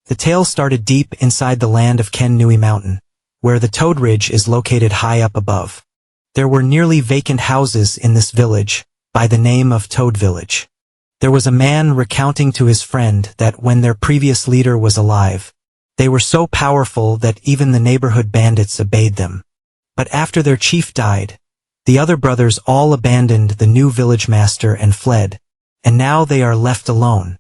The tale started deep inside the land of Ken Nui Mountain, where the Toad Ridge is located high up above. There were nearly vacant houses in this village, by the name of Toad Village. There was a man recounting to his friend that when their previous leader was alive, they were so powerful that even the neighborhood bandits obeyed them. But after their chief died, the other brothers all abandoned the new village master and fled, and now they are left alone.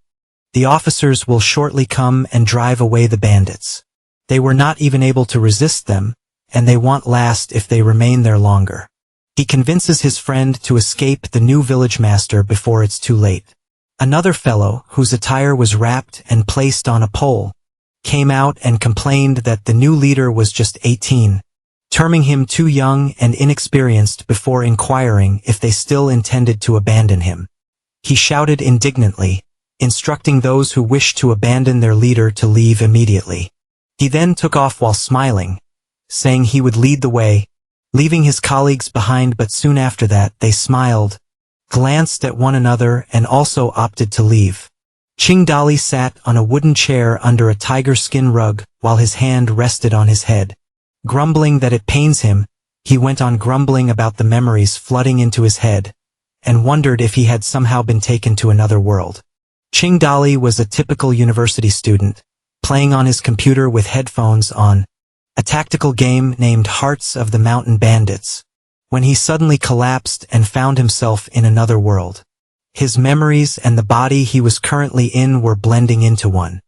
The officers will shortly come and drive away the bandits. They were not even able to resist them, and they won't last if they remain there longer. He convinces his friend to escape the new village master before it's too late. Another fellow, whose attire was wrapped and placed on a pole, came out and complained that the new leader was just 18, terming him too young and inexperienced before inquiring if they still intended to abandon him. He shouted indignantly, instructing those who wished to abandon their leader to leave immediately. He then took off while smiling, saying he would lead the way, leaving his colleagues behind, but soon after that they smiled, glanced at one another and also opted to leave. Qingdali sat on a wooden chair under a tiger skin rug while his hand rested on his head. Grumbling that it pains him, he went on grumbling about the memories flooding into his head, and wondered if he had somehow been taken to another world. Qingdali was a typical university student, playing on his computer with headphones on, a tactical game named Hearts of the Mountain Bandits, when he suddenly collapsed and found himself in another world. His memories and the body he was currently in were blending into one.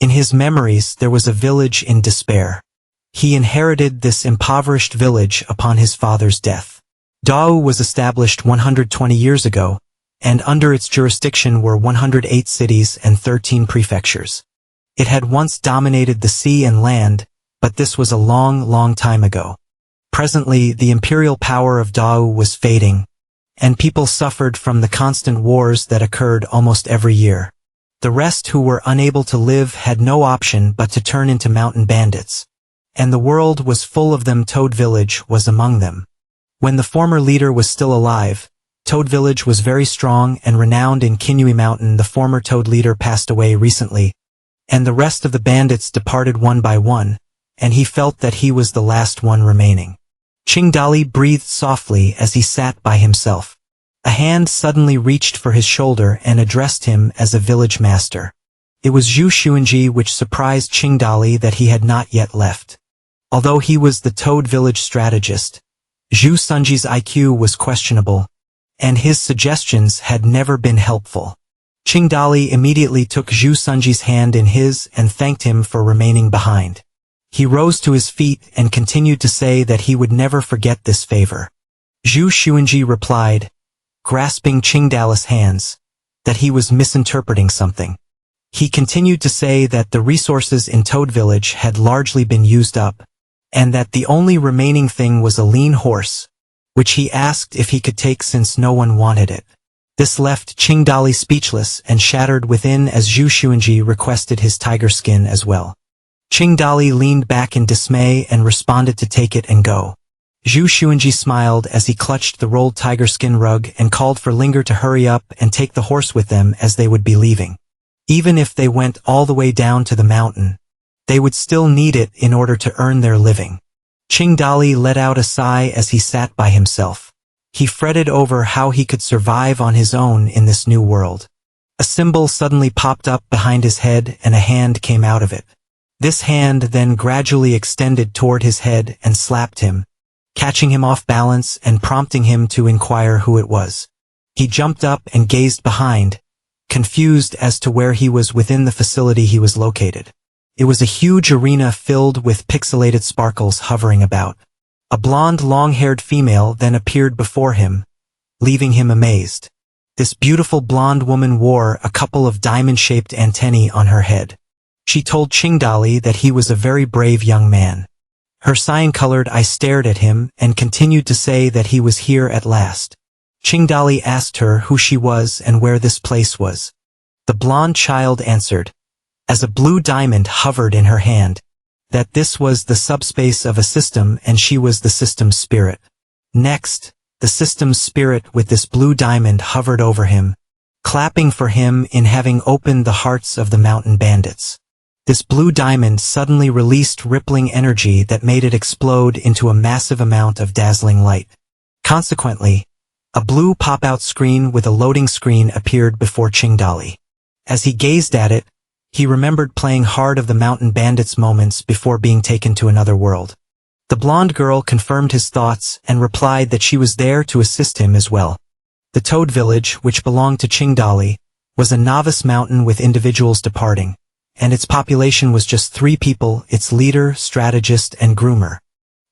In his memories there was a village in despair. He inherited this impoverished village upon his father's death. Dao was established 120 years ago, and under its jurisdiction were 108 cities and 13 prefectures. It had once dominated the sea and land, but this was a long time ago. Presently, the imperial power of Dao was fading, and people suffered from the constant wars that occurred almost every year. The rest who were unable to live had no option but to turn into mountain bandits, and the world was full of them. Toad Village was among them. When the former leader was still alive, Toad Village was very strong and renowned in Kinui Mountain. The former Toad leader passed away recently, and the rest of the bandits departed one by one, and he felt that he was the last one remaining. Qingdali breathed softly as he sat by himself. A hand suddenly reached for his shoulder and addressed him as a village master. It was Zhu Xuanji, which surprised Qingdali that he had not yet left. Although he was the Toad Village strategist, Zhu Sunji's IQ was questionable, and his suggestions had never been helpful. Qingdali immediately took Zhu Sunji's hand in his and thanked him for remaining behind. He rose to his feet and continued to say that he would never forget this favor. Zhu Xuanji replied, grasping Qingdali's hands, that he was misinterpreting something. He continued to say that the resources in Toad Village had largely been used up, and that the only remaining thing was a lean horse, which he asked if he could take since no one wanted it. This left Qingdali speechless and shattered within as Zhu Xuanji requested his tiger skin as well. Qingdali leaned back in dismay and responded to take it and go. Zhu Xuanji smiled as he clutched the rolled tiger skin rug and called for Linger to hurry up and take the horse with them as they would be leaving. Even if they went all the way down to the mountain, they would still need it in order to earn their living. Qingdali let out a sigh as he sat by himself. He fretted over how he could survive on his own in this new world. A symbol suddenly popped up behind his head and a hand came out of it. This hand then gradually extended toward his head and slapped him, catching him off balance and prompting him to inquire who it was. He jumped up and gazed behind, confused as to where he was within the facility he was located. It was a huge arena filled with pixelated sparkles hovering about. A blonde, long-haired female then appeared before him, leaving him amazed. This beautiful blonde woman wore a couple of diamond-shaped antennae on her head. She told Qingdali that he was a very brave young man. Her cyan-colored eye stared at him and continued to say that he was here at last. Qingdali asked her who she was and where this place was. The blonde child answered, as a blue diamond hovered in her hand, that this was the subspace of a system and she was the system's spirit. Next, the system's spirit with this blue diamond hovered over him, clapping for him in having opened the hearts of the mountain bandits. This blue diamond suddenly released rippling energy that made it explode into a massive amount of dazzling light. Consequently, a blue pop-out screen with a loading screen appeared before Qingdali. As he gazed at it, he remembered playing Heart of the Mountain Bandits moments before being taken to another world. The blonde girl confirmed his thoughts and replied that she was there to assist him as well. The Toad Village, which belonged to Qingdali, was a novice mountain with individuals departing, and its population was just 3 people, its leader, strategist, and groomer.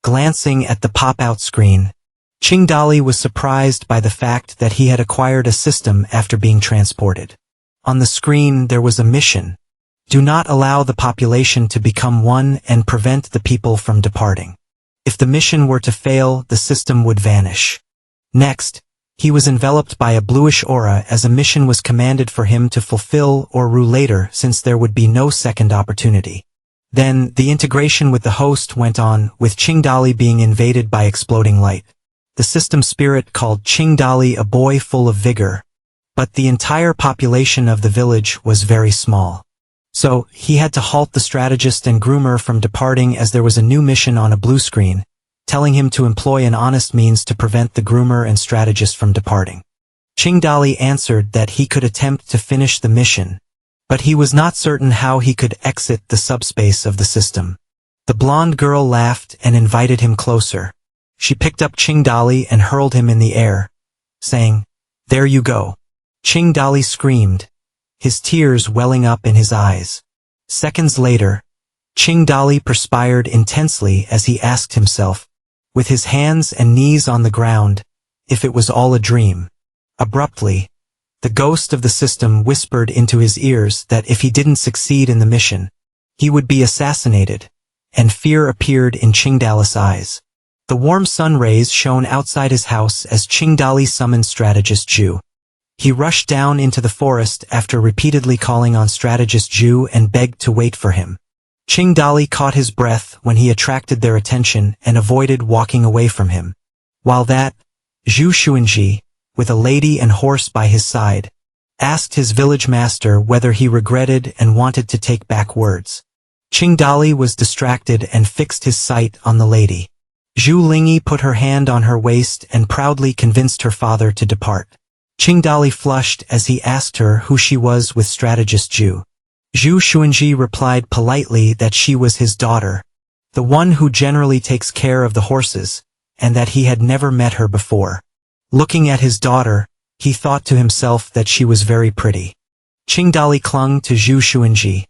Glancing at the pop-out screen, Qingdali was surprised by the fact that he had acquired a system after being transported. On the screen there was a mission. Do not allow the population to become one and prevent the people from departing. If the mission were to fail, the system would vanish. Next, he was enveloped by a bluish aura as a mission was commanded for him to fulfill or rue later, since there would be no second opportunity. Then, the integration with the host went on, with Qingdali being invaded by exploding light. The system spirit called Qingdali a boy full of vigor, but the entire population of the village was very small. So, he had to halt the strategist and groomer from departing as there was a new mission on a blue screen, telling him to employ an honest means to prevent the groomer and strategist from departing. Qingdali answered that he could attempt to finish the mission, but he was not certain how he could exit the subspace of the system. The blonde girl laughed and invited him closer. She picked up Qingdali and hurled him in the air, saying, "There you go." Qingdali screamed, his tears welling up in his eyes. Seconds later, Qingdali perspired intensely as he asked himself, with his hands and knees on the ground, if it was all a dream. Abruptly, the ghost of the system whispered into his ears that if he didn't succeed in the mission, he would be assassinated, and fear appeared in Qingdali's eyes. The warm sun rays shone outside his house as Qingdali summoned strategist Zhu. He rushed down into the forest after repeatedly calling on strategist Zhu and begged to wait for him. Qingdali caught his breath when he attracted their attention and avoided walking away from him. While that, Zhu Xuanji, with a lady and horse by his side, asked his village master whether he regretted and wanted to take back words. Qingdali was distracted and fixed his sight on the lady. Zhu Lingyi put her hand on her waist and proudly convinced her father to depart. Qingdali flushed as he asked her who she was with strategist Zhu. Zhu Xuanji replied politely that she was his daughter, the one who generally takes care of the horses, and that he had never met her before. Looking at his daughter, he thought to himself that she was very pretty. Qingdali clung to Zhu Xuanji,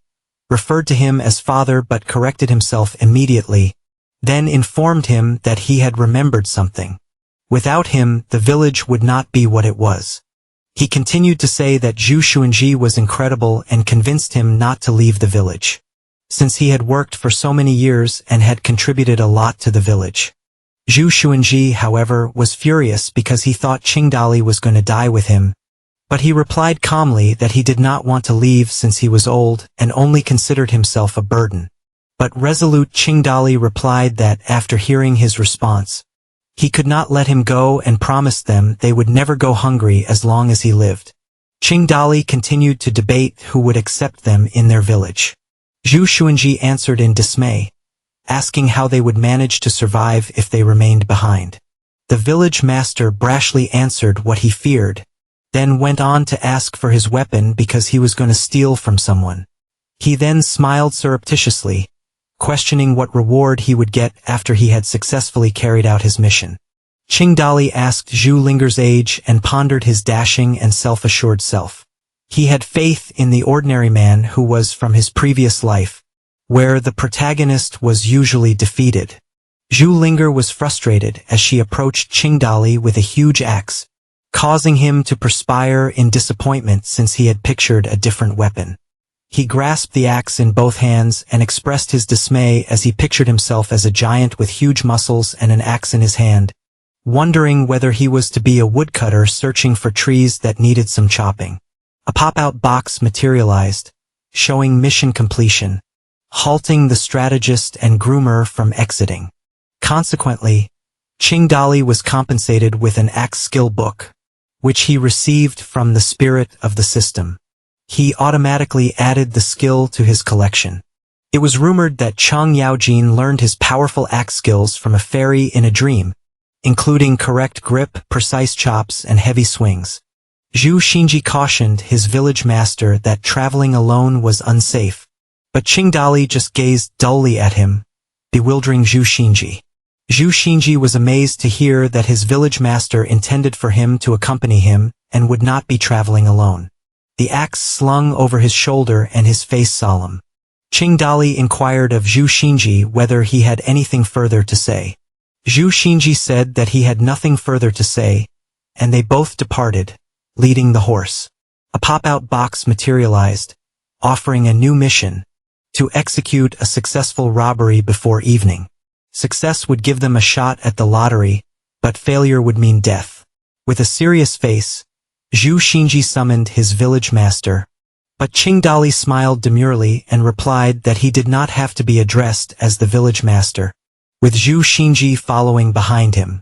referred to him as father but corrected himself immediately, then informed him that he had remembered something. Without him, the village would not be what it was. He continued to say that Zhu Xuanji was incredible and convinced him not to leave the village, since he had worked for so many years and had contributed a lot to the village. Zhu Xuanji, however, was furious because he thought Qingdali was going to die with him, but he replied calmly that he did not want to leave since he was old and only considered himself a burden. But resolute Qingdali replied that, after hearing his response, he could not let him go and promised them they would never go hungry as long as he lived. Qingdali continued to debate who would accept them in their village. Zhu Xuanji answered in dismay, asking how they would manage to survive if they remained behind. The village master brashly answered what he feared, then went on to ask for his weapon because he was going to steal from someone. He then smiled surreptitiously, questioning what reward he would get after he had successfully carried out his mission. Qingdali asked Zhu Linger's age and pondered his dashing and self-assured self. He had faith in the ordinary man who was from his previous life, where the protagonist was usually defeated. Zhu Linger was frustrated as she approached Qingdali with a huge axe, causing him to perspire in disappointment since he had pictured a different weapon. He grasped the axe in both hands and expressed his dismay as he pictured himself as a giant with huge muscles and an axe in his hand, wondering whether he was to be a woodcutter searching for trees that needed some chopping. A pop-out box materialized, showing mission completion, halting the strategist and groomer from exiting. Consequently, Qingdali was compensated with an axe skill book, which he received from the spirit of the system. He automatically added the skill to his collection. It was rumored that Chang Yaojin learned his powerful axe skills from a fairy in a dream, including correct grip, precise chops, and heavy swings. Zhu Xinji cautioned his village master that traveling alone was unsafe, but Qingdali just gazed dully at him, bewildering Zhu Xinji. Zhu Xinji was amazed to hear that his village master intended for him to accompany him and would not be traveling alone. The axe slung over his shoulder and his face solemn. Qingdali inquired of Zhu Xinji whether he had anything further to say. Zhu Xinji said that he had nothing further to say, and they both departed, leading the horse. A pop-out box materialized, offering a new mission: to execute a successful robbery before evening. Success would give them a shot at the lottery, but failure would mean death. With a serious face, Zhu Xinji summoned his village master, but Qingdali smiled demurely and replied that he did not have to be addressed as the village master, with Zhu Xinji following behind him.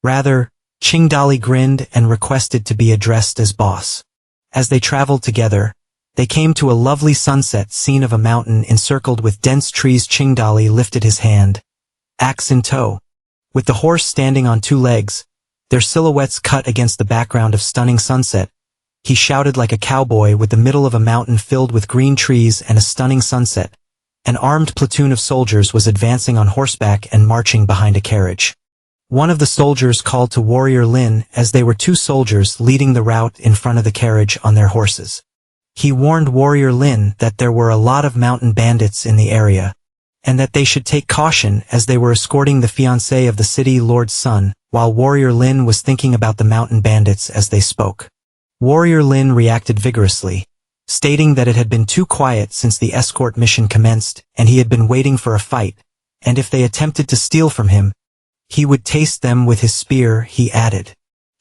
Rather, Qingdali grinned and requested to be addressed as boss. As they traveled together, they came to a lovely sunset scene of a mountain encircled with dense trees. Qingdali lifted his hand, axe in tow. With the horse standing on two legs, their silhouettes cut against the background of stunning sunset, he shouted like a cowboy with the middle of a mountain filled with green trees and a stunning sunset. An armed platoon of soldiers was advancing on horseback and marching behind a carriage. One of the soldiers called to Warrior Lin as they were two soldiers leading the route in front of the carriage on their horses. He warned Warrior Lin that there were a lot of mountain bandits in the area, and that they should take caution as they were escorting the fiancé of the city lord's son, while Warrior Lin was thinking about the mountain bandits as they spoke. Warrior Lin reacted vigorously, stating that it had been too quiet since the escort mission commenced, and he had been waiting for a fight, and if they attempted to steal from him, he would taste them with his spear, he added.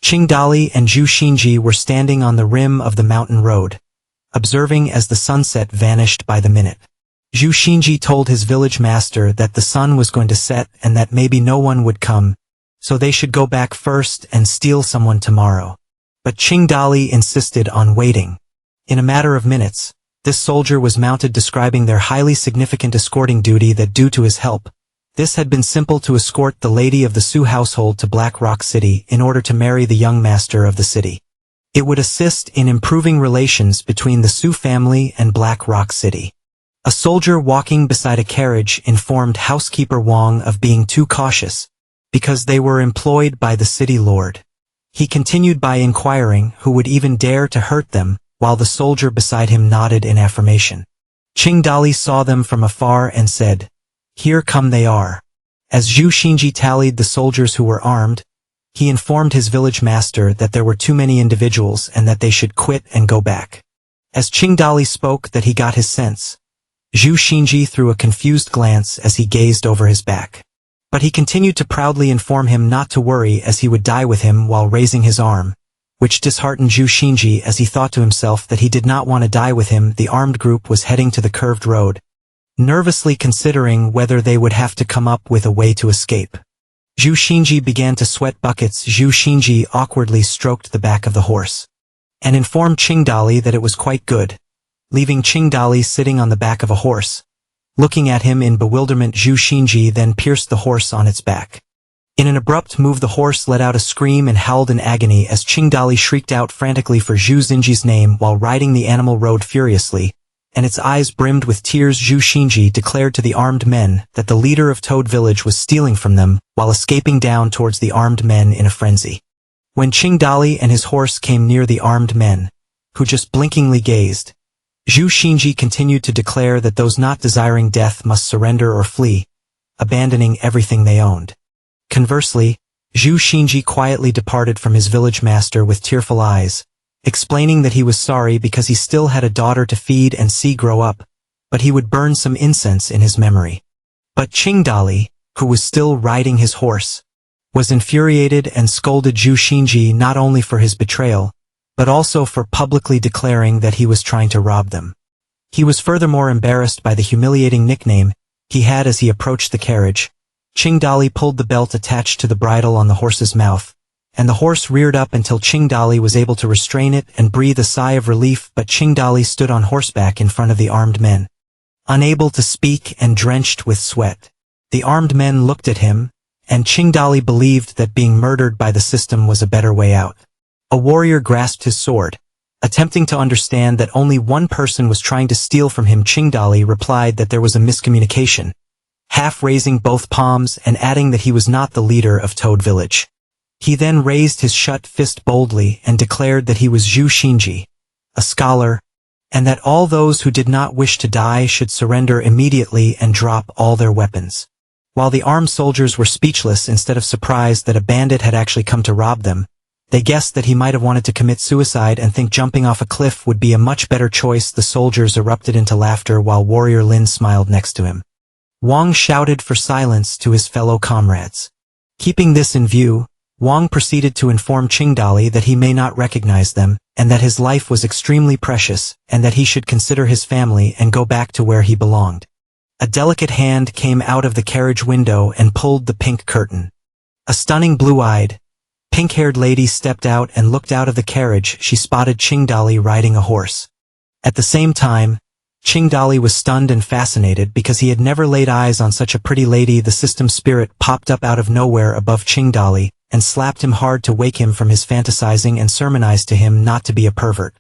Qingdali and Zhu Xinji were standing on the rim of the mountain road, observing as the sunset vanished by the minute. Zhu Xinji told his village master that the sun was going to set and that maybe no one would come, so they should go back first and steal someone tomorrow. But Qingdali insisted on waiting. In a matter of minutes, this soldier was mounted, describing their highly significant escorting duty that due to his help, this had been simple to escort the lady of the Su household to Black Rock City in order to marry the young master of the city. It would assist in improving relations between the Su family and Black Rock City. A soldier walking beside a carriage informed housekeeper Wang of being too cautious, because they were employed by the city lord. He continued by inquiring who would even dare to hurt them, while the soldier beside him nodded in affirmation. Qingdali saw them from afar and said, "Here come they are." As Zhu Xinji tallied the soldiers who were armed, he informed his village master that there were too many individuals and that they should quit and go back. As Qingdali spoke that he got his sense, Zhu Xinji threw a confused glance as he gazed over his back. But he continued to proudly inform him not to worry as he would die with him while raising his arm, which disheartened Zhu Xinji as he thought to himself that he did not want to die with him. The armed group was heading to the curved road, nervously considering whether they would have to come up with a way to escape. Zhu Xinji began to sweat buckets. Zhu Xinji awkwardly stroked the back of the horse, and informed Qingdali that it was quite good, leaving Qingdali sitting on the back of a horse. Looking at him in bewilderment, Zhu Xinji then pierced the horse on its back. In an abrupt move, the horse let out a scream and howled in agony as Qingdali shrieked out frantically for Zhu Xinji's name while riding the animal rode furiously, and its eyes brimmed with tears. Zhu Xinji declared to the armed men that the leader of Toad Village was stealing from them while escaping down towards the armed men in a frenzy. When Qingdali and his horse came near the armed men, who just blinkingly gazed, Zhu Xinji continued to declare that those not desiring death must surrender or flee, abandoning everything they owned. Conversely, Zhu Xinji quietly departed from his village master with tearful eyes, explaining that he was sorry because he still had a daughter to feed and see grow up, but he would burn some incense in his memory. But Qingdali, who was still riding his horse, was infuriated and scolded Zhu Xinji not only for his betrayal, but also for publicly declaring that he was trying to rob them. He was furthermore embarrassed by the humiliating nickname he had as he approached the carriage. Qingdali pulled the belt attached to the bridle on the horse's mouth, and the horse reared up until Qingdali was able to restrain it and breathe a sigh of relief. But Qingdali stood on horseback in front of the armed men. unable to speak and drenched with sweat. The armed men looked at him, and Qingdali believed that being murdered by the system was a better way out. A warrior grasped his sword. Attempting to understand that only one person was trying to steal from him, Qingdali replied that there was a miscommunication, half raising both palms and adding that he was not the leader of Toad Village. He then raised his shut fist boldly and declared that he was Zhu Xinji, a scholar, and that all those who did not wish to die should surrender immediately and drop all their weapons. While the armed soldiers were speechless instead of surprised that a bandit had actually come to rob them, they guessed that he might have wanted to commit suicide and think jumping off a cliff would be a much better choice. The soldiers erupted into laughter while Warrior Lin smiled next to him. Wang shouted for silence to his fellow comrades. Keeping this in view, Wang proceeded to inform Qingdali that he may not recognize them, and that his life was extremely precious, and that he should consider his family and go back to where he belonged. A delicate hand came out of the carriage window and pulled the pink curtain. A stunning blue-eyed, pink-haired lady stepped out and looked out of the carriage. She spotted Qingdali riding a horse. At the same time, Qingdali was stunned and fascinated because he had never laid eyes on such a pretty lady. The system spirit popped up out of nowhere above Qingdali and slapped him hard to wake him from his fantasizing and sermonized to him not to be a pervert.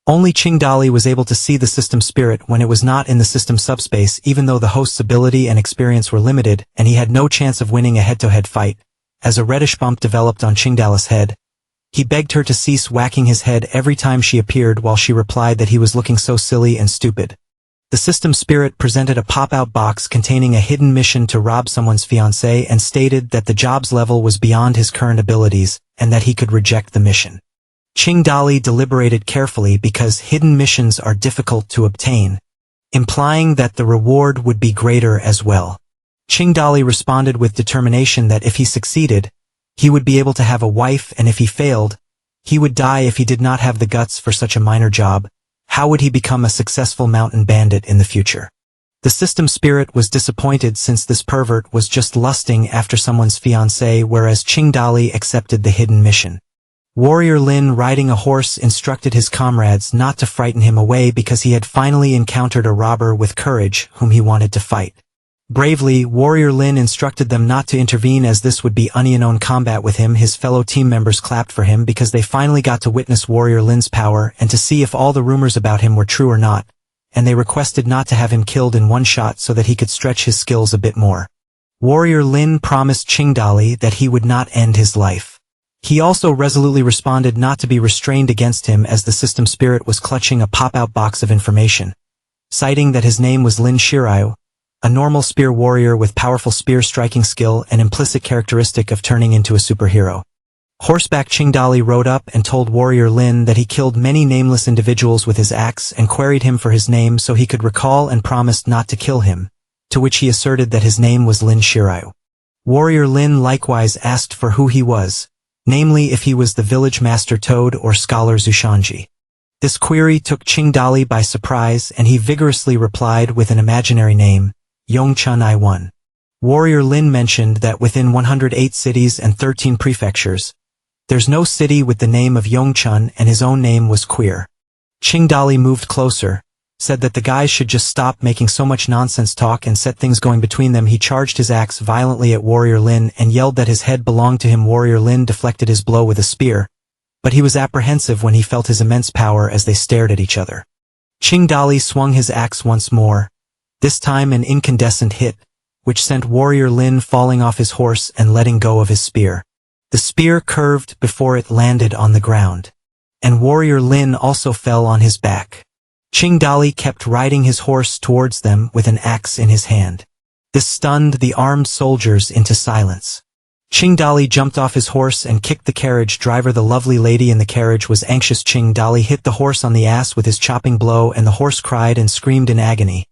Only Qingdali was able to see the system spirit when it was not in the system subspace, even though the host's ability and experience were limited, and he had no chance of winning a head-to-head fight. As a reddish bump developed on Qingdali's head, he begged her to cease whacking his head every time she appeared, while she replied that he was looking so silly and stupid. The system spirit presented a pop-out box containing a hidden mission to rob someone's fiancée and stated that the job's level was beyond his current abilities, and that he could reject the mission. Qingdali deliberated carefully because hidden missions are difficult to obtain, implying that the reward would be greater as well. Qingdali responded with determination that if he succeeded, he would be able to have a wife, and if he failed, he would die. If he did not have the guts for such a minor job, how would he become a successful mountain bandit in the future? The system spirit was disappointed since this pervert was just lusting after someone's fiancée, whereas Qingdali accepted the hidden mission. Warrior Lin, riding a horse, instructed his comrades not to frighten him away because he had finally encountered a robber with courage whom he wanted to fight. Bravely, Warrior Lin instructed them not to intervene as this would be unknown combat with him. His fellow team members clapped for him because they finally got to witness Warrior Lin's power and to see if all the rumors about him were true or not, and they requested not to have him killed in one shot so that he could stretch his skills a bit more. Warrior Lin promised Qingdali that he would not end his life. He also resolutely responded not to be restrained against him as the system spirit was clutching a pop-out box of information, citing that his name was Lin Shiryu, a normal spear warrior with powerful spear striking skill and implicit characteristic of turning into a superhero. Horseback Qingdali rode up and told Warrior Lin that he killed many nameless individuals with his axe and queried him for his name so he could recall, and promised not to kill him, to which he asserted that his name was Lin Shiryu. Warrior Lin likewise asked for who he was, namely if he was the village master Toad or scholar Zushanji. This query took Qingdali by surprise, and he vigorously replied with an imaginary name, Yongchun I. Warrior Lin mentioned that within 108 cities and 13 prefectures, there's no city with the name of Yongchun, and his own name was queer. Qingdali moved closer, said that the guys should just stop making so much nonsense talk and set things going between them. He charged his axe violently at Warrior Lin and yelled that his head belonged to him. Warrior Lin deflected his blow with a spear, but he was apprehensive when he felt his immense power as they stared at each other. Qingdali swung his axe once more, this time an incandescent hit, which sent Warrior Lin falling off his horse and letting go of his spear. The spear curved before it landed on the ground, and Warrior Lin also fell on his back. Qingdali kept riding his horse towards them with an axe in his hand. This stunned the armed soldiers into silence. Qingdali jumped off his horse and kicked the carriage driver. The lovely lady in the carriage was anxious. Qingdali hit the horse on the ass with his chopping blow, and the horse cried and screamed in agony,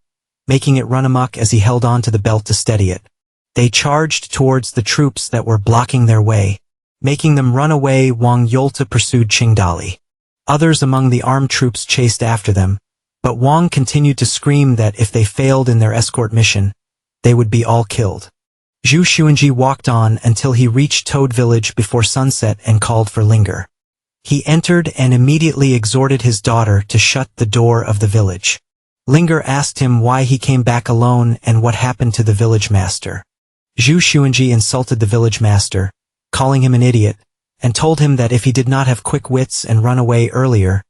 making it run amok as he held on to the belt to steady it. They charged towards the troops that were blocking their way, making them run away. Wang Yolta pursued Qingdali. Others among the armed troops chased after them, but Wang continued to scream that if they failed in their escort mission, they would be all killed. Zhu Xuanji walked on until he reached Toad Village before sunset and called for Linger. He entered and immediately exhorted his daughter to shut the door of the village. Linger asked him why he came back alone and what happened to the village master. Zhu Xuanji insulted the village master, calling him an idiot, and told him that if he did not have quick wits and run away earlier,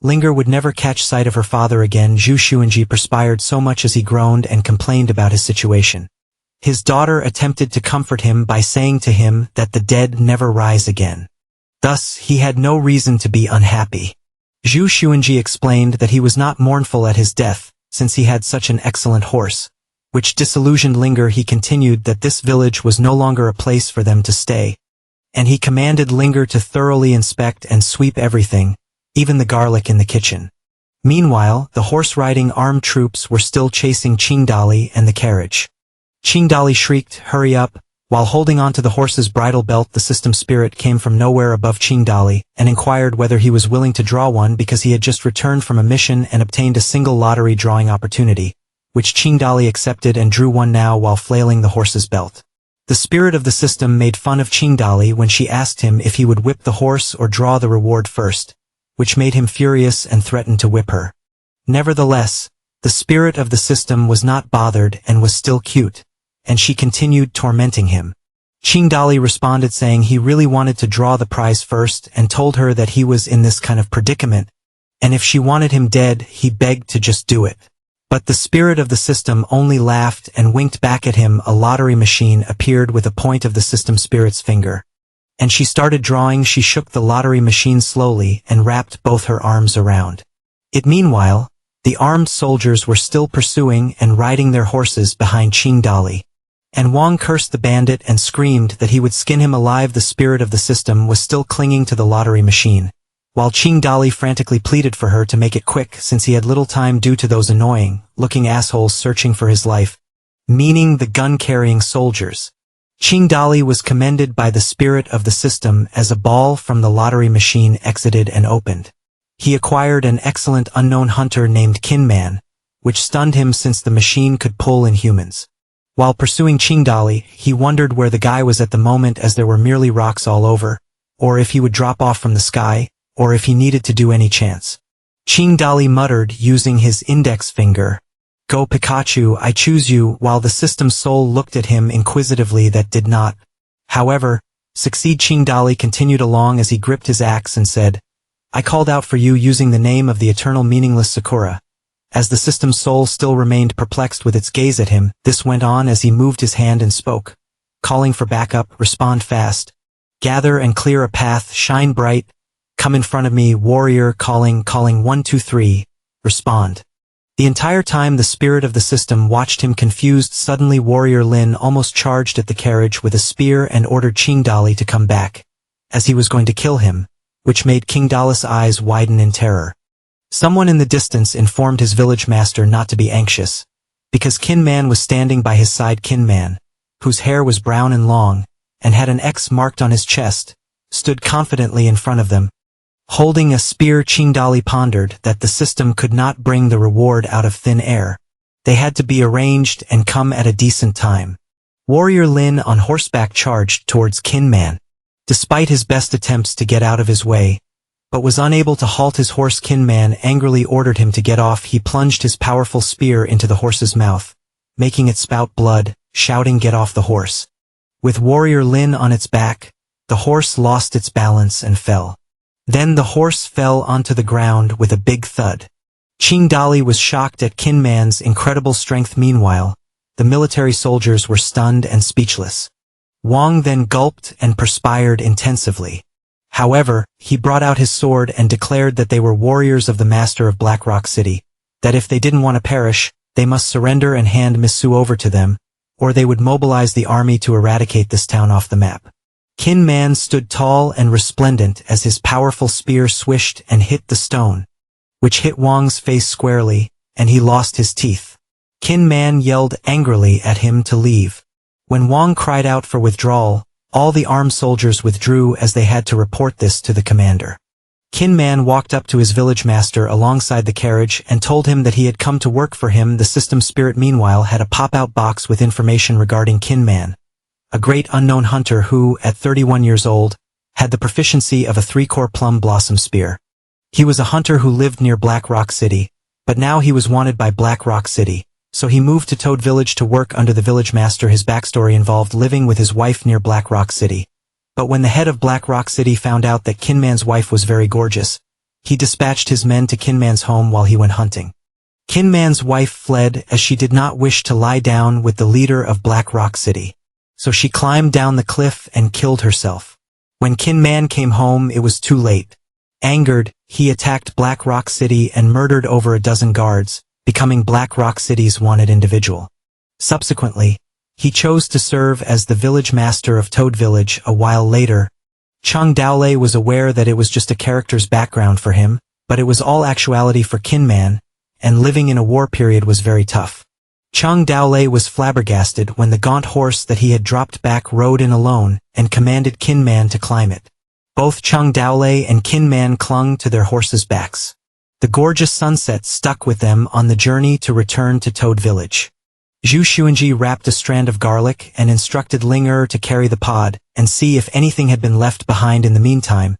Linger would never catch sight of her father again. Zhu Xuanji perspired so much as he groaned and complained about his situation. His daughter attempted to comfort him by saying to him that the dead never rise again. Thus, he had no reason to be unhappy. Zhu Xuanji explained that he was not mournful at his death, since he had such an excellent horse, which disillusioned Linger. He continued that this village was no longer a place for them to stay, and he commanded Linger to thoroughly inspect and sweep everything, even the garlic in the kitchen. Meanwhile, the horse-riding armed troops were still chasing Qingdali and the carriage. Qingdali shrieked, "Hurry up!" While holding onto the horse's bridle belt, the system spirit came from nowhere above Qingdali and inquired whether he was willing to draw one because he had just returned from a mission and obtained a single lottery drawing opportunity, which Qingdali accepted and drew one now while flailing the horse's belt. The spirit of the system made fun of Qingdali when she asked him if he would whip the horse or draw the reward first, which made him furious and threatened to whip her. Nevertheless, the spirit of the system was not bothered and was still cute, and she continued tormenting him. Qingdali responded saying he really wanted to draw the prize first and told her that he was in this kind of predicament, and if she wanted him dead, he begged to just do it. But the spirit of the system only laughed and winked back at him. A lottery machine appeared with a point of the system spirit's finger, and she started drawing. She shook the lottery machine slowly and wrapped both her arms around it. Meanwhile, the armed soldiers were still pursuing and riding their horses behind Qingdali. And Wang cursed the bandit and screamed that he would skin him alive. The spirit of the system was still clinging to the lottery machine, while Qingdali frantically pleaded for her to make it quick since he had little time due to those annoying-looking assholes searching for his life, meaning the gun-carrying soldiers. Qingdali was commended by the spirit of the system as a ball from the lottery machine exited and opened. He acquired an excellent unknown hunter named Kinman, which stunned him since the machine could pull in humans. While pursuing Qingdali, he wondered where the guy was at the moment as there were merely rocks all over, or if he would drop off from the sky, or if he needed to do any chance. Qingdali muttered using his index finger, "Go Pikachu, I choose you," while the system's soul looked at him inquisitively. That did not, however, succeed. Qingdali continued along as he gripped his axe and said, "I called out for you using the name of the eternal meaningless Sakura." As the system's soul still remained perplexed with its gaze at him, this went on as he moved his hand and spoke, calling for backup, "Respond fast. Gather and clear a path, shine bright. Come in front of me, warrior, calling 1 2 3, respond." The entire time the spirit of the system watched him confused. Suddenly warrior Lin almost charged at the carriage with a spear and ordered Qingdali to come back, as he was going to kill him, which made Qingdali's eyes widen in terror. Someone in the distance informed his village master not to be anxious, because Kinman was standing by his side. Kinman, whose hair was brown and long, and had an X marked on his chest, stood confidently in front of them, holding a spear. Qingdali pondered that the system could not bring the reward out of thin air. They had to be arranged and come at a decent time. Warrior Lin on horseback charged towards Kinman, despite his best attempts to get out of his way, but was unable to halt his horse. Kinman angrily ordered him to get off. He plunged his powerful spear into the horse's mouth, making it spout blood, shouting, "Get off the horse." With Warrior Lin on its back, the horse lost its balance and fell. Then the horse fell onto the ground with a big thud. Qingdali was shocked at Kinman's incredible strength. Meanwhile, the military soldiers were stunned and speechless. Wang then gulped and perspired intensively. However, he brought out his sword and declared that they were warriors of the master of Blackrock City, that if they didn't want to perish, they must surrender and hand Misu over to them, or they would mobilize the army to eradicate this town off the map. Kinman stood tall and resplendent as his powerful spear swished and hit the stone, which hit Wang's face squarely, and he lost his teeth. Kinman yelled angrily at him to leave. When Wang cried out for withdrawal, all the armed soldiers withdrew as they had to report this to the commander. Kinman walked up to his village master alongside the carriage and told him that he had come to work for him. The system spirit meanwhile had a pop-out box with information regarding Kinman, a great unknown hunter who, at 31 years old, had the proficiency of a 3-core plum blossom spear. He was a hunter who lived near Black Rock City, But now he was wanted by Black Rock City, so he moved to Toad Village to work under the village master. His backstory involved living with his wife near Black Rock City. But when the head of Black Rock City found out that Kinman's wife was very gorgeous, he dispatched his men to Kinman's home while he went hunting. Kinman's wife fled as she did not wish to lie down with the leader of Black Rock City. So she climbed down the cliff and killed herself. When Kinman came home, it was too late. Angered, he attacked Black Rock City and murdered over a dozen guards, becoming Black Rock City's wanted individual. Subsequently, he chose to serve as the village master of Toad Village. A while later, Chung Daolei was aware that it was just a character's background for him, but it was all actuality for Kinman, and living in a war period was very tough. Chung Daolei was flabbergasted when the gaunt horse that he had dropped back rode in alone and commanded Kinman to climb it. Both Chung Daolei and Kinman clung to their horses' backs. The gorgeous sunset stuck with them on the journey to return to Toad Village. Zhu Xuanji wrapped a strand of garlic and instructed Ling Er to carry the pod and see if anything had been left behind in the meantime.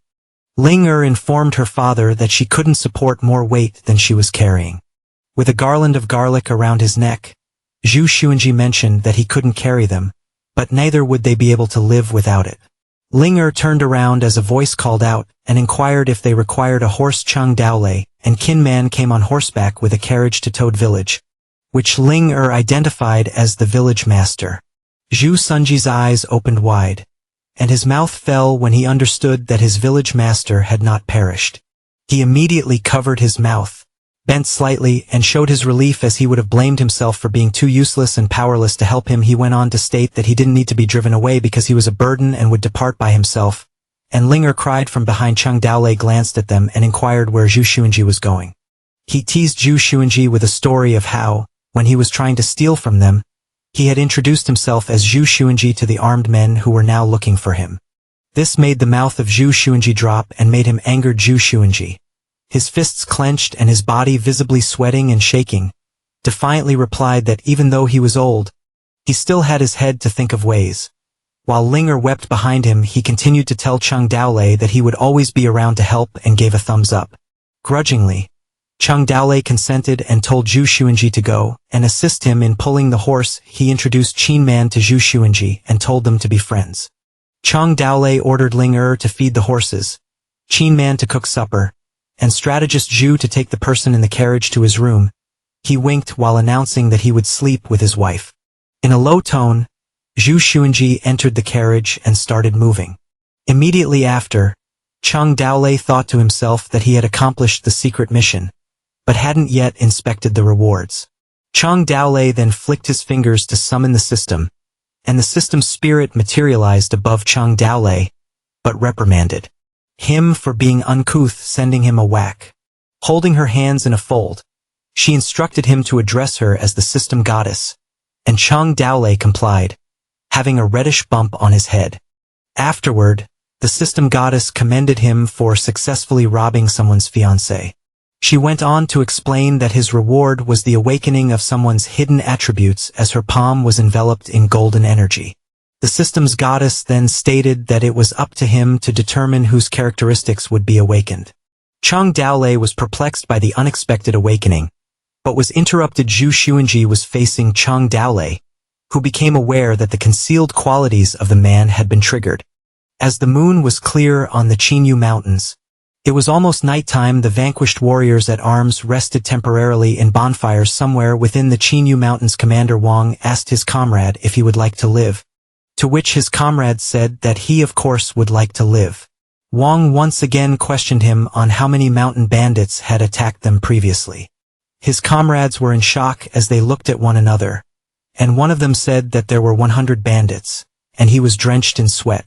Ling Er informed her father that she couldn't support more weight than she was carrying. With a garland of garlic around his neck, Zhu Xuanji mentioned that he couldn't carry them, but neither would they be able to live without it. Ling Er turned around as a voice called out and inquired if they required a horse. Chung Daolei and Kinman came on horseback with a carriage to Toad Village, which Ling Er identified as the village master. Zhu Sunji's eyes opened wide, and his mouth fell when he understood that his village master had not perished. He immediately covered his mouth, bent slightly, and showed his relief as he would have blamed himself for being too useless and powerless to help him. He went on to state that he didn't need to be driven away because he was a burden and would depart by himself, and Ling Er cried from behind. Chung Daolei glanced at them and inquired where Zhu Xuanji was going. He teased Zhu Xuanji with a story of how, when he was trying to steal from them, he had introduced himself as Zhu Xuanji to the armed men who were now looking for him. This made the mouth of Zhu Xuanji drop and made him angered. Zhu Xuanji, his fists clenched and his body visibly sweating and shaking, defiantly replied that even though he was old, he still had his head to think of ways. While Ling Er wept behind him, he continued to tell Chung Daolei that he would always be around to help and gave a thumbs up. Grudgingly, Chung Daolei consented and told Zhu Xuanji to go and assist him in pulling the horse. He introduced Qinman to Zhu Xuanji and told them to be friends. Chung Daolei ordered Ling Er to feed the horses, Qinman to cook supper, and strategist Zhu to take the person in the carriage to his room. He winked while announcing that he would sleep with his wife. In a low tone, Zhu Xuanji entered the carriage and started moving. Immediately after, Chung Daolei thought to himself that he had accomplished the secret mission, but hadn't yet inspected the rewards. Chung Daolei then flicked his fingers to summon the system, and the system's spirit materialized above Chung Daolei, but reprimanded him for being uncouth, sending him a whack. Holding her hands in a fold, she instructed him to address her as the system goddess, and Chung Daolei complied, having a reddish bump on his head. Afterward, the system goddess commended him for successfully robbing someone's fiancé. She went on to explain that his reward was the awakening of someone's hidden attributes as her palm was enveloped in golden energy. The system's goddess then stated that it was up to him to determine whose characteristics would be awakened. Chung Daolei was perplexed by the unexpected awakening, but was interrupted. Zhu Xuanji was facing Chung Daolei, who became aware that the concealed qualities of the man had been triggered. As the moon was clear on the Qinyu Mountains, it was almost nighttime. The vanquished warriors at arms rested temporarily in bonfires somewhere within the Qinyu Mountains. Commander Wang asked his comrade if he would like to live, to which his comrade said that he of course would like to live. Wang once again questioned him on how many mountain bandits had attacked them previously. His comrades were in shock as they looked at one another, and one of them said that there were 100 bandits, and he was drenched in sweat.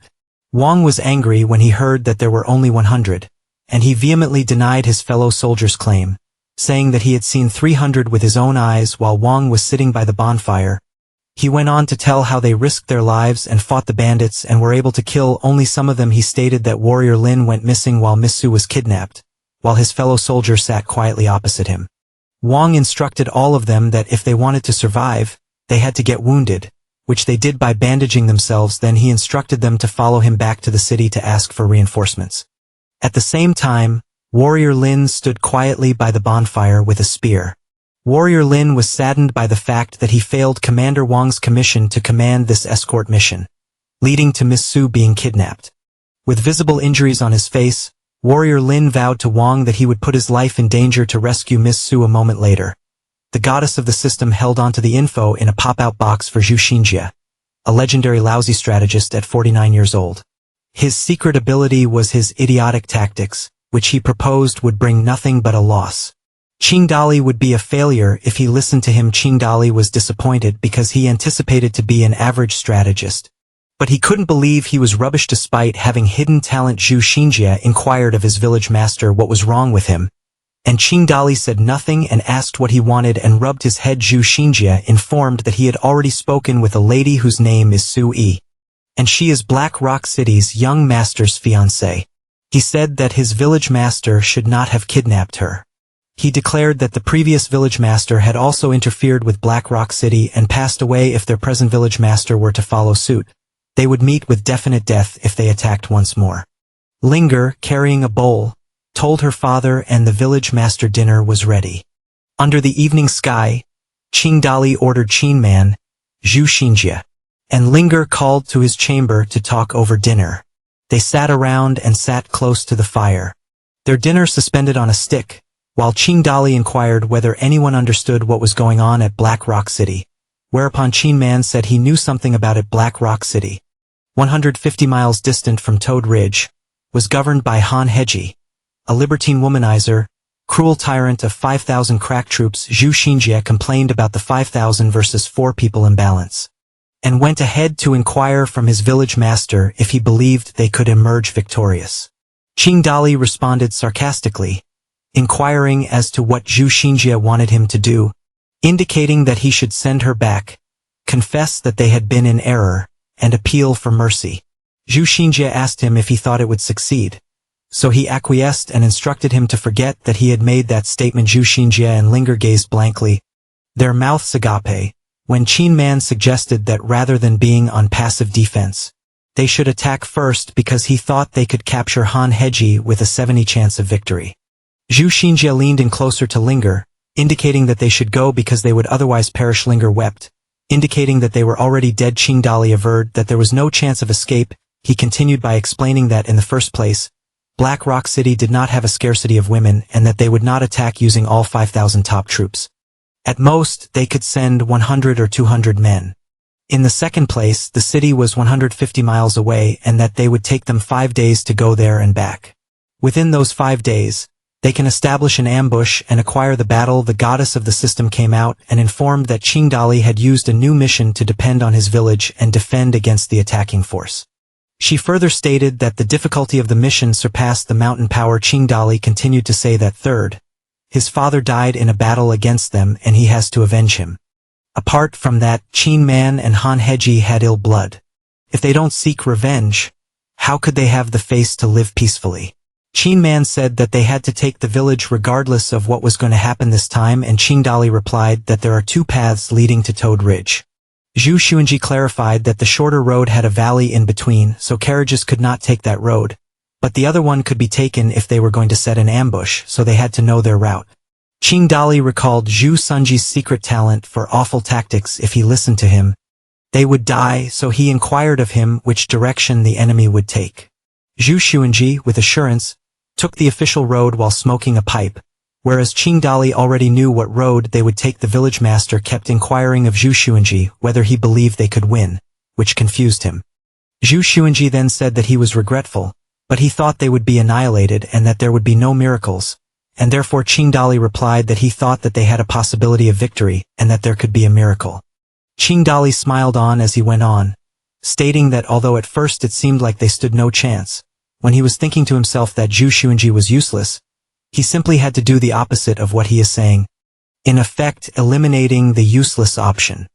Wang was angry when he heard that there were only 100, and he vehemently denied his fellow soldiers' claim, saying that he had seen 300 with his own eyes while Wang was sitting by the bonfire. He went on to tell how they risked their lives and fought the bandits and were able to kill only some of them. He stated that warrior Lin went missing while Miss Su was kidnapped, while his fellow soldier sat quietly opposite him. Wang instructed all of them that if they wanted to survive, they had to get wounded, which they did by bandaging themselves. Then he instructed them to follow him back to the city to ask for reinforcements. At the same time, Warrior Lin stood quietly by the bonfire with a spear. Warrior Lin was saddened by the fact that he failed Commander Wang's commission to command this escort mission, leading to Miss Su being kidnapped. With visible injuries on his face, Warrior Lin vowed to Wang that he would put his life in danger to rescue Miss Su a moment later. The goddess of the system held onto the info in a pop-out box for Zhu Xinjie, a legendary lousy strategist at 49 years old. His secret ability was his idiotic tactics, which he proposed would bring nothing but a loss. Qingdali would be a failure if he listened to him. Qingdali was disappointed because he anticipated to be an average strategist. But he couldn't believe he was rubbish despite having hidden talent. Zhu Xinjie inquired of his village master what was wrong with him, and Qingdali said nothing and asked what he wanted and rubbed his head. Zhu Xinjie informed that he had already spoken with a lady whose name is Su Yi, and she is Black Rock City's young master's fiancée. He said that his village master should not have kidnapped her. He declared that the previous village master had also interfered with Black Rock City and passed away. If their present village master were to follow suit, they would meet with definite death if they attacked once more. Linger, carrying a bowl, told her father and the village master dinner was ready. Under the evening sky, Qingdali ordered Qinman, Zhu Xinjie, and Linger called to his chamber to talk over dinner. They sat around and sat close to the fire, their dinner suspended on a stick, while Qingdali inquired whether anyone understood what was going on at Black Rock City, whereupon Qinman said he knew something about it. Black Rock City, 150 miles distant from Toad Ridge, was governed by Han Heji, a libertine womanizer, cruel tyrant of 5,000 crack troops. Zhu Xinjie complained about the 5,000 versus 4 people imbalance, and went ahead to inquire from his village master if he believed they could emerge victorious. Qingdali responded sarcastically, inquiring as to what Zhu Xinjie wanted him to do, indicating that he should send her back, confess that they had been in error, and appeal for mercy. Zhu Xinjie asked him if he thought it would succeed, so he acquiesced and instructed him to forget that he had made that statement. Zhu Xinjie and Linger gazed blankly, their mouths agape, when Qinman suggested that rather than being on passive defense, they should attack first because he thought they could capture Han Heji with a 70% chance of victory. Zhu Xinjie leaned in closer to Linger, indicating that they should go because they would otherwise perish. Linger wept, indicating that they were already dead. Qingdali averred that there was no chance of escape. He continued by explaining that in the first place, Black Rock City did not have a scarcity of women and that they would not attack using all 5,000 top troops. At most, they could send 100 or 200 men. In the second place, the city was 150 miles away and that they would take them 5 days to go there and back. Within those 5 days, they can establish an ambush and acquire the battle. The goddess of the system came out and informed that Qingdali had used a new mission to depend on his village and defend against the attacking force. She further stated that the difficulty of the mission surpassed the mountain power. Qingdali continued to say that third, his father died in a battle against them and he has to avenge him. Apart from that, Qinman and Han Heji had ill blood. If they don't seek revenge, how could they have the face to live peacefully? Qinman said that they had to take the village regardless of what was going to happen this time, and Qingdali replied that there are 2 paths leading to Toad Ridge. Zhu Xinjie clarified that the shorter road had a valley in between, so carriages could not take that road, but the other one could be taken if they were going to set an ambush, so they had to know their route. Qingdali recalled Zhu Xinjie's secret talent for awful tactics. If he listened to him, they would die, so he inquired of him which direction the enemy would take. Zhu Xinjie, with assurance, took the official road while smoking a pipe, whereas Qingdali already knew what road they would take. The village master kept inquiring of Zhu Xinjie whether he believed they could win, which confused him. Zhu Xinjie then said that he was regretful, but he thought they would be annihilated and that there would be no miracles, and therefore Qingdali replied that he thought that they had a possibility of victory and that there could be a miracle. Qingdali smiled on as he went on, stating that although at first it seemed like they stood no chance, when he was thinking to himself that Zhu Xinjie was useless, he simply had to do the opposite of what he is saying, in effect eliminating the useless option.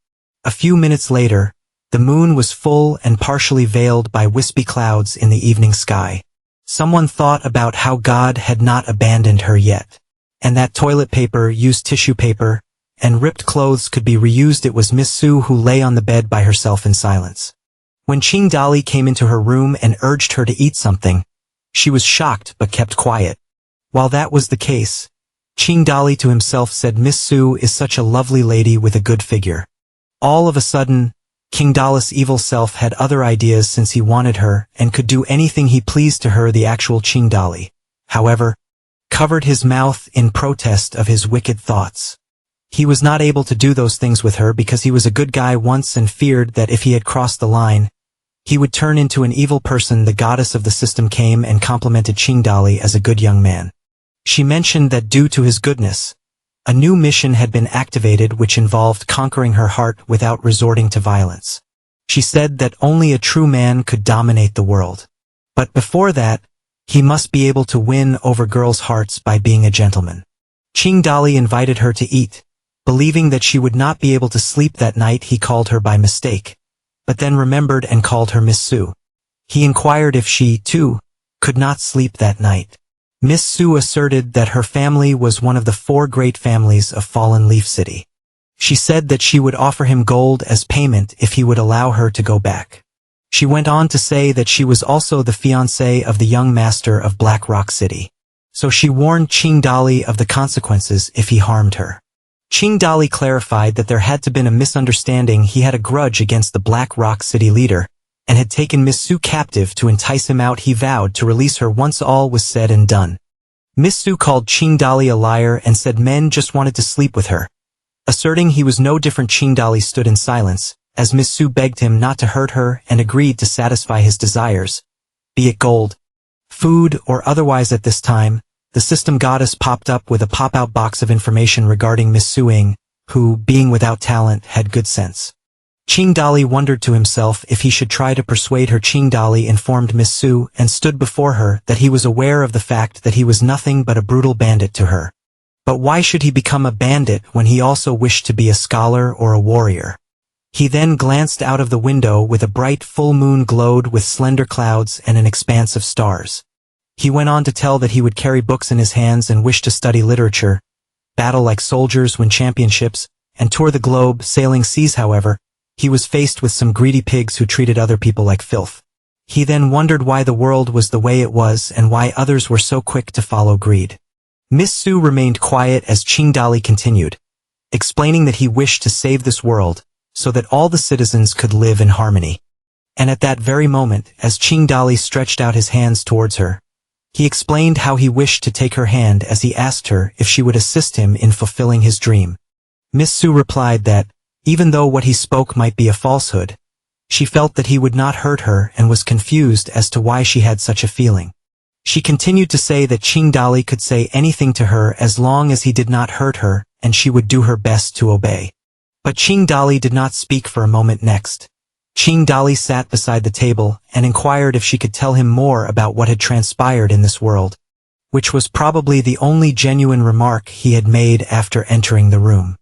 A few minutes later, the moon was full and partially veiled by wispy clouds in the evening sky. Someone thought about how God had not abandoned her yet, and that toilet paper, used tissue paper, and ripped clothes could be reused. It was Miss Su who lay on the bed by herself in silence. When Qingdali came into her room and urged her to eat something, she was shocked but kept quiet. While that was the case, Qingdali to himself said Miss Su is such a lovely lady with a good figure. All of a sudden, King Dali's evil self had other ideas since he wanted her and could do anything he pleased to her. The actual Qingdali, however, covered his mouth in protest of his wicked thoughts. He was not able to do those things with her because he was a good guy once and feared that if he had crossed the line, he would turn into an evil person. The goddess of the system came and complimented Qingdali as a good young man. She mentioned that due to his goodness, a new mission had been activated which involved conquering her heart without resorting to violence. She said that only a true man could dominate the world. But before that, he must be able to win over girls' hearts by being a gentleman. Qingdali invited her to eat. Believing that she would not be able to sleep that night, he called her by mistake, but then remembered and called her Miss Su. He inquired if she, too, could not sleep that night. Miss Su asserted that her family was one of the 4 great families of Fallen Leaf City. She said that she would offer him gold as payment if he would allow her to go back. She went on to say that she was also the fiancée of the young master of Black Rock City. So she warned Qingdali of the consequences if he harmed her. Qingdali clarified that there had been a misunderstanding. He had a grudge against the Black Rock City leader, and had taken Miss Su captive to entice him out. He vowed to release her once all was said and done. Miss Su called Qingdali a liar and said men just wanted to sleep with her. Asserting he was no different, Qingdali stood in silence, as Miss Su begged him not to hurt her and agreed to satisfy his desires, be it gold, food, or otherwise. At this time, the system goddess popped up with a pop-out box of information regarding Miss Su-ing, who, being without talent, had good sense. Qingdali wondered to himself if he should try to persuade her. Qingdali informed Miss Su and stood before her that he was aware of the fact that he was nothing but a brutal bandit to her. But why should he become a bandit when he also wished to be a scholar or a warrior? He then glanced out of the window with a bright full moon glowed with slender clouds and an expanse of stars. He went on to tell that he would carry books in his hands and wish to study literature, battle like soldiers, win championships, and tour the globe, sailing seas. However, he was faced with some greedy pigs who treated other people like filth. He then wondered why the world was the way it was and why others were so quick to follow greed. Miss Su remained quiet as Qingdali continued, explaining that he wished to save this world so that all the citizens could live in harmony. And at that very moment, as Qingdali stretched out his hands towards her, he explained how he wished to take her hand as he asked her if she would assist him in fulfilling his dream. Miss Su replied that, even though what he spoke might be a falsehood, she felt that he would not hurt her and was confused as to why she had such a feeling. She continued to say that Qingdali could say anything to her as long as he did not hurt her, and she would do her best to obey. But Qingdali did not speak for a moment. Next, Qingdali sat beside the table and inquired if she could tell him more about what had transpired in this world, which was probably the only genuine remark he had made after entering the room.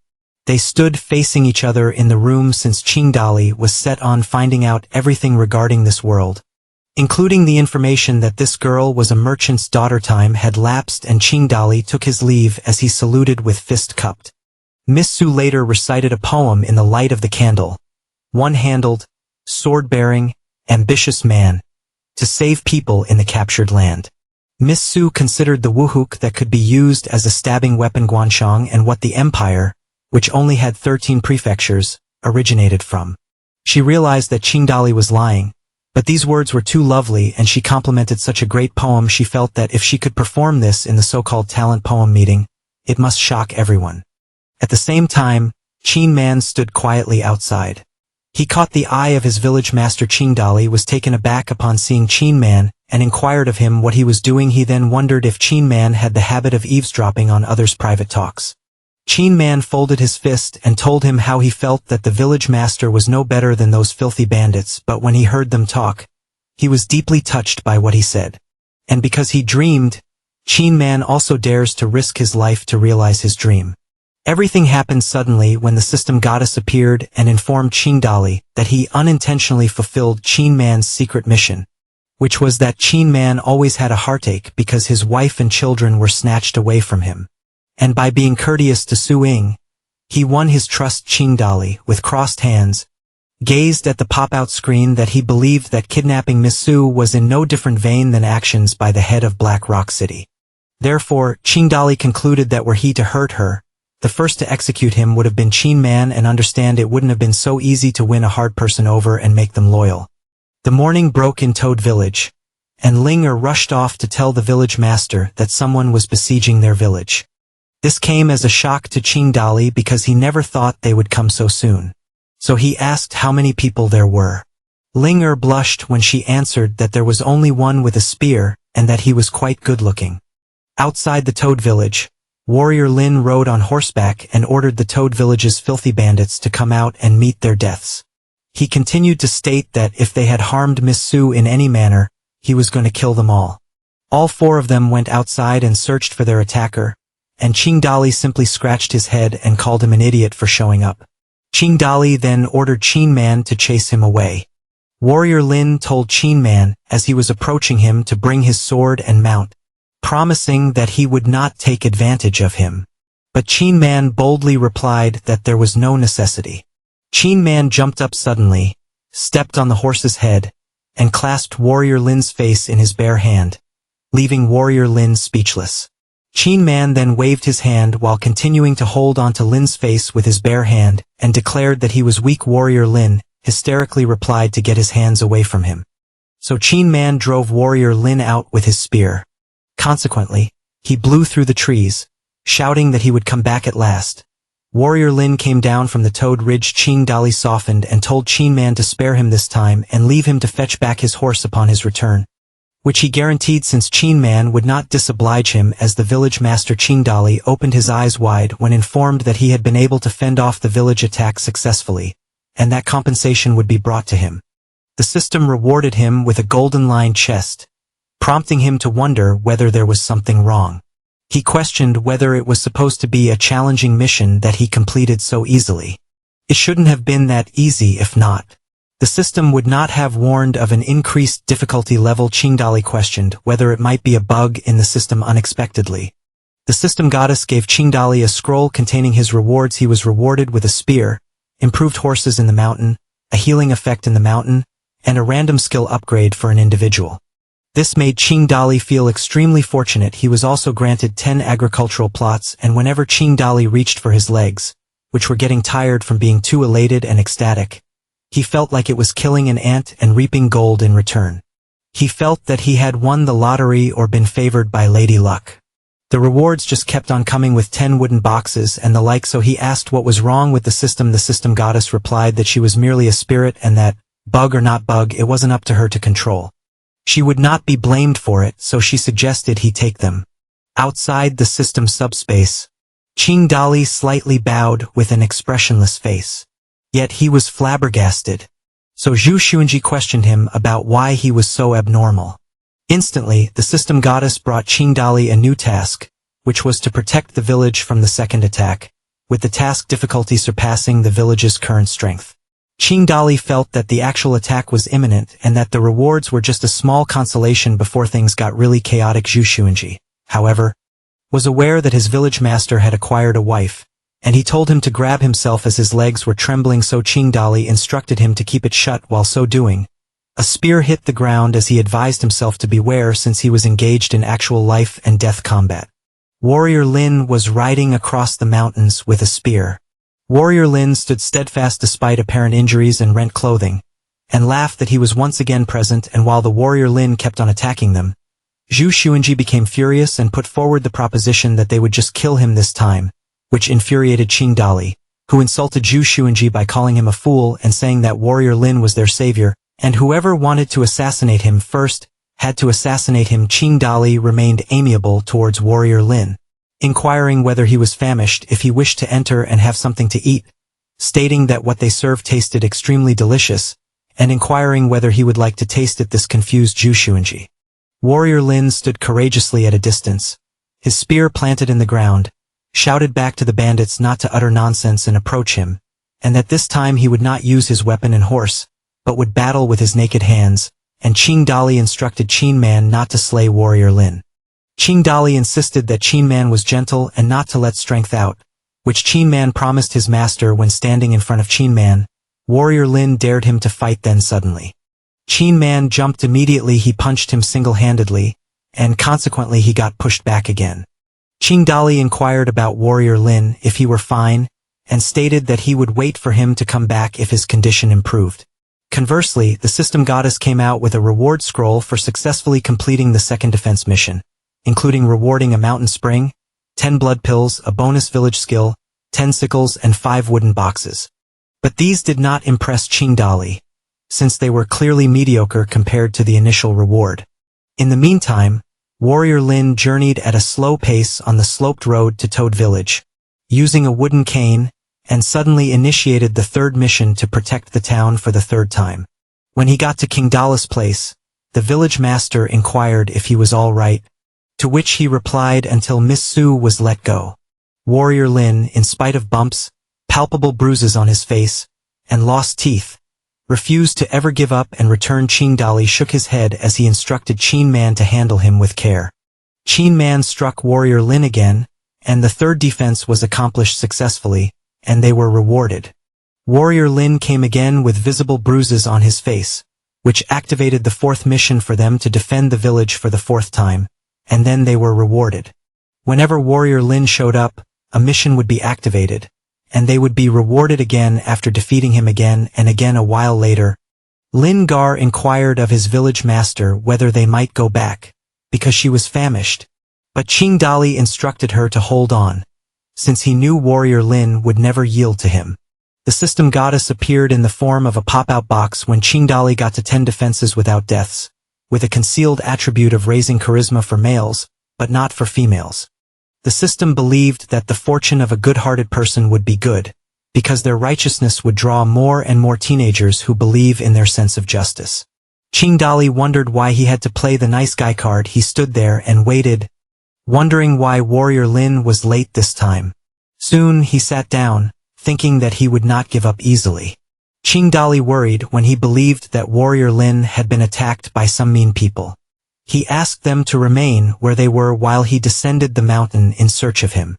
They stood facing each other in the room since Qingdali was set on finding out everything regarding this world, including the information that this girl was a merchant's daughter. Time had lapsed and Qingdali took his leave as he saluted with fist cupped. Miss Su later recited a poem in the light of the candle, one-handled, sword-bearing, ambitious man, to save people in the captured land. Miss Su considered the wuhuk that could be used as a stabbing weapon Guanshang and what the empire, which only had 13 prefectures, originated from. She realized that Qingdali was lying, but these words were too lovely and she complimented such a great poem. She felt that if she could perform this in the so-called talent poem meeting, it must shock everyone. At the same time, Qin Man stood quietly outside. He caught the eye of his village master. Qingdali was taken aback upon seeing Qin Man and inquired of him what he was doing. He then wondered if Qin Man had the habit of eavesdropping on others' private talks. Qin Man folded his fist and told him how he felt that the village master was no better than those filthy bandits, but when he heard them talk, he was deeply touched by what he said. And because he dreamed, Qin Man also dares to risk his life to realize his dream. Everything happened suddenly when the system goddess appeared and informed Qingdali that he unintentionally fulfilled Qin Man's secret mission, which was that Qin Man always had a heartache because his wife and children were snatched away from him. And by being courteous to Su-ing, he won his trust. Qingdali, with crossed hands, gazed at the pop-out screen that he believed that kidnapping Miss Su was in no different vein than actions by the head of Black Rock City. Therefore, Qingdali concluded that were he to hurt her, the first to execute him would have been Qin Man, and understand it wouldn't have been so easy to win a hard person over and make them loyal. The morning broke in Toad Village, and Linger rushed off to tell the village master that someone was besieging their village. This came as a shock to Qingdali because he never thought they would come so soon. So he asked how many people there were. Linger blushed when she answered that there was only one with a spear, and that he was quite good-looking. Outside the Toad Village, Warrior Lin rode on horseback and ordered the Toad Village's filthy bandits to come out and meet their deaths. He continued to state that if they had harmed Miss Su in any manner, he was going to kill them all. All four of them went outside and searched for their attacker, and Qingdali simply scratched his head and called him an idiot for showing up. Qingdali then ordered Qin Man to chase him away. Warrior Lin told Qin Man, as he was approaching him, to bring his sword and mount, promising that he would not take advantage of him. But Qin Man boldly replied that there was no necessity. Qin Man jumped up suddenly, stepped on the horse's head, and clasped Warrior Lin's face in his bare hand, leaving Warrior Lin speechless. Qin Man then waved his hand while continuing to hold onto Lin's face with his bare hand, and declared that he was weak. Warrior Lin hysterically replied to get his hands away from him. So Qin Man drove Warrior Lin out with his spear. Consequently, he blew through the trees, shouting that he would come back at last. Warrior Lin came down from the Toad Ridge. Qingdali softened and told Qin Man to spare him this time and leave him to fetch back his horse upon his return, which he guaranteed since Qin Man would not disoblige him. As the village master, Qingdali opened his eyes wide when informed that he had been able to fend off the village attack successfully, and that compensation would be brought to him. The system rewarded him with a golden-lined chest, prompting him to wonder whether there was something wrong. He questioned whether it was supposed to be a challenging mission that he completed so easily. It shouldn't have been that easy. If not, the system would not have warned of an increased difficulty level. Qingdali questioned whether it might be a bug in the system. Unexpectedly, the system goddess gave Qingdali a scroll containing his rewards. He was rewarded with a spear, improved horses in the mountain, a healing effect in the mountain, and a random skill upgrade for an individual. This made Qingdali feel extremely fortunate. He was also granted 10 agricultural plots, and whenever Qingdali reached for his legs, which were getting tired from being too elated and ecstatic, he felt like it was killing an ant and reaping gold in return. He felt that he had won the lottery or been favored by Lady Luck. The rewards just kept on coming with 10 wooden boxes and the like, so he asked what was wrong with the system. The system goddess replied that she was merely a spirit and that, bug or not bug, it wasn't up to her to control. She would not be blamed for it, so she suggested he take them. Outside the system subspace, Qingdali slightly bowed with an expressionless face. Yet he was flabbergasted. So Zhu Xuanji questioned him about why he was so abnormal. Instantly, the system goddess brought Qingdali a new task, which was to protect the village from the second attack, with the task difficulty surpassing the village's current strength. Qingdali felt that the actual attack was imminent and that the rewards were just a small consolation before things got really chaotic. Zhu Xuanji, however, was aware that his village master had acquired a wife, and he told him to grab himself as his legs were trembling, so Qingdali instructed him to keep it shut. While so doing, a spear hit the ground as he advised himself to beware since he was engaged in actual life and death combat. Warrior Lin was riding across the mountains with a spear. Warrior Lin stood steadfast despite apparent injuries and rent clothing, and laughed that he was once again present. And while the Warrior Lin kept on attacking them, Zhu Xuanji became furious and put forward the proposition that they would just kill him this time, which infuriated Qingdali, who insulted Zhu Xuanji by calling him a fool and saying that Warrior Lin was their savior, and whoever wanted to assassinate him first had to assassinate him. Qingdali remained amiable towards Warrior Lin, inquiring whether he was famished if he wished to enter and have something to eat, stating that what they served tasted extremely delicious, and inquiring whether he would like to taste it. This confused Zhu Xuanji. Warrior Lin stood courageously at a distance, his spear planted in the ground, shouted back to the bandits not to utter nonsense and approach him, and that this time he would not use his weapon and horse, but would battle with his naked hands, and Qingdali instructed Qin Man not to slay Warrior Lin. Qingdali insisted that Qin Man was gentle and not to let strength out, which Qin Man promised his master when standing in front of Qin Man. Warrior Lin dared him to fight. Then suddenly, Qin Man jumped immediately. He punched him single-handedly, and consequently he got pushed back again. Ching Dali inquired about Warrior Lin if he were fine, and stated that he would wait for him to come back if his condition improved. Conversely, the system goddess came out with a reward scroll for successfully completing the second defense mission, including rewarding a mountain spring, 10 blood pills, a bonus village skill, 10 sickles, and 5 wooden boxes. But these did not impress Ching Dali, since they were clearly mediocre compared to the initial reward. In the meantime, Warrior Lin journeyed at a slow pace on the sloped road to Toad Village, using a wooden cane, and suddenly initiated the third mission to protect the town for the third time. When he got to King Dala's place, the village master inquired if he was all right, to which he replied until Miss Su was let go. Warrior Lin, in spite of bumps, palpable bruises on his face, and lost teeth, refused to ever give up and return. Ching Dali shook his head as he instructed Chin Man to handle him with care. Chin Man struck Warrior Lin again, and the third defense was accomplished successfully, and they were rewarded. Warrior Lin came again with visible bruises on his face, which activated the fourth mission for them to defend the village for the fourth time, and then they were rewarded. Whenever Warrior Lin showed up, a mission would be activated, and they would be rewarded again after defeating him again and again. A while later, Lin Gar inquired of his village master whether they might go back, because she was famished, but Ching Dali instructed her to hold on, since he knew Warrior Lin would never yield to him. The system goddess appeared in the form of a pop-out box when Ching Dali got to 10 defenses without deaths, with a concealed attribute of raising charisma for males, but not for females. The system believed that the fortune of a good-hearted person would be good, because their righteousness would draw more and more teenagers who believe in their sense of justice. Ching Dali wondered why he had to play the nice guy card. He stood there and waited, wondering why Warrior Lin was late this time. Soon he sat down, thinking that he would not give up easily. Ching Dali worried when he believed that Warrior Lin had been attacked by some mean people. He asked them to remain where they were while he descended the mountain in search of him.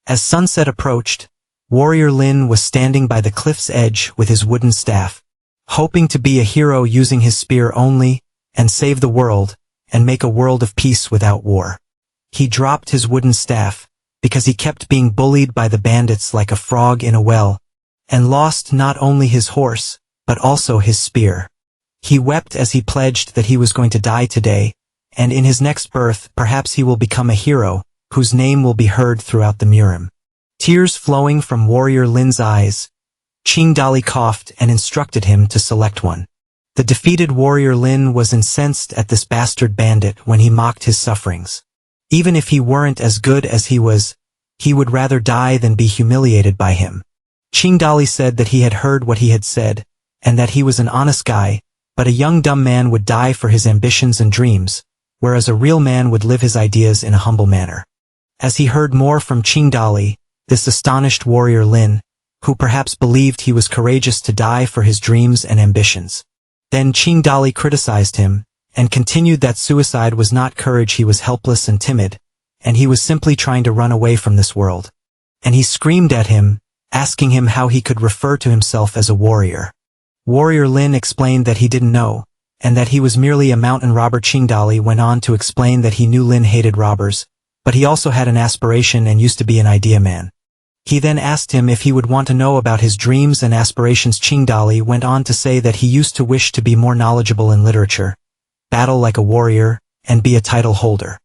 As sunset approached, Warrior Lin was standing by the cliff's edge with his wooden staff, hoping to be a hero using his spear only, and save the world, and make a world of peace without war. He dropped his wooden staff, because he kept being bullied by the bandits like a frog in a well, and lost not only his horse, but also his spear. He wept as he pledged that he was going to die today, and in his next birth perhaps he will become a hero, whose name will be heard throughout the Murim. Tears flowing from Warrior Lin's eyes, Ching Dali coughed and instructed him to select one. The defeated Warrior Lin was incensed at this bastard bandit when he mocked his sufferings. Even if he weren't as good as he would rather die than be humiliated by him. Ching Dali said that he had heard what he had said, and that he was an honest guy, but a young dumb man would die for his ambitions and dreams, whereas a real man would live his ideas in a humble manner. As he heard more from Ching Dali, this astonished Warrior Lin, who perhaps believed he was courageous to die for his dreams and ambitions. Then Ching Dali criticized him, and continued that suicide was not courage. He was helpless and timid, and he was simply trying to run away from this world. And he screamed at him, asking him how he could refer to himself as a warrior. Warrior Lin explained that he didn't know, and that he was merely a mountain robber. Ching Dali went on to explain that he knew Lin hated robbers, but he also had an aspiration and used to be an idea man. He then asked him if he would want to know about his dreams and aspirations. Ching Dali went on to say that he used to wish to be more knowledgeable in literature, battle like a warrior, and be a title holder.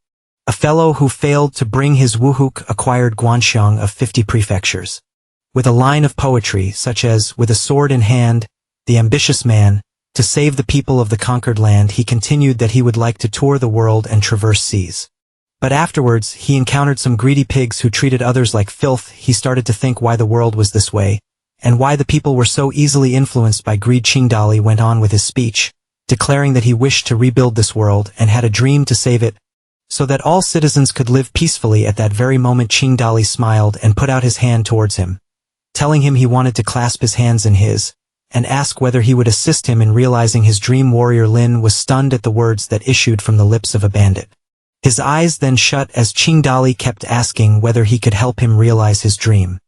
A fellow who failed to bring his wuhuk acquired Guanxiang of 50 prefectures. With a line of poetry such as, with a sword in hand, the ambitious man, to save the people of the conquered land. He continued that he would like to tour the world and traverse seas. But afterwards, he encountered some greedy pigs who treated others like filth. He started to think why the world was this way, and why the people were so easily influenced by greed. Ching Dali went on with his speech, declaring that he wished to rebuild this world and had a dream to save it, so that all citizens could live peacefully. At that very moment Ching Dali smiled and put out his hand towards him, telling him he wanted to clasp his hands in his, and ask whether he would assist him in realizing his dream. Warrior Lin was stunned at the words that issued from the lips of a bandit. His eyes then shut as Ching Dali kept asking whether he could help him realize his dream.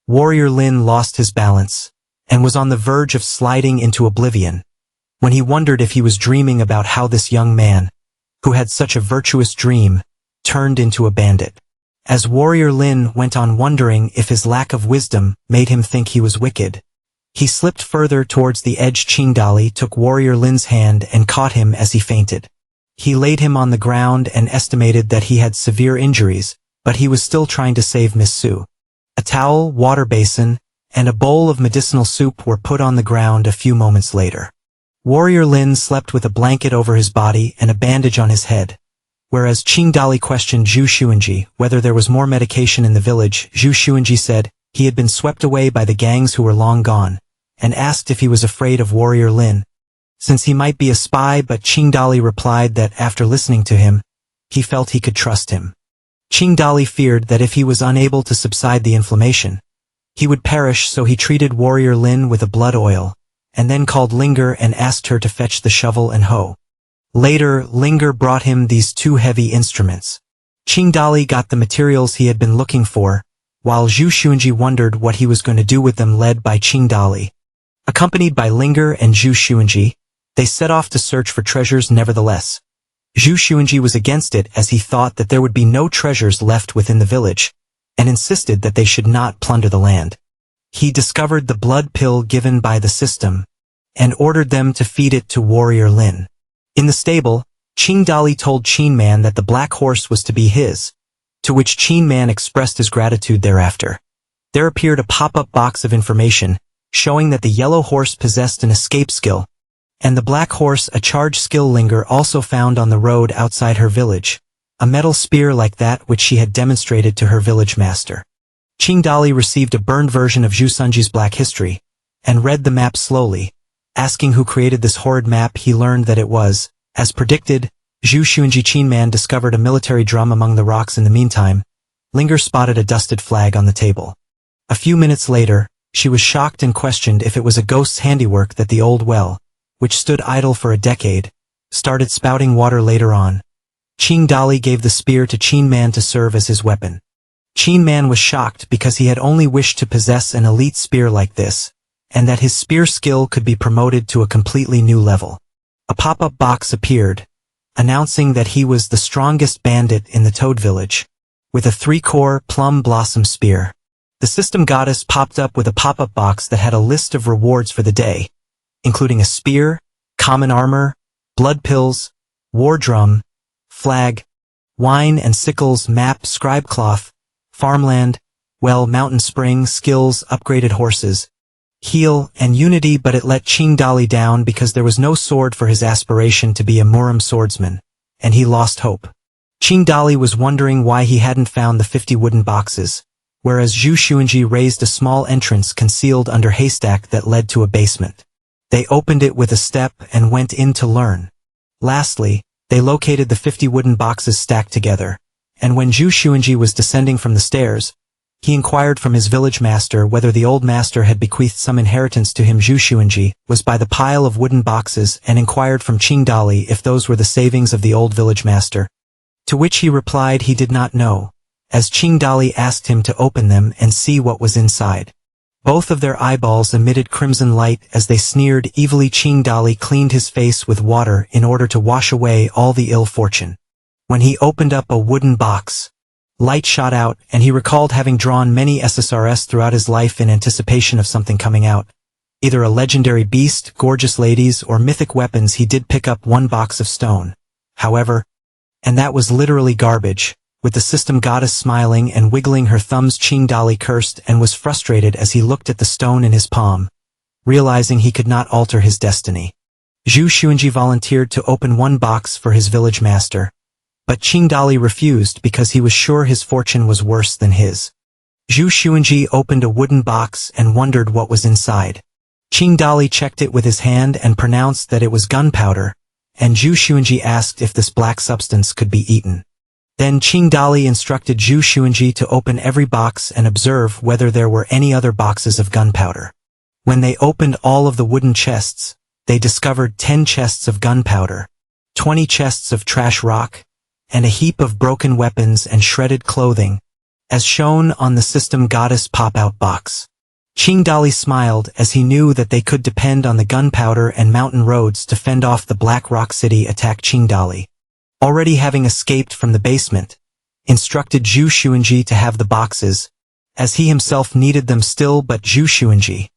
Warrior Lin lost his balance, and was on the verge of sliding into oblivion, when he wondered if he was dreaming about how this young man, who had such a virtuous dream, turned into a bandit. As warrior Lin went on wondering if his lack of wisdom made him think he was wicked, he slipped further towards the edge. Qingdali took warrior Lin's hand and caught him as he fainted. He laid him on the ground and estimated that he had severe injuries, but he was still trying to save Miss Su. A towel, water basin, and a bowl of medicinal soup were put on the ground a few moments later. Warrior Lin slept with a blanket over his body and a bandage on his head. Whereas Qingdali questioned Zhu Xuanji whether there was more medication in the village, Zhu Xuanji said he had been swept away by the gangs who were long gone, and asked if he was afraid of warrior Lin, since he might be a spy, but Qingdali replied that after listening to him, he felt he could trust him. Qingdali feared that if he was unable to subside the inflammation, he would perish, so he treated warrior Lin with a blood oil, and then called Linger and asked her to fetch the shovel and hoe. Later, Linger brought him these two heavy instruments. Qingdali got the materials he had been looking for, while Zhu Xuanji wondered what he was going to do with them, led by Qingdali. Accompanied by Linger and Zhu Xuanji, they set off to search for treasures. Nevertheless, Zhu Xuanji was against it, as he thought that there would be no treasures left within the village, and insisted that they should not plunder the land. He discovered the blood pill given by the system, and ordered them to feed it to warrior Lin. In the stable, Qingdali told Qin Man that the black horse was to be his, to which Qin Man expressed his gratitude. Thereafter, there appeared a pop-up box of information, showing that the yellow horse possessed an escape skill, and the black horse a charge skill. Linger also found on the road outside her village a metal spear like that which she had demonstrated to her village master. Qingdali received a burned version of Zhu Sunji's black history, and read the map slowly. Asking who created this horrid map, he learned that it was, as predicted, Zhu Xuanji. Qin Man discovered a military drum among the rocks. In the meantime, Linger spotted a dusted flag on the table. A few minutes later, she was shocked and questioned if it was a ghost's handiwork that the old well, which stood idle for a decade, started spouting water later on. Qingdali gave the spear to Qin Man to serve as his weapon. Qin Man was shocked because he had only wished to possess an elite spear like this, and that his spear skill could be promoted to a completely new level. A pop-up box appeared, announcing that he was the strongest bandit in the Toad Village, with a 3-core plum blossom spear. The system goddess popped up with a pop-up box that had a list of rewards for the day, including a spear, common armor, blood pills, war drum, flag, wine and sickles, map, scribe cloth, farmland, well, mountain spring, skills, upgraded horses, heal, and unity. But it let Qingdali down because there was no sword for his aspiration to be a Muram swordsman, and he lost hope. Qingdali was wondering why he hadn't found the 50 wooden boxes, whereas Zhu Xuanji raised a small entrance concealed under haystack that led to a basement. They opened it with a step and went in to learn. Lastly, they located the 50 wooden boxes stacked together, and when Zhu Xuanji was descending from the stairs, he inquired from his village master whether the old master had bequeathed some inheritance to him. Zhu Xuanji was by the pile of wooden boxes and inquired from Qingdali if those were the savings of the old village master, to which he replied he did not know, as Qingdali asked him to open them and see what was inside. Both of their eyeballs emitted crimson light as they sneered evilly. Qingdali cleaned his face with water in order to wash away all the ill fortune. When he opened up a wooden box, light shot out, and he recalled having drawn many SSRS throughout his life in anticipation of something coming out. Either a legendary beast, gorgeous ladies, or mythic weapons. He did pick up one box of stone, however, and that was literally garbage. With the system goddess smiling and wiggling her thumbs, Qingdali cursed and was frustrated as he looked at the stone in his palm, realizing he could not alter his destiny. Zhu Xuanji volunteered to open one box for his village master, but Qingdali refused because he was sure his fortune was worse than his. Zhu Xuanji opened a wooden box and wondered what was inside. Qingdali checked it with his hand and pronounced that it was gunpowder, and Zhu Xuanji asked if this black substance could be eaten. Then Qingdali instructed Zhu Xuanji to open every box and observe whether there were any other boxes of gunpowder. When they opened all of the wooden chests, they discovered 10 chests of gunpowder, 20 chests of trash rock, and a heap of broken weapons and shredded clothing, as shown on the system goddess pop-out box. Qingdali smiled as he knew that they could depend on the gunpowder and mountain roads to fend off the Black Rock City attack. Qingdali already having escaped from the basement, instructed Zhu Xuanji to have the boxes, as he himself needed them still, but Zhu Xuanji,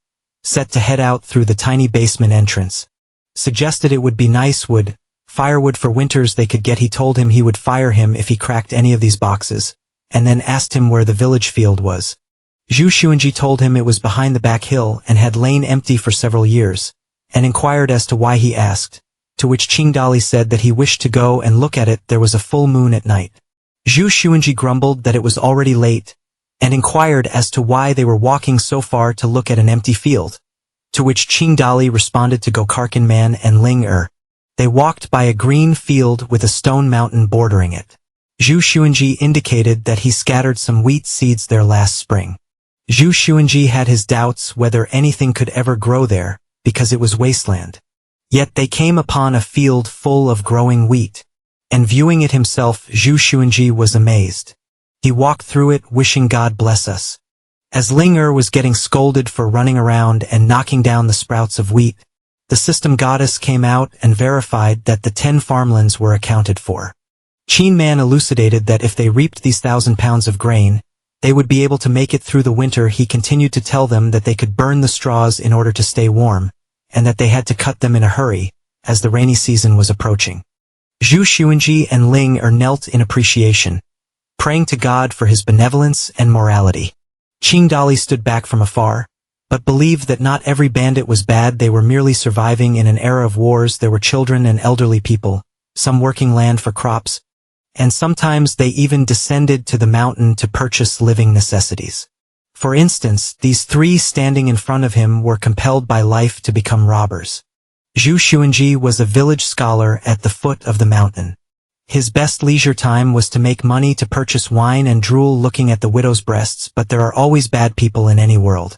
set to head out through the tiny basement entrance, suggested it would be nice firewood for winters they could get. He told him he would fire him if he cracked any of these boxes, and then asked him where the village field was. Zhu Xuanji told him it was behind the back hill and had lain empty for several years, and inquired as to why he asked, to which Qingdali said that he wished to go and look at it. There was a full moon at night. Zhu Xuanji grumbled that it was already late, and inquired as to why they were walking so far to look at an empty field, to which Qingdali responded to go Karkin Man and Ling Er. They walked by a green field with a stone mountain bordering it. Zhu Xuanji indicated that he scattered some wheat seeds there last spring. Zhu Xuanji had his doubts whether anything could ever grow there, because it was wasteland. Yet they came upon a field full of growing wheat, and viewing it himself, Zhu Xuanji was amazed. He walked through it wishing God bless us. As Ling Er was getting scolded for running around and knocking down the sprouts of wheat, the system goddess came out and verified that the 10 farmlands were accounted for. Qin Man elucidated that if they reaped these 1,000 pounds of grain, they would be able to make it through the winter. He continued to tell them that they could burn the straws in order to stay warm, and that they had to cut them in a hurry, as the rainy season was approaching. Zhu Xuanji and Ling Er knelt in appreciation, praying to God for his benevolence and morality. Qingdali stood back from afar, but believed that not every bandit was bad. They were merely surviving in an era of wars. There were children and elderly people, some working land for crops, and sometimes they even descended to the mountain to purchase living necessities. For instance, these 3 standing in front of him were compelled by life to become robbers. Zhu Xuanji was a village scholar at the foot of the mountain. His best leisure time was to make money to purchase wine and drool looking at the widow's breasts, but there are always bad people in any world.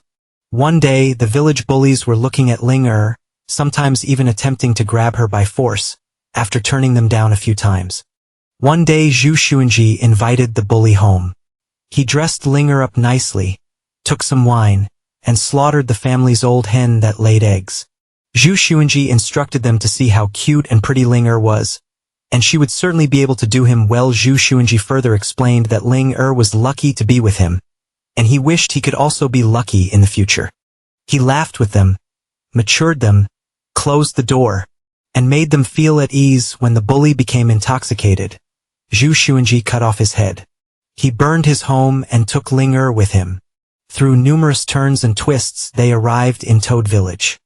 One day, the village bullies were looking at Ling Er, sometimes even attempting to grab her by force, after turning them down a few times. One day Zhu Xuanji invited the bully home. He dressed Ling Er up nicely, took some wine, and slaughtered the family's old hen that laid eggs. Zhu Xuanji instructed them to see how cute and pretty Ling Er was, and she would certainly be able to do him well. Zhu Xuanji further explained that Ling Er was lucky to be with him, and he wished he could also be lucky in the future. He laughed with them, matured them, closed the door, and made them feel at ease. When the bully became intoxicated, Zhu Xuanji cut off his head. He burned his home and took Ling Er with him. Through numerous turns and twists, they arrived in Toad Village.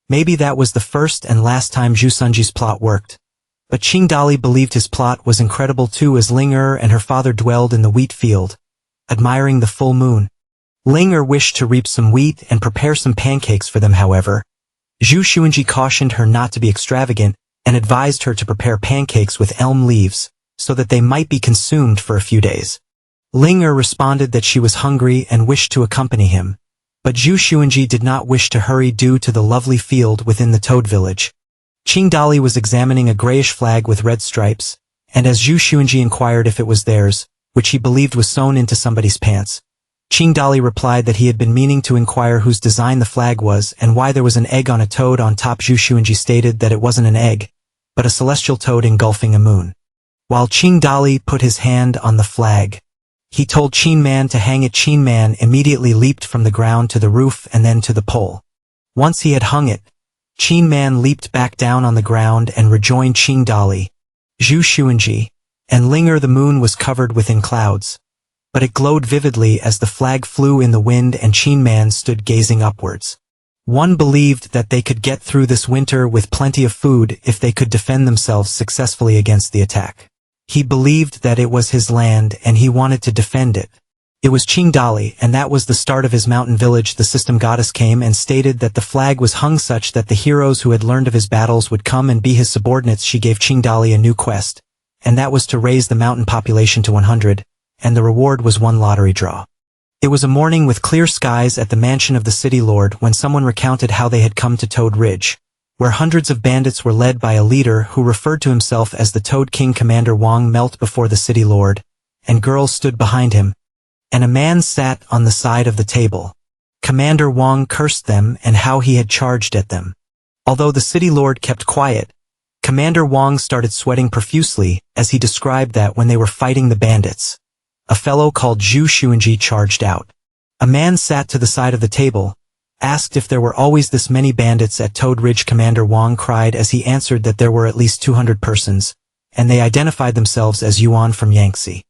Maybe that was the first and last time Zhu Xuanji's plot worked. But Qingdali believed his plot was incredible too, as Ling Er and her father dwelled in the wheat field, admiring the full moon. Ling Er wished to reap some wheat and prepare some pancakes for them. However, Zhu Xuanji cautioned her not to be extravagant and advised her to prepare pancakes with elm leaves, so that they might be consumed for a few days. Ling Er responded that she was hungry and wished to accompany him, but Zhu Xuanji did not wish to hurry due to the lovely field within the Toad Village. Qingdali was examining a grayish flag with red stripes, and as Zhu Xuanji inquired if it was theirs, which he believed was sewn into somebody's pants, Qingdali replied that he had been meaning to inquire whose design the flag was and why there was an egg on a toad on top. Zhu Xuanji stated that it wasn't an egg, but a celestial toad engulfing a moon. While Qingdali put his hand on the flag, he told Qin Man to hang it. Qin Man immediately leaped from the ground to the roof and then to the pole. Once he had hung it, Qin Man leaped back down on the ground and rejoined Qingdali, Zhu Xuanji, and Ling Er. The moon was covered within clouds, but it glowed vividly as the flag flew in the wind, and Qin Man stood gazing upwards. One believed that they could get through this winter with plenty of food if they could defend themselves successfully against the attack. He believed that it was his land and he wanted to defend it. It was Qingdali, and that was the start of his mountain village. The system goddess came and stated that the flag was hung such that the heroes who had learned of his battles would come and be his subordinates. She gave Qingdali a new quest, and that was to raise the mountain population to 100, and the reward was one lottery draw. It was a morning with clear skies at the mansion of the city lord when someone recounted how they had come to Toad Ridge, where hundreds of bandits were led by a leader who referred to himself as the Toad King. Commander Wang knelt before the city lord, and girls stood behind him, and a man sat on the side of the table. Commander Wang cursed them and how he had charged at them. Although the city lord kept quiet, Commander Wang started sweating profusely as he described that when they were fighting the bandits, a fellow called Zhu Xuanji charged out. A man sat to the side of the table, asked if there were always this many bandits at Toad Ridge. Commander Wang cried as he answered that there were at least 200 persons, and they identified themselves as Yuan from Yangtze.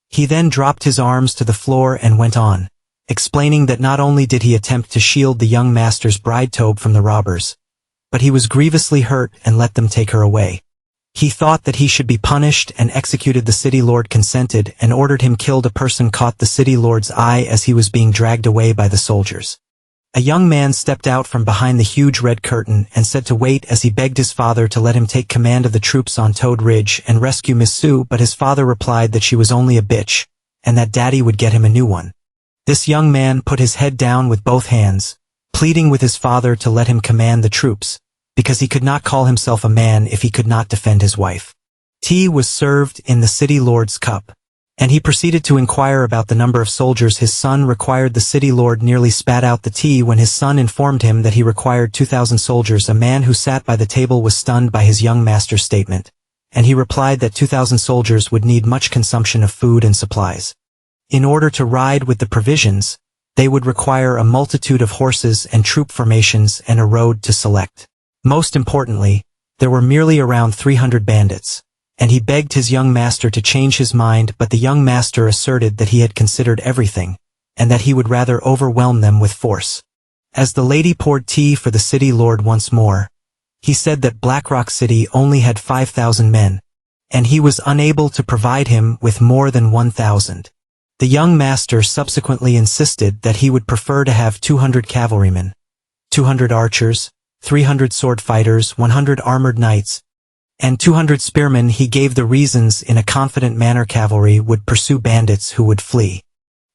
He then dropped his arms to the floor and went on, explaining that not only did he attempt to shield the young master's bride Tobe from the robbers, but he was grievously hurt and let them take her away. He thought that he should be punished and executed. The city lord consented and ordered him killed. A person caught the city lord's eye as he was being dragged away by the soldiers. A young man stepped out from behind the huge red curtain and said to wait as he begged his father to let him take command of the troops on Toad Ridge and rescue Miss Sue, but his father replied that she was only a bitch, and that daddy would get him a new one. This young man put his head down with both hands, pleading with his father to let him command the troops, because he could not call himself a man if he could not defend his wife. Tea was served in the city lord's cup, and he proceeded to inquire about the number of soldiers his son required. The city lord nearly spat out the tea when his son informed him that he required 2,000 soldiers. A man who sat by the table was stunned by his young master's statement, and he replied that 2,000 soldiers would need much consumption of food and supplies. In order to ride with the provisions, they would require a multitude of horses and troop formations and a road to select. Most importantly, there were merely around 300 bandits, and he begged his young master to change his mind, but the young master asserted that he had considered everything, and that he would rather overwhelm them with force. As the lady poured tea for the city lord once more, he said that Black Rock City only had 5,000 men, and he was unable to provide him with more than 1,000. The young master subsequently insisted that he would prefer to have 200 cavalrymen, 200 archers, 300 sword fighters, 100 armored knights, and 200 spearmen. He gave the reasons in a confident manner. Cavalry would pursue bandits who would flee.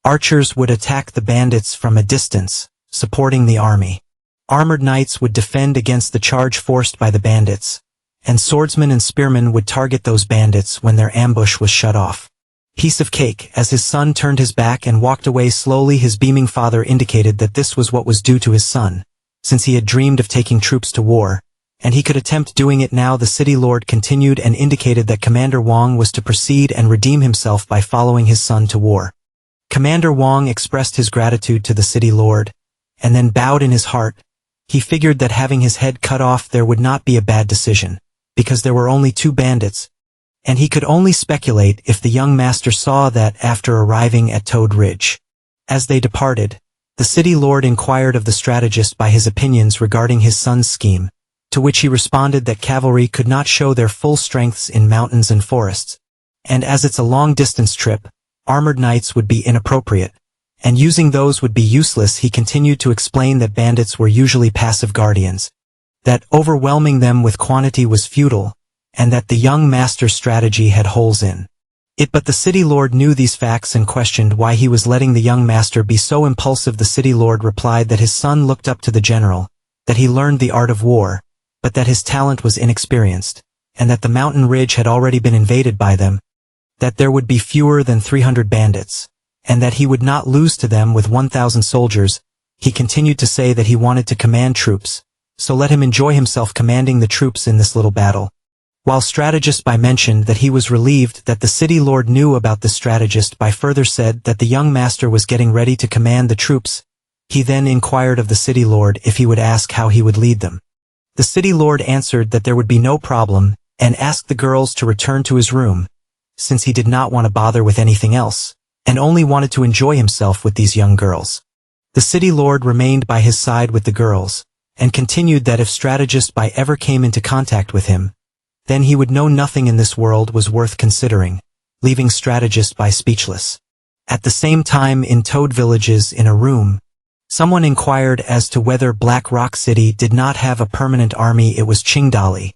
Archers would attack the bandits from a distance, supporting the army. Armored knights would defend against the charge forced by the bandits, and swordsmen and spearmen would target those bandits when their ambush was shut off. Piece of cake. As his son turned his back and walked away slowly, his beaming father indicated that this was what was due to his son, since he had dreamed of taking troops to war, and he could attempt doing it now. The city lord continued and indicated that Commander Wang was to proceed and redeem himself by following his son to war. Commander Wang expressed his gratitude to the city lord, and then bowed in his heart. He figured that having his head cut off there would not be a bad decision, because there were only 2 bandits, and he could only speculate if the young master saw that after arriving at Toad Ridge. As they departed, the city lord inquired of the strategist by his opinions regarding his son's scheme, to which he responded that cavalry could not show their full strengths in mountains and forests, and as it's a long-distance trip, armored knights would be inappropriate, and using those would be useless. He continued to explain that bandits were usually passive guardians, that overwhelming them with quantity was futile, and that the young master's strategy had holes in it. But the city lord knew these facts and questioned why he was letting the young master be so impulsive. The city lord replied that his son looked up to the general, that he learned the art of war, but that his talent was inexperienced, and that the mountain ridge had already been invaded by them, that there would be fewer than 300 bandits, and that he would not lose to them with 1,000 soldiers. He continued to say that he wanted to command troops, so let him enjoy himself commanding the troops in this little battle. While strategist by mentioned that he was relieved that the city lord knew about the strategist by further said that the young master was getting ready to command the troops. He then inquired of the city lord if he would ask how he would lead them. The city lord answered that there would be no problem, and asked the girls to return to his room, since he did not want to bother with anything else, and only wanted to enjoy himself with these young girls. The city lord remained by his side with the girls, and continued that if strategist by ever came into contact with him, then he would know nothing in this world was worth considering, leaving strategist by speechless. At the same time in Toad Villages in a room, someone inquired as to whether Black Rock City did not have a permanent army. It was Qingdali,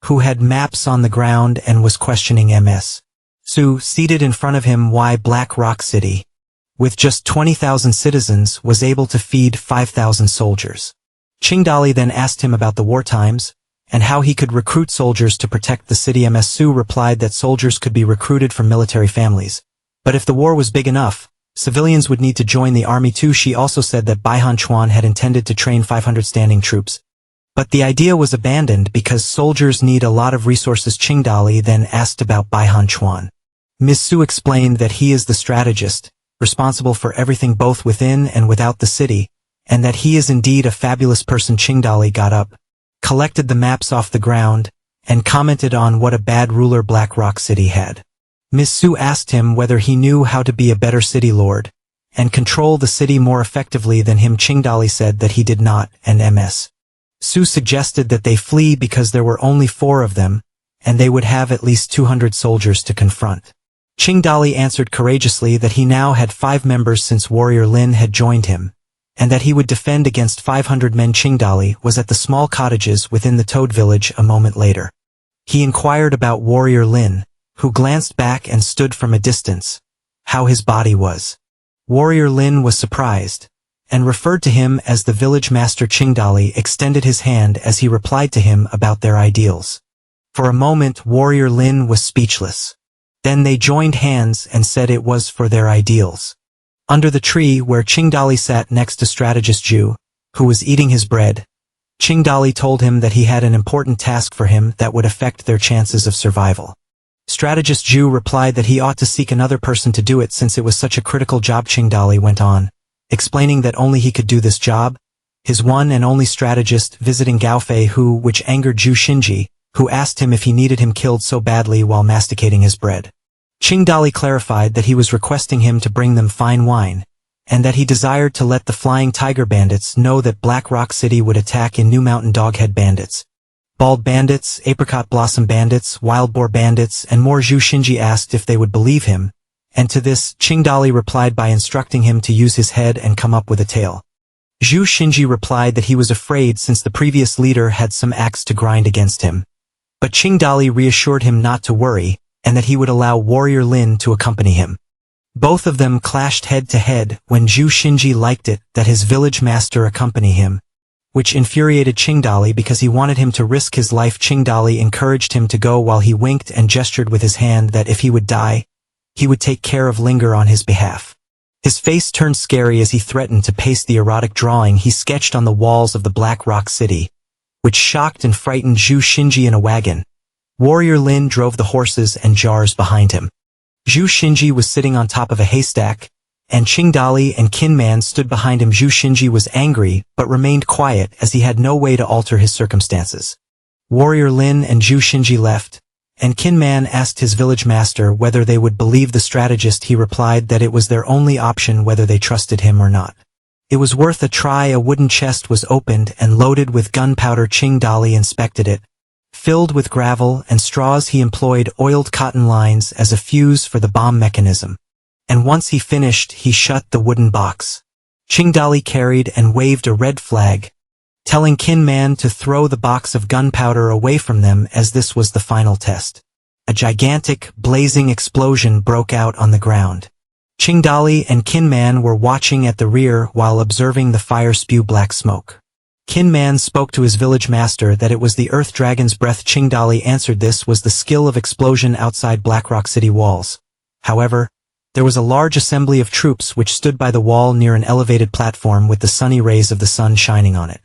who had maps on the ground and was questioning Ms. Su, seated in front of him, why Black Rock City, with just 20,000 citizens, was able to feed 5,000 soldiers. Qingdali then asked him about the war times, and how he could recruit soldiers to protect the city. Ms. Su replied that soldiers could be recruited from military families, but if the war was big enough, civilians would need to join the army too. She also said that Baihan Chuan had intended to train 500 standing troops, But the idea was abandoned because soldiers need a lot of resources. Qingdali then asked about Baihan Chuan. Ms. Su explained that he is the strategist, responsible for everything both within and without the city, and that he is indeed a fabulous person. Qingdali got up, collected the maps off the ground, and commented on what a bad ruler Black Rock City had. Ms. Su asked him whether he knew how to be a better city lord, and control the city more effectively than him. Qingdali said that he did not, and Ms. Su suggested that they flee because there were only 4 of them, and they would have at least 200 soldiers to confront. Qingdali answered courageously that he now had 5 members since warrior Lin had joined him, and that he would defend against 500 men. Qingdali was at the small cottages within the Toad village a moment later. He inquired about warrior Lin, who glanced back and stood from a distance, how his body was. Warrior Lin was surprised, and referred to him as the village master. Qingdali extended his hand as he replied to him about their ideals. For a moment warrior Lin was speechless. Then they joined hands and said it was for their ideals. Under the tree where Qingdali sat next to strategist Zhu, who was eating his bread, Qingdali told him that he had an important task for him that would affect their chances of survival. Strategist Zhu replied that he ought to seek another person to do it since it was such a critical job. Qingdali went on, explaining that only he could do this job, his one and only strategist visiting Gaofei which angered Zhu Xinji, who asked him if he needed him killed so badly while masticating his bread. Qingdali clarified that he was requesting him to bring them fine wine, and that he desired to let the Flying Tiger bandits know that Black Rock City would attack in New Mountain Doghead bandits, Bald bandits, Apricot Blossom bandits, Wild Boar bandits, and more. Zhu Xinji asked if they would believe him, and to this, Qingdali replied by instructing him to use his head and come up with a tail. Zhu Xinji replied that he was afraid since the previous leader had some axe to grind against him. But Qingdali reassured him not to worry, and that he would allow warrior Lin to accompany him. Both of them clashed head to head when Zhu Xinji liked it that his village master accompany him, which infuriated Qingdali because he wanted him to risk his life. Qingdali encouraged him to go while he winked and gestured with his hand that if he would die, he would take care of Linger on his behalf. His face turned scary as he threatened to paste the erotic drawing he sketched on the walls of the Black Rock City, which shocked and frightened Zhu Xinji in a wagon. Warrior Lin drove the horses and jars behind him. Zhu Xinji was sitting on top of a haystack, and Qingdali and Kinman stood behind him. Zhu Xinji was angry but remained quiet as he had no way to alter his circumstances. Warrior Lin and Zhu Xinji left, and Kinman asked his village master whether they would believe the strategist. He replied that it was their only option whether they trusted him or not. It was worth a try. A wooden chest was opened and loaded with gunpowder. Qingdali inspected it. Filled with gravel and straws, he employed oiled cotton lines as a fuse for the bomb mechanism. And once he finished, he shut the wooden box. Qingdali carried and waved a red flag, telling Kinman to throw the box of gunpowder away from them as this was the final test. A gigantic, blazing explosion broke out on the ground. Qingdali and Kinman were watching at the rear while observing the fire spew black smoke. Kinman spoke to his village master that it was the Earth Dragon's breath. Qingdali answered this was the skill of explosion outside Black Rock City walls. However, there was a large assembly of troops which stood by the wall near an elevated platform with the sunny rays of the sun shining on it.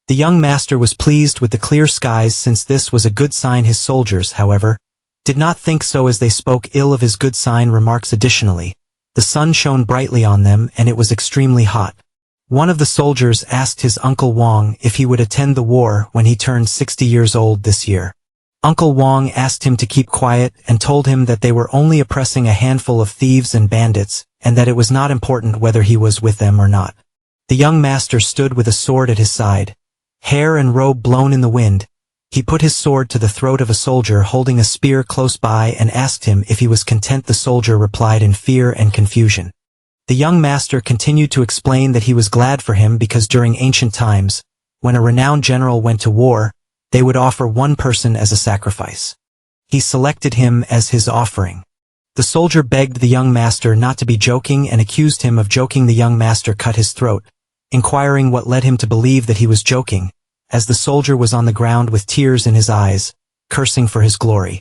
The young master was pleased with the clear skies since this was a good sign. His soldiers, however, did not think so as they spoke ill of his good sign remarks. Additionally, the sun shone brightly on them and it was extremely hot. One of the soldiers asked his Uncle Wang if he would attend the war when he turned 60 years old this year. Uncle Wang asked him to keep quiet and told him that they were only oppressing a handful of thieves and bandits, and that it was not important whether he was with them or not. The young master stood with a sword at his side, hair and robe blown in the wind. He put his sword to the throat of a soldier holding a spear close by and asked him if he was content. The soldier replied in fear and confusion. The young master continued to explain that he was glad for him because during ancient times, when a renowned general went to war, they would offer one person as a sacrifice. He selected him as his offering. The soldier begged the young master not to be joking and accused him of joking. The young master cut his throat, inquiring what led him to believe that he was joking, as the soldier was on the ground with tears in his eyes, cursing for his glory.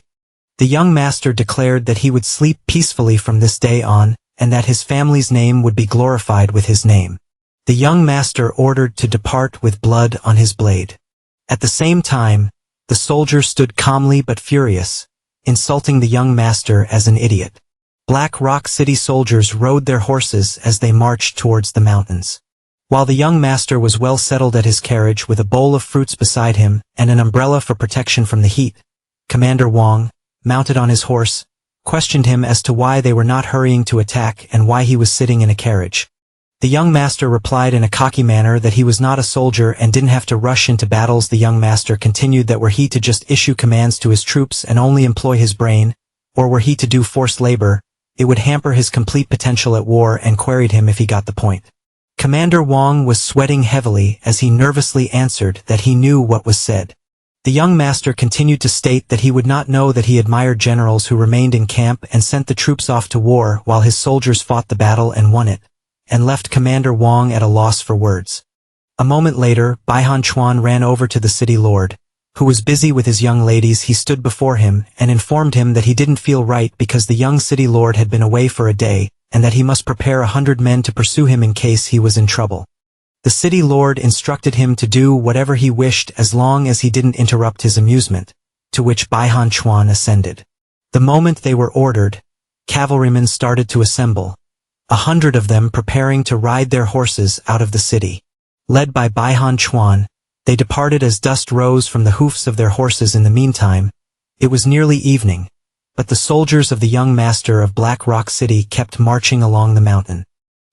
The young master declared that he would sleep peacefully from this day on, and that his family's name would be glorified with his name. The young master ordered to depart with blood on his blade. At the same time, the soldier stood calmly but furious, insulting the young master as an idiot. Black Rock City soldiers rode their horses as they marched towards the mountains. While the young master was well settled at his carriage with a bowl of fruits beside him and an umbrella for protection from the heat, Commander Wong, mounted on his horse, questioned him as to why they were not hurrying to attack and why he was sitting in a carriage. The young master replied in a cocky manner that he was not a soldier and didn't have to rush into battles. The young master continued that were he to just issue commands to his troops and only employ his brain, or were he to do forced labor, it would hamper his complete potential at war, and queried him if he got the point. Commander Wong was sweating heavily as he nervously answered that he knew what was said. The young master continued to state that he would not know that he admired generals who remained in camp and sent the troops off to war while his soldiers fought the battle and won it, and left Commander Wong at a loss for words. A moment later, Baihan Chuan ran over to the city lord, who was busy with his young ladies. He stood before him and informed him that he didn't feel right because the young city lord had been away for a day, and that he must prepare 100 men to pursue him in case he was in trouble. The city lord instructed him to do whatever he wished as long as he didn't interrupt his amusement, to which Baihan Chuan assented. The moment they were ordered, cavalrymen started to assemble, 100 of them preparing to ride their horses out of the city. Led by Baihan Chuan, they departed as dust rose from the hoofs of their horses. In the meantime, it was nearly evening, but the soldiers of the young master of Black Rock City kept marching along the mountain.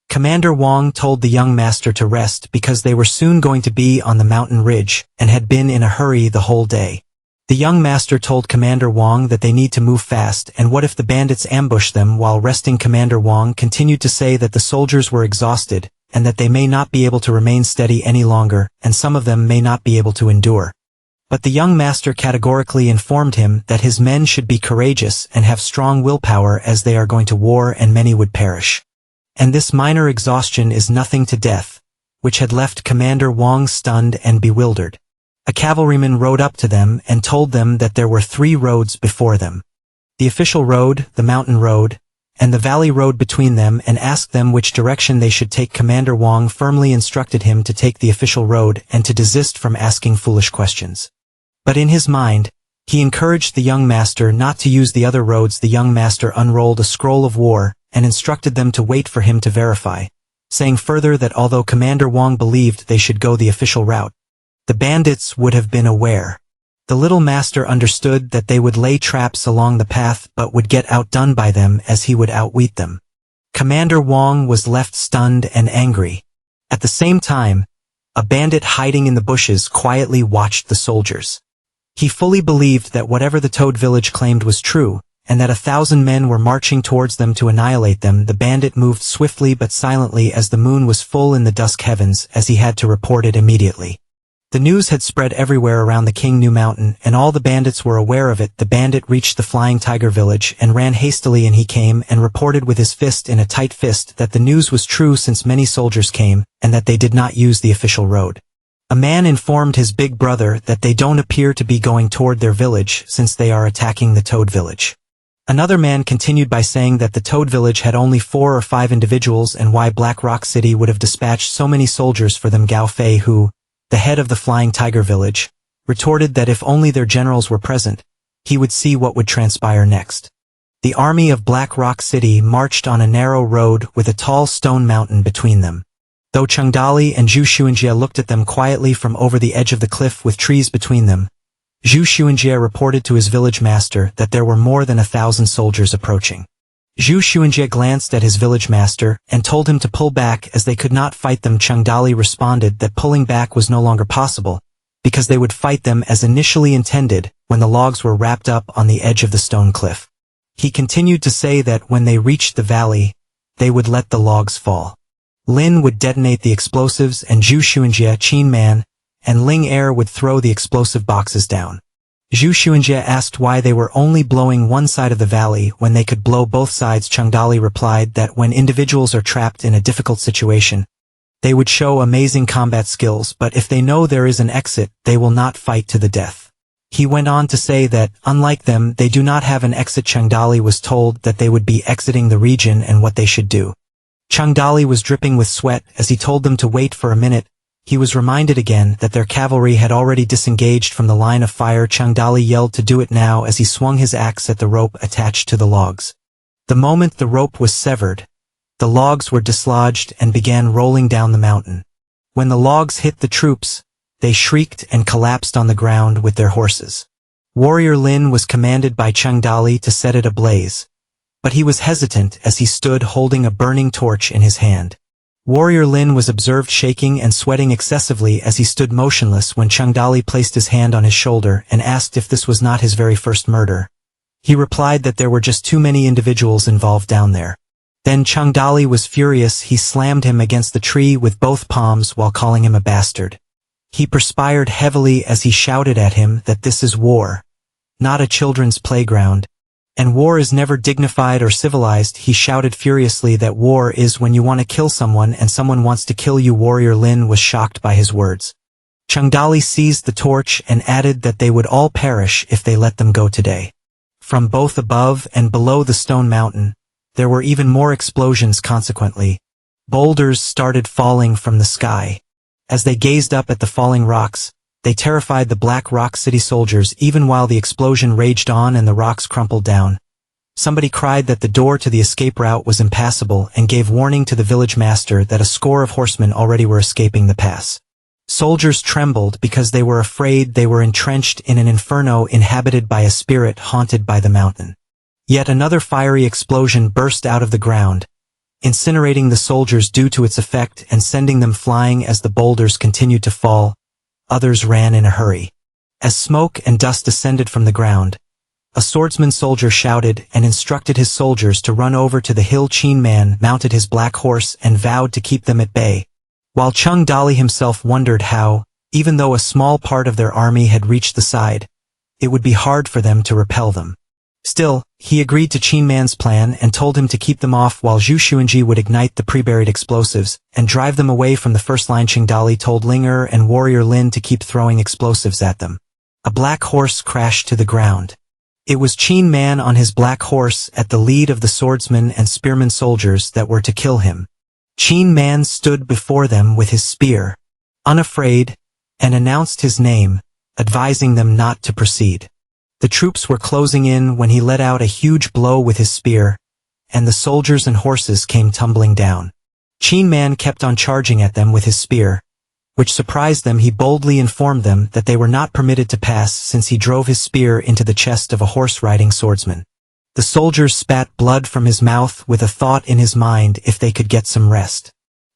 Commander Wong told the young master to rest because they were soon going to be on the mountain ridge and had been in a hurry the whole day. The young master told Commander Wong that they need to move fast, and what if the bandits ambushed them while resting. Commander Wong continued to say that the soldiers were exhausted and that they may not be able to remain steady any longer, and some of them may not be able to endure. But the young master categorically informed him that his men should be courageous and have strong willpower as they are going to war and many would perish. And this minor exhaustion is nothing to death, which had left Commander Wong stunned and bewildered. A cavalryman rode up to them and told them that there were 3 roads before them. The official road, the mountain road, and the valley road between them, and asked them which direction they should take. Commander Wong firmly instructed him to take the official road and to desist from asking foolish questions. But in his mind, he encouraged the young master not to use the other roads. The young master unrolled a scroll of war and instructed them to wait for him to verify, saying further that although Commander Wong believed they should go the official route, the bandits would have been aware. The little master understood that they would lay traps along the path but would get outdone by them as he would outwit them. Commander Wong was left stunned and angry. At the same time, a bandit hiding in the bushes quietly watched the soldiers. He fully believed that whatever the Toad village claimed was true, and that 1,000 men were marching towards them to annihilate them. The bandit moved swiftly but silently as the moon was full in the dusk heavens, as he had to report it immediately. The news had spread everywhere around the King New Mountain, and all the bandits were aware of it. The bandit reached the Flying Tiger village and ran hastily, and he came and reported with his fist in a tight fist that the news was true since many soldiers came, and that they did not use the official road. A man informed his big brother that they don't appear to be going toward their village since they are attacking the Toad village. Another man continued by saying that the Toad village had only 4 or 5 individuals, and why Black Rock City would have dispatched so many soldiers for them. Gao Fei, who, the head of the Flying Tiger village, retorted that if only their generals were present, he would see what would transpire next. The army of Black Rock City marched on a narrow road with a tall stone mountain between them. Though Chengdali and Zhu Xuanjie looked at them quietly from over the edge of the cliff with trees between them, Zhu Xuanjie reported to his village master that there were more than 1,000 soldiers approaching. Zhu Xuanjie glanced at his village master and told him to pull back as they could not fight them. Chengdali responded that pulling back was no longer possible, because they would fight them as initially intended when the logs were wrapped up on the edge of the stone cliff. He continued to say that when they reached the valley, they would let the logs fall. Lin would detonate the explosives, and Zhu Xuanjie, Qin Man, and Ling Er would throw the explosive boxes down. Zhu Xuanjie asked why they were only blowing one side of the valley when they could blow both sides. Chengdali replied that when individuals are trapped in a difficult situation, they would show amazing combat skills, but if they know there is an exit, they will not fight to the death. He went on to say that, unlike them, they do not have an exit. Chengdali was told that they would be exiting the region and what they should do. Chengdali was dripping with sweat as he told them to wait for a minute, he was reminded again that their cavalry had already disengaged from the line of fire. Changdali yelled to do it now as he swung his axe at the rope attached to the logs. The moment the rope was severed, the logs were dislodged and began rolling down the mountain. When the logs hit the troops, they shrieked and collapsed on the ground with their horses. Warrior Lin was commanded by Changdali to set it ablaze, but he was hesitant as he stood holding a burning torch in his hand. Warrior Lin was observed shaking and sweating excessively as he stood motionless when Changdali placed his hand on his shoulder and asked if this was not his very first murder. He replied that there were just too many individuals involved down there. Then Changdali was furious. He slammed him against the tree with both palms while calling him a bastard. He perspired heavily as he shouted at him that this is war, not a children's playground. And war is never dignified or civilized. He shouted furiously that war is when you want to kill someone and someone wants to kill you. Warrior Lin was shocked by his words. Changdali seized the torch and added that they would all perish if they let them go today. From both above and below the stone mountain, there were even more explosions. Consequently, boulders started falling from the sky. As they gazed up at the falling rocks, they terrified the Black Rock City soldiers. Even while the explosion raged on and the rocks crumpled down, somebody cried that the door to the escape route was impassable and gave warning to the village master that a score of horsemen already were escaping the pass. Soldiers trembled because they were afraid they were entrenched in an inferno inhabited by a spirit haunted by the mountain. Yet another fiery explosion burst out of the ground, incinerating the soldiers due to its effect and sending them flying as the boulders continued to fall. Others ran in a hurry. As smoke and dust ascended from the ground, a swordsman soldier shouted and instructed his soldiers to run over to the hill. Qin Man mounted his black horse and vowed to keep them at bay, while Changdali himself wondered how, even though a small part of their army had reached the side, it would be hard for them to repel them. Still, he agreed to Qin Man's plan and told him to keep them off while Zhu Xuanji would ignite the pre-buried explosives and drive them away from the first line. Changdali told Linger and Warrior Lin to keep throwing explosives at them. A black horse crashed to the ground. It was Qin Man on his black horse at the lead of the swordsmen and spearmen soldiers that were to kill him. Qin Man stood before them with his spear, unafraid, and announced his name, advising them not to proceed. The troops were closing in when he let out a huge blow with his spear, and the soldiers and horses came tumbling down. Qin Man kept on charging at them with his spear, which surprised them. He boldly informed them that they were not permitted to pass since he drove his spear into the chest of a horse-riding swordsman. The soldiers spat blood from his mouth with a thought in his mind if they could get some rest.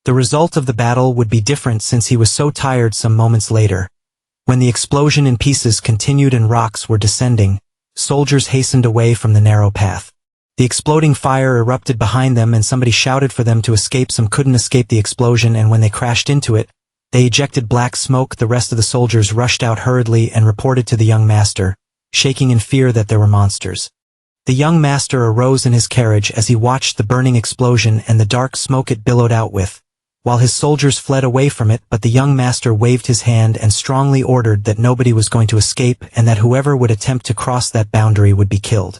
The result of the battle would be different since he was so tired. Some moments later, when the explosion in pieces continued and rocks were descending, soldiers hastened away from the narrow path. The exploding fire erupted behind them and somebody shouted for them to escape. Some couldn't escape the explosion, and when they crashed into it, they ejected black smoke. The rest of the soldiers rushed out hurriedly and reported to the young master, shaking in fear that there were monsters. The young master arose in his carriage as he watched the burning explosion and the dark smoke it billowed out with, while his soldiers fled away from it. But the young master waved his hand and strongly ordered that nobody was going to escape and that whoever would attempt to cross that boundary would be killed.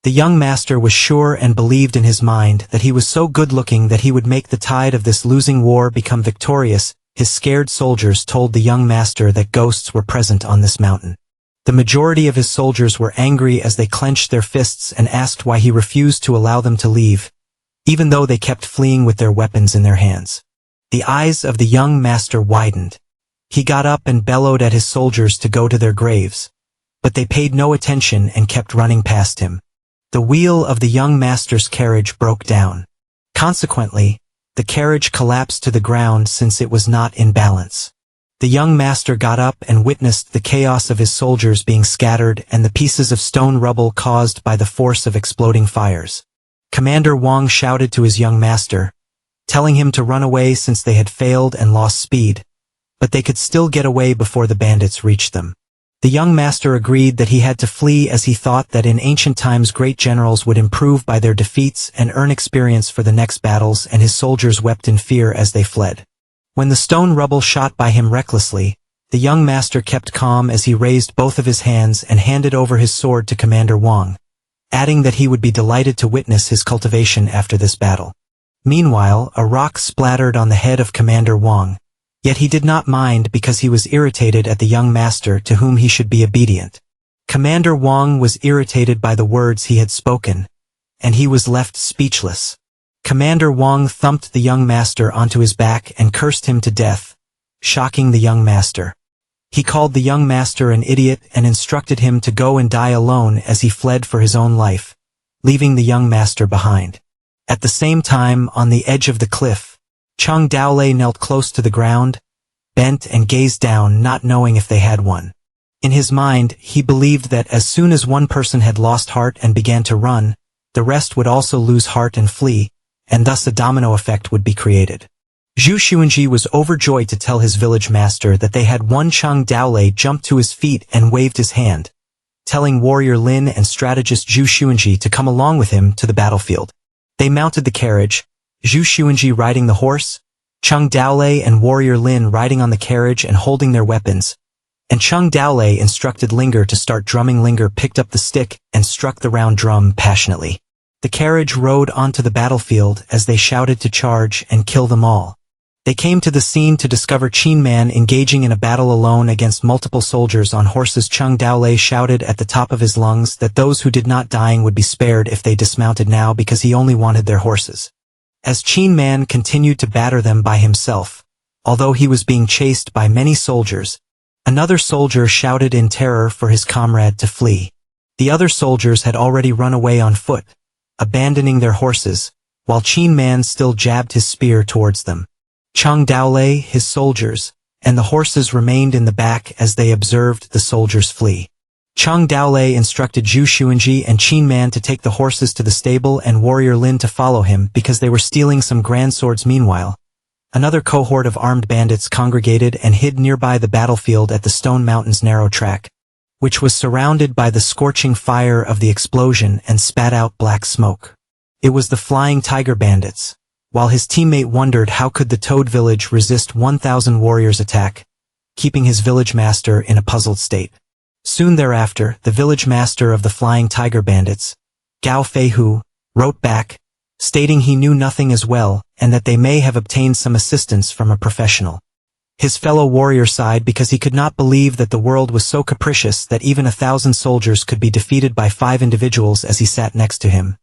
The young master was sure and believed in his mind that he was so good-looking that he would make the tide of this losing war become victorious. His scared soldiers told the young master that ghosts were present on this mountain. The majority of his soldiers were angry as they clenched their fists and asked why he refused to allow them to leave, even though they kept fleeing with their weapons in their hands. The eyes of the young master widened. He got up and bellowed at his soldiers to go to their graves, but they paid no attention and kept running past him. The wheel of the young master's carriage broke down. Consequently, the carriage collapsed to the ground since it was not in balance. The young master got up and witnessed the chaos of his soldiers being scattered and the pieces of stone rubble caused by the force of exploding fires. Commander Wang shouted to his young master, telling him to run away since they had failed and lost speed, but they could still get away before the bandits reached them. The young master agreed that he had to flee as he thought that in ancient times great generals would improve by their defeats and earn experience for the next battles, and his soldiers wept in fear as they fled. When the stone rubble shot by him recklessly, the young master kept calm as he raised both of his hands and handed over his sword to Commander Wang, adding that he would be delighted to witness his cultivation after this battle. Meanwhile, a rock splattered on the head of Commander Wang, Yet he did not mind because he was irritated at the young master to whom he should be obedient. Commander Wang was irritated by the words he had spoken, and he was left speechless. Commander Wang thumped the young master onto his back and cursed him to death, shocking the young master. He called the young master an idiot and instructed him to go and die alone as he fled for his own life, leaving the young master behind. At the same time, on the edge of the cliff, Cheng Daolei knelt close to the ground, bent and gazed down, not knowing if they had won. In his mind, he believed that as soon as one person had lost heart and began to run, the rest would also lose heart and flee, and thus a domino effect would be created. Zhu Xuanji was overjoyed to tell his village master that they had won. Cheng Daolei jumped to his feet and waved his hand, telling warrior Lin and strategist Zhu Xuanji to come along with him to the battlefield. They mounted the carriage, Zhu Xuanji riding the horse, Cheng Daolei and warrior Lin riding on the carriage and holding their weapons, and Cheng Daolei instructed Linger to start drumming. Linger picked up the stick and struck the round drum passionately. The carriage rode onto the battlefield as they shouted to charge and kill them all. They came to the scene to discover Qin Man engaging in a battle alone against multiple soldiers on horses. Cheng Daolei shouted at the top of his lungs that those who did not dying would be spared if they dismounted now because he only wanted their horses. As Qin Man continued to batter them by himself, although he was being chased by many soldiers, another soldier shouted in terror for his comrade to flee. The other soldiers had already run away on foot, abandoning their horses, while Qin Man still jabbed his spear towards them. Cheng Daolei, his soldiers, and the horses remained in the back as they observed the soldiers flee. Cheng Daolei instructed Zhu Xuanji and Qin Man to take the horses to the stable and warrior Lin to follow him because they were stealing some grand swords. Meanwhile, another cohort of armed bandits congregated and hid nearby the battlefield at the Stone Mountain's narrow track, which was surrounded by the scorching fire of the explosion and spat out black smoke. It was the Flying Tiger bandits. While his teammate wondered how could the Toad village resist 1,000 warriors' attack, keeping his village master in a puzzled state. Soon thereafter, the village master of the Flying Tiger bandits, Gao Feihu, wrote back, stating he knew nothing as well and that they may have obtained some assistance from a professional. His fellow warrior sighed because he could not believe that the world was so capricious that even 1,000 soldiers could be defeated by 5 individuals as he sat next to him.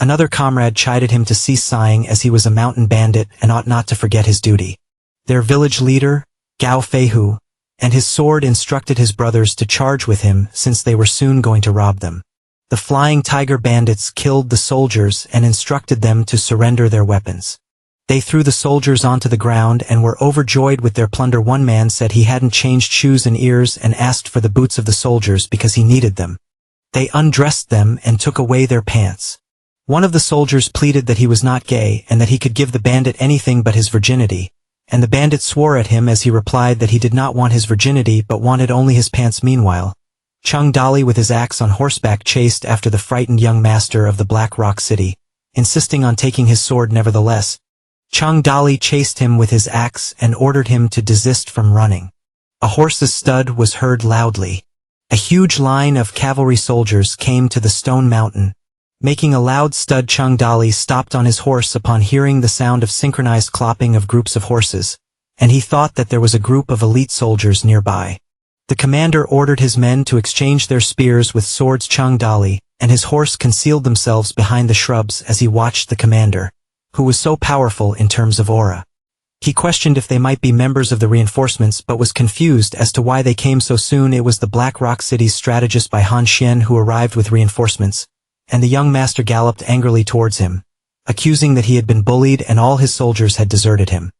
Another comrade chided him to cease sighing as he was a mountain bandit and ought not to forget his duty. Their village leader, Gao Feihu, and his sword instructed his brothers to charge with him since they were soon going to rob them. The Flying Tiger bandits killed the soldiers and instructed them to surrender their weapons. They threw the soldiers onto the ground and were overjoyed with their plunder. One man said he hadn't changed shoes in years and asked for the boots of the soldiers because he needed them. They undressed them and took away their pants. One of the soldiers pleaded that he was not gay and that he could give the bandit anything but his virginity, and the bandit swore at him as he replied that he did not want his virginity but wanted only his pants. Meanwhile, Cheng Daolei with his axe on horseback chased after the frightened young master of the Black Rock City, insisting on taking his sword nevertheless. Cheng Daolei chased him with his axe and ordered him to desist from running. A horse's stud was heard loudly. A huge line of cavalry soldiers came to the Stone Mountain. Making a loud stud, Cheng Daolei stopped on his horse upon hearing the sound of synchronized clopping of groups of horses, and he thought that there was a group of elite soldiers nearby. The commander ordered his men to exchange their spears with swords. Cheng Daolei and his horse concealed themselves behind the shrubs as he watched the commander, who was so powerful in terms of aura. He questioned if they might be members of the reinforcements but was confused as to why they came so soon. It was the Black Rock City's strategist by Han Xian who arrived with reinforcements, and the young master galloped angrily towards him, accusing that he had been bullied and all his soldiers had deserted him.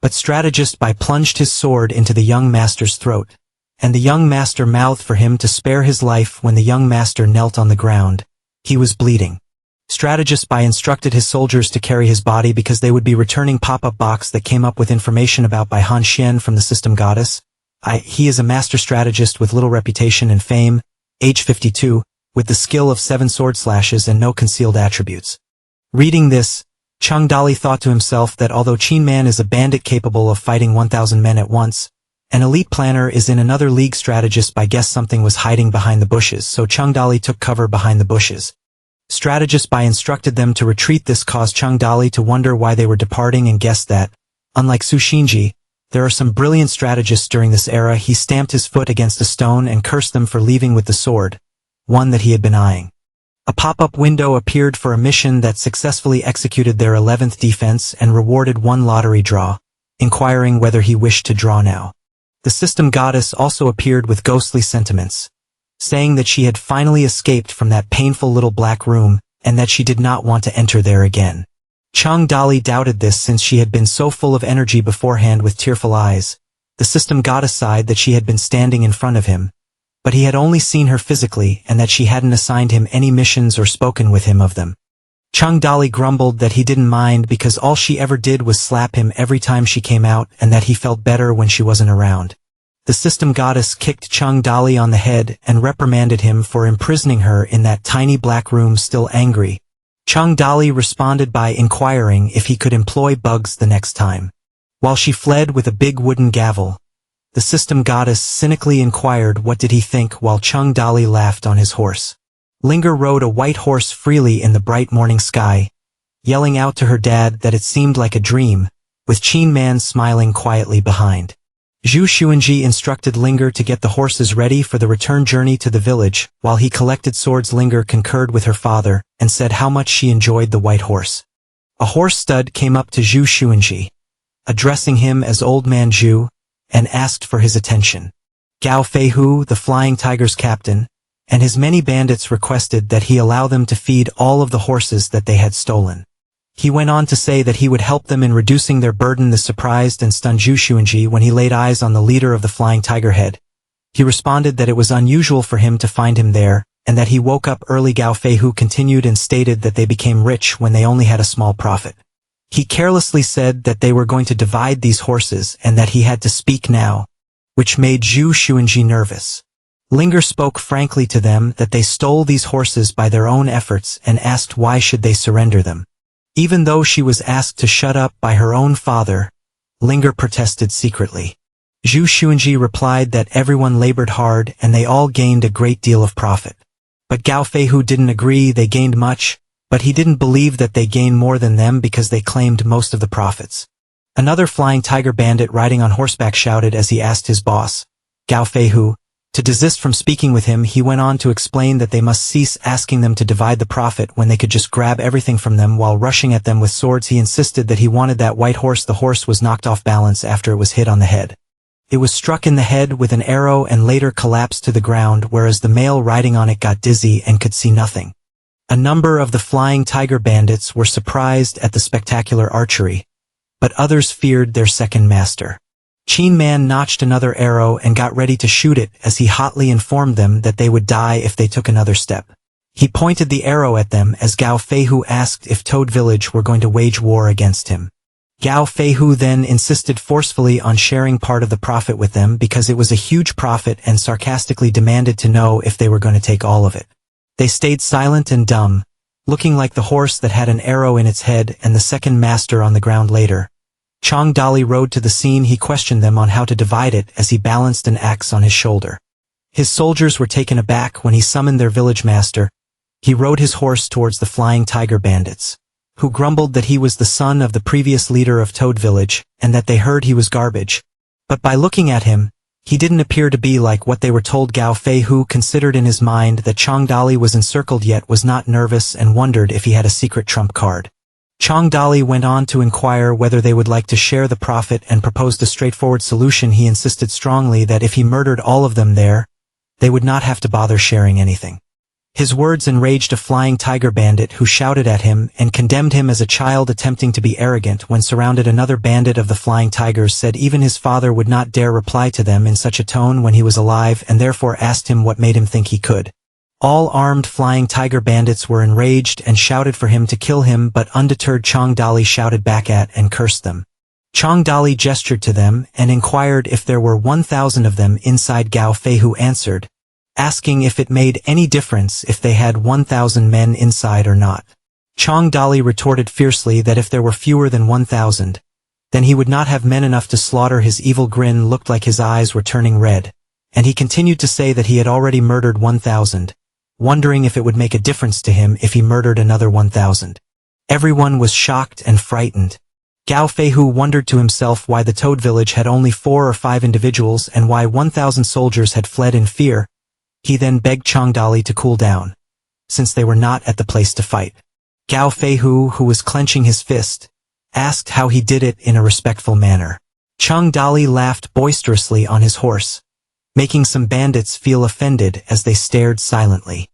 But strategist Bai plunged his sword into the young master's throat, and the young master mouthed for him to spare his life. When the young master knelt on the ground, he was bleeding. Strategist Bai instructed his soldiers to carry his body because they would be returning pop-up box that came up with information about Bai Han Xian from the system goddess. He is a master strategist with little reputation and fame, age 52, with the skill of 7 sword slashes and no concealed attributes. Reading this, Cheng Daolei thought to himself that although Qin Man is a bandit capable of fighting 1,000 men at once, an elite planner is in another league. Strategist Bai guessed something was hiding behind the bushes, so Cheng Daolei took cover behind the bushes. Strategist Bai instructed them to retreat. This caused Cheng Daolei to wonder why they were departing and guessed that, unlike Su Xinji, There are some brilliant strategists during this era. He stamped his foot against a stone and cursed them for leaving with the sword, one that he had been eyeing. A pop-up window appeared for a mission that successfully executed their 11th defense and rewarded one lottery draw, inquiring whether he wished to draw now. The system goddess also appeared with ghostly sentiments, saying that she had finally escaped from that painful little black room and that she did not want to enter there again. Chung Dali doubted this since she had been so full of energy beforehand with tearful eyes. The system goddess sighed that she had been standing in front of him, but he had only seen her physically and that she hadn't assigned him any missions or spoken with him of them. Chung Dali grumbled that he didn't mind because all she ever did was slap him every time she came out and that he felt better when she wasn't around. The system goddess kicked Chung Dali on the head and reprimanded him for imprisoning her in that tiny black room. Still angry, Chung Dali responded by inquiring if he could employ bugs the next time. While she fled with a big wooden gavel, the system goddess cynically inquired what did he think while Chung Dali laughed on his horse. Linger rode a white horse freely in the bright morning sky, yelling out to her dad that it seemed like a dream, with Qin Man smiling quietly behind. Zhu Xuanji instructed Linger to get the horses ready for the return journey to the village. While he collected swords, Linger concurred with her father and said how much she enjoyed the white horse. A horse stud came up to Zhu Xuanji, addressing him as Old Man Zhu, and asked for his attention. Gao Feihu, the Flying Tiger's captain, and his many bandits requested that he allow them to feed all of the horses that they had stolen. He went on to say that he would help them in reducing their burden. This surprised and stunned Zhu Xuanji when he laid eyes on the leader of the Flying Tiger head. He responded that it was unusual for him to find him there, and that he woke up early. Gao Feihu continued and stated that they became rich when they only had a small profit. He carelessly said that they were going to divide these horses and that he had to speak now, which made Zhu Xuanji nervous. Linger spoke frankly to them that they stole these horses by their own efforts and asked why should they surrender them. Even though she was asked to shut up by her own father, Linger protested secretly. Zhu Xuanji replied that everyone labored hard and they all gained a great deal of profit. But Gao Feihu didn't agree they gained much, but he didn't believe that they gained more than them because they claimed most of the profits. Another Flying Tiger bandit riding on horseback shouted as he asked his boss, Gao Feihu, to desist from speaking with him. He went on to explain that they must cease asking them to divide the profit when they could just grab everything from them while rushing at them with swords. He insisted that he wanted that white horse. The horse was knocked off balance after it was hit on the head. It was struck in the head with an arrow and later collapsed to the ground, whereas the male riding on it got dizzy and could see nothing. A number of the Flying Tiger bandits were surprised at the spectacular archery, but others feared their second master. Qin Man notched another arrow and got ready to shoot it as he hotly informed them that they would die if they took another step. He pointed the arrow at them as Gao Feihu asked if Toad Village were going to wage war against him. Gao Feihu then insisted forcefully on sharing part of the profit with them because it was a huge profit and sarcastically demanded to know if they were going to take all of it. They stayed silent and dumb, looking like the horse that had an arrow in its head and the second master on the ground later. Chung Dali rode to the scene. He questioned them on how to divide it as he balanced an axe on his shoulder. His soldiers were taken aback when he summoned their village master. He rode his horse towards the Flying Tiger bandits, who grumbled that he was the son of the previous leader of Toad Village and that they heard he was garbage. But by looking at him, he didn't appear to be like what they were told. Gao Feihu considered in his mind that Chung Dali was encircled yet was not nervous and wondered if he had a secret trump card. Chung Dali went on to inquire whether they would like to share the profit and proposed a straightforward solution. He insisted strongly that if he murdered all of them there, they would not have to bother sharing anything. His words enraged a Flying Tiger bandit who shouted at him and condemned him as a child attempting to be arrogant when surrounded. Another bandit of the Flying Tigers said even his father would not dare reply to them in such a tone when he was alive and therefore asked him what made him think he could. All armed Flying Tiger bandits were enraged and shouted for him to kill him, but undeterred Chung Dali shouted back at and cursed them. Chung Dali gestured to them and inquired if there were 1,000 of them inside. Gao Feihu answered, asking if it made any difference if they had 1,000 men inside or not. Chung Dali retorted fiercely that if there were fewer than 1,000, then he would not have men enough to slaughter. His evil grin looked like his eyes were turning red, and he continued to say that he had already murdered 1,000, wondering if it would make a difference to him if he murdered another 1,000. Everyone was shocked and frightened. Gao Feihu wondered to himself why the Toad village had only 4 or 5 individuals and why 1,000 soldiers had fled in fear. He then begged Changdali to cool down, since they were not at the place to fight. Gao Feihu, who was clenching his fist, asked how he did it in a respectful manner. Changdali laughed boisterously on his horse, making some bandits feel offended as they stared silently.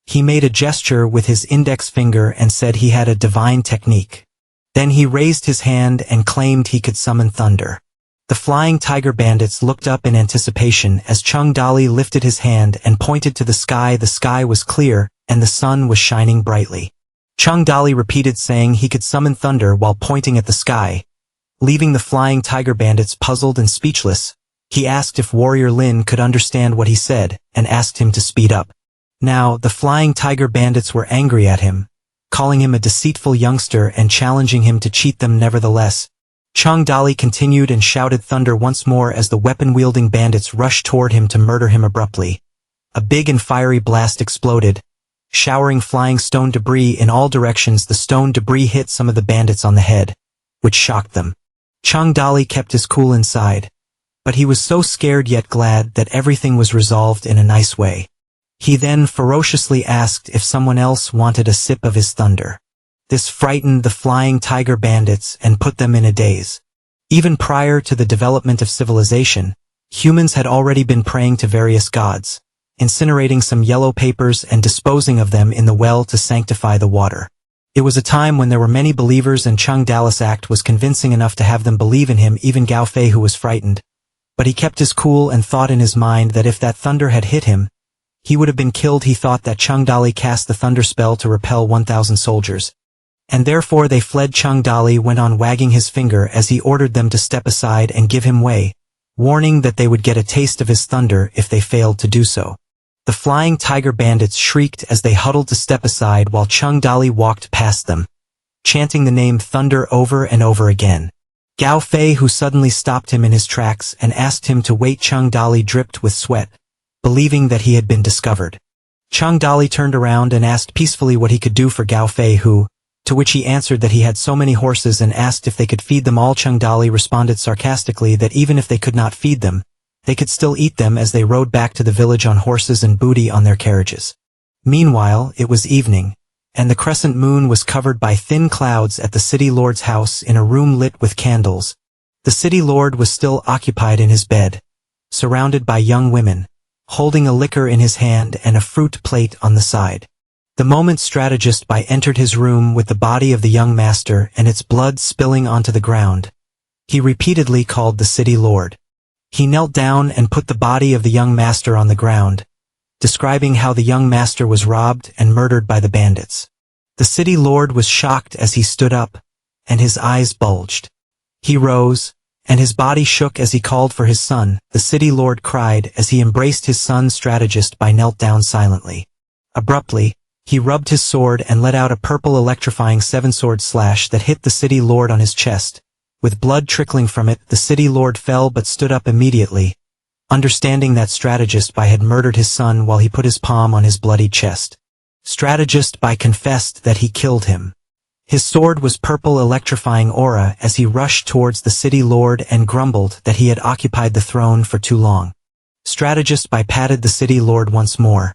He made a gesture with his index finger and said he had a divine technique. Then he raised his hand and claimed he could summon thunder. The flying tiger bandits looked up in anticipation as Changdali lifted his hand and pointed to the sky. The sky was clear, and the sun was shining brightly. Changdali repeated saying he could summon thunder while pointing at the sky. Leaving the flying tiger bandits puzzled and speechless, he asked if Warrior Lin could understand what he said, and asked him to speed up. Now, the flying tiger bandits were angry at him, calling him a deceitful youngster and challenging him to cheat them. Nevertheless, Changdali continued and shouted thunder once more as the weapon-wielding bandits rushed toward him to murder him abruptly. A big and fiery blast exploded, showering flying stone debris in all directions. The stone debris hit some of the bandits on the head, which shocked them. Changdali kept his cool inside, but he was so scared yet glad that everything was resolved in a nice way. He then ferociously asked if someone else wanted a sip of his thunder. This frightened the flying tiger bandits and put them in a daze. Even prior to the development of civilization, humans had already been praying to various gods, incinerating some yellow papers and disposing of them in the well to sanctify the water. It was a time when there were many believers, and Changdali's act was convincing enough to have them believe in him. Even Gao Feihu was frightened, but he kept his cool and thought in his mind that if that thunder had hit him, he would have been killed. He thought that Changdali cast the thunder spell to repel 1,000 soldiers, and therefore they fled. Changdali went on wagging his finger as he ordered them to step aside and give him way, warning that they would get a taste of his thunder if they failed to do so. The flying tiger bandits shrieked as they huddled to step aside while Changdali walked past them, chanting the name thunder over and over again. Gao Feihu suddenly stopped him in his tracks and asked him to wait. Changdali dripped with sweat, believing that he had been discovered. Changdali turned around and asked peacefully what he could do for Gao Feihu, to which he answered that he had so many horses and asked if they could feed them all. Changdali responded sarcastically that even if they could not feed them, they could still eat them as they rode back to the village on horses and booty on their carriages. Meanwhile, it was evening, and the crescent moon was covered by thin clouds at the city lord's house in a room lit with candles. The city lord was still occupied in his bed, surrounded by young women, holding a liquor in his hand and a fruit plate on the side. The moment strategist Bai entered his room with the body of the young master and its blood spilling onto the ground, he repeatedly called the city lord. He knelt down and put the body of the young master on the ground, describing how the young master was robbed and murdered by the bandits. The city lord was shocked as he stood up, and his eyes bulged. He rose, and his body shook as he called for his son. The city lord cried as he embraced his son. Strategist Bai knelt down silently. Abruptly, he rubbed his sword and let out a purple electrifying 7-sword slash that hit the city lord on his chest. With blood trickling from it, the city lord fell but stood up immediately, understanding that Strategist Bai had murdered his son while he put his palm on his bloodied chest. Strategist Bai confessed that he killed him. His sword was purple electrifying aura as he rushed towards the city lord and grumbled that he had occupied the throne for too long. Strategist Bai patted the city lord once more,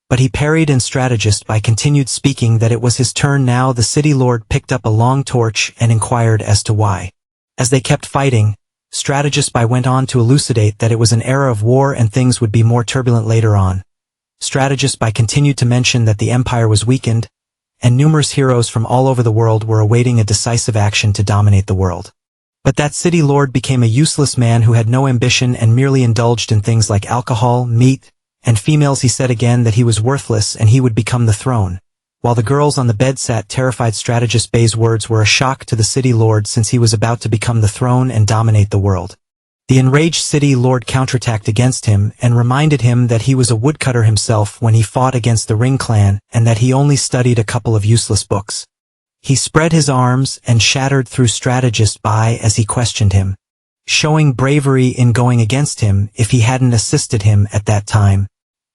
but he parried, and Strategist Bai continued speaking that it was his turn now. The city lord picked up a long torch and inquired as to why. As they kept fighting, Strategist Bai went on to elucidate that it was an era of war and things would be more turbulent later on. Strategist Bai continued to mention that the empire was weakened, and numerous heroes from all over the world were awaiting a decisive action to dominate the world. But that city lord became a useless man who had no ambition and merely indulged in things like alcohol, meat, and females. He said again that he was worthless and he would become the throne. While the girls on the bed sat terrified, Strategist Bai's words were a shock to the city lord since he was about to become the throne and dominate the world. The enraged city lord counterattacked against him and reminded him that he was a woodcutter himself when he fought against the Ring clan and that he only studied a couple of useless books. He spread his arms and shattered through Strategist Bai as he questioned him, showing bravery in going against him. If he hadn't assisted him at that time,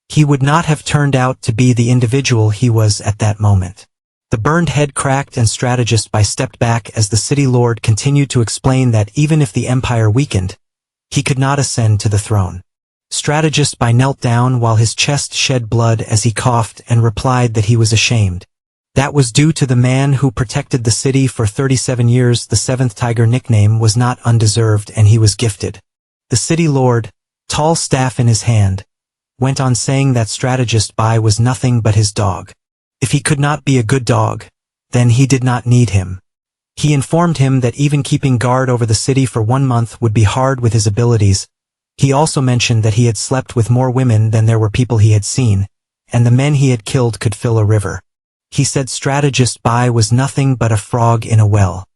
he would not have turned out to be the individual he was at that moment. The burned head cracked and Strategist Bai stepped back as the city lord continued to explain that even if the empire weakened, he could not ascend to the throne. Strategist Bai knelt down while his chest shed blood as he coughed and replied that he was ashamed. That was due to the man who protected the city for 37 years. The seventh tiger nickname was not undeserved and he was gifted. The city lord, tall staff in his hand, went on saying that Strategist Bai was nothing but his dog. If he could not be a good dog, then he did not need him. He informed him that even keeping guard over the city for 1 month would be hard with his abilities. He also mentioned that he had slept with more women than there were people he had seen, and the men he had killed could fill a river. He said Strategist Bai was nothing but a frog in a well.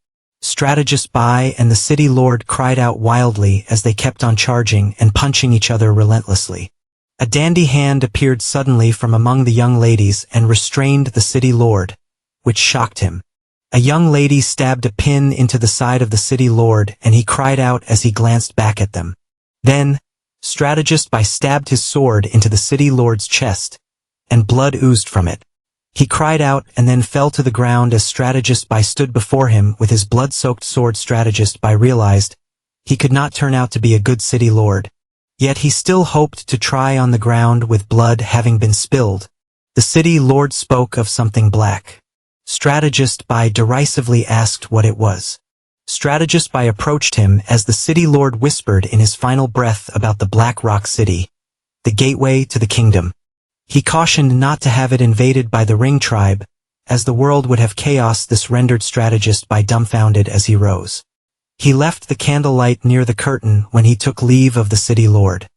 Strategist Bai and the city lord cried out wildly as they kept on charging and punching each other relentlessly. A dandy hand appeared suddenly from among the young ladies and restrained the city lord, which shocked him. A young lady stabbed a pin into the side of the city lord and he cried out as he glanced back at them. Then, Strategist Bai stabbed his sword into the city lord's chest, and blood oozed from it. He cried out and then fell to the ground as Strategist Bai stood before him with his blood-soaked sword. Strategist Bai realized he could not turn out to be a good city lord. Yet he still hoped to try on the ground with blood having been spilled. The city lord spoke of something black. Strategist Bai derisively asked what it was. Strategist Bai approached him as the city lord whispered in his final breath about the Black Rock City, the gateway to the kingdom. He cautioned not to have it invaded by the Ring tribe, as the world would have chaos. This rendered Strategist Bai dumbfounded as he rose. He left the candlelight near the curtain when he took leave of the city lord.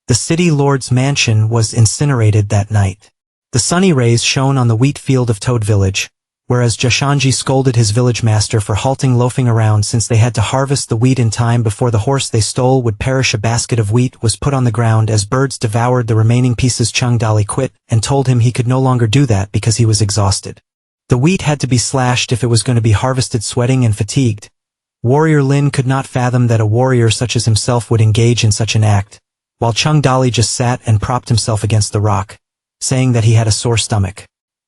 The city lord's mansion was incinerated that night. The sunny rays shone on the wheat field of Toad Village, whereas Jashanji scolded his village master for halting loafing around since they had to harvest the wheat in time before the horse they stole would perish. A basket of wheat was put on the ground as birds devoured the remaining pieces. Chung Dali quit and told him he could no longer do that because he was exhausted. The wheat had to be slashed if it was going to be harvested. Sweating and fatigued, Warrior Lin could not fathom that a warrior such as himself would engage in such an act, while Chung Dali just sat and propped himself against the rock, saying that he had a sore stomach.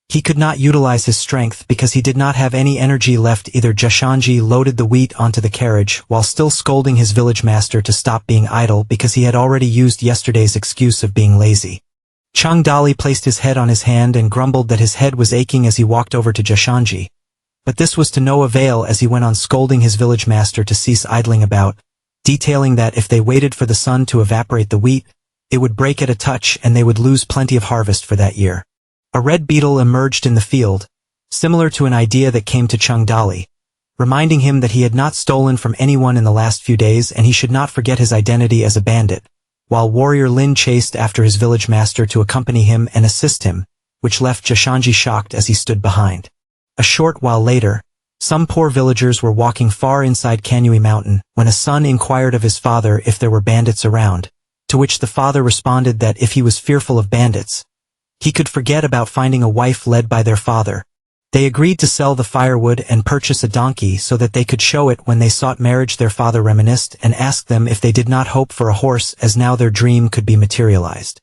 He could not utilize his strength because he did not have any energy left either. Jashanji loaded the wheat onto the carriage while still scolding his village master to stop being idle because he had already used yesterday's excuse of being lazy. Chung Dali placed his head on his hand and grumbled that his head was aching as he walked over to Jashanji. But this was to no avail as he went on scolding his village master to cease idling about, detailing that if they waited for the sun to evaporate the wheat, it would break at a touch and they would lose plenty of harvest for that year. A red beetle emerged in the field, similar to an idea that came to Chung Dali, reminding him that he had not stolen from anyone in the last few days and he should not forget his identity as a bandit, while Warrior Lin chased after his village master to accompany him and assist him, which left Jashanji shocked as he stood behind. A short while later, some poor villagers were walking far inside Kanui Mountain when a son inquired of his father if there were bandits around, to which the father responded that if he was fearful of bandits, he could forget about finding a wife led by their father. They agreed to sell the firewood and purchase a donkey so that they could show it when they sought marriage. Their father reminisced and asked them if they did not hope for a horse as now their dream could be materialized.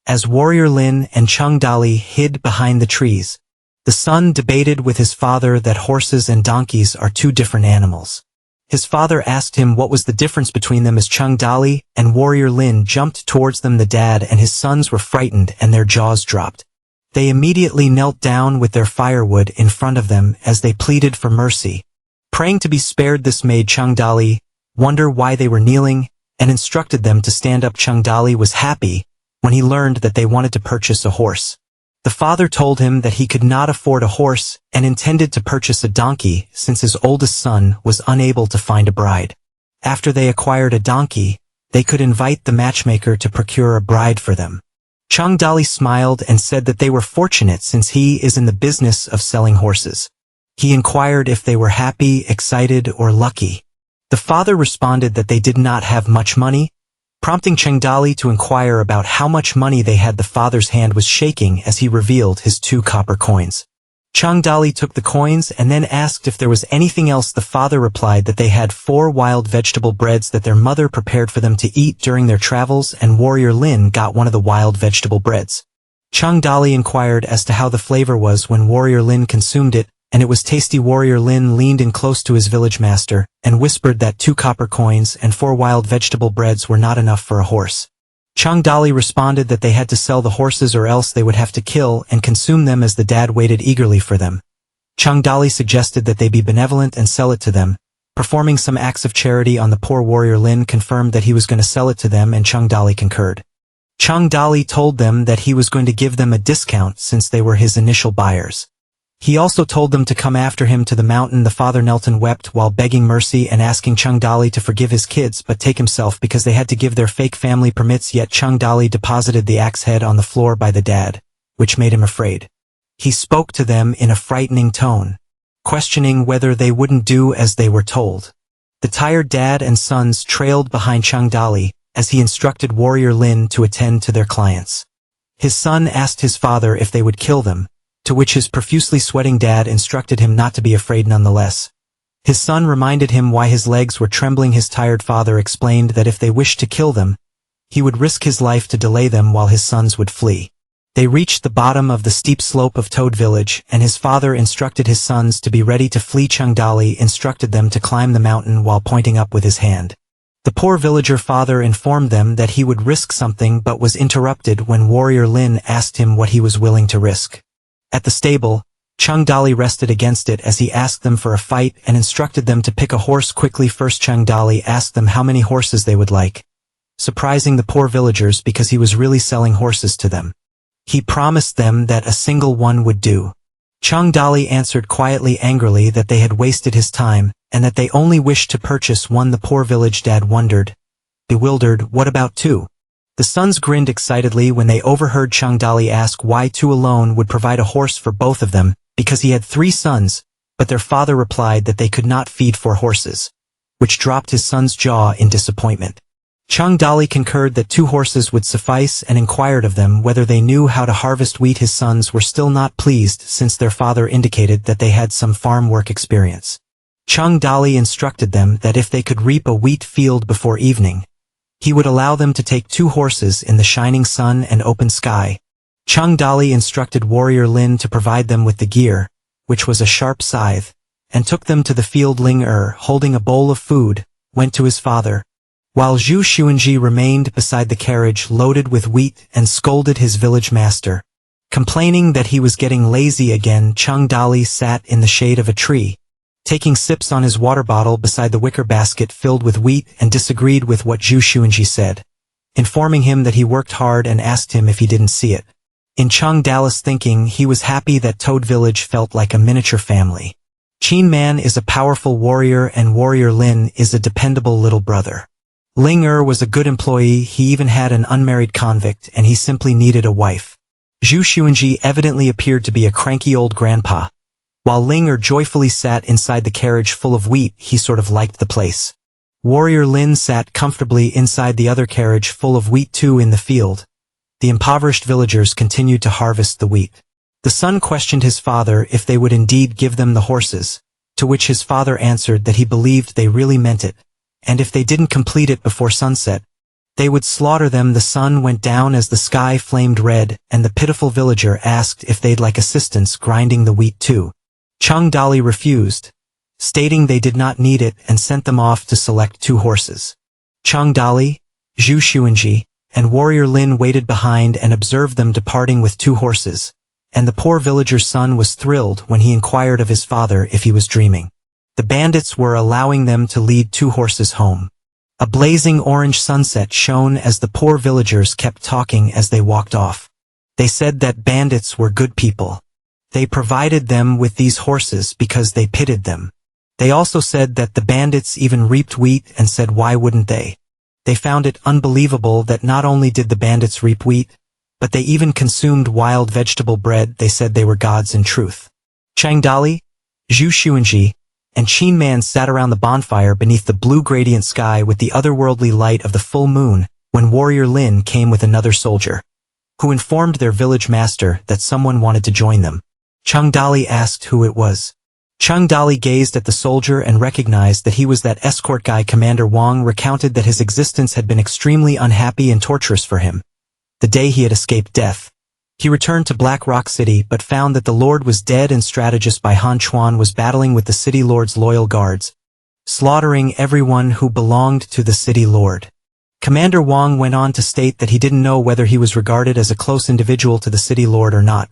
As Warrior Lin and Chung Dali hid behind the trees, the son debated with his father that horses and donkeys are two different animals. His father asked him what was the difference between them as Chung Dali and Warrior Lin jumped towards them. The dad and his sons were frightened and their jaws dropped. They immediately knelt down with their firewood in front of them as they pleaded for mercy, praying to be spared. This made Chung Dali wonder why they were kneeling and instructed them to stand up. Chung Dali was happy when he learned that they wanted to purchase a horse. The father told him that he could not afford a horse and intended to purchase a donkey since his oldest son was unable to find a bride. After they acquired a donkey, they could invite the matchmaker to procure a bride for them. Chung Dali smiled and said that they were fortunate since he is in the business of selling horses. He inquired if they were happy, excited, or lucky. The father responded that they did not have much money, prompting Chung Dali to inquire about how much money they had. The father's hand was shaking as he revealed his 2 copper coins. Chung Dali took the coins and then asked if there was anything else. The father replied that they had 4 wild vegetable breads that their mother prepared for them to eat during their travels, and Warrior Lin got one of the wild vegetable breads. Chung Dali inquired as to how the flavor was when Warrior Lin consumed it, and it was tasty. Warrior Lin leaned in close to his village master, and whispered that 2 copper coins and 4 wild vegetable breads were not enough for a horse. Chung Dali responded that they had to sell the horses or else they would have to kill and consume them as the dad waited eagerly for them. Chung Dali suggested that they be benevolent and sell it to them, performing some acts of charity on the poor. Warrior Lin confirmed that he was going to sell it to them, and Chung Dali concurred. Chung Dali told them that he was going to give them a discount since they were his initial buyers. He also told them to come after him to the mountain. The father Nelton wept while begging mercy and asking Chung Dali to forgive his kids but take himself because they had to give their fake family permits, yet Chung Dali deposited the axe head on the floor by the dad, which made him afraid. He spoke to them in a frightening tone, questioning whether they wouldn't do as they were told. The tired dad and sons trailed behind Chung Dali as he instructed Warrior Lin to attend to their clients. His son asked his father if they would kill them, to which his profusely sweating dad instructed him not to be afraid nonetheless. His son reminded him why his legs were trembling. His tired father explained that if they wished to kill them, he would risk his life to delay them while his sons would flee. They reached the bottom of the steep slope of Toad Village, and his father instructed his sons to be ready to flee. Chung Dali instructed them to climb the mountain while pointing up with his hand. The poor villager father informed them that he would risk something but was interrupted when Warrior Lin asked him what he was willing to risk. At the stable, Chung Dali rested against it as he asked them for a fight and instructed them to pick a horse quickly. First, Chung Dali asked them how many horses they would like, surprising the poor villagers because he was really selling horses to them. He promised them that a single one would do. Chung Dali answered quietly angrily that they had wasted his time, and that they only wished to purchase one. The poor village dad wondered, bewildered, what about 2? The sons grinned excitedly when they overheard Chung Dali ask why 2 alone would provide a horse for both of them, because he had 3 sons, but their father replied that they could not feed 4 horses, which dropped his son's jaw in disappointment. Chung Dali concurred that 2 horses would suffice and inquired of them whether they knew how to harvest wheat. His sons were still not pleased since their father indicated that they had some farm work experience. Chung Dali instructed them that if they could reap a wheat field before evening, he would allow them to take 2 horses in the shining sun and open sky. Chung Dali instructed Warrior Lin to provide them with the gear, which was a sharp scythe, and took them to the field. Ling holding a bowl of food, went to his father, while Zhu Xuanji remained beside the carriage loaded with wheat and scolded his village master. Complaining that he was getting lazy again, Chung Dali sat in the shade of a tree, taking sips on his water bottle beside the wicker basket filled with wheat, and disagreed with what Zhu Xuanji said, informing him that he worked hard and asked him if he didn't see it. In Chung Dali's thinking, he was happy that Toad Village felt like a miniature family. Qin Man is a powerful warrior and Warrior Lin is a dependable little brother. Ling was a good employee. He even had an unmarried convict and he simply needed a wife. Zhu Xuanji evidently appeared to be a cranky old grandpa. While Ling joyfully sat inside the carriage full of wheat, he sort of liked the place. Warrior Lin sat comfortably inside the other carriage full of wheat too. In the field, the impoverished villagers continued to harvest the wheat. The son questioned his father if they would indeed give them the horses, to which his father answered that he believed they really meant it, and if they didn't complete it before sunset, they would slaughter them. The sun went down as the sky flamed red, and the pitiful villager asked if they'd like assistance grinding the wheat too. Chung Dali refused, stating they did not need it, and sent them off to select 2 horses. Chung Dali, Zhu Xuanji, and Warrior Lin waited behind and observed them departing with 2 horses, and the poor villager's son was thrilled when he inquired of his father if he was dreaming. The bandits were allowing them to lead 2 horses home. A blazing orange sunset shone as the poor villagers kept talking as they walked off. They said that bandits were good people. They provided them with these horses because they pitied them. They also said that the bandits even reaped wheat and said why wouldn't they? They found it unbelievable that not only did the bandits reap wheat, but they even consumed wild vegetable bread. They said they were gods in truth. Chung Dali, Zhu Xuanji, and Qin Man sat around the bonfire beneath the blue gradient sky with the otherworldly light of the full moon when Warrior Lin came with another soldier, who informed their village master that someone wanted to join them. Chung Dali asked who it was. Chung Dali gazed at the soldier and recognized that he was that escort guy. Commander Wang recounted that his existence had been extremely unhappy and torturous for him, the day he had escaped death, He returned to Black Rock City but found that the Lord was dead and strategist Bai Han Chuan was battling with the city lord's loyal guards, slaughtering everyone who belonged to the city lord. Commander Wang went on to state that he didn't know whether he was regarded as a close individual to the city lord or not,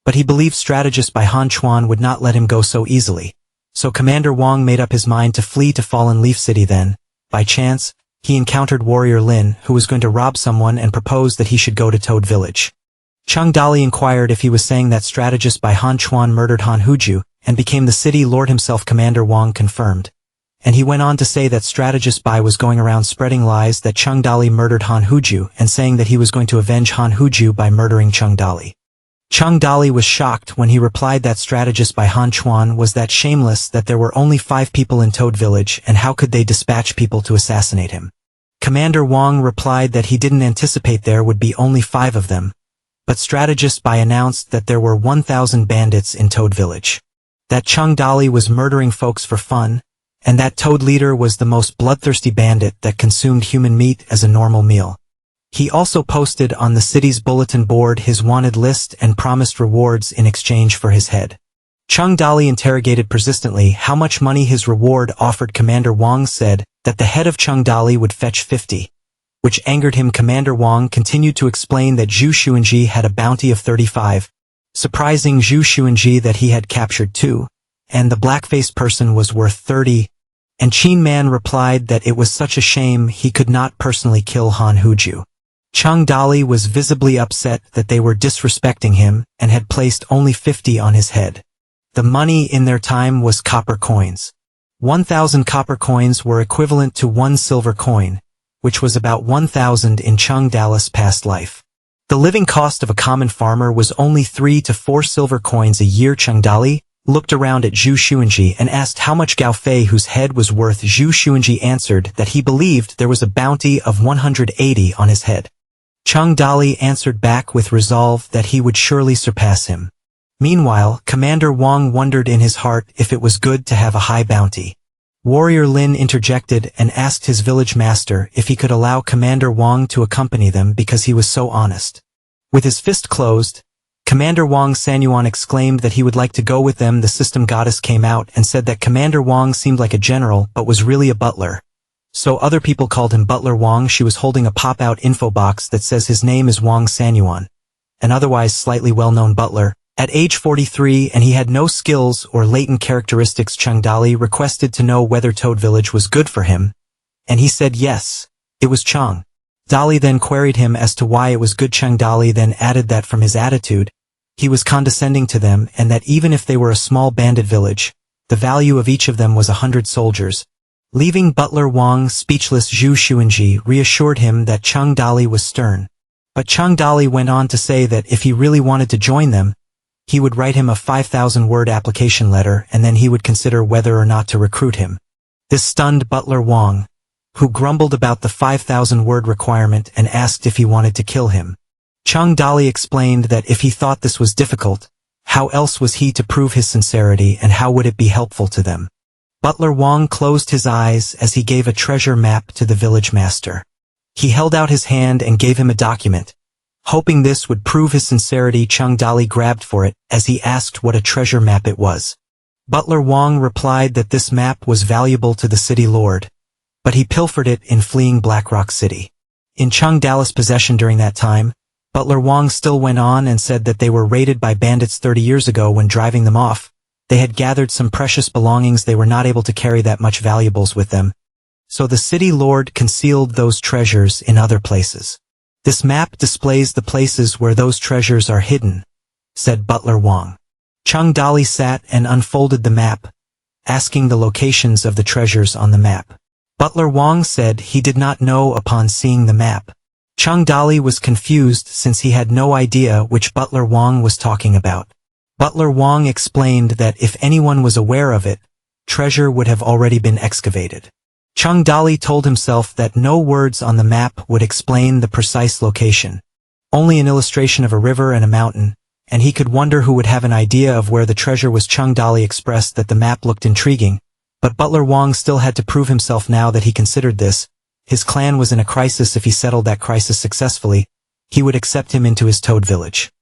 but he believed strategist Bai Han Chuan would not let him go so easily. So Commander Wang made up his mind to flee to Fallen Leaf City then. By chance, he encountered warrior Lin, who was going to rob someone and proposed that he should go to Toad Village. Chung Dali inquired if he was saying that strategist Bai Han Chuan murdered Han Huju, and became the city lord himself. Commander Wang confirmed. And he went on to say that strategist Bai was going around spreading lies that Chung Dali murdered Han Huju and saying that he was going to avenge Han Huju by murdering Chung Dali. Chung Dali was shocked when he replied that strategist Bai Han Chuan was that shameless that there were only 5 people in Toad Village and how could they dispatch people to assassinate him. Commander Wang replied that he didn't anticipate there would be only 5 of them, but strategist Bai announced that there were 1,000 bandits in Toad Village. That Chung Dali was murdering folks for fun, and that Toad leader was the most bloodthirsty bandit that consumed human meat as a normal meal. He also posted on the city's bulletin board his wanted list and promised rewards in exchange for his head. Chung Dali interrogated persistently how much money his reward offered. Commander Wang said that the head of Chung Dali would fetch 50, which angered him. Commander Wang continued to explain that Zhu Xuanji had a bounty of 35, surprising Zhu Xuanji that he had captured 2, and the black-faced person was worth 30, and Qin Man replied that it was such a shame he could not personally kill Han Huju. Chung Dali was visibly upset that they were disrespecting him and had placed only 50 on his head. The money in their time was copper coins. 1,000 copper coins were equivalent to 1 silver coin, which was about 1,000 in Chung Dali's past life. The living cost of a common farmer was only 3 to 4 silver coins a year. Chung Dali looked around at Zhu Xuanji and asked how much Gao Fei whose head was worth. Zhu Xuanji answered that he believed there was a bounty of 180 on his head. Chung Dali answered back with resolve that he would surely surpass him. Meanwhile, Commander Wang wondered in his heart if it was good to have a high bounty. Warrior Lin interjected and asked his village master if he could allow Commander Wang to accompany them because he was so honest. With his fist closed, Commander Wang Sanyuan exclaimed that he would like to go with them. The system goddess came out and said that Commander Wang seemed like a general but was really a butler. So other people called him Butler Wang. She was holding a pop-out info box that says his name is Wang Sanyuan, an otherwise slightly well-known butler. At age 43 and he had no skills or latent characteristics. Chung Dali requested to know whether Toad Village was good for him, and he said yes, it was. Chung Dali then queried him as to why it was good. Chung Dali then added that from his attitude, he was condescending to them and that even if they were a small bandit village, the value of each of them was 100 soldiers. Leaving Butler Wang speechless, Zhu Xuanji reassured him that Chung Dali was stern. But Chung Dali went on to say that if he really wanted to join them, he would write him a 5,000-word application letter and then he would consider whether or not to recruit him. This stunned Butler Wang, who grumbled about the 5,000-word requirement and asked if he wanted to kill him. Chung Dali explained that if he thought this was difficult, how else was he to prove his sincerity and how would it be helpful to them? Butler Wang closed his eyes as he gave a treasure map to the village master. He held out his hand and gave him a document. Hoping this would prove his sincerity, Chung Dali grabbed for it as he asked what a treasure map it was. Butler Wang replied that this map was valuable to the city lord, but he pilfered it in fleeing Black Rock City. In Chung Dali's possession during that time, Butler Wang still went on and said that they were raided by bandits 30 years ago. When driving them off, they had gathered some precious belongings. They were not able to carry that much valuables with them, so the city lord concealed those treasures in other places. This map displays the places where those treasures are hidden, said Butler Wang. Chung Dali sat and unfolded the map, asking the locations of the treasures on the map. Butler Wang said he did not know upon seeing the map. Chung Dali was confused since he had no idea which Butler Wang was talking about. Butler Wang explained that if anyone was aware of it, treasure would have already been excavated. Chung Dali told himself that no words on the map would explain the precise location, only an illustration of a river and a mountain, and he could wonder who would have an idea of where the treasure was. Chung Dali expressed that the map looked intriguing, but Butler Wang still had to prove himself now that he considered this. His clan was in a crisis. If he settled that crisis successfully, he would accept him into his Toad Village.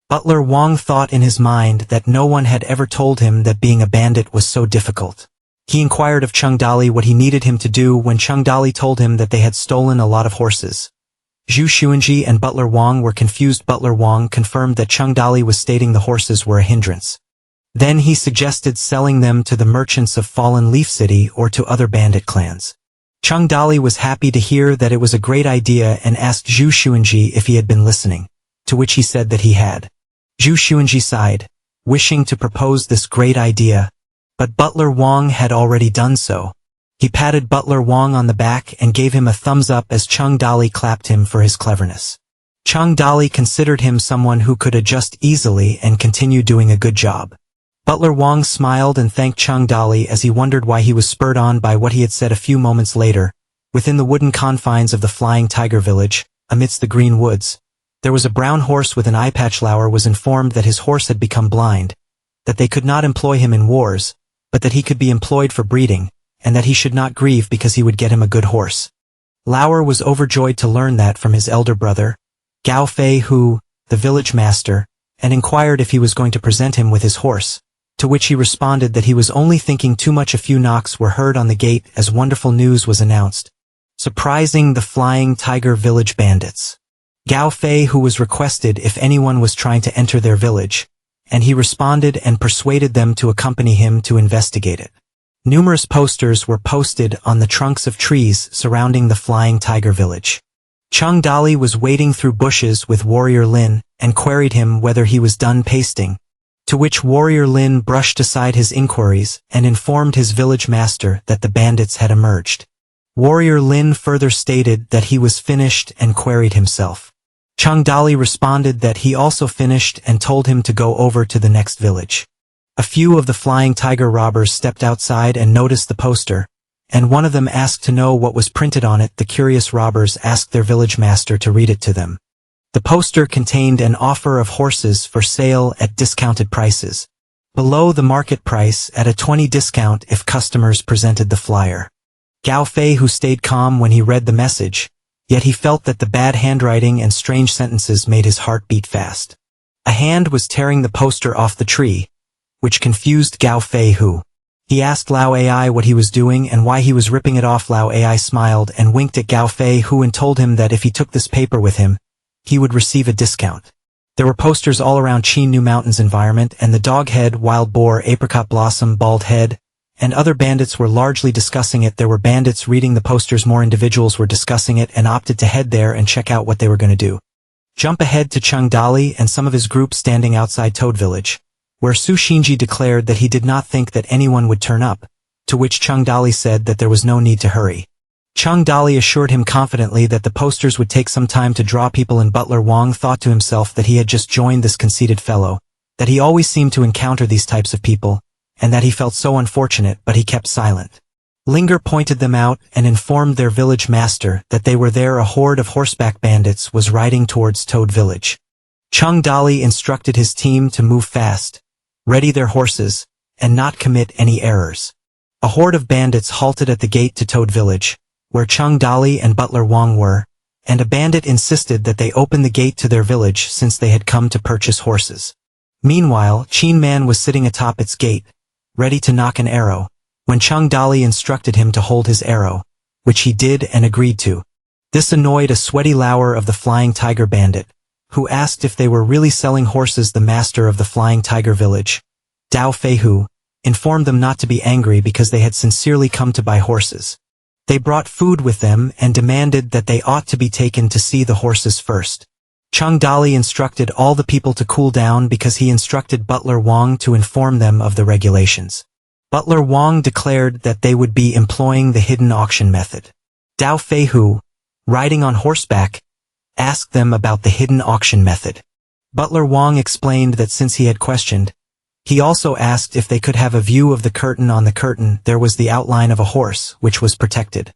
Butler Wong thought in his mind that no one had ever told him that being a bandit was so difficult. He inquired of Chung Dali what he needed him to do when Chung Dali told him that they had stolen a lot of horses. Zhu Xuanji and Butler Wong were confused. Butler Wong confirmed that Chung Dali was stating the horses were a hindrance. Then he suggested selling them to the merchants of Fallen Leaf City or to other bandit clans. Chung Dali was happy to hear that it was a great idea and asked Zhu Xuanji if he had been listening, to which he said that he had. Zhu Xuanji sighed, wishing to propose this great idea, but Butler Wong had already done so. He patted Butler Wong on the back and gave him a thumbs up as Chung Dali clapped him for his cleverness. Chung Dali considered him someone who could adjust easily and continue doing a good job. Butler Wong smiled and thanked Chung Dali as he wondered why he was spurred on by what he had said a few moments later. Within the wooden confines of the Flying Tiger village, amidst the green woods, there was a brown horse with an eye patch. Lauer was informed that his horse had become blind, that they could not employ him in wars, but that he could be employed for breeding, and that he should not grieve because he would get him a good horse. Lauer was overjoyed to learn that from his elder brother, Gao Fei Hu, the village master, and inquired if he was going to present him with his horse, to which he responded that he was only thinking too much. A few knocks were heard on the gate as wonderful news was announced, surprising the Flying Tiger village bandits. Gao Fei Hu was requested if anyone was trying to enter their village, and he responded and persuaded them to accompany him to investigate it. Numerous posters were posted on the trunks of trees surrounding the Flying Tiger village. Chung Dali was wading through bushes with Warrior Lin and queried him whether he was done pasting, to which Warrior Lin brushed aside his inquiries and informed his village master that the bandits had emerged. Warrior Lin further stated that he was finished and queried himself. Chung Dali responded that he also finished and told him to go over to the next village. A few of the Flying Tiger robbers stepped outside and noticed the poster, and one of them asked to know what was printed on it. The curious robbers asked their village master to read it to them. The poster contained an offer of horses for sale at discounted prices, below the market price at a 20% discount if customers presented the flyer. Gao Fei, who stayed calm when he read the message, yet he felt that the bad handwriting and strange sentences made his heart beat fast. A hand was tearing the poster off the tree, which confused Gao Fei Hu. He asked Lao Ai what he was doing and why he was ripping it off. Lao Ai smiled and winked at Gao Fei Hu and told him that if he took this paper with him, he would receive a discount. There were posters all around Qin New Mountains environment, and the dog head, wild boar, apricot blossom, bald head, and other bandits were largely discussing it. There were bandits reading the posters, more individuals were discussing it and opted to head there and check out what they were going to do. Jump ahead to Chung Dali and some of his group standing outside Toad Village, where Su Xinji declared that he did not think that anyone would turn up, to which Chung Dali said that there was no need to hurry. Chung Dali assured him confidently that the posters would take some time to draw people, and Butler Wong thought to himself that he had just joined this conceited fellow, that he always seemed to encounter these types of people, and that he felt so unfortunate, but he kept silent. Linger pointed them out and informed their village master that they were there. A horde of horseback bandits was riding towards Toad Village. Chung Dali instructed his team to move fast, ready their horses, and not commit any errors. A horde of bandits halted at the gate to Toad Village, where Chung Dali and Butler Wong were, and a bandit insisted that they open the gate to their village since they had come to purchase horses. Meanwhile, Qin Man was sitting atop its gate, ready to knock an arrow, when Chung Dali instructed him to hold his arrow, which he did and agreed to. This annoyed a sweaty Lauer of the Flying Tiger bandit, who asked if they were really selling horses. The master of the Flying Tiger village, Dao Feihu, informed them not to be angry because they had sincerely come to buy horses. They brought food with them and demanded that they ought to be taken to see the horses first. Chung Dali instructed all the people to cool down because he instructed Butler Wong to inform them of the regulations. Butler Wong declared that they would be employing the hidden auction method. Dao Feihu, riding on horseback, asked them about the hidden auction method. Butler Wong explained that since he had questioned, he also asked if they could have a view of the curtain. On the curtain there was the outline of a horse, which was protected.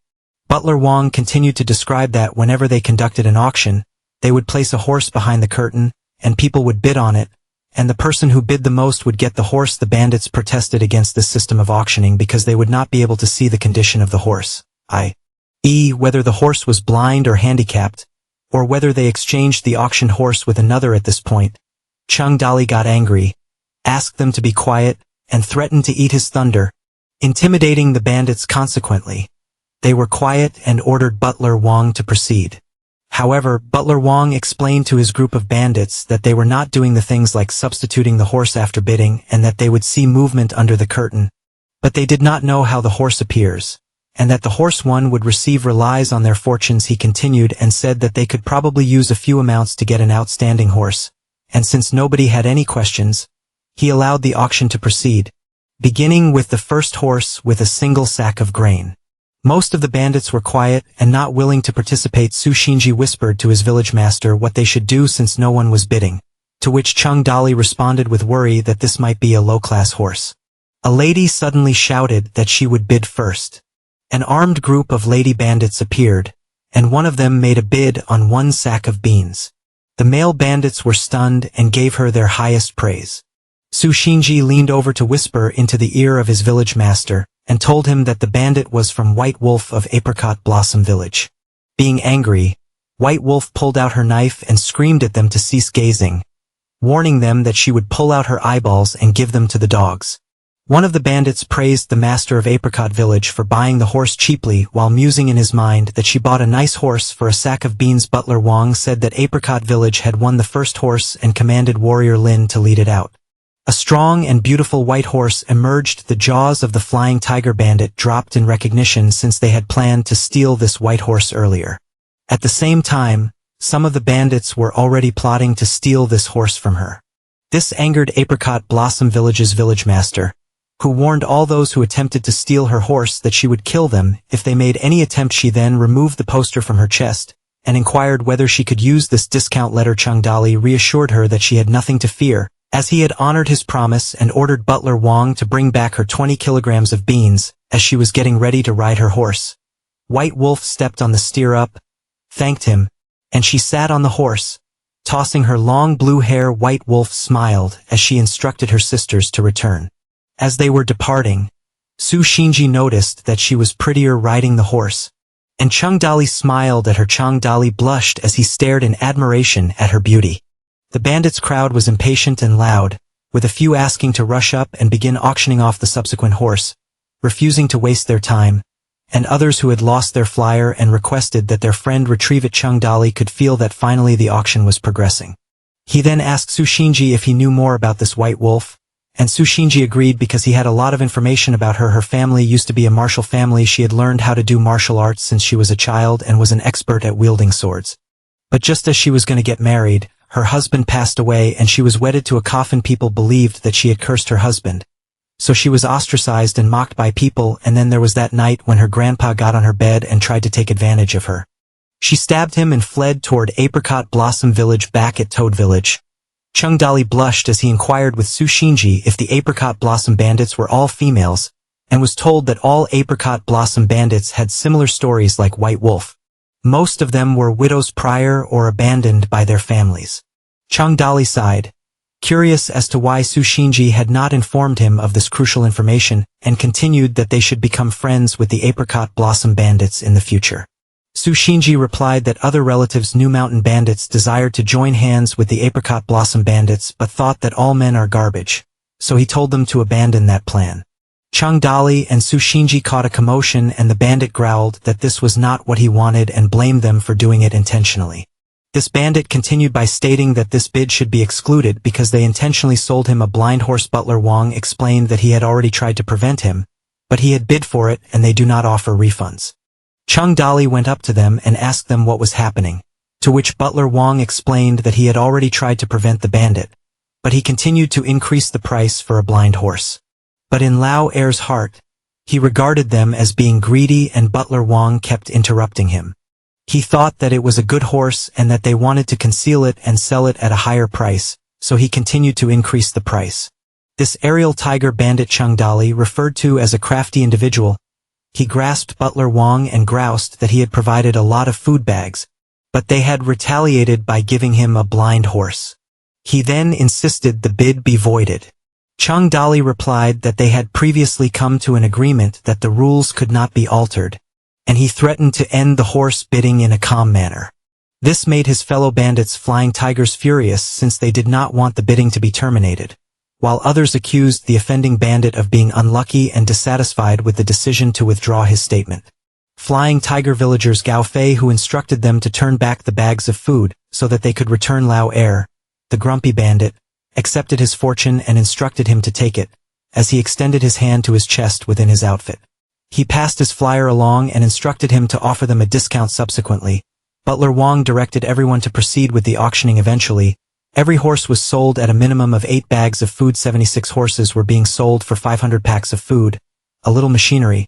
Butler Wong continued to describe that whenever they conducted an auction, they would place a horse behind the curtain, and people would bid on it, and the person who bid the most would get the horse. The bandits protested against this system of auctioning because they would not be able to see the condition of the horse, i.e. whether the horse was blind or handicapped, or whether they exchanged the auctioned horse with another. At this point, Chung Dali got angry, asked them to be quiet, and threatened to eat his thunder, intimidating the bandits consequently. They were quiet and ordered Butler Wong to proceed. However, Butler Wong explained to his group of bandits that they were not doing the things like substituting the horse after bidding and that they would see movement under the curtain. But they did not know how the horse appears, and that the horse one would receive relies on their fortunes. He continued and said that they could probably use a few amounts to get an outstanding horse, and since nobody had any questions, he allowed the auction to proceed, beginning with the first horse with a single sack of grain. Most of the bandits were quiet and not willing to participate. Su Shinji whispered to his village master what they should do since no one was bidding, to which Chung Dali responded with worry that this might be a low-class horse. A lady suddenly shouted that she would bid first. An armed group of lady bandits appeared, and one of them made a bid on 1 sack of beans. The male bandits were stunned and gave her their highest praise. Su Shinji leaned over to whisper into the ear of his village master, and told him that the bandit was from White Wolf of Apricot Blossom Village. Being angry, White Wolf pulled out her knife and screamed at them to cease gazing, warning them that she would pull out her eyeballs and give them to the dogs. One of the bandits praised the master of Apricot Village for buying the horse cheaply while musing in his mind that she bought a nice horse for a sack of beans. Butler Wong said that Apricot Village had won the first horse and commanded Warrior Lin to lead it out. A strong and beautiful white horse emerged. The jaws of the flying tiger bandit dropped in recognition since they had planned to steal this white horse earlier. At the same time, some of the bandits were already plotting to steal this horse from her. This angered Apricot Blossom Village's village master, who warned all those who attempted to steal her horse that she would kill them if they made any attempt. She then removed the poster from her chest and inquired whether she could use this discount letter. Chung Dali reassured her that she had nothing to fear, as he had honored his promise and ordered Butler Wong to bring back her 20 kilograms of beans as she was getting ready to ride her horse. White Wolf stepped on the stirrup, thanked him, and she sat on the horse, tossing her long blue hair. White Wolf smiled as she instructed her sisters to return. As they were departing, Su Shinji noticed that she was prettier riding the horse, and Chung Dali smiled at her. Chung Dali blushed as he stared in admiration at her beauty. The bandits' crowd was impatient and loud, with a few asking to rush up and begin auctioning off the subsequent horse, refusing to waste their time, and others who had lost their flyer and requested that their friend retrieve it. Chung Dali could feel that finally the auction was progressing. He then asked Su Shinji if he knew more about this white wolf, and Su Shinji agreed because he had a lot of information about her. Her family used to be a martial family. She had learned how to do martial arts since she was a child and was an expert at wielding swords. But just as she was going to get married, her husband passed away and she was wedded to a coffin. People believed that she had cursed her husband, so she was ostracized and mocked by people. And then there was that night when her grandpa got on her bed and tried to take advantage of her. She stabbed him and fled toward Apricot Blossom Village. Back at Toad Village, Chung Dali blushed as he inquired with Su Shinji if the Apricot Blossom bandits were all females, and was told that all Apricot Blossom bandits had similar stories like White Wolf. Most of them were widows prior or abandoned by their families. Chung Dali sighed, curious as to why Su Shinji had not informed him of this crucial information, and continued that they should become friends with the Apricot Blossom bandits in the future. Su Shinji replied that other relatives knew mountain bandits desired to join hands with the Apricot Blossom bandits but thought that all men are garbage, so he told them to abandon that plan. Chung Dali and Su Shinji caught a commotion and the bandit growled that this was not what he wanted and blamed them for doing it intentionally. This bandit continued by stating that this bid should be excluded because they intentionally sold him a blind horse. Butler Wong explained that he had already tried to prevent him, but he had bid for it and they do not offer refunds. Chung Dali went up to them and asked them what was happening, to which Butler Wong explained that he had already tried to prevent the bandit, but he continued to increase the price for a blind horse. But in Lao Air's heart, he regarded them as being greedy, and Butler Wong kept interrupting him. He thought that it was a good horse and that they wanted to conceal it and sell it at a higher price, so he continued to increase the price. This aerial tiger bandit Chung Dali referred to as a crafty individual. He grasped Butler Wong and groused that he had provided a lot of food bags, but they had retaliated by giving him a blind horse. He then insisted the bid be voided. Chung Dali replied that they had previously come to an agreement that the rules could not be altered, and he threatened to end the horse bidding in a calm manner. This made his fellow bandits Flying Tigers furious since they did not want the bidding to be terminated, while others accused the offending bandit of being unlucky and dissatisfied with the decision to withdraw his statement. Flying Tiger villagers Gao Fei, who instructed them to turn back the bags of food so that they could return Lao Er, the grumpy bandit, accepted his fortune and instructed him to take it, as he extended his hand to his chest within his outfit. He passed his flyer along and instructed him to offer them a discount subsequently. Butler Wang directed everyone to proceed with the auctioning eventually. Every horse was sold at a minimum of 8 bags of food. 76 horses were being sold for 500 packs of food, a little machinery,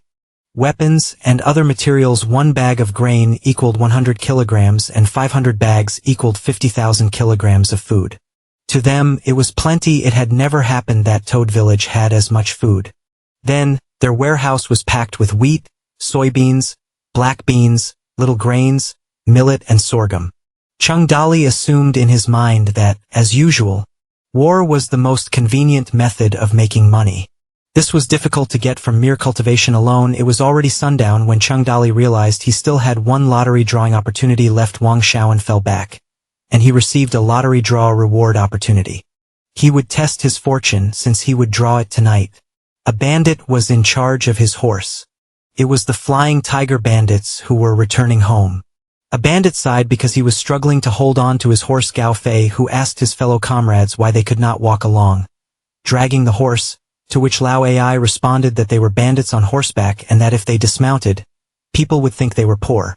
weapons, and other materials. 1 bag of grain equaled 100 kilograms and 500 bags equaled 50,000 kilograms of food. To them, it was plenty. It had never happened that Toad Village had as much food. Then, their warehouse was packed with wheat, soybeans, black beans, little grains, millet and sorghum. Chung Dali assumed in his mind that, as usual, war was the most convenient method of making money. This was difficult to get from mere cultivation alone. It was already sundown when Chung Dali realized he still had 1 lottery drawing opportunity left. Wang Shaoan fell back, and he received a lottery draw reward opportunity. He would test his fortune since he would draw it tonight. A bandit was in charge of his horse. It was the Flying Tiger bandits who were returning home. A bandit sighed because he was struggling to hold on to his horse. Gao Fei, who asked his fellow comrades why they could not walk along, dragging the horse, to which Lao Ai responded that they were bandits on horseback and that if they dismounted, people would think they were poor.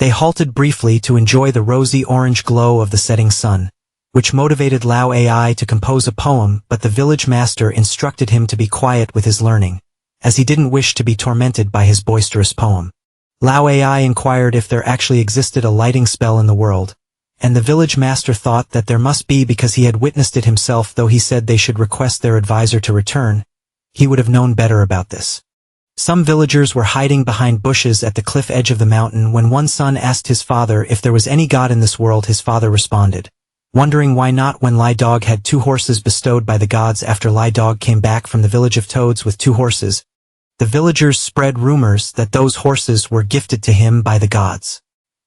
They halted briefly to enjoy the rosy orange glow of the setting sun, which motivated Lao Ai to compose a poem, but the village master instructed him to be quiet with his learning, as he didn't wish to be tormented by his boisterous poem. Lao Ai inquired if there actually existed a lighting spell in the world, and the village master thought that there must be because he had witnessed it himself. Though he said they should request their advisor to return, he would have known better about this. Some villagers were hiding behind bushes at the cliff edge of the mountain when one son asked his father if there was any god in this world. His father responded, wondering why not when Lai Dog had 2 horses bestowed by the gods. After Lai Dog came back from the village of toads with 2 horses, the villagers spread rumors that those horses were gifted to him by the gods.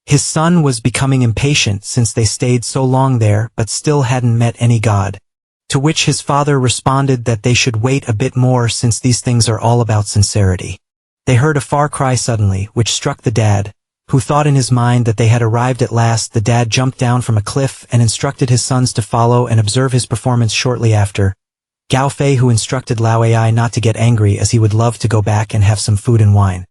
His son was becoming impatient since they stayed so long there but still hadn't met any god, to which his father responded that they should wait a bit more since these things are all about sincerity. They heard a far cry suddenly, which struck the dad, who thought in his mind that they had arrived at last. The dad jumped down from a cliff and instructed his sons to follow and observe his performance. Shortly after, Gao Fei, who instructed Lao Ai not to get angry as he would love to go back and have some food and wine.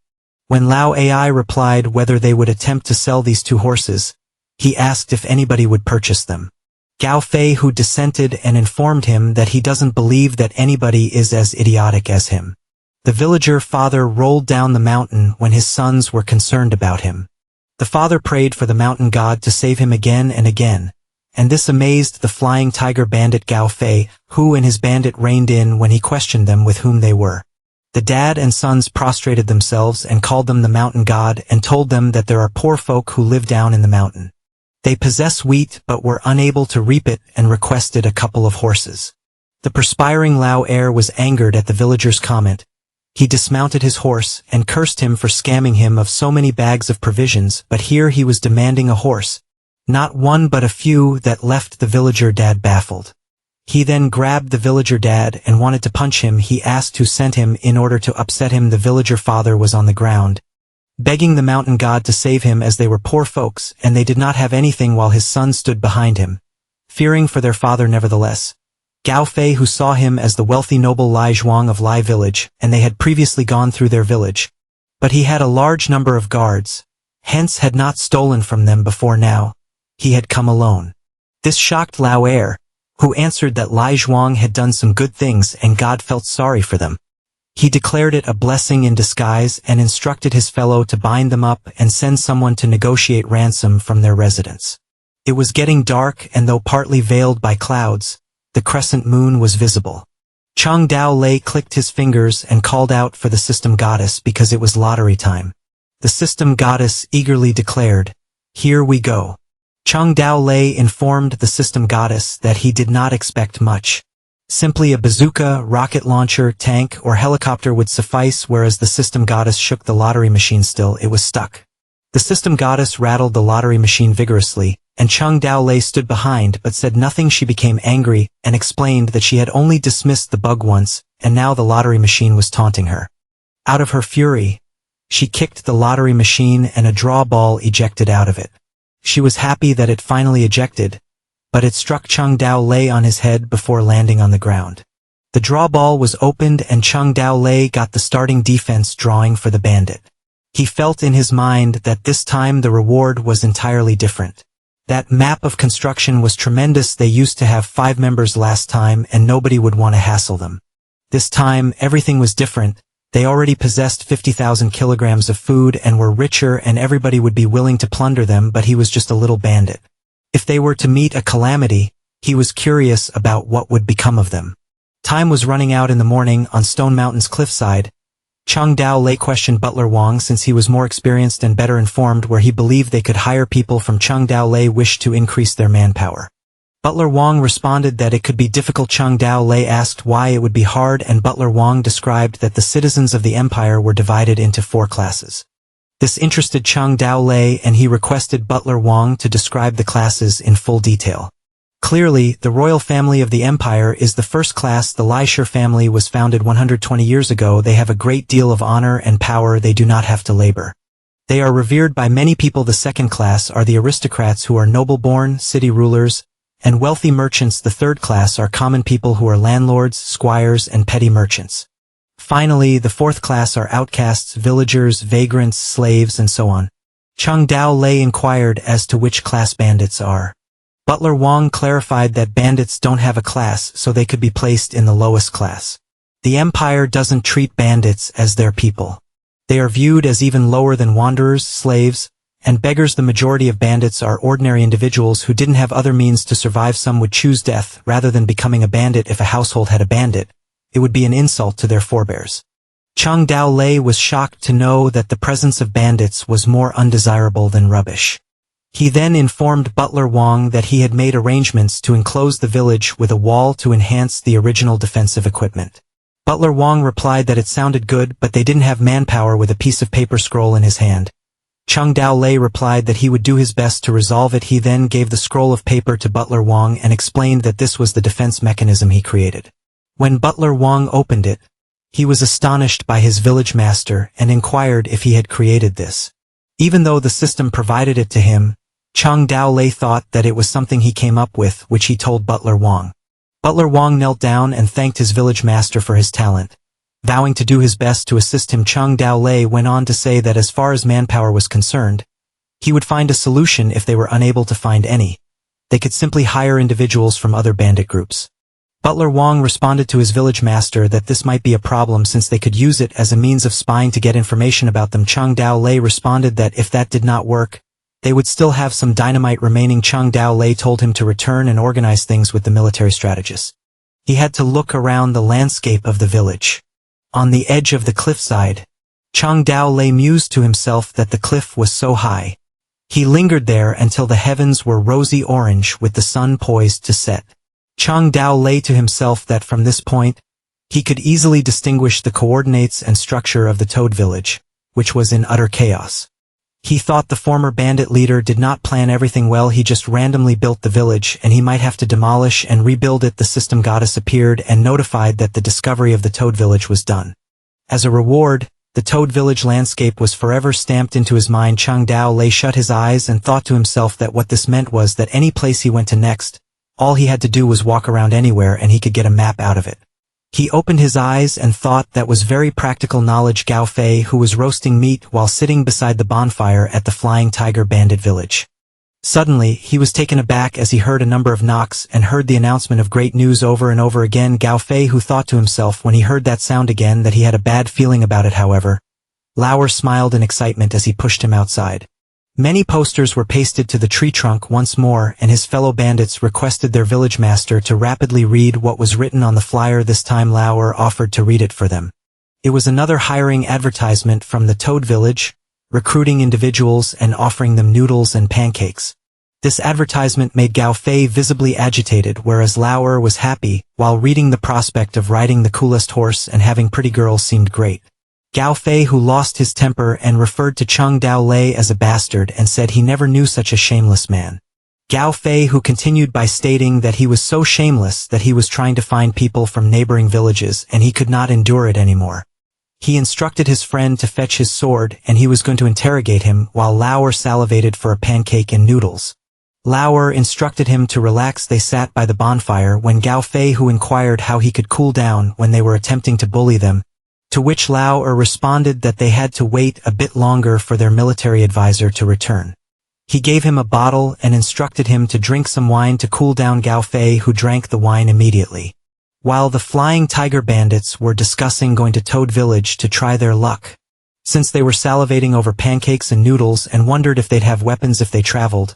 When Lao Ai replied whether they would attempt to sell these 2 horses, he asked if anybody would purchase them. Gao Fei, who dissented and informed him that he doesn't believe that anybody is as idiotic as him. The villager father rolled down the mountain when his sons were concerned about him. The father prayed for the mountain god to save him again and again, and this amazed the Flying Tiger bandit Gao Fei, who and his bandit reined in when he questioned them with whom they were. The dad and sons prostrated themselves and called them the mountain god and told them that there are poor folk who live down in the mountain. They possess wheat but were unable to reap it and requested a couple of horses. The perspiring Lao Er was angered at the villager's comment. He dismounted his horse and cursed him for scamming him of so many bags of provisions, but here he was demanding a horse. Not one but a few that left the villager dad baffled. He then grabbed the villager dad and wanted to punch him. He asked who sent him in order to upset him. The villager father was on the ground, begging the mountain god to save him as they were poor folks and they did not have anything, while his sons stood behind him, fearing for their father nevertheless. Gao Fei, who saw him as the wealthy noble Lai Zhuang of Lai village, and they had previously gone through their village, but he had a large number of guards, hence had not stolen from them before now. He had come alone. This shocked Lao Er, who answered that Lai Zhuang had done some good things and God felt sorry for them. He declared it a blessing in disguise and instructed his fellow to bind them up and send someone to negotiate ransom from their residence. It was getting dark, and though partly veiled by clouds, the crescent moon was visible. Chung Dao Lei clicked his fingers and called out for the system goddess because it was lottery time. The system goddess eagerly declared, "Here we go." Chung Dao Lei informed the system goddess that he did not expect much. Simply a bazooka, rocket launcher, tank, or helicopter would suffice, whereas the system goddess shook the lottery machine. Still, it was stuck. The system goddess rattled the lottery machine vigorously, and Chung Dao Lei stood behind but said nothing. She became angry and explained that she had only dismissed the bug once, and now the lottery machine was taunting her. Out of her fury, she kicked the lottery machine and a draw ball ejected out of it. She was happy that it finally ejected, but it struck Chung Dao Lei on his head before landing on the ground. The draw ball was opened and Chung Dao Lei got the starting defense drawing for the bandit. He felt in his mind that this time the reward was entirely different. That map of construction was tremendous. They used to have 5 members last time and nobody would want to hassle them. This time everything was different. They already possessed 50,000 kilograms of food and were richer, and everybody would be willing to plunder them, but he was just a little bandit. If they were to meet a calamity, he was curious about what would become of them. Time was running out in the morning on Stone Mountain's cliffside. Chung Dao Lei questioned Butler Wong since he was more experienced and better informed where he believed they could hire people from. Chung Dao Lei wished to increase their manpower. Butler Wong responded that it could be difficult. Chung Dao Lei asked why it would be hard, and Butler Wong described that the citizens of the empire were divided into 4 classes. This interested Chung Dao Lei and he requested Butler Wong to describe the classes in full detail. Clearly, the royal family of the empire is the first class. The Laisher family was founded 120 years ago. They have a great deal of honor and power. They do not have to labor. They are revered by many people. The second class are the aristocrats who are noble-born, city rulers, and wealthy merchants. The third class are common people who are landlords, squires, and petty merchants. Finally, the fourth class are outcasts, villagers, vagrants, slaves, and so on. Chung Dao Lei inquired as to which class bandits are. Butler Wong clarified that bandits don't have a class, so they could be placed in the lowest class. The empire doesn't treat bandits as their people. They are viewed as even lower than wanderers, slaves, and beggars. The majority of bandits are ordinary individuals who didn't have other means to survive. Some would choose death rather than becoming a bandit. If a household had a bandit, it would be an insult to their forebears. Chung Dao Lei was shocked to know that the presence of bandits was more undesirable than rubbish. He then informed Butler Wong that he had made arrangements to enclose the village with a wall to enhance the original defensive equipment. Butler Wong replied that it sounded good, but they didn't have manpower. With a piece of paper scroll in his hand, Chung Dao Lei replied that he would do his best to resolve it. He then gave the scroll of paper to Butler Wong and explained that this was the defense mechanism he created. When Butler Wong opened it, he was astonished by his village master and inquired if he had created this. Even though the system provided it to him, Chung Dao Lei thought that it was something he came up with, which he told Butler Wong. Butler Wong knelt down and thanked his village master for his talent. Vowing to do his best to assist him, Chung Dao Lei went on to say that as far as manpower was concerned, he would find a solution if they were unable to find any. They could simply hire individuals from other bandit groups. Butler Wong responded to his village master that this might be a problem since they could use it as a means of spying to get information about them. Chung Dao Lei responded that if that did not work, they would still have some dynamite remaining. Chung Dao Lei told him to return and organize things with the military strategist. He had to look around the landscape of the village. On the edge of the cliffside, Chung Dao Lei mused to himself that the cliff was so high. He lingered there until the heavens were rosy orange with the sun poised to set. Chung Dao Lei to himself that from this point, he could easily distinguish the coordinates and structure of the Toad village, which was in utter chaos. He thought the former bandit leader did not plan everything well. He just randomly built the village and he might have to demolish and rebuild it. The system goddess appeared and notified that the discovery of the Toad village was done. As a reward, the Toad village landscape was forever stamped into his mind. Chung Dao Lei shut his eyes and thought to himself that what this meant was that any place he went to next, all he had to do was walk around anywhere and he could get a map out of it. He opened his eyes and thought that was very practical knowledge. Gao Fei, who was roasting meat while sitting beside the bonfire at the Flying Tiger Bandit village. Suddenly, he was taken aback as he heard a number of knocks and heard the announcement of great news over and over again. Gao Fei, who thought to himself when he heard that sound again that he had a bad feeling about it. However, Lauer smiled in excitement as he pushed him outside. Many posters were pasted to the tree trunk once more, and his fellow bandits requested their village master to rapidly read what was written on the flyer. This time Lauer offered to read it for them. It was another hiring advertisement from the Toad village, recruiting individuals and offering them noodles and pancakes. This advertisement made Gao Fei visibly agitated, whereas Lauer was happy. While reading, the prospect of riding the coolest horse and having pretty girls seemed great. Gao Fei, who lost his temper and referred to Chung Dao Lei as a bastard and said he never knew such a shameless man. Gao Fei, who continued by stating that he was so shameless that he was trying to find people from neighboring villages and he could not endure it anymore. He instructed his friend to fetch his sword and he was going to interrogate him while Lauer salivated for a pancake and noodles. Lauer instructed him to relax. They sat by the bonfire when Gao Fei, who inquired how he could cool down when they were attempting to bully them, to which Lauer responded that they had to wait a bit longer for their military advisor to return. He gave him a bottle and instructed him to drink some wine to cool down Gao Fei, who drank the wine immediately. While the Flying Tiger bandits were discussing going to Toad Village to try their luck, since they were salivating over pancakes and noodles and wondered if they'd have weapons if they traveled,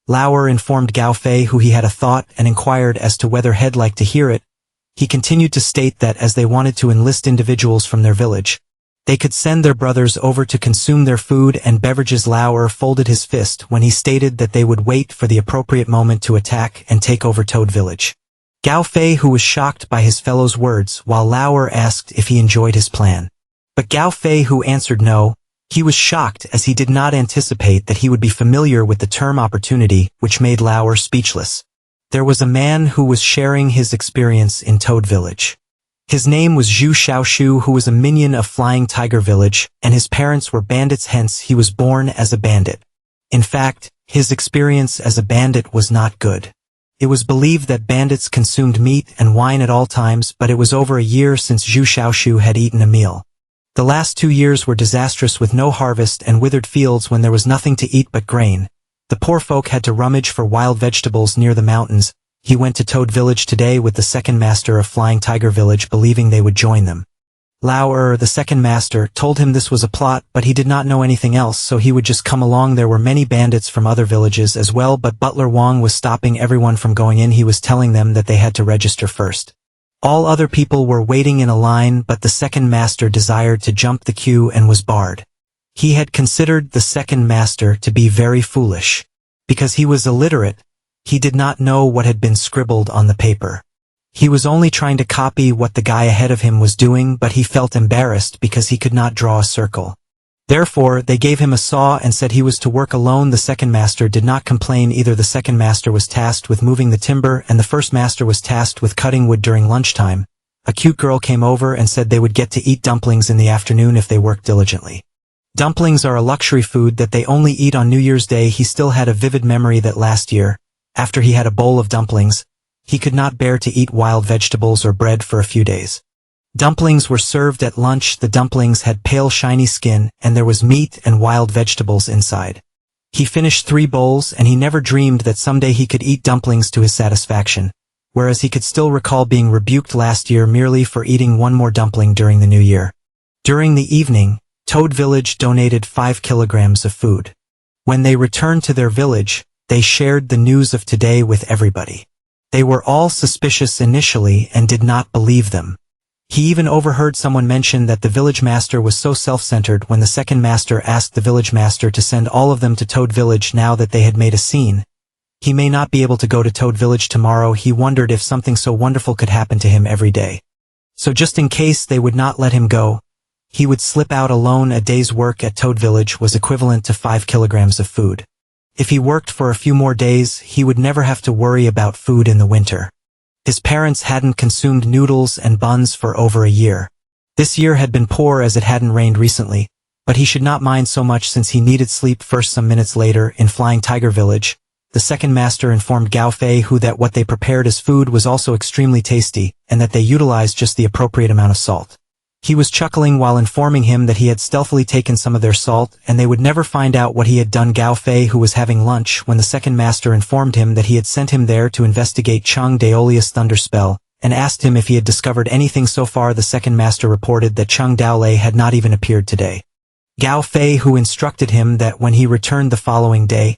Lauer informed Gao Fei, who he had a thought, and inquired as to whether he'd like to hear it. He continued to state that as they wanted to enlist individuals from their village, they could send their brothers over to consume their food and beverages. Lauer folded his fist when he stated that they would wait for the appropriate moment to attack and take over Toad Village. Gao Fei, who was shocked by his fellow's words, while Lauer asked if he enjoyed his plan. But Gao Fei, who answered no, he was shocked as he did not anticipate that he would be familiar with the term opportunity, which made Lauer speechless. There was a man who was sharing his experience in Toad Village. His name was Zhu Xiaoshu, who was a minion of Flying Tiger Village, and his parents were bandits, hence he was born as a bandit. In fact, his experience as a bandit was not good. It was believed that bandits consumed meat and wine at all times, but it was over a year since Zhu Xiaoshu had eaten a meal. The last 2 years were disastrous, with no harvest and withered fields when there was nothing to eat but grain. The poor folk had to rummage for wild vegetables near the mountains. He went to Toad Village today with the second master of Flying Tiger Village, believing they would join them. Lauer, the second master, told him this was a plot, but he did not know anything else, so he would just come along. There were many bandits from other villages as well, but Butler Wong was stopping everyone from going in. He was telling them that they had to register first. All other people were waiting in a line, but the second master desired to jump the queue and was barred. He had considered the second master to be very foolish. Because he was illiterate, he did not know what had been scribbled on the paper. He was only trying to copy what the guy ahead of him was doing, but he felt embarrassed because he could not draw a circle. Therefore, they gave him a saw and said he was to work alone. The second master did not complain either. The second master was tasked with moving the timber, and the first master was tasked with cutting wood during lunchtime. A cute girl came over and said they would get to eat dumplings in the afternoon if they worked diligently. Dumplings are a luxury food that they only eat on New Year's Day. He still had a vivid memory that last year, after he had a bowl of dumplings, he could not bear to eat wild vegetables or bread for a few days. Dumplings were served at lunch. The dumplings had pale shiny skin, and there was meat and wild vegetables inside. He finished 3 bowls, and he never dreamed that someday he could eat dumplings to his satisfaction, whereas he could still recall being rebuked last year merely for eating 1 more dumpling during the new year. During the evening, Toad Village donated 5 kilograms of food. When they returned to their village, they shared the news of today with everybody. They were all suspicious initially and did not believe them. He even overheard someone mention that the village master was so self-centered when the second master asked the village master to send all of them to Toad Village now that they had made a scene. He may not be able to go to Toad Village tomorrow. He wondered if something so wonderful could happen to him every day. So just in case they would not let him go, he would slip out alone. A day's work at Toad Village was equivalent to 5 kilograms of food. If he worked for a few more days, he would never have to worry about food in the winter. His parents hadn't consumed noodles and buns for over a year. This year had been poor as it hadn't rained recently, but he should not mind so much since he needed sleep first. Some minutes later, in Flying Tiger Village, the second master informed Gao Fei that what they prepared as food was also extremely tasty, and that they utilized just the appropriate amount of salt. He was chuckling while informing him that he had stealthily taken some of their salt, and they would never find out what he had done. Gao Fei, who was having lunch when the second master informed him that he had sent him there to investigate Chung Daolia's thunder spell, and asked him if he had discovered anything so far. The second master reported that Chung Daolei had not even appeared today. Gao Fei, who instructed him that when he returned the following day,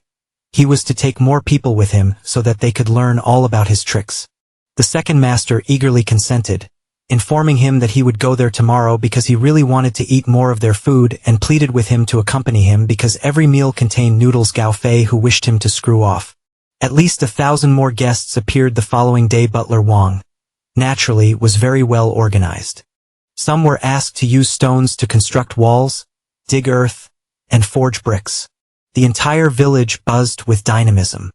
he was to take more people with him so that they could learn all about his tricks. The second master eagerly consented, informing him that he would go there tomorrow because he really wanted to eat more of their food, and pleaded with him to accompany him because every meal contained noodles. Gao Fei, who wished him to screw off. At least 1,000 more guests appeared the following day. Butler Wong, naturally, was very well organized. Some were asked to use stones to construct walls, dig earth, and forge bricks. The entire village buzzed with dynamism.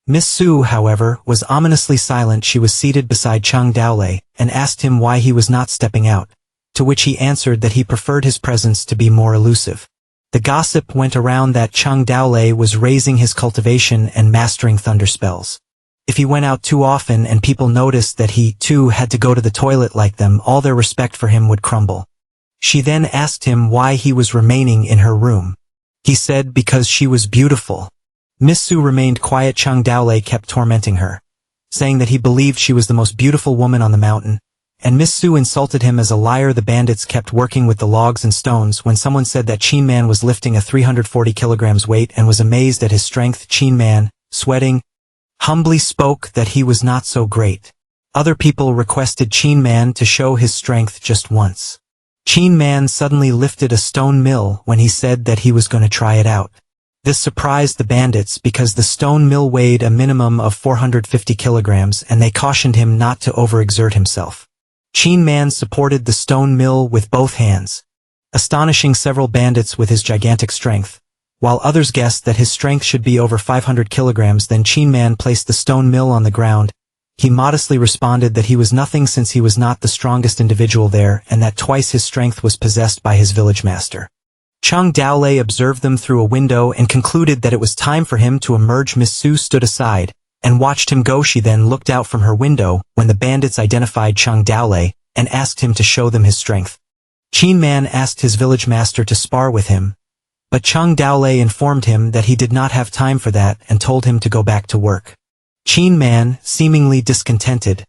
Miss Su, however, was ominously silent. She was seated beside Chang Daolei, and asked him why he was not stepping out, to which he answered that he preferred his presence to be more elusive. The gossip went around that Chang Daolei was raising his cultivation and mastering thunder spells. If he went out too often and people noticed that he, too, had to go to the toilet like them, all their respect for him would crumble. She then asked him why he was remaining in her room. He said because she was beautiful. Miss Su remained quiet. Chang Daolei kept tormenting her, saying that he believed she was the most beautiful woman on the mountain, and Miss Su insulted him as a liar. The bandits kept working with the logs and stones when someone said that Qin Man was lifting a 340 kilograms weight and was amazed at his strength. Qin Man, sweating, humbly spoke that he was not so great. Other people requested Qin Man to show his strength just once. Qin Man suddenly lifted a stone mill when he said that he was going to try it out. This surprised the bandits because the stone mill weighed a minimum of 450 kilograms and they cautioned him not to overexert himself. Qin Man supported the stone mill with both hands, astonishing several bandits with his gigantic strength, while others guessed that his strength should be over 500 kilograms. Then Qin Man placed the stone mill on the ground. He modestly responded that he was nothing since he was not the strongest individual there and that twice his strength was possessed by his village master. Chang Daolei observed them through a window and concluded that it was time for him to emerge. Miss Su stood aside and watched him go. She then looked out from her window when the bandits identified Chang Daolei and asked him to show them his strength. Qin Man asked his village master to spar with him, but Chang Daolei informed him that he did not have time for that and told him to go back to work. Qin Man, seemingly discontented,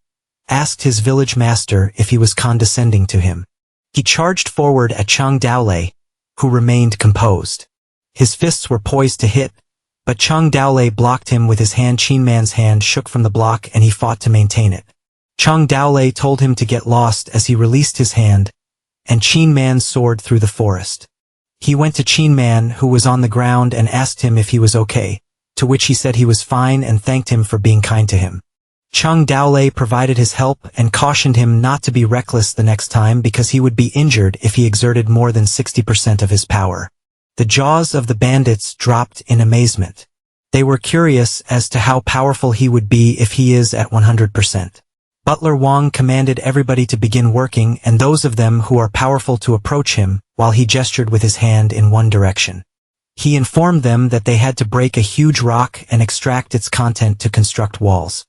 asked his village master if he was condescending to him. He charged forward at Chang Daolei, who remained composed. His fists were poised to hit, but Chang Daolei blocked him with his hand. Qin Man's hand shook from the block and he fought to maintain it. Chang Daolei told him to get lost as he released his hand, and Qin Man soared through the forest. He went to Qin Man, who was on the ground, and asked him if he was okay, to which he said he was fine and thanked him for being kind to him. Chang Daolei provided his help and cautioned him not to be reckless the next time because he would be injured if he exerted more than 60% of his power. The jaws of the bandits dropped in amazement. They were curious as to how powerful he would be if he is at 100%. Butler Wang commanded everybody to begin working and those of them who are powerful to approach him, while he gestured with his hand in one direction. He informed them that they had to break a huge rock and extract its content to construct walls.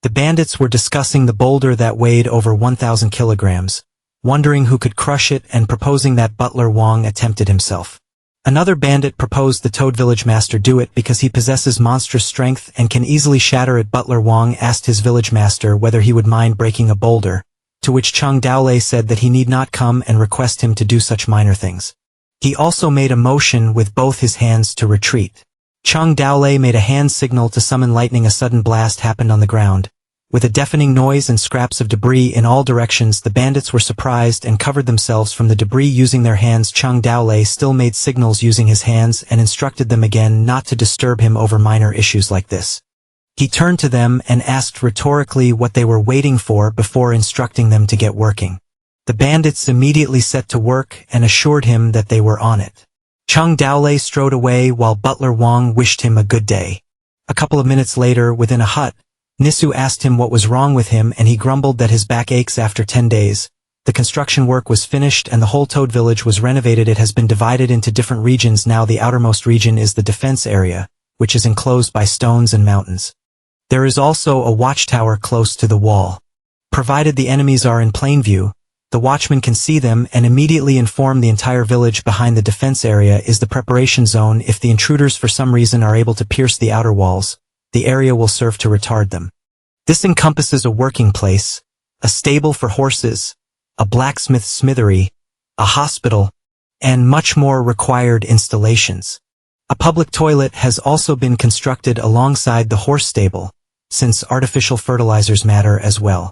The bandits were discussing the boulder that weighed over 1,000 kilograms, wondering who could crush it and proposing that Butler Wang attempted himself. Another bandit proposed the Toad Village Master do it because he possesses monstrous strength and can easily shatter it. Butler Wang asked his village master whether he would mind breaking a boulder, to which Chang Daolei said that he need not come and request him to do such minor things. He also made a motion with both his hands to retreat. Chang Daolei made a hand signal to summon lightning. A sudden blast happened on the ground. With a deafening noise and scraps of debris in all directions, the bandits were surprised and covered themselves from the debris using their hands. Chang Daolei still made signals using his hands and instructed them again not to disturb him over minor issues like this. He turned to them and asked rhetorically what they were waiting for before instructing them to get working. The bandits immediately set to work and assured him that they were on it. Chang Daolei strode away while Butler Wang wished him a good day. A couple of minutes later, within a hut, Nisu asked him what was wrong with him and he grumbled that his back aches. After 10 days. The construction work was finished and the whole Toad Village was renovated. It has been divided into different regions now. The outermost region is the defense area, which is enclosed by stones and mountains. There is also a watchtower close to the wall. Provided the enemies are in plain view, the watchman can see them and immediately inform the entire village. Behind the defense area is the preparation zone. If the intruders for some reason are able to pierce the outer walls, the area will serve to retard them. This encompasses a working place, a stable for horses, a blacksmith's smithery, a hospital, and much more required installations. A public toilet has also been constructed alongside the horse stable, since artificial fertilizers matter as well.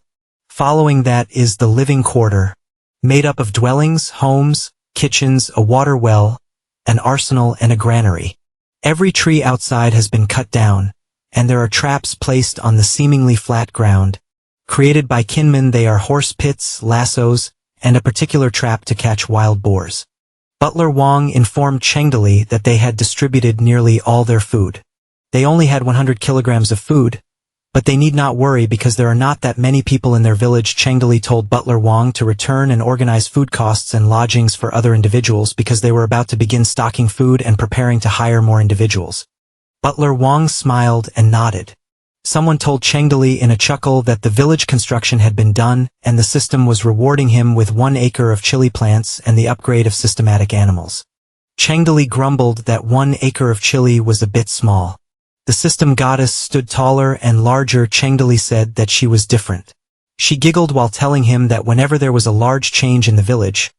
Following that is the living quarter, made up of dwellings, homes, kitchens, a water well, an arsenal, and a granary. Every tree outside has been cut down, and there are traps placed on the seemingly flat ground. Created by kinmen, they are horse pits, lassos, and a particular trap to catch wild boars. Butler Wang informed Chengdali that they had distributed nearly all their food. They only had 100 kilograms of food, but they need not worry because there are not that many people in their village. Chengdali told Butler Wang to return and organize food costs and lodgings for other individuals because they were about to begin stocking food and preparing to hire more individuals. Butler Wang smiled and nodded. Someone told Chengdali in a chuckle that the village construction had been done and the system was rewarding him with 1 acre of chili plants and the upgrade of systematic animals. Chengdali grumbled that 1 acre of chili was a bit small. The system goddess stood taller and larger. Chengdali said that she was different. She giggled while telling him that whenever there was a large change in the village,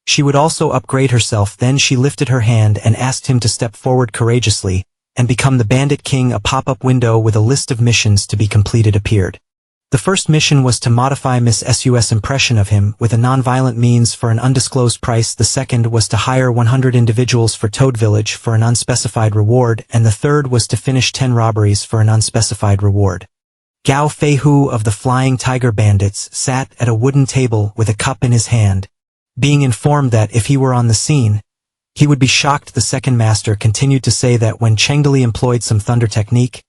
she would also upgrade herself. Then she lifted her hand and asked him to step forward courageously and become the Bandit King. A pop-up window with a list of missions to be completed appeared. The first mission was to modify Miss Su's impression of him with a non-violent means for an undisclosed price. The second was to hire 100 individuals for Toad Village for an unspecified reward, and the third was to finish 10 robberies for an unspecified reward. Gao Feihu of the Flying Tiger Bandits sat at a wooden table with a cup in his hand, being informed that if he were on the scene, he would be shocked. The second master continued to say that when Chengdali employed some thunder technique,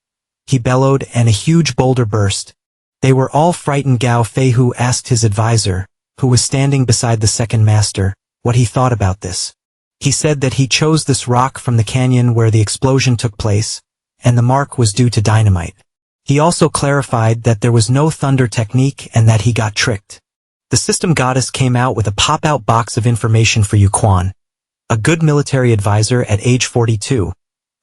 he bellowed and a huge boulder burst. They were all frightened. Gao Feihu asked his advisor, who was standing beside the second master, what he thought about this. He said that he chose this rock from the canyon where the explosion took place, and the mark was due to dynamite. He also clarified that there was no thunder technique and that he got tricked. The system goddess came out with a pop-out box of information for Yu Quan, a good military advisor at age 42,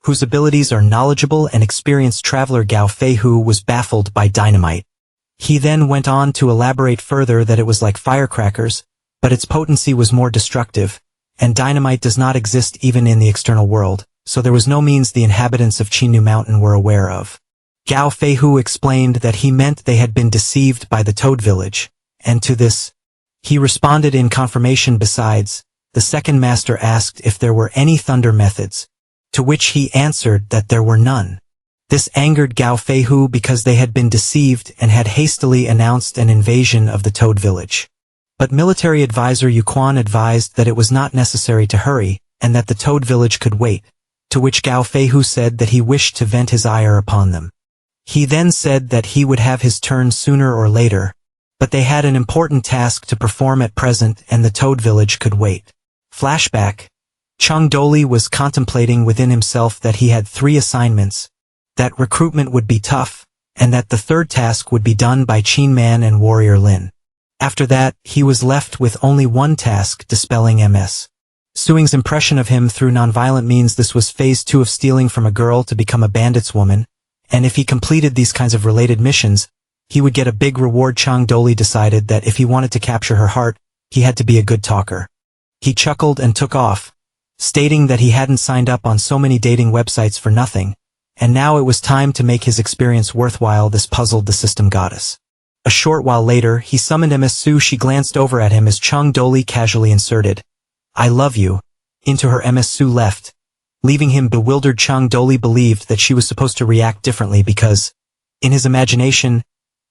whose abilities are knowledgeable and experienced traveler. Gao Feihu was baffled by dynamite. He then went on to elaborate further that it was like firecrackers, but its potency was more destructive, and dynamite does not exist even in the external world, so there was no means the inhabitants of Qinu Mountain were aware of. Gao Feihu explained that he meant they had been deceived by the Toad Village, and to this, he responded in confirmation. Besides, the second master asked if there were any thunder methods, to which he answered that there were none. This angered Gao Feihu because they had been deceived and had hastily announced an invasion of the Toad Village. But military advisor Yu Quan advised that it was not necessary to hurry, and that the Toad Village could wait, to which Gao Feihu said that he wished to vent his ire upon them. He then said that he would have his turn sooner or later, but they had an important task to perform at present and the Toad Village could wait. Flashback. Chengdali was contemplating within himself that he had 3 assignments, that recruitment would be tough, and that the third task would be done by Qin Man and Warrior Lin. After that, he was left with only one task: dispelling Ms. Suing's impression of him through nonviolent means. This was phase 2 of stealing from a girl to become a bandit's woman, and if he completed these kinds of related missions, he would get a big reward. Chengdali decided that if he wanted to capture her heart, he had to be a good talker. He chuckled and took off, stating that he hadn't signed up on so many dating websites for nothing, and now it was time to make his experience worthwhile. This puzzled the system goddess. A short while later, he summoned Ms. Su. She glanced over at him as Chengdali casually inserted, "I love you," into her. Ms. Su left, leaving him bewildered. Chengdali believed that she was supposed to react differently because, in his imagination,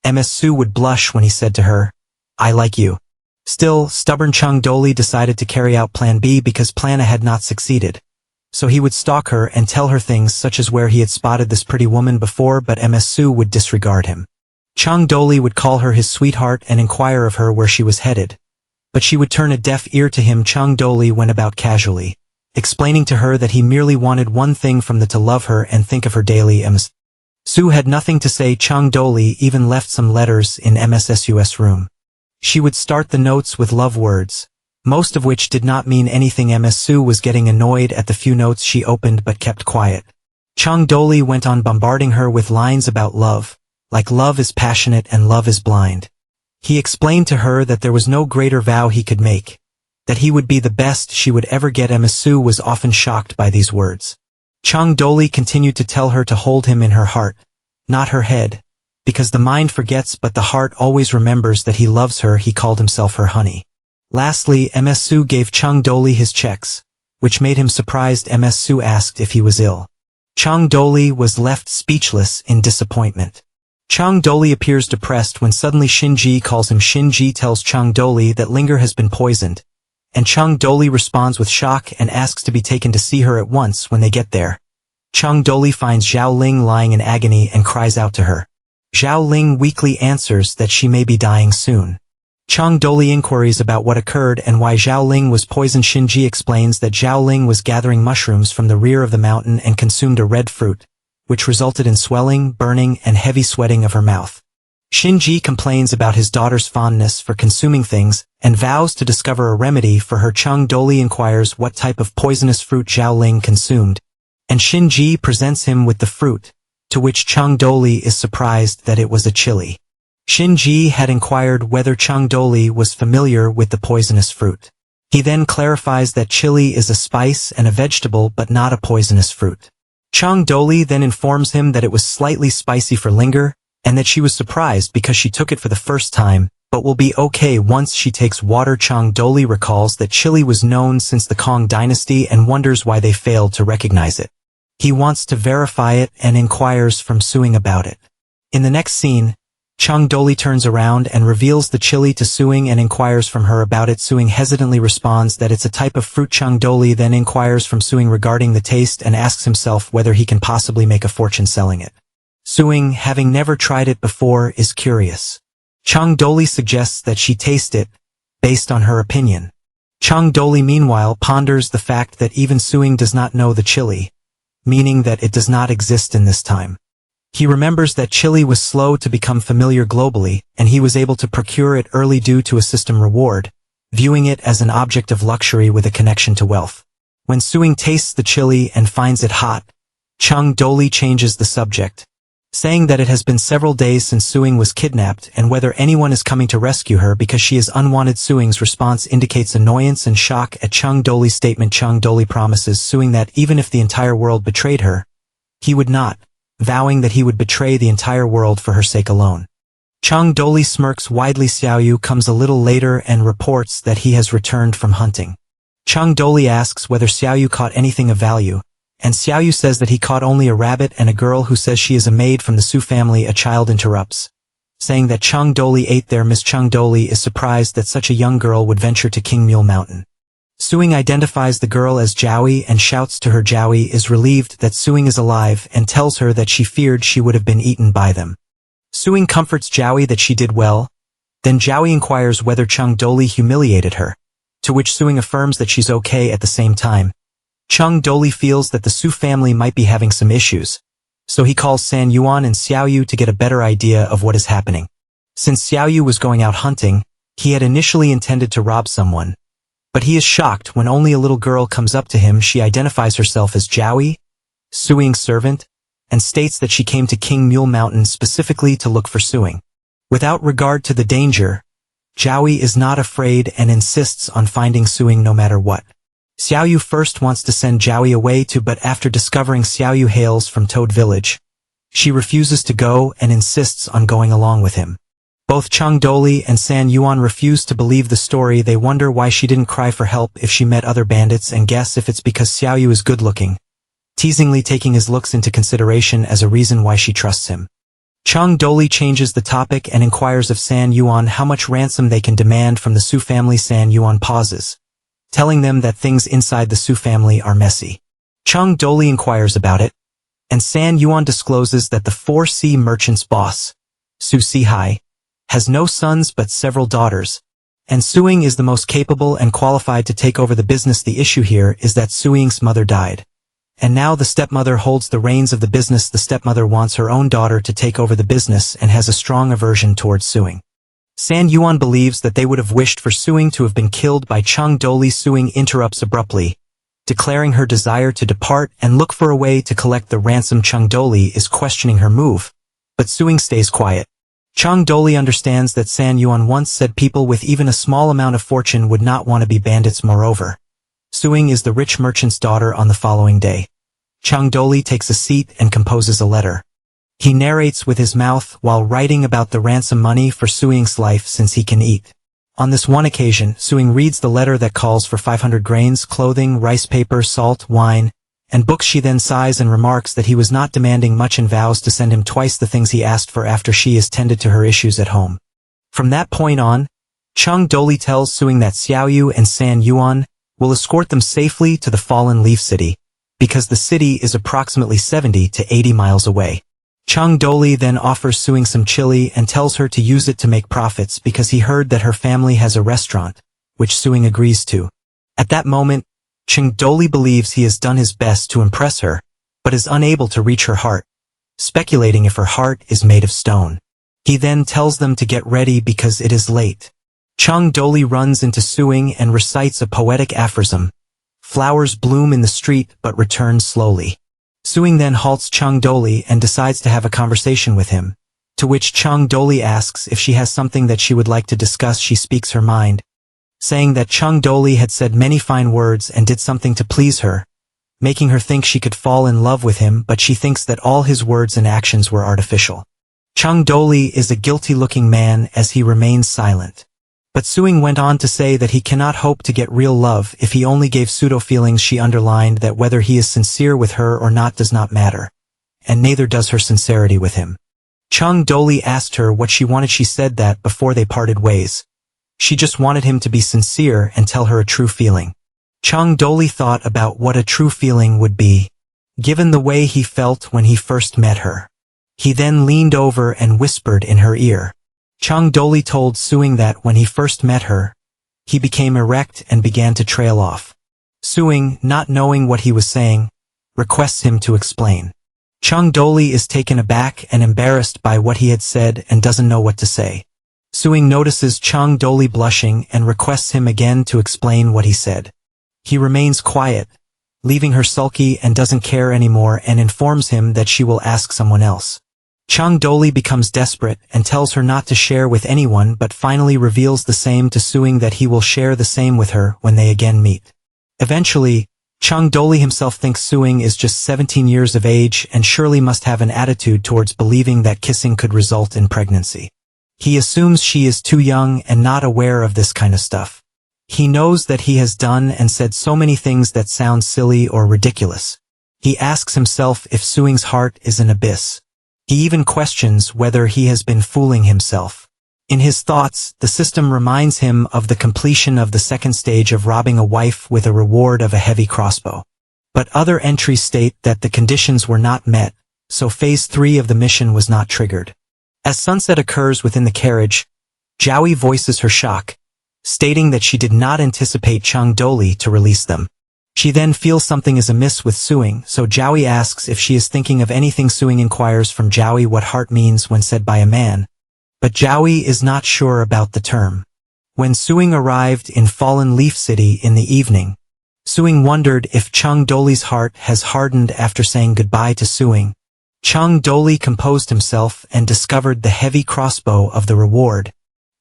Ms. Su would blush when he said to her, "I like you." Still, stubborn Chengdali decided to carry out Plan B because Plan A had not succeeded. So he would stalk her and tell her things such as where he had spotted this pretty woman before, but Ms. Su would disregard him. Chengdali would call her his sweetheart and inquire of her where she was headed, but she would turn a deaf ear to him. Chengdali went about casually, explaining to her that he merely wanted one thing from the to love her and think of her daily. Ms. Su had nothing to say. Chengdali even left some letters in Ms. Su's room. She would start the notes with love words, most of which did not mean anything. Ms. Su was getting annoyed at the few notes she opened but kept quiet. Chengdali went on bombarding her with lines about love, like love is passionate and love is blind. He explained to her that there was no greater vow he could make, that he would be the best she would ever get. Ms. Su was often shocked by these words. Chengdali continued to tell her to hold him in her heart, not her head, because the mind forgets but the heart always remembers that he loves her. He called himself her honey. Lastly, Ms. Su gave Chengdali his checks, which made him surprised. Ms. Su asked if he was ill. Chengdali was left speechless in disappointment. Chengdali appears depressed when suddenly Shinji calls him. Shinji tells Chengdali that Linger has been poisoned, and Chengdali responds with shock and asks to be taken to see her at once. When they get there, Chang Doli finds Zhao Ling lying in agony and cries out to her. Zhao Ling weakly answers that she may be dying soon. Chang Doli inquiries about what occurred and why Zhao Ling was poisoned. Shinji explains that Zhao Ling was gathering mushrooms from the rear of the mountain and consumed a red fruit, which resulted in swelling, burning, and heavy sweating of her mouth. Shinji complains about his daughter's fondness for consuming things and vows to discover a remedy for her. Chang Doli inquires what type of poisonous fruit Zhao Ling consumed, and Shinji presents him with the fruit, to which Chang Doli is surprised that it was a chili. Shinji had inquired whether Chang Doli was familiar with the poisonous fruit. He then clarifies that chili is a spice and a vegetable but not a poisonous fruit. Chang Doli then informs him that it was slightly spicy for Linger, and that she was surprised because she took it for the first time, but will be okay once she takes water. Chang Doli recalls that chili was known since the Kong dynasty and wonders why they failed to recognize it. He wants to verify it and inquires from Suing about it. In the next scene, Chang Doli turns around and reveals the chili to Suing and inquires from her about it. Suing hesitantly responds that it's a type of fruit. Chang Doli then inquires from Suing regarding the taste and asks himself whether he can possibly make a fortune selling it. Suing, having never tried it before, is curious. Chang Doli suggests that she taste it, based on her opinion. Chang Doli meanwhile ponders the fact that even Suing does not know the chili, meaning that it does not exist in this time. He remembers that chili was slow to become familiar globally, and he was able to procure it early due to a system reward, viewing it as an object of luxury with a connection to wealth. When Suing tastes the chili and finds it hot, Chang Doli changes the subject, saying that it has been several days since Suing was kidnapped and whether anyone is coming to rescue her because she is unwanted. Suing's response indicates annoyance and shock at Chang Doli's statement. Chang Doli promises Suing that even if the entire world betrayed her, he would not, vowing that he would betray the entire world for her sake alone. Chang Doli smirks widely. Xiaoyu comes a little later and reports that he has returned from hunting. Chang Doli asks whether Xiaoyu caught anything of value, and Xiaoyu says that he caught only a rabbit and a girl who says she is a maid from the Su family. A child interrupts, saying that Chang Doli ate there. Miss Chang Doli is surprised that such a young girl would venture to King Mule Mountain. Suing identifies the girl as Jowie and shouts to her. Jowie is relieved that Suing is alive and tells her that she feared she would have been eaten by them. Suing comforts Jowie that she did well. Then Jowie inquires whether Chang Doli humiliated her, to which Suing affirms that she's okay at the same time. Chang Doli feels that the Su family might be having some issues, so he calls San Yuan and Xiaoyu to get a better idea of what is happening. Since Xiaoyu was going out hunting, he had initially intended to rob someone, but he is shocked when only a little girl comes up to him. She identifies herself as Jowie, Suing's servant, and states that she came to King Mule Mountain specifically to look for Suing. Without regard to the danger, Jowie is not afraid and insists on finding Suing no matter what. Xiaoyu first wants to send Jowie away but after discovering Xiaoyu hails from Toad Village, she refuses to go and insists on going along with him. Both Chang Doli and San Yuan refuse to believe the story. They wonder why she didn't cry for help if she met other bandits and guess if it's because Xiaoyu is good-looking, teasingly taking his looks into consideration as a reason why she trusts him. Chang Doli changes the topic and inquires of San Yuan how much ransom they can demand from the Su family. San Yuan pauses, telling them that things inside the Su family are messy. Chang Doli inquires about it, and San Yuan discloses that the 4C merchant's boss, Su Sihai, has no sons but several daughters, and Suing is the most capable and qualified to take over the business. The issue here is that Suing's mother died, and now the stepmother holds the reins of the business. The stepmother wants her own daughter to take over the business and has a strong aversion towards Suing. San Yuan believes that they would have wished for Suing to have been killed by Chang Doli. Suing interrupts abruptly, declaring her desire to depart and look for a way to collect the ransom. Chang Doli is questioning her move, but Suing stays quiet. Chang Doli understands that San Yuan once said people with even a small amount of fortune would not want to be bandits. Moreover, Suing is the rich merchant's daughter. On the following day, Chang Doli takes a seat and composes a letter. He narrates with his mouth while writing about the ransom money for Suing's life since he can eat. On this one occasion, Suing reads the letter that calls for 500 grains, clothing, rice paper, salt, wine, and books. She then sighs and remarks that he was not demanding much and vows to send him twice the things he asked for after she has tended to her issues at home. From that point on, Chang Doli tells Suing that Xiaoyu and San Yuan will escort them safely to the Fallen Leaf City, because the city is approximately 70 to 80 miles away. Chung Doli then offers Suing some chili and tells her to use it to make profits because he heard that her family has a restaurant, which Suing agrees to. At that moment, Chung Doli believes he has done his best to impress her, but is unable to reach her heart, speculating if her heart is made of stone. He then tells them to get ready because it is late. Chung Doli runs into Suing and recites a poetic aphorism. Flowers bloom in the street but return slowly. Suing then halts Chung Doli and decides to have a conversation with him, to which Chung Doli asks if she has something that she would like to discuss. She speaks her mind, saying that Chung Doli had said many fine words and did something to please her, making her think she could fall in love with him, but she thinks that all his words and actions were artificial. Chung Doli is a guilty-looking man as he remains silent. But Suing went on to say that he cannot hope to get real love if he only gave pseudo-feelings. She underlined that whether he is sincere with her or not does not matter, and neither does her sincerity with him. Chung Doli asked her what she wanted. She said that before they parted ways, she just wanted him to be sincere and tell her a true feeling. Chung Doli thought about what a true feeling would be, given the way he felt when he first met her. He then leaned over and whispered in her ear. Chung Doli told Suing that when he first met her, he became erect and began to trail off. Suing, not knowing what he was saying, requests him to explain. Chung Doli is taken aback and embarrassed by what he had said and doesn't know what to say. Suing notices Chung Doli blushing and requests him again to explain what he said. He remains quiet, leaving her sulky and doesn't care anymore, and informs him that she will ask someone else. Chung Doli becomes desperate and tells her not to share with anyone, but finally reveals the same to Suing, that he will share the same with her when they again meet. Eventually, Chung Doli himself thinks Suing is just 17 years of age and surely must have an attitude towards believing that kissing could result in pregnancy. He assumes she is too young and not aware of this kind of stuff. He knows that he has done and said so many things that sound silly or ridiculous. He asks himself if Suing's heart is an abyss. He even questions whether he has been fooling himself. In his thoughts, the system reminds him of the completion of the second stage of robbing a wife with a reward of a heavy crossbow. But other entries state that the conditions were not met, so phase 3 of the mission was not triggered. As sunset occurs within the carriage, Jowie voices her shock, stating that she did not anticipate Chung Doli to release them. She then feels something is amiss with Suing, so Jowie asks if she is thinking of anything. Suing inquires from Jowie what heart means when said by a man, but Jowie is not sure about the term. When Suing arrived in Fallen Leaf City in the evening, Suing wondered if Chung Doli's heart has hardened after saying goodbye to Suing. Chung Doli composed himself and discovered the heavy crossbow of the reward,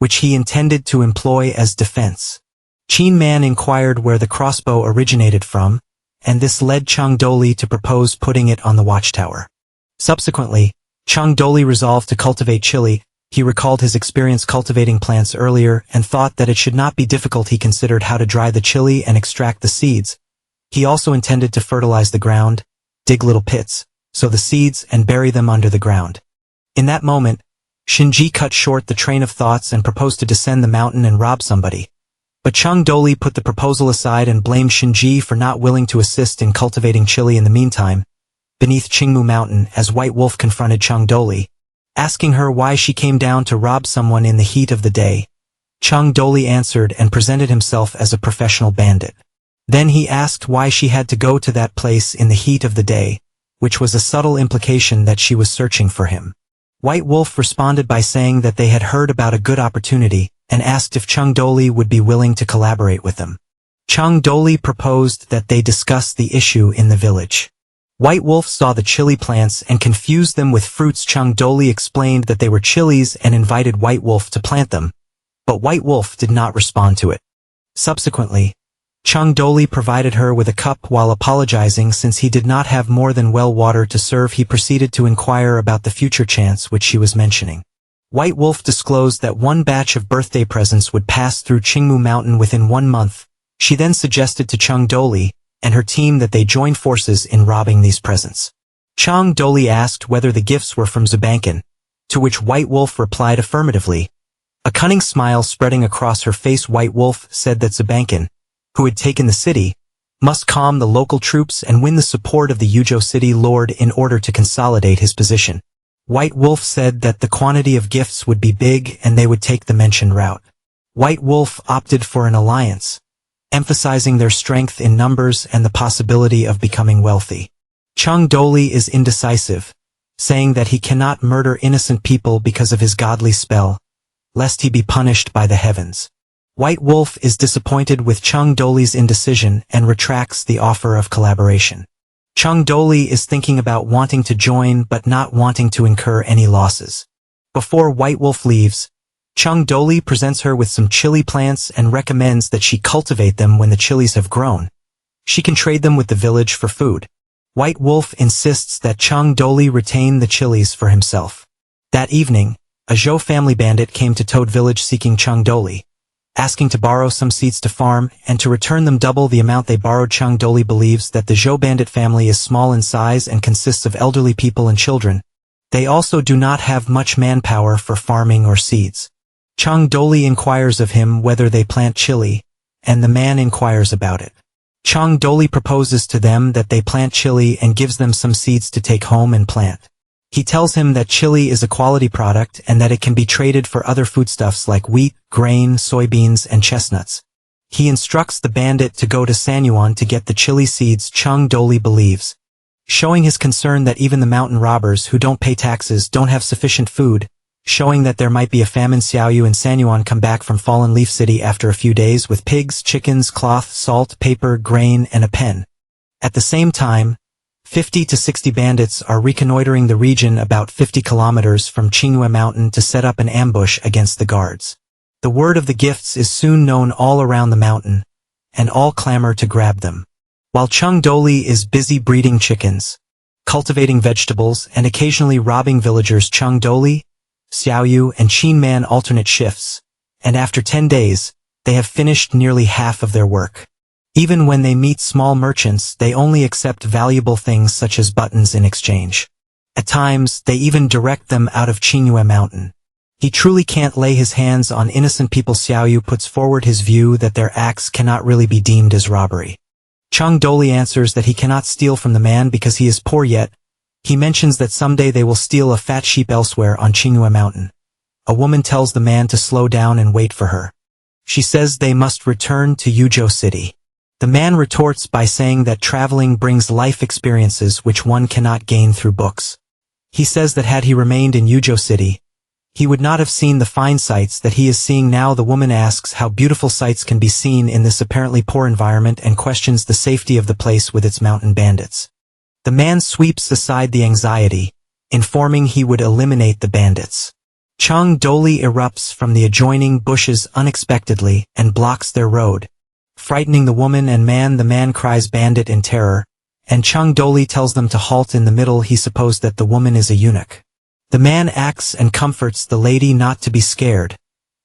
which he intended to employ as defense. Chin Man inquired where the crossbow originated from, and this led Chung Doli to propose putting it on the watchtower. Subsequently, Chung Doli resolved to cultivate chili. He recalled his experience cultivating plants earlier and thought that it should not be difficult. He considered how to dry the chili and extract the seeds. He also intended to fertilize the ground, dig little pits, sow the seeds and bury them under the ground. In that moment, Shinji cut short the train of thoughts and proposed to descend the mountain and rob somebody. But Chung Doli put the proposal aside and blamed Shinji for not willing to assist in cultivating chili. In the meantime, beneath Qingmu Mountain, as White Wolf confronted Chung Doli, asking her why she came down to rob someone in the heat of the day, Chung Doli answered and presented himself as a professional bandit. Then he asked why she had to go to that place in the heat of the day, which was a subtle implication that she was searching for him. White Wolf responded by saying that they had heard about a good opportunity, and asked if Chung Doli would be willing to collaborate with them. Chung Doli proposed that they discuss the issue in the village. White Wolf saw the chili plants and confused them with fruits. Chung Doli explained that they were chilies and invited White Wolf to plant them, but White Wolf did not respond to it. Subsequently, Chung Doli provided her with a cup while apologizing since he did not have more than well water to serve. He proceeded to inquire about the future chance which she was mentioning. White Wolf disclosed that one batch of birthday presents would pass through Qingmu Mountain within 1 month. She then suggested to Chung Doli and her team that they join forces in robbing these presents. Chung Doli asked whether the gifts were from Zubankan, to which White Wolf replied affirmatively. A cunning smile spreading across her face, White Wolf said that Zubankan, who had taken the city, must calm the local troops and win the support of the Yuzhou city lord in order to consolidate his position. White Wolf said that the quantity of gifts would be big and they would take the mentioned route. White Wolf opted for an alliance, emphasizing their strength in numbers and the possibility of becoming wealthy. Chung Doli is indecisive, saying that he cannot murder innocent people because of his godly spell, lest he be punished by the heavens. White Wolf is disappointed with Chung Doli's indecision and retracts the offer of collaboration. Chung Doli is thinking about wanting to join but not wanting to incur any losses. Before White Wolf leaves, Chung Doli presents her with some chili plants and recommends that she cultivate them when the chilies have grown. She can trade them with the village for food. White Wolf insists that Chung Doli retain the chilies for himself. That evening, a Zhou family bandit came to Toad Village seeking Chung Doli, asking to borrow some seeds to farm and to return them double the amount they borrowed. Chung Doli believes that the Zhou bandit family is small in size and consists of elderly people and children. They also do not have much manpower for farming or seeds. Chung Doli inquires of him whether they plant chili, and the man inquires about it. Chung Doli proposes to them that they plant chili and gives them some seeds to take home and plant. He tells him that chili is a quality product and that it can be traded for other foodstuffs like wheat, grain, soybeans, and chestnuts. He instructs the bandit to go to Sanyuan to get the chili seeds. Chung Doli believes, showing his concern that even the mountain robbers who don't pay taxes don't have sufficient food, showing that there might be a famine. Xiaoyu and Sanyuan come back from Fallen Leaf City after a few days with pigs, chickens, cloth, salt, paper, grain, and a pen. At the same time, 50 to 60 bandits are reconnoitering the region about 50 kilometers from Qingyue Mountain to set up an ambush against the guards. The word of the gifts is soon known all around the mountain, and all clamor to grab them. While Chung Doli is busy breeding chickens, cultivating vegetables, and occasionally robbing villagers, Chung Doli, Xiaoyu, and Qin Man alternate shifts, and after 10 days, they have finished nearly half of their work. Even when they meet small merchants, they only accept valuable things such as buttons in exchange. At times, they even direct them out of Qingyue Mountain. He truly can't lay his hands on innocent people. Xiaoyu puts forward his view that their acts cannot really be deemed as robbery. Chung Doli answers that he cannot steal from the man because he is poor yet. He mentions that someday they will steal a fat sheep elsewhere on Qingyue Mountain. A woman tells the man to slow down and wait for her. She says they must return to Yuzhou City. The man retorts by saying that traveling brings life experiences which one cannot gain through books. He says that had he remained in Yuzhou City, he would not have seen the fine sights that he is seeing now. The woman asks how beautiful sights can be seen in this apparently poor environment and questions the safety of the place with its mountain bandits. The man sweeps aside the anxiety, informing he would eliminate the bandits. Chung Doli erupts from the adjoining bushes unexpectedly and blocks their road, frightening the woman and man. The man cries bandit in terror, and Chung Doli tells them to halt in the middle. He supposed that the woman is a eunuch. The man acts and comforts the lady not to be scared,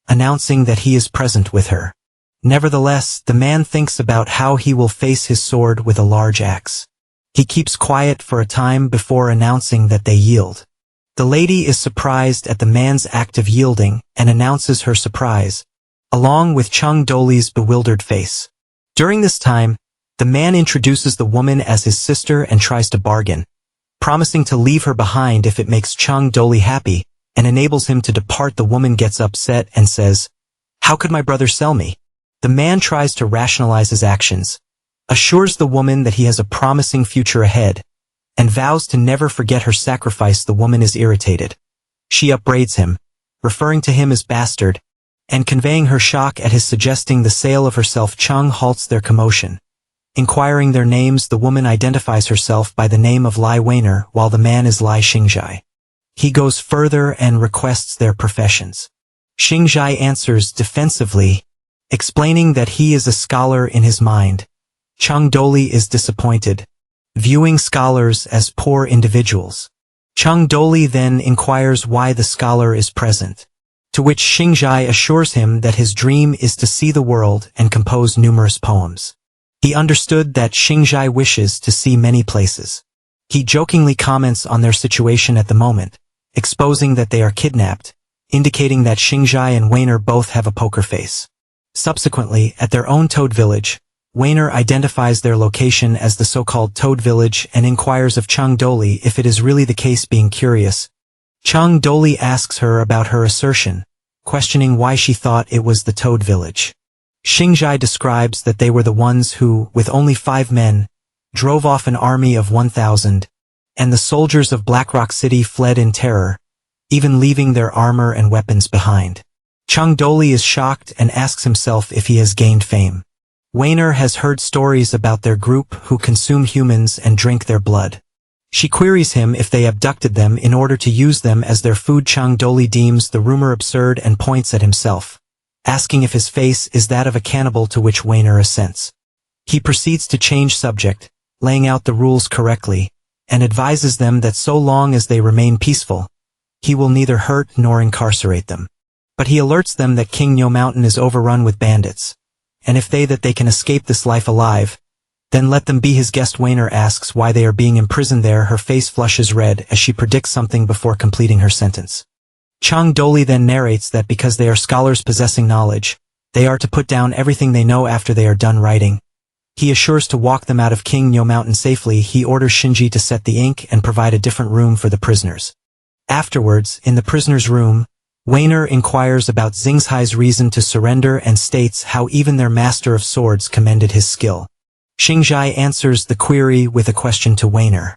announcing that he is present with her. Nevertheless, the man thinks about how he will face his sword with a large axe. He keeps quiet for a time before announcing that they yield. The lady is surprised at the man's act of yielding and announces her surprise, along with Chung Doli's bewildered face. During this time, the man introduces the woman as his sister and tries to bargain, promising to leave her behind if it makes Chung Doli happy, and enables him to depart. The woman gets upset and says, "How could my brother sell me?" The man tries to rationalize his actions, assures the woman that he has a promising future ahead, and vows to never forget her sacrifice. The woman is irritated. She upbraids him, referring to him as bastard, and conveying her shock at his suggesting the sale of herself. Chung halts their commotion. Inquiring their names, the woman identifies herself by the name of Lai Weiner, while the man is Lai Xingzhai. He goes further and requests their professions. Xingzhai answers defensively, explaining that he is a scholar in his mind. Chung Doli is disappointed, viewing scholars as poor individuals. Chung Doli then inquires why the scholar is present, to which Xingzhai assures him that his dream is to see the world and compose numerous poems. He understood that Xingzhai wishes to see many places. He jokingly comments on their situation at the moment, exposing that they are kidnapped, indicating that Xingzhai and Weiner both have a poker face. Subsequently, at their own Toad village, Wainer identifies their location as the so-called Toad Village and inquires of Chung Doli if it is really the case, being curious. Chung Doli asks her about her assertion, questioning why she thought it was the Toad Village. Xingzai describes that they were the ones who, with only 5 men, drove off an army of 1,000, and the soldiers of Blackrock City fled in terror, even leaving their armor and weapons behind. Chung Doli is shocked and asks himself if he has gained fame. Wainer has heard stories about their group who consume humans and drink their blood. She queries him if they abducted them in order to use them as their food. Chung Doli deems the rumor absurd and points at himself, asking if his face is that of a cannibal, to which Wainer assents. He proceeds to change subject, laying out the rules correctly, and advises them that so long as they remain peaceful, he will neither hurt nor incarcerate them. But he alerts them that King Nyo Mountain is overrun with bandits, and if they can escape this life alive, then let them be his guest. Wainer asks why they are being imprisoned there. Her face flushes red as she predicts something before completing her sentence. Chung Doli then narrates that because they are scholars possessing knowledge, they are to put down everything they know after they are done writing. He assures to walk them out of King Nyo Mountain safely. He orders Shinji to set the ink and provide a different room for the prisoners. Afterwards, in the prisoners' room, Wainer inquires about Xingzai's reason to surrender and states how even their master of swords commended his skill. Xingzai answers the query with a question to Wainer.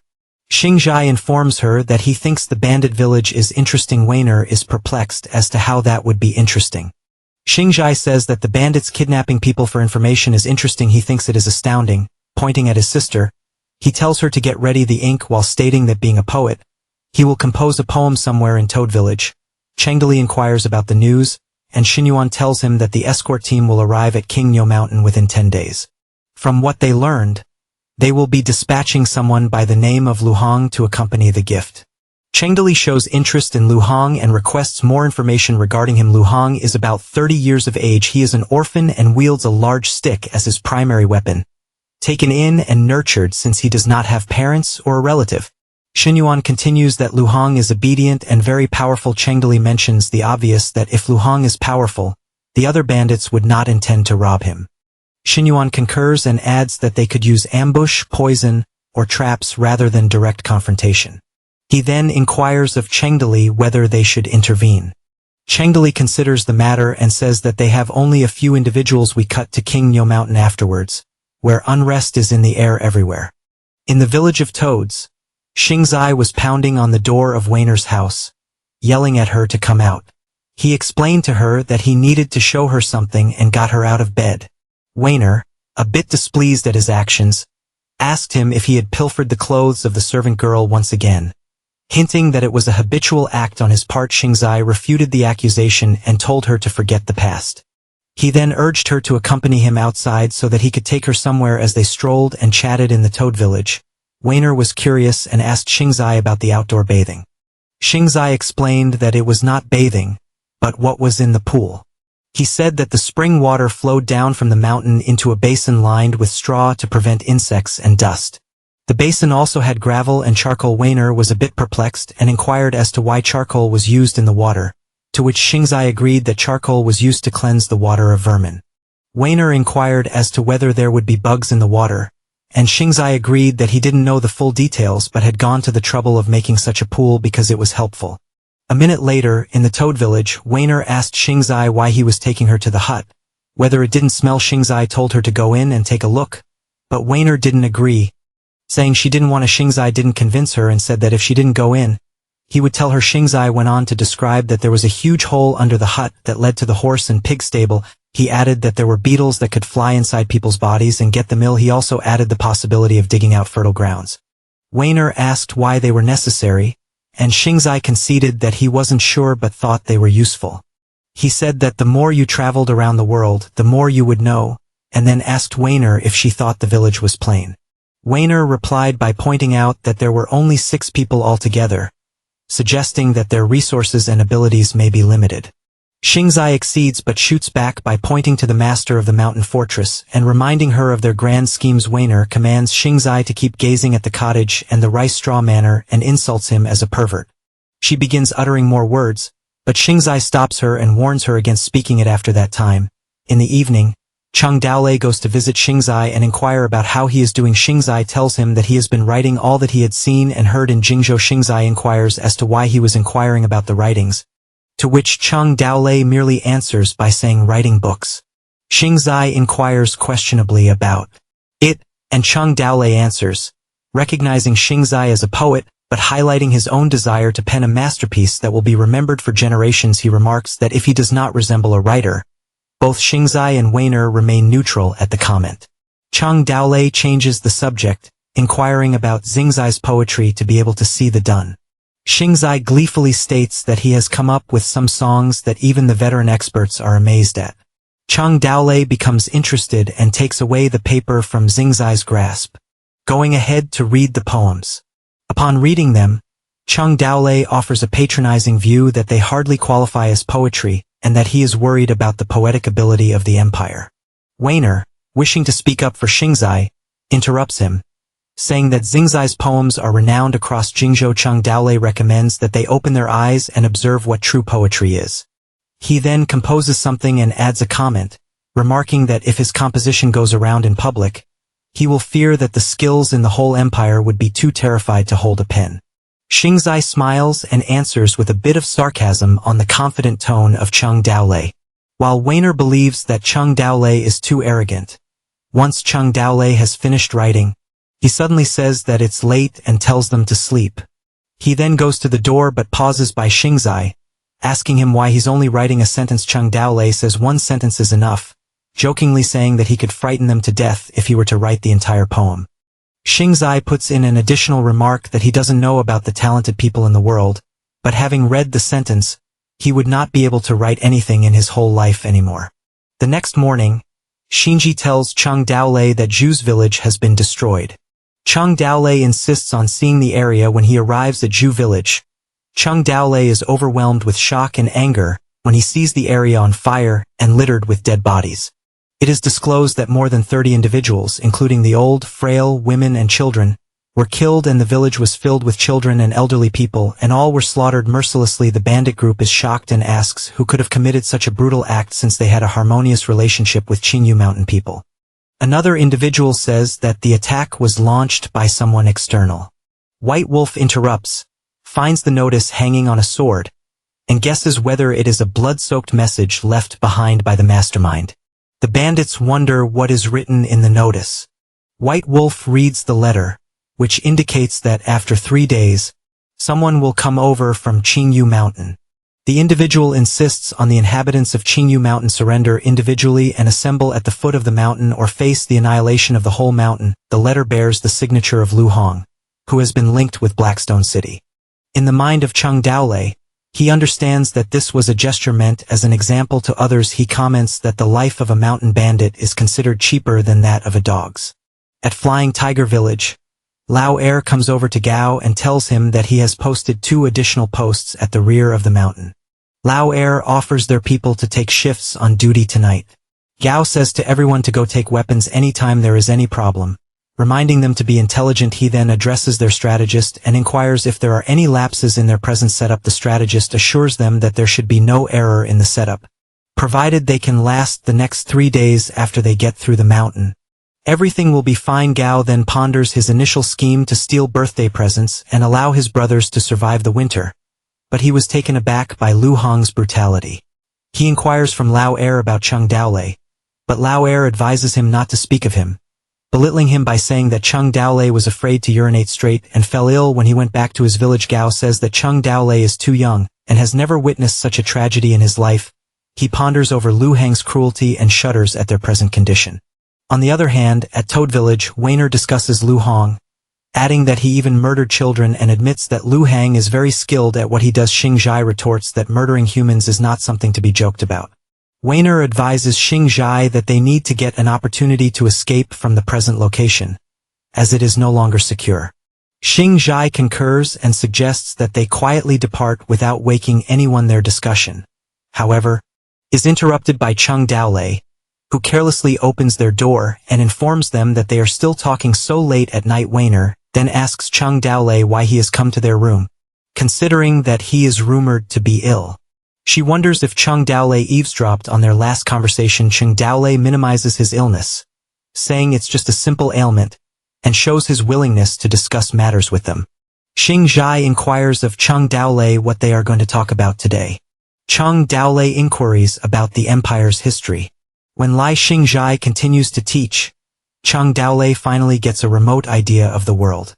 Xingzai informs her that he thinks the bandit village is interesting. Wainer is perplexed as to how that would be interesting. Xingzai says that the bandits kidnapping people for information is interesting. He thinks it is astounding. Pointing at his sister, he tells her to get ready the ink while stating that, being a poet, he will compose a poem somewhere in Toad Village. Chengdali inquires about the news, and Xinyuan tells him that the escort team will arrive at King Nyo Mountain within 10 days. From what they learned, they will be dispatching someone by the name of Lu Hong to accompany the gift. Chengdali shows interest in Lu Hong and requests more information regarding him. Lu Hong is about 30 years of age. He is an orphan and wields a large stick as his primary weapon, taken in and nurtured since he does not have parents or a relative. Xinyuan continues that Lu Hong is obedient and very powerful. Chengdali mentions the obvious, that if Lu Hong is powerful, the other bandits would not intend to rob him. Xinyuan concurs and adds that they could use ambush, poison, or traps rather than direct confrontation. He then inquires of Chengdali whether they should intervene. Chengdali considers the matter and says that they have only a few individuals. We cut to King Nyo Mountain afterwards, where unrest is in the air everywhere. In the village of Toads, Xingzai was pounding on the door of Wainer's house, yelling at her to come out. He explained to her that he needed to show her something and got her out of bed. Wainer, a bit displeased at his actions, asked him if he had pilfered the clothes of the servant girl once again. Hinting that it was a habitual act on his part, Xingzai refuted the accusation and told her to forget the past. He then urged her to accompany him outside so that he could take her somewhere. As they strolled and chatted in the Toad Village, Wainer was curious and asked Xingzai about the outdoor bathing. Xingzai explained that it was not bathing, but what was in the pool. He said that the spring water flowed down from the mountain into a basin lined with straw to prevent insects and dust. The basin also had gravel and charcoal. Wainer was a bit perplexed and inquired as to why charcoal was used in the water, to which Xingzai agreed that charcoal was used to cleanse the water of vermin. Wainer inquired as to whether there would be bugs in the water, and Xingzai agreed that he didn't know the full details but had gone to the trouble of making such a pool because it was helpful. A minute later, in the Toad Village, Wainer asked Xingzai why he was taking her to the hut, whether it didn't smell. Xingzai told her to go in and take a look, but Wainer didn't agree, saying she didn't want to. Xingzai didn't convince her and said that if she didn't go in, he would tell her. Xingzai went on to describe that there was a huge hole under the hut that led to the horse and pig stable. He added that there were beetles that could fly inside people's bodies and get them ill. He also added the possibility of digging out fertile grounds. Wainer asked why they were necessary, and Xingzai conceded that he wasn't sure but thought they were useful. He said that the more you traveled around the world, the more you would know, and then asked Wainer if she thought the village was plain. Wainer replied by pointing out that there were only 6 people altogether, suggesting that their resources and abilities may be limited. Xingzai accedes but shoots back by pointing to the master of the mountain fortress and reminding her of their grand schemes. Wainer commands Xingzai to keep gazing at the cottage and the rice straw manor and insults him as a pervert. She begins uttering more words, but Xingzai stops her and warns her against speaking it after that time. In the evening, Chung Daolei goes to visit Xingzai and inquire about how he is doing. Xingzai tells him that he has been writing all that he had seen and heard in Jingzhou. Xingzai inquires as to why he was inquiring about the writings, to which Chung Daolei merely answers by saying writing books. Xingzai inquires questionably about it, and Chung Daolei answers, recognizing Xingzai as a poet, but highlighting his own desire to pen a masterpiece that will be remembered for generations. He remarks that if he does not resemble a writer, both Xingzai and Weiner remain neutral at the comment. Chung Daolei changes the subject, inquiring about Xingzai's poetry to be able to see the done. Xingzai gleefully states that he has come up with some songs that even the veteran experts are amazed at. Chung Daolei becomes interested and takes away the paper from Xingzai's grasp, going ahead to read the poems. Upon reading them, Chung Daolei offers a patronizing view that they hardly qualify as poetry, and that he is worried about the poetic ability of the empire. Weiner, wishing to speak up for Xingzai, interrupts him, saying that Xingzai's poems are renowned across Jingzhou. Chung Daolei recommends that they open their eyes and observe what true poetry is. He then composes something and adds a comment, remarking that if his composition goes around in public, he will fear that the skills in the whole empire would be too terrified to hold a pen. Xingzai smiles and answers with a bit of sarcasm on the confident tone of Chung Daolei. While Weiner believes that Chung Daolei is too arrogant, once Chung Daolei has finished writing, he suddenly says that it's late and tells them to sleep. He then goes to the door but pauses by Xingzai, asking him why he's only writing a sentence. Chung Daolei says one sentence is enough, jokingly saying that he could frighten them to death if he were to write the entire poem. Xingzai puts in an additional remark that he doesn't know about the talented people in the world, but having read the sentence, he would not be able to write anything in his whole life anymore. The next morning, Xinji tells Chung Daolei that Zhu's village has been destroyed. Chung Daolei insists on seeing the area. When he arrives at Zhu village, Chung Daolei is overwhelmed with shock and anger when he sees the area on fire and littered with dead bodies. It is disclosed that more than 30 individuals, including the old, frail, women and children, were killed, and the village was filled with children and elderly people, and all were slaughtered mercilessly. The bandit group is shocked and asks who could have committed such a brutal act, since they had a harmonious relationship with Qingyu mountain people. Another individual says that the attack was launched by someone external. White Wolf interrupts, finds the notice hanging on a sword, and guesses whether it is a blood-soaked message left behind by the mastermind. The bandits wonder what is written in the notice. White Wolf reads the letter, which indicates that after 3 days, someone will come over from Qingyu Mountain. The individual insists on the inhabitants of Qingyu Mountain surrender individually and assemble at the foot of the mountain or face the annihilation of the whole mountain. The letter bears the signature of Lu Hong, who has been linked with Blackstone City. In the mind of Chung Daolei, he understands that this was a gesture meant as an example to others. He comments that the life of a mountain bandit is considered cheaper than that of a dog's. At Flying Tiger Village, Lao Er comes over to Gao and tells him that he has posted 2 additional posts at the rear of the mountain. Lao Er offers their people to take shifts on duty tonight. Gao says to everyone to go take weapons anytime there is any problem, reminding them to be intelligent. He then addresses their strategist and inquires if there are any lapses in their present setup. The strategist assures them that there should be no error in the setup, provided they can last the next 3 days after they get through the mountain. Everything will be fine. Gao then ponders his initial scheme to steal birthday presents and allow his brothers to survive the winter, but he was taken aback by Lu Hong's brutality. He inquires from Lao Er about Chung Daolei, but Lao Er advises him not to speak of him, belittling him by saying that Chung Daolei was afraid to urinate straight and fell ill when he went back to his village. Gao says that Chung Daolei is too young and has never witnessed such a tragedy in his life. He ponders over Lu Hang's cruelty and shudders at their present condition. On the other hand, at Toad Village, Weiner discusses Lu Hong, adding that he even murdered children, and admits that Lu Hang is very skilled at what he does. Xingzai retorts that murdering humans is not something to be joked about. Weiner advises Xingzai that they need to get an opportunity to escape from the present location, as it is no longer secure. Xingzai concurs and suggests that they quietly depart without waking anyone. Their discussion, however, is interrupted by Chung Daolei, who carelessly opens their door and informs them that they are still talking so late at night. Weiner then asks Chung Daolei why he has come to their room, considering that he is rumored to be ill. She wonders if Chung Daolei eavesdropped on their last conversation. Chung Daolei minimizes his illness, saying it's just a simple ailment, and shows his willingness to discuss matters with them. Xing Zhai inquires of Chung Daolei what they are going to talk about today. Chung Daolei inquiries about the empire's history. When Lai Xing Zhai continues to teach, Chung Daolei finally gets a remote idea of the world.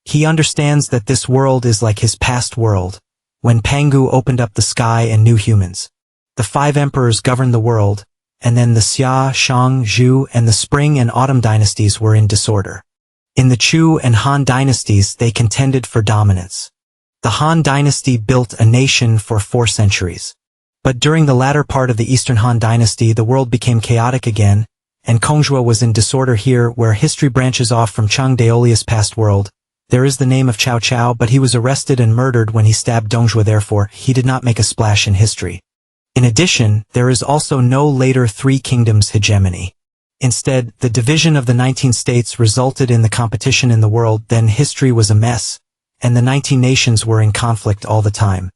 He understands that this world is like his past world, when Pangu opened up the sky and new humans. The 5 emperors governed the world, and then the Xia, Shang, Zhou, and the Spring and Autumn dynasties were in disorder. In the Chu and Han dynasties they contended for dominance. The Han dynasty built a nation for 4 centuries. But during the latter part of the Eastern Han dynasty the world became chaotic again, and Kongjua was in disorder. Here, where history branches off from Chung Daolei's past world, there is the name of Cao Cao, but he was arrested and murdered when he stabbed Dongjua. Therefore, he did not make a splash in history. In addition, there is also no later 3 kingdoms hegemony. Instead, the division of the 19 states resulted in the competition in the world. Then history was a mess, and the 19 nations were in conflict all the time.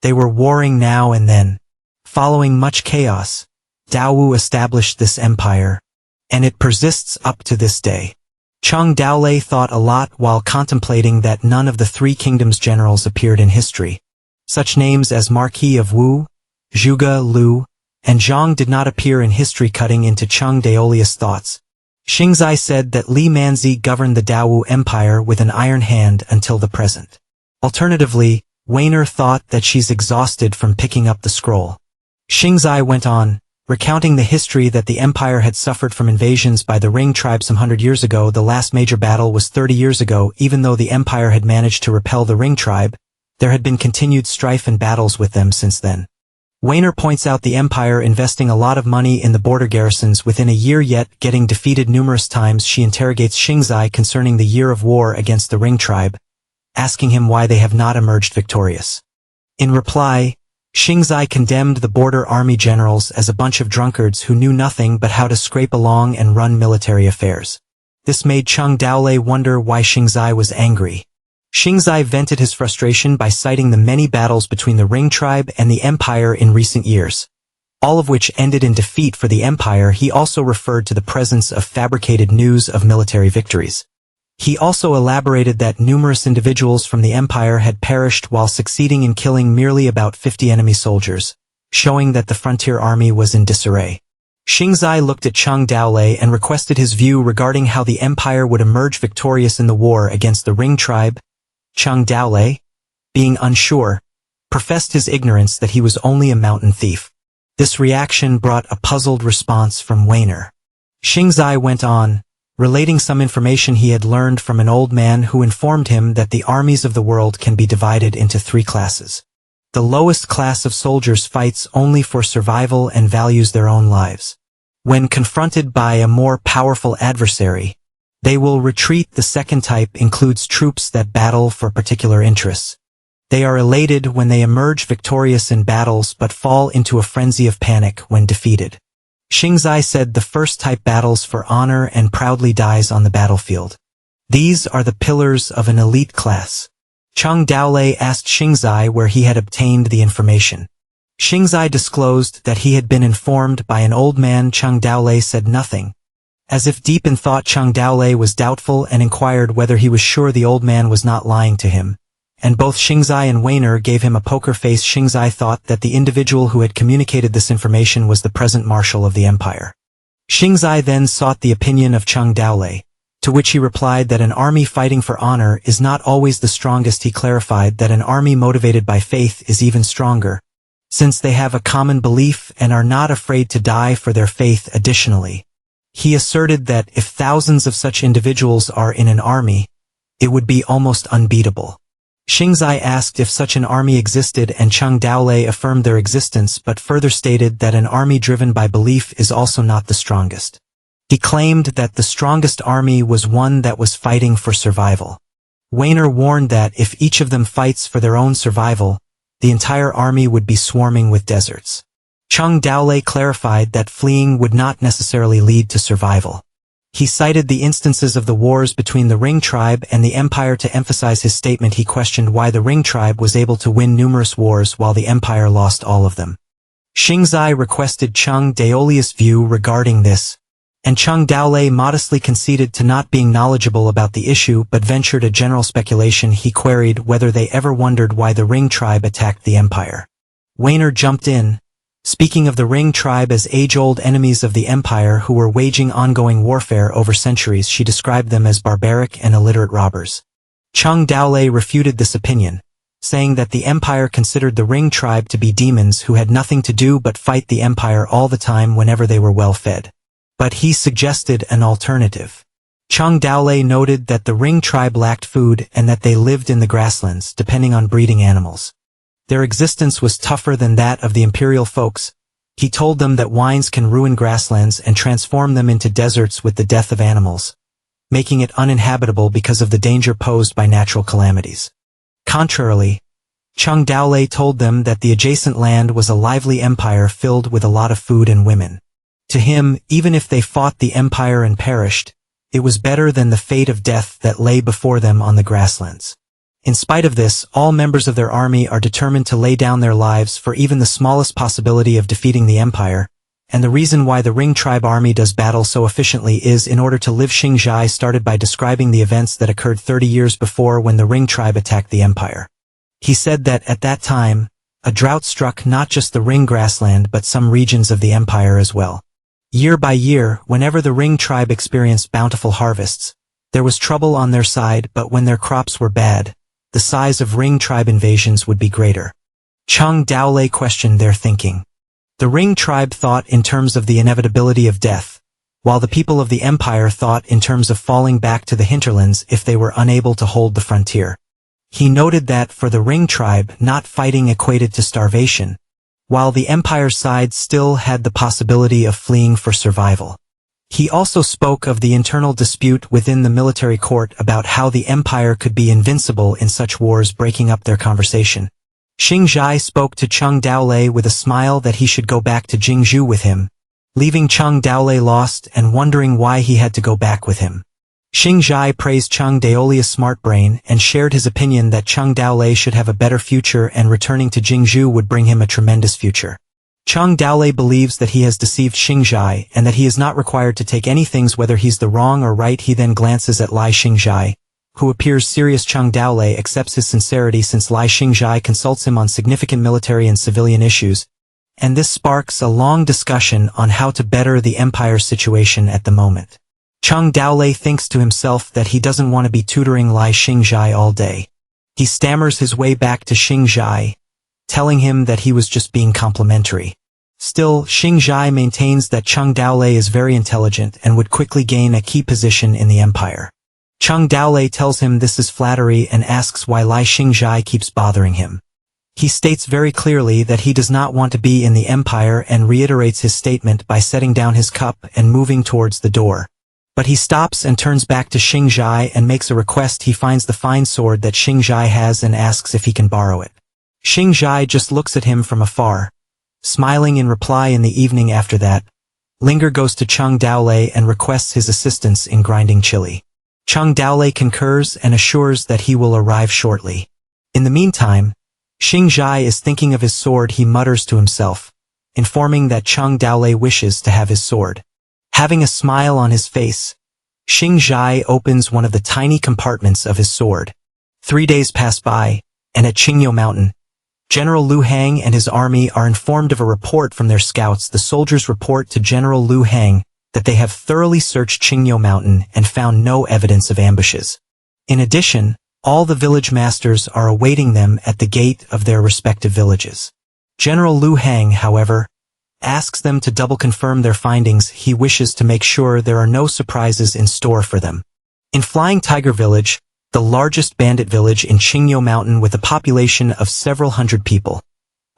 They were warring now and then. Following much chaos, Daowu established this empire, and it persists up to this day. Chung Daolei thought a lot while contemplating that none of the 3 kingdoms' generals appeared in history. Such names as Marquis of Wu, Zhuge Liu, and Zhang did not appear in history. Cutting into Chung Daolei's thoughts, Xingzai said that Li Manzi governed the Daowu Empire with an iron hand until the present. Alternatively, Weiner thought that she's exhausted from picking up the scroll. Xingzai went on, recounting the history that the empire had suffered from invasions by the Ring tribe some 100 years ago. The last major battle was 30 years ago. Even though the empire had managed to repel the Ring tribe, there had been continued strife and battles with them since then. Weiner points out the empire investing a lot of money in the border garrisons within a year, yet getting defeated numerous times. She interrogates Xingzai concerning the year of war against the Ring tribe, asking him why they have not emerged victorious. In reply, Xingzai condemned the border army generals as a bunch of drunkards who knew nothing but how to scrape along and run military affairs. This made Chung Daolei wonder why Xingzai was angry. Xingzai vented his frustration by citing the many battles between the Ring tribe and the empire in recent years, all of which ended in defeat for the empire. He also referred to the presence of fabricated news of military victories. He also elaborated that numerous individuals from the empire had perished while succeeding in killing merely about 50 enemy soldiers, showing that the frontier army was in disarray. Xingzai looked at Chung Daolei and requested his view regarding how the empire would emerge victorious in the war against the Ring tribe. Chung Daolei, being unsure, professed his ignorance that he was only a mountain thief. This reaction brought a puzzled response from Weiner. Xingzai went on, relating some information he had learned from an old man who informed him that the armies of the world can be divided into 3 classes. The lowest class of soldiers fights only for survival and values their own lives. When confronted by a more powerful adversary, they will retreat. The second type includes troops that battle for particular interests. They are elated when they emerge victorious in battles but fall into a frenzy of panic when defeated. Xingzai said the first type battles for honor and proudly dies on the battlefield. These are the pillars of an elite class. Chung Daolei asked Xingzai where he had obtained the information. Xingzai disclosed that he had been informed by an old man. Chung Daolei said nothing. As if deep in thought, Chung Daolei was doubtful and inquired whether he was sure the old man was not lying to him, and both Xingzai and Weiner gave him a poker face. Xingzai thought that the individual who had communicated this information was the present marshal of the empire. Xingzai then sought the opinion of Chung Daolei, to which he replied that an army fighting for honor is not always the strongest. He clarified that an army motivated by faith is even stronger, since they have a common belief and are not afraid to die for their faith. Additionally, he asserted that if thousands of such individuals are in an army, it would be almost unbeatable. Xingzai asked if such an army existed, and Chung Daolei affirmed their existence but further stated that an army driven by belief is also not the strongest. He claimed that the strongest army was one that was fighting for survival. Weiner warned that if each of them fights for their own survival, the entire army would be swarming with deserts. Chung Daolei clarified that fleeing would not necessarily lead to survival. He cited the instances of the wars between the Ring tribe and the empire to emphasize his statement. He questioned why the Ring tribe was able to win numerous wars while the empire lost all of them. Xingzai requested Cheng Daolia's view regarding this, and Cheng Daolei modestly conceded to not being knowledgeable about the issue but ventured a general speculation. He queried whether they ever wondered why the Ring tribe attacked the empire. Weiner jumped in, speaking of the Ring tribe as age-old enemies of the empire who were waging ongoing warfare over centuries. She described them as barbaric and illiterate robbers. Cheng Daolei refuted this opinion, saying that the empire considered the Ring tribe to be demons who had nothing to do but fight the empire all the time whenever they were well fed. But he suggested an alternative. Cheng Daolei noted that the Ring tribe lacked food and that they lived in the grasslands, depending on breeding animals. Their existence was tougher than that of the imperial folks. He told them that wines can ruin grasslands and transform them into deserts with the death of animals, making it uninhabitable because of the danger posed by natural calamities. Contrarily, Cheng Daolei told them that the adjacent land was a lively empire filled with a lot of food and women. To him, even if they fought the empire and perished, it was better than the fate of death that lay before them on the grasslands. In spite of this, all members of their army are determined to lay down their lives for even the smallest possibility of defeating the empire, and the reason why the Ring tribe army does battle so efficiently is in order to live. Xingzai started by describing the events that occurred 30 years before when the Ring tribe attacked the empire. He said that at that time, a drought struck not just the Ring grassland but some regions of the empire as well. Year by year, whenever the Ring tribe experienced bountiful harvests, there was trouble on their side, but when their crops were bad, the size of Ring tribe invasions would be greater. Cheng Daolei questioned their thinking. The Ring tribe thought in terms of the inevitability of death, while the people of the empire thought in terms of falling back to the hinterlands if they were unable to hold the frontier. He noted that for the Ring tribe, not fighting equated to starvation, while the empire side still had the possibility of fleeing for survival. He also spoke of the internal dispute within the military court about how the empire could be invincible in such wars, breaking up their conversation. Xingzai spoke to Cheng Daolei with a smile that he should go back to Jingzhou with him, leaving Cheng Daolei lost and wondering why he had to go back with him. Xingzai praised Cheng Daolia's smart brain and shared his opinion that Cheng Daolei should have a better future and returning to Jingzhou would bring him a tremendous future. Cheng Daolei believes that he has deceived Xingzai and that he is not required to take any things whether he's the wrong or right. He then glances at Lai Xingzai, who appears serious. Cheng Daolei accepts his sincerity since Lai Xingzai consults him on significant military and civilian issues, and this sparks a long discussion on how to better the empire's situation at the moment. Cheng Daolei thinks to himself that he doesn't want to be tutoring Lai Xingzai all day. He stammers his way back to Xingzai, telling him that he was just being complimentary. Still, Xingzai maintains that Cheng Daolei is very intelligent and would quickly gain a key position in the empire. Cheng Daolei tells him this is flattery and asks why Lai Xingzai keeps bothering him. He states very clearly that he does not want to be in the empire and reiterates his statement by setting down his cup and moving towards the door. But he stops and turns back to Xingzai and makes a request. He finds the fine sword that Xingzai has and asks if he can borrow it. Xingzai just looks at him from afar, smiling in reply. In the evening after that, Linger goes to Cheng Daolei and requests his assistance in grinding chili. Cheng Daolei concurs and assures that he will arrive shortly. In the meantime, Xingzai is thinking of his sword. He mutters to himself, informing that Cheng Daolei wishes to have his sword. Having a smile on his face, Xingzai opens one of the tiny compartments of his sword. 3 days pass by, and at Qingyou Mountain, General Lu Hang and his army are informed of a report from their scouts. The soldiers report to General Lu Hang that they have thoroughly searched Qingyou Mountain and found no evidence of ambushes. In addition, all the village masters are awaiting them at the gate of their respective villages. General Lu Hang, however, asks them to double confirm their findings. He wishes to make sure there are no surprises in store for them. In Flying Tiger Village, the largest bandit village in Qingyou Mountain with a population of several hundred people,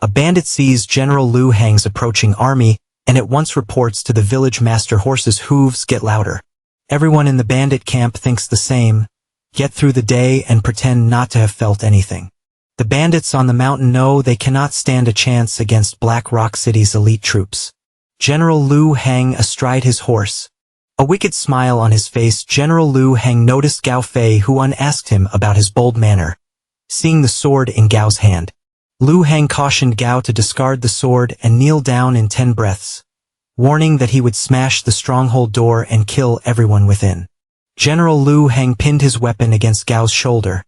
a bandit sees General Lu Hang's approaching army and at once reports to the village master. Horses' hooves get louder. Everyone in the bandit camp thinks the same, get through the day and pretend not to have felt anything. The bandits on the mountain know they cannot stand a chance against Black Rock City's elite troops. General Lu Hang astride his horse, A wicked smile on his face, General Lu Hang noticed Gao Fei, who unasked him about his bold manner. Seeing the sword in Gao's hand, Lu Hang cautioned Gao to discard the sword and kneel down in 10 breaths, warning that he would smash the stronghold door and kill everyone within. General Lu Hang pinned his weapon against Gao's shoulder,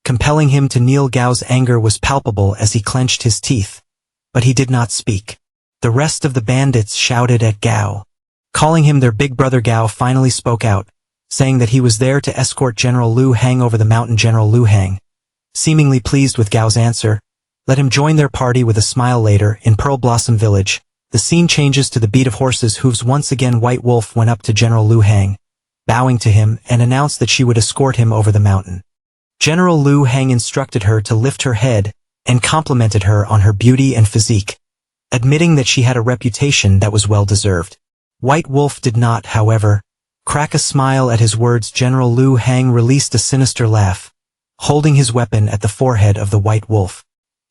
compelling him to kneel. Gao's anger was palpable as he clenched his teeth, but he did not speak. The rest of the bandits shouted at Gao, calling him their big brother. Gao finally spoke out, saying that he was there to escort General Lu Hang over the mountain. General Lu Hang, seemingly pleased with Gao's answer, let him join their party with a smile. Later, in Pearl Blossom Village, the scene changes to the beat of horses' hooves. Once again, White Wolf went up to General Lu Hang, bowing to him, and announced that she would escort him over the mountain. General Lu Hang instructed her to lift her head and complimented her on her beauty and physique, admitting that she had a reputation that was well-deserved. White Wolf did not, however, crack a smile at his words. General Lu Hang released a sinister laugh, holding his weapon at the forehead of the White Wolf.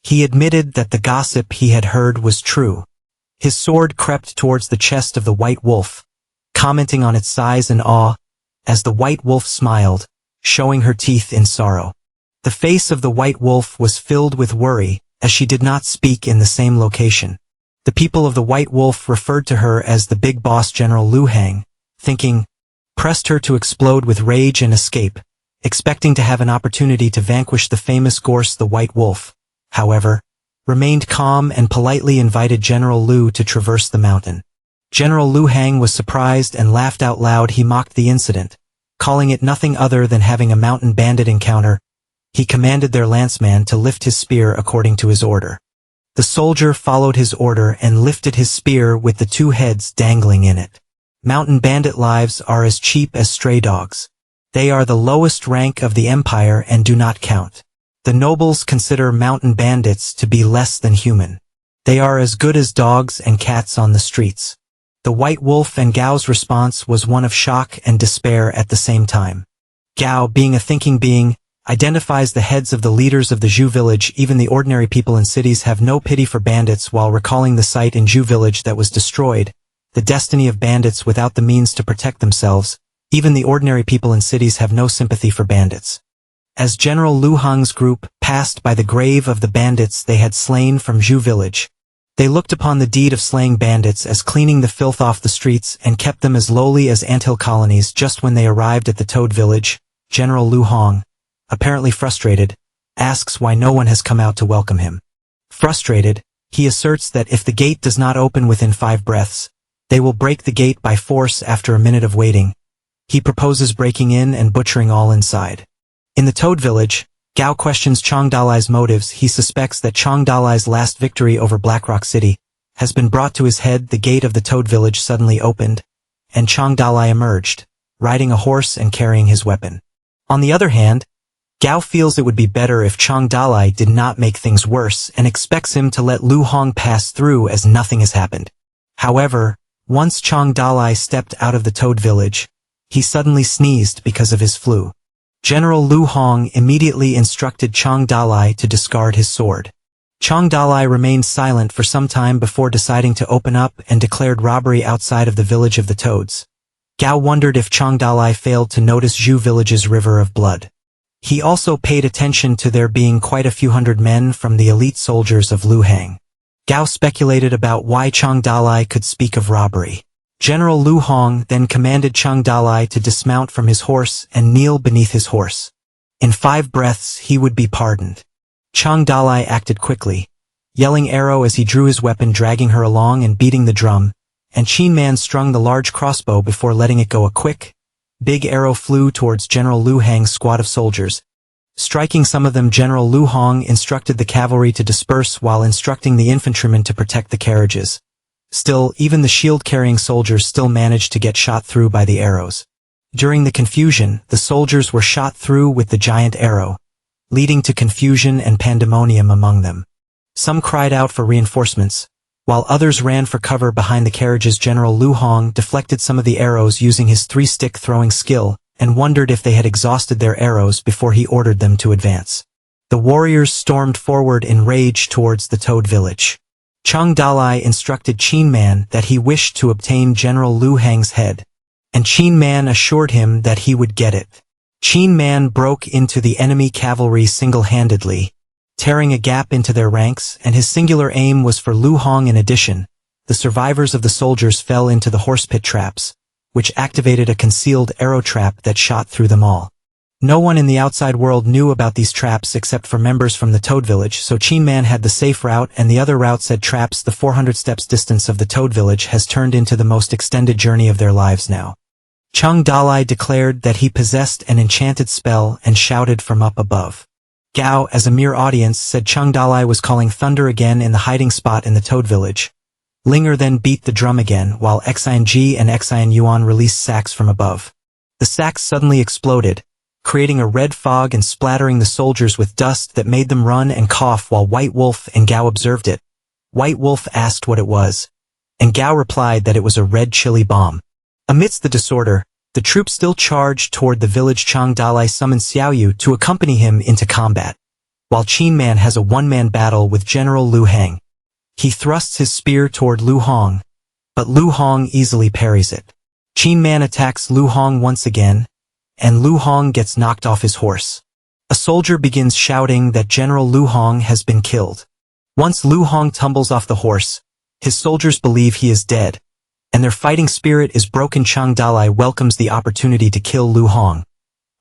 He admitted that the gossip he had heard was true. His sword crept towards the chest of the White Wolf, commenting on its size and awe, as the White Wolf smiled, showing her teeth in sorrow. The face of the White Wolf was filled with worry, as she did not speak in the same location. The people of the White Wolf referred to her as the big boss. General Lu Hang, thinking, pressed her to explode with rage and escape, expecting to have an opportunity to vanquish the famous Gorse. The White Wolf, however, remained calm and politely invited General Lu to traverse the mountain. General Lu Hang was surprised and laughed out loud. He mocked the incident, calling it nothing other than having a mountain bandit encounter. He commanded their lanceman to lift his spear according to his order. The soldier followed his order and lifted his spear with the 2 heads dangling in it. Mountain bandit lives are as cheap as stray dogs. They are the lowest rank of the empire and do not count. The nobles consider mountain bandits to be less than human. They are as good as dogs and cats on the streets. The White Wolf and Gao's response was one of shock and despair at the same time. Gao, being a thinking being, identifies the heads of the leaders of the Zhu village. Even the ordinary people in cities have no pity for bandits. While recalling the site in Zhu village that was destroyed, the destiny of bandits without the means to protect themselves, even the ordinary people in cities have no sympathy for bandits. As General Lu Hang's group passed by the grave of the bandits they had slain from Zhu village, they looked upon the deed of slaying bandits as cleaning the filth off the streets and kept them as lowly as anthill colonies. Just when they arrived at the Toad village, General Lu Hang, apparently frustrated, asks why no one has come out to welcome him. Frustrated, he asserts that if the gate does not open within 5 breaths, they will break the gate by force. After a minute of waiting, he proposes breaking in and butchering all inside. In the Toad village, Gao questions Chang Dalai's motives. He suspects that Chang Dalai's last victory over Blackrock City has been brought to his head. The gate of the Toad village suddenly opened, and Chang Dalai emerged, riding a horse and carrying his weapon. On the other hand, Gao feels it would be better if Chang Dalai did not make things worse and expects him to let Lu Hang pass through as nothing has happened. However, once Chang Dalai stepped out of the Toad village, he suddenly sneezed because of his flu. General Lu Hang immediately instructed Chang Dalai to discard his sword. Chang Dalai remained silent for some time before deciding to open up and declared robbery outside of the village of the Toads. Gao wondered if Chang Dalai failed to notice Zhu village's river of blood. He also paid attention to there being quite a few hundred men from the elite soldiers of Lu Hang. Gao speculated about why Chang Dalai could speak of robbery. General Lu Hang then commanded Chang Dalai to dismount from his horse and kneel beneath his horse. In 5 breaths he would be pardoned. Chang Dalai acted quickly, yelling arrow as he drew his weapon, dragging her along and beating the drum, and Qin Man strung the large crossbow before letting it go. A quick, big arrow flew towards General Lu Hang's squad of soldiers. Striking some of them, General Lu Hang instructed the cavalry to disperse while instructing the infantrymen to protect the carriages. Still, even the shield-carrying soldiers still managed to get shot through by the arrows. During the confusion, the soldiers were shot through with the giant arrow, leading to confusion and pandemonium among them. Some cried out for reinforcements, while others ran for cover behind the carriages. General Lu Hang deflected some of the arrows using his 3-stick throwing skill, and wondered if they had exhausted their arrows before he ordered them to advance. The warriors stormed forward in rage towards the Toad village. Chang Dalai instructed Qin Man that he wished to obtain General Lu Hang's head. and Qin Man assured him that he would get it. Qin Man broke into the enemy cavalry single-handedly, tearing a gap into their ranks, and his singular aim was for Lu Hong. In addition, the survivors of the soldiers fell into the horse pit traps, which activated a concealed arrow trap that shot through them all. No one in the outside world knew about these traps except for members from the Toad Village, so Qin Man had the safe route and the other route said traps. The 400 steps distance of the Toad Village has turned into the most extended journey of their lives now. Chung Dalai declared that he possessed an enchanted spell and shouted from up above. Gao, as a mere audience, said Chung Dalai was calling thunder again in the hiding spot in the Toad Village. Linger then beat the drum again while Xian Ji and Xian Yuan released sacks from above. The sacks suddenly exploded, creating a red fog and splattering the soldiers with dust that made them run and cough while White Wolf and Gao observed it. White Wolf asked what it was, and Gao replied that it was a red chili bomb. Amidst the disorder, the troops still charged toward the village. Chung Dalai summoned Xiaoyu to accompany him into combat, while Qin Man has a one-man battle with General Lu Hang. He thrusts his spear toward Lu Hong, but Lu Hong easily parries it. Qin Man attacks Lu Hong once again, and Lu Hong gets knocked off his horse. A soldier begins shouting that General Lu Hong has been killed. Once Lu Hong tumbles off the horse, his soldiers believe he is dead, and their fighting spirit is broken. Chung Dalai welcomes the opportunity to kill Lu Hong,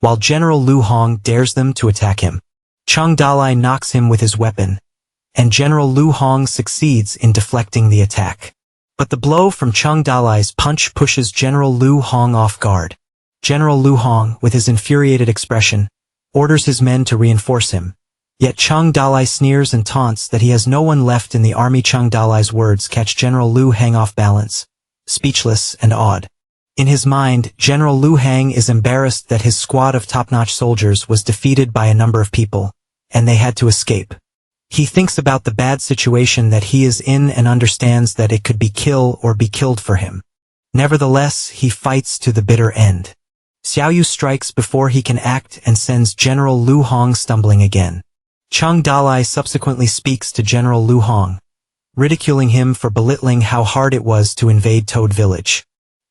while General Lu Hong dares them to attack him. Chung Dalai knocks him with his weapon, and General Lu Hong succeeds in deflecting the attack. But the blow from Chung Dalai's punch pushes General Lu Hong off guard. General Lu Hong, with his infuriated expression, orders his men to reinforce him. Yet Chung Dalai sneers and taunts that he has no one left in the army. Chung Dalai's words catch General Lu Hang off balance, speechless and awed. In his mind, General Lu Hang is embarrassed that his squad of top-notch soldiers was defeated by a number of people, and they had to escape. He thinks about the bad situation that he is in and understands that it could be kill or be killed for him. Nevertheless, he fights to the bitter end. Xiaoyu strikes before he can act and sends General Lu Hong stumbling again. Chung Dalai subsequently speaks to General Lu Hong, ridiculing him for belittling how hard it was to invade Toad Village.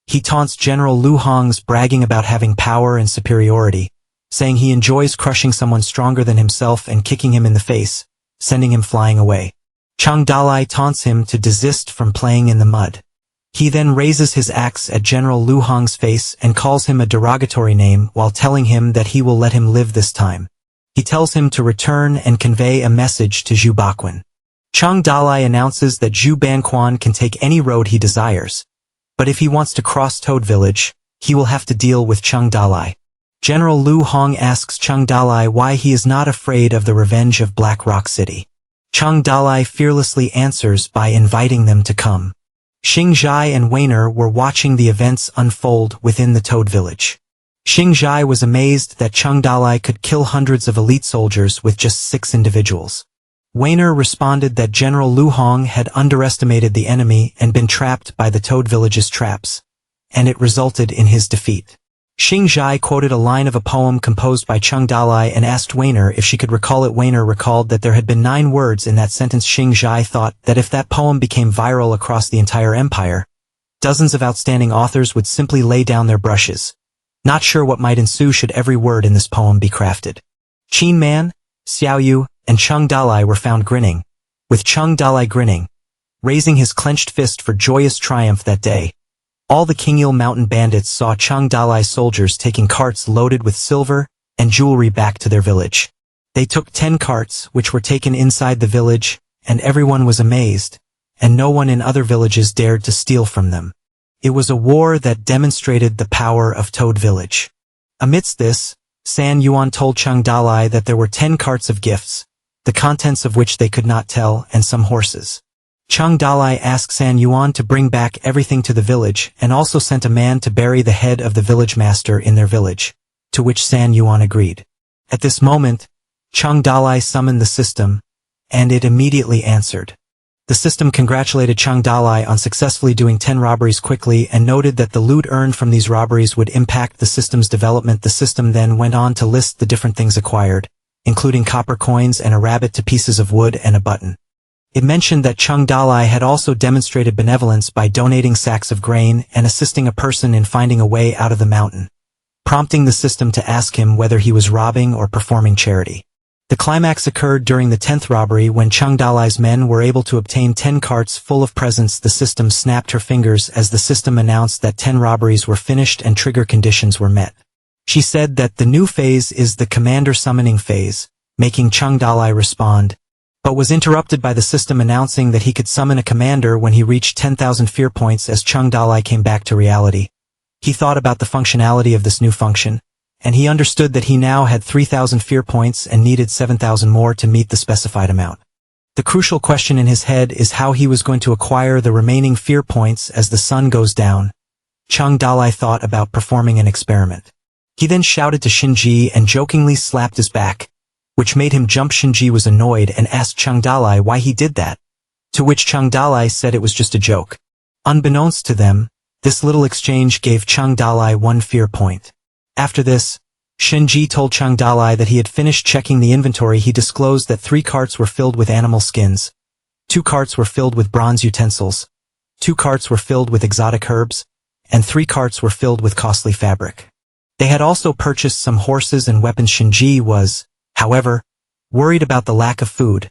He taunts General Lu Hong's bragging about having power and superiority, saying he enjoys crushing someone stronger than himself and kicking him in the face, sending him flying away. Chung Dalai taunts him to desist from playing in the mud. He then raises his axe at General Lu Hong's face and calls him a derogatory name while telling him that he will let him live this time. He tells him to return and convey a message to Zhu Baquan. Chung Dalai announces that Zhu Banquan can take any road he desires, but if he wants to cross Toad Village, he will have to deal with Chung Dalai. General Lu Hong asks Chung Dalai why he is not afraid of the revenge of Black Rock City. Chung Dalai fearlessly answers by inviting them to come. Xing Zhai and Weiner were watching the events unfold within the Toad Village. Xing Zhai was amazed that Chung Dalai could kill hundreds of elite soldiers with just 6 individuals. Weiner responded that General Lu Hong had underestimated the enemy and been trapped by the Toad Village's traps, and it resulted in his defeat. Xing Zhai quoted a line of a poem composed by Chung Dalai and asked Weiner if she could recall it. Weiner recalled that there had been 9 words in that sentence. Xing Zhai thought that if that poem became viral across the entire empire, dozens of outstanding authors would simply lay down their brushes, not sure what might ensue should every word in this poem be crafted. Qin Man, Xiaoyu, and Chung Dalai were found grinning, with Chung Dalai grinning, raising his clenched fist for joyous triumph that day. All the Qingyil mountain bandits saw Chung Dalai's soldiers taking carts loaded with silver and jewelry back to their village. They took 10 carts, which were taken inside the village, and everyone was amazed, and no one in other villages dared to steal from them. It was a war that demonstrated the power of Toad Village. Amidst this, San Yuan told Chung Dalai that there were 10 carts of gifts, the contents of which they could not tell, and some horses. Chung Dalai asked San Yuan to bring back everything to the village and also sent a man to bury the head of the village master in their village, to which San Yuan agreed. At this moment, Chung Dalai summoned the system, and it immediately answered. The system congratulated Chung Dalai on successfully doing 10 robberies quickly and noted that the loot earned from these robberies would impact the system's development. The system then went on to list the different things acquired, including copper coins and a rabbit to pieces of wood and a button. It mentioned that Chung Dalai had also demonstrated benevolence by donating sacks of grain and assisting a person in finding a way out of the mountain, prompting the system to ask him whether he was robbing or performing charity. The climax occurred during the 10th robbery when Chung Dalai's men were able to obtain 10 carts full of presents. The system snapped her fingers as the system announced that 10 robberies were finished and trigger conditions were met. She said that the new phase is the commander summoning phase, making Chung Dalai respond, but was interrupted by the system announcing that he could summon a commander when he reached 10,000 fear points. As Chung Dalai came back to reality, he thought about the functionality of this new function, and he understood that he now had 3,000 fear points and needed 7,000 more to meet the specified amount. The crucial question in his head is how he was going to acquire the remaining fear points as the sun goes down. Chung Dalai thought about performing an experiment. He then shouted to Shinji and jokingly slapped his back, which made him jump. Shinji was annoyed and asked Chung Dalai why he did that, to which Chung Dalai said it was just a joke. Unbeknownst to them, this little exchange gave Chung Dalai 1 fear point. After this, Shinji told Chung Dalai that he had finished checking the inventory. He disclosed that 3 carts were filled with animal skins, 2 carts were filled with bronze utensils, 2 carts were filled with exotic herbs, and 3 carts were filled with costly fabric. They had also purchased some horses and weapons. Shinji was, however, worried about the lack of food,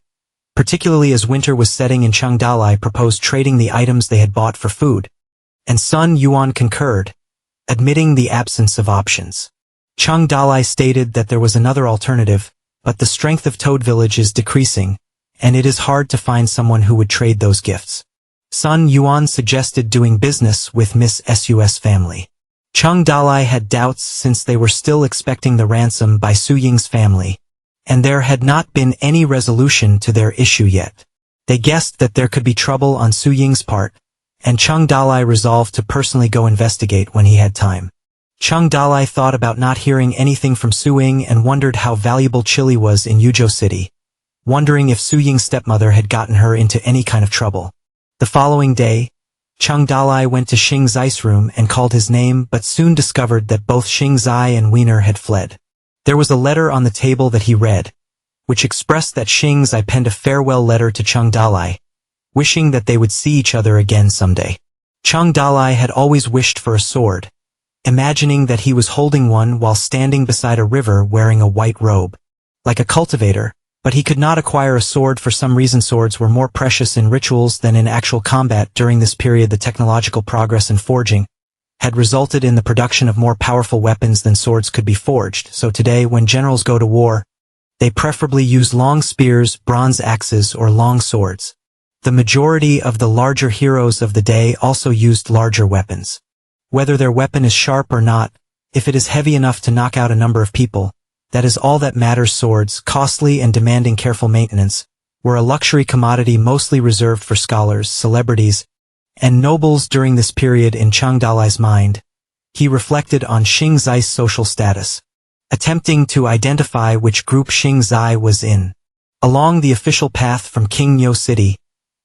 particularly as winter was setting in. Chung Dalai proposed trading the items they had bought for food, and Sun Yuan concurred, admitting the absence of options. Chung Dalai stated that there was another alternative, but the strength of Toad Village is decreasing, and it is hard to find someone who would trade those gifts. Sun Yuan suggested doing business with Miss Su's family. Chung Dalai had doubts since they were still expecting the ransom by Su Ying's family, and there had not been any resolution to their issue yet. They guessed that there could be trouble on Su Ying's part, and Chung Dalai resolved to personally go investigate when he had time. Chung Dalai thought about not hearing anything from Su Ying and wondered how valuable chili was in Yuzhou City, wondering if Su Ying's stepmother had gotten her into any kind of trouble. The following day, Chung Dalai went to Xing Zai's room and called his name, but soon discovered that both Xing Zai and Wiener had fled. There was a letter on the table that he read, which expressed that Xing Zai penned a farewell letter to Chung Dalai, wishing that they would see each other again someday. Chung Dalai had always wished for a sword, imagining that he was holding one while standing beside a river wearing a white robe, like a cultivator, but he could not acquire a sword for some reason. Swords were more precious in rituals than in actual combat. During this period, the technological progress in forging had resulted in the production of more powerful weapons than swords could be forged, so today when generals go to war, they preferably use long spears, bronze axes, or long swords. The majority of the larger heroes of the day also used larger weapons. Whether their weapon is sharp or not, if it is heavy enough to knock out a number of people, that is all that matters. Swords, costly and demanding careful maintenance, were a luxury commodity mostly reserved for scholars, celebrities, and nobles. During this period in Chung Dalai's mind, he reflected on Xing Zai's social status, attempting to identify which group Xing Zai was in. Along the official path from Qingyo City,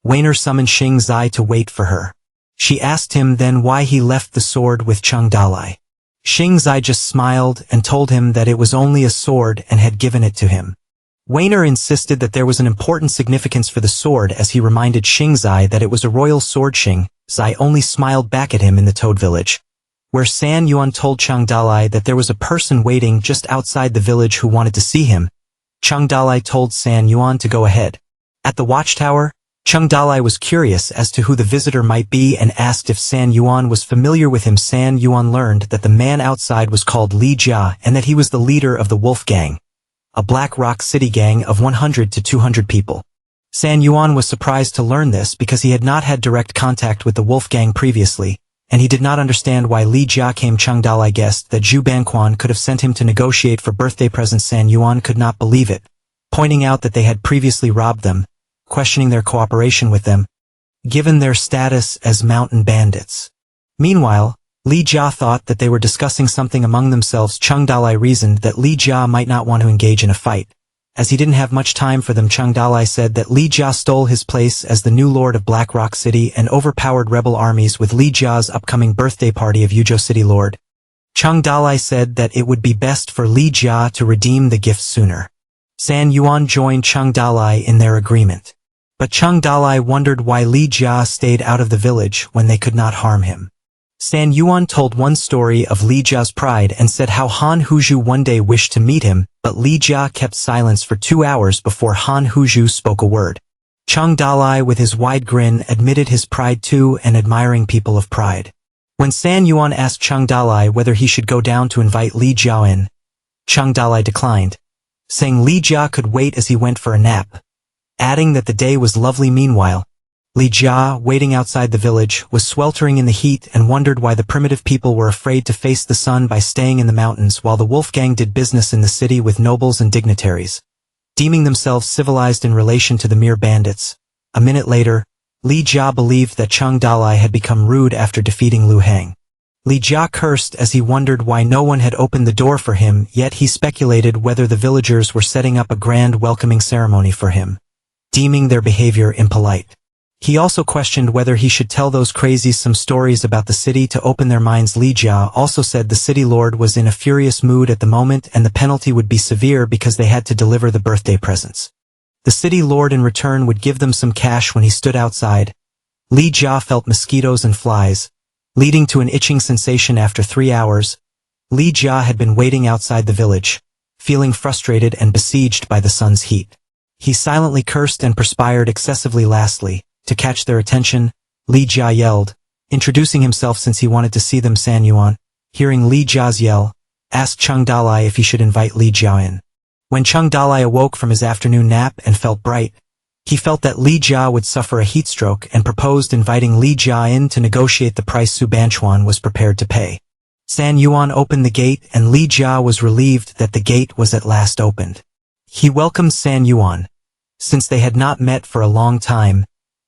Weiner summoned Xing Zai to wait for her. She asked him then why he left the sword with Chung Dalai. Xing Zai just smiled and told him that it was only a sword and had given it to him. Weiner insisted that there was an important significance for the sword as he reminded Xing Zai that it was a royal sword. Xing Zai only smiled back at him in the Toad Village, where San Yuan told Chung Dalai that there was a person waiting just outside the village who wanted to see him. Chung Dalai told San Yuan to go ahead. At the watchtower, Chung Dalai was curious as to who the visitor might be and asked if San Yuan was familiar with him. San Yuan learned that the man outside was called Li Jia and that he was the leader of the Wolf Gang, a Black Rock City gang of 100 to 200 people. San Yuan was surprised to learn this because he had not had direct contact with the Wolf Gang previously, and he did not understand why Li Jia came. Chung Dalai guessed that Zhu Banquan could have sent him to negotiate for birthday presents. San Yuan could not believe it, pointing out that they had previously robbed them, questioning their cooperation with them, given their status as mountain bandits. Meanwhile, Li Jia thought that they were discussing something among themselves. Chung Dalai reasoned that Li Jia might not want to engage in a fight, as he didn't have much time for them. Chung Dalai said that Li Jia stole his place as the new lord of Black Rock City and overpowered rebel armies with Li Jia's upcoming birthday party of Yuzhou City Lord. Chung Dalai said that it would be best for Li Jia to redeem the gift sooner. San Yuan joined Chung Dalai in their agreement. But Chung Dalai wondered why Li Jia stayed out of the village when they could not harm him. San Yuan told one story of Li Jia's pride and said how Han Huzhu one day wished to meet him, but Li Jia kept silence for 2 hours before Han Huzhu spoke a word. Chung Dalai with his wide grin admitted his pride too, and admiring people of pride. When San Yuan asked Chung Dalai whether he should go down to invite Li Jia in, Chung Dalai declined, saying Li Jia could wait as he went for a nap, adding that the day was lovely. Meanwhile, Li Jia, waiting outside the village, was sweltering in the heat and wondered why the primitive people were afraid to face the sun by staying in the mountains while the Wolfgang did business in the city with nobles and dignitaries, deeming themselves civilized in relation to the mere bandits. A minute later, Li Jia believed that Chung Dalai had become rude after defeating Lu Hang. Li Jia cursed as he wondered why no one had opened the door for him, yet he speculated whether the villagers were setting up a grand welcoming ceremony for him, deeming their behavior impolite. He also questioned whether he should tell those crazies some stories about the city to open their minds. Li Jia also said the city lord was in a furious mood at the moment and the penalty would be severe because they had to deliver the birthday presents. The city lord in return would give them some cash when he stood outside. Li Jia felt mosquitoes and flies, leading to an itching sensation. After 3 hours, Li Jia had been waiting outside the village, feeling frustrated and besieged by the sun's heat. He silently cursed and perspired excessively. Lastly, to catch their attention, Li Jia yelled, introducing himself since he wanted to see them. San Yuan, hearing Li Jia's yell, asked Chung Dalai if he should invite Li Jia in. When Chung Dalai awoke from his afternoon nap and felt bright, he felt that Li Jia would suffer a heat stroke and proposed inviting Li Jia in to negotiate the price Su Banchuan was prepared to pay. San Yuan opened the gate and Li Jia was relieved that the gate was at last opened. He welcomed San Yuan, since they had not met for a long time,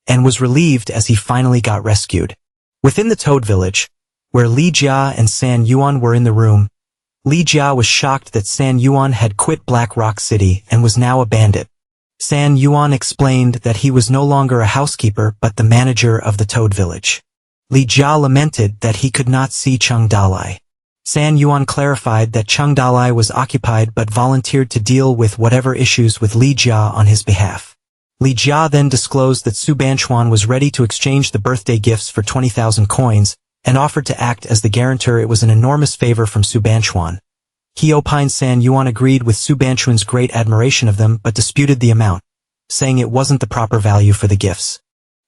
and was relieved as he finally got rescued. Within the Toad Village, where Li Jia and San Yuan were in the room, Li Jia was shocked that San Yuan had quit Black Rock City and was now a bandit. San Yuan explained that he was no longer a housekeeper but the manager of the Toad Village. Li Jia lamented that he could not see Chung Dalai. San Yuan clarified that Chung Dalai was occupied but volunteered to deal with whatever issues with Li Jia on his behalf. Li Jia then disclosed that Su Banchuan was ready to exchange the birthday gifts for 20,000 coins, and offered to act as the guarantor. It was an enormous favor from Su Banchuan. He opined San Yuan agreed with Su Banchuan's great admiration of them but disputed the amount, saying it wasn't the proper value for the gifts.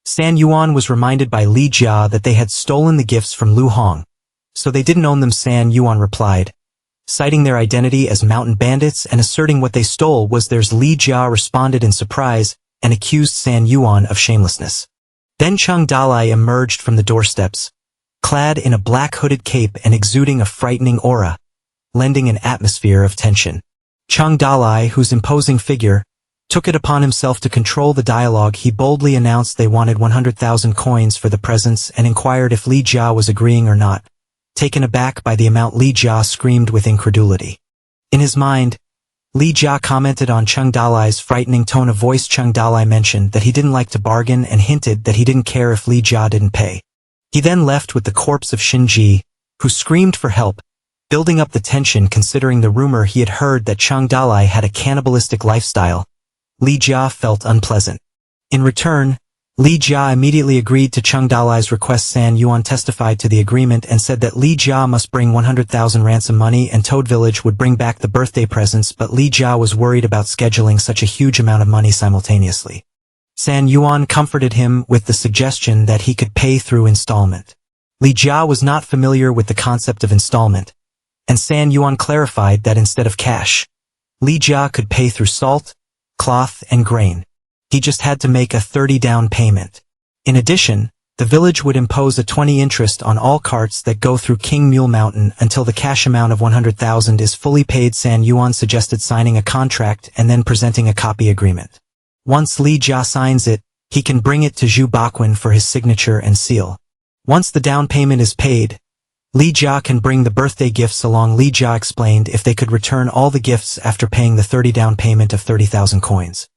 San Yuan was reminded by Li Jia that they had stolen the gifts from Lu Hong, so they didn't own them. San Yuan replied, citing their identity as mountain bandits and asserting what they stole was theirs. Li Jia responded in surprise and accused San Yuan of shamelessness. Then Chung Dalai emerged from the doorsteps, clad in a black hooded cape and exuding a frightening aura, lending an atmosphere of tension. Chung Dalai, whose imposing figure, took it upon himself to control the dialogue. He boldly announced they wanted 100,000 coins for the presents and inquired if Li Jia was agreeing or not. Taken aback by the amount, Li Jia screamed with incredulity. In his mind, Li Jia commented on Chung Dalai's frightening tone of voice. Chung Dalai mentioned that he didn't like to bargain and hinted that he didn't care if Li Jia didn't pay. He then left with the corpse of Shinji, who screamed for help, building up the tension considering the rumor he had heard that Chung Dalai had a cannibalistic lifestyle. Li Jia felt unpleasant. In return, Li Jia immediately agreed to Chung Dalai's request. San Yuan testified to the agreement and said that Li Jia must bring 100,000 ransom money and Toad Village would bring back the birthday presents, but Li Jia was worried about scheduling such a huge amount of money simultaneously. San Yuan comforted him with the suggestion that he could pay through installment. Li Jia was not familiar with the concept of installment, and San Yuan clarified that instead of cash, Li Jia could pay through salt, cloth, and grain. He just had to make a 30 down payment. In addition, the village would impose a 20 interest on all carts that go through King Mule Mountain until the cash amount of 100,000 is fully paid. San Yuan suggested signing a contract and then presenting a copy agreement. Once Li Jia signs it, he can bring it to Zhu Baquan for his signature and seal. Once the down payment is paid, Li Jia can bring the birthday gifts along. Li Jia explained if they could return all the gifts after paying the 30 down payment of 30,000 coins.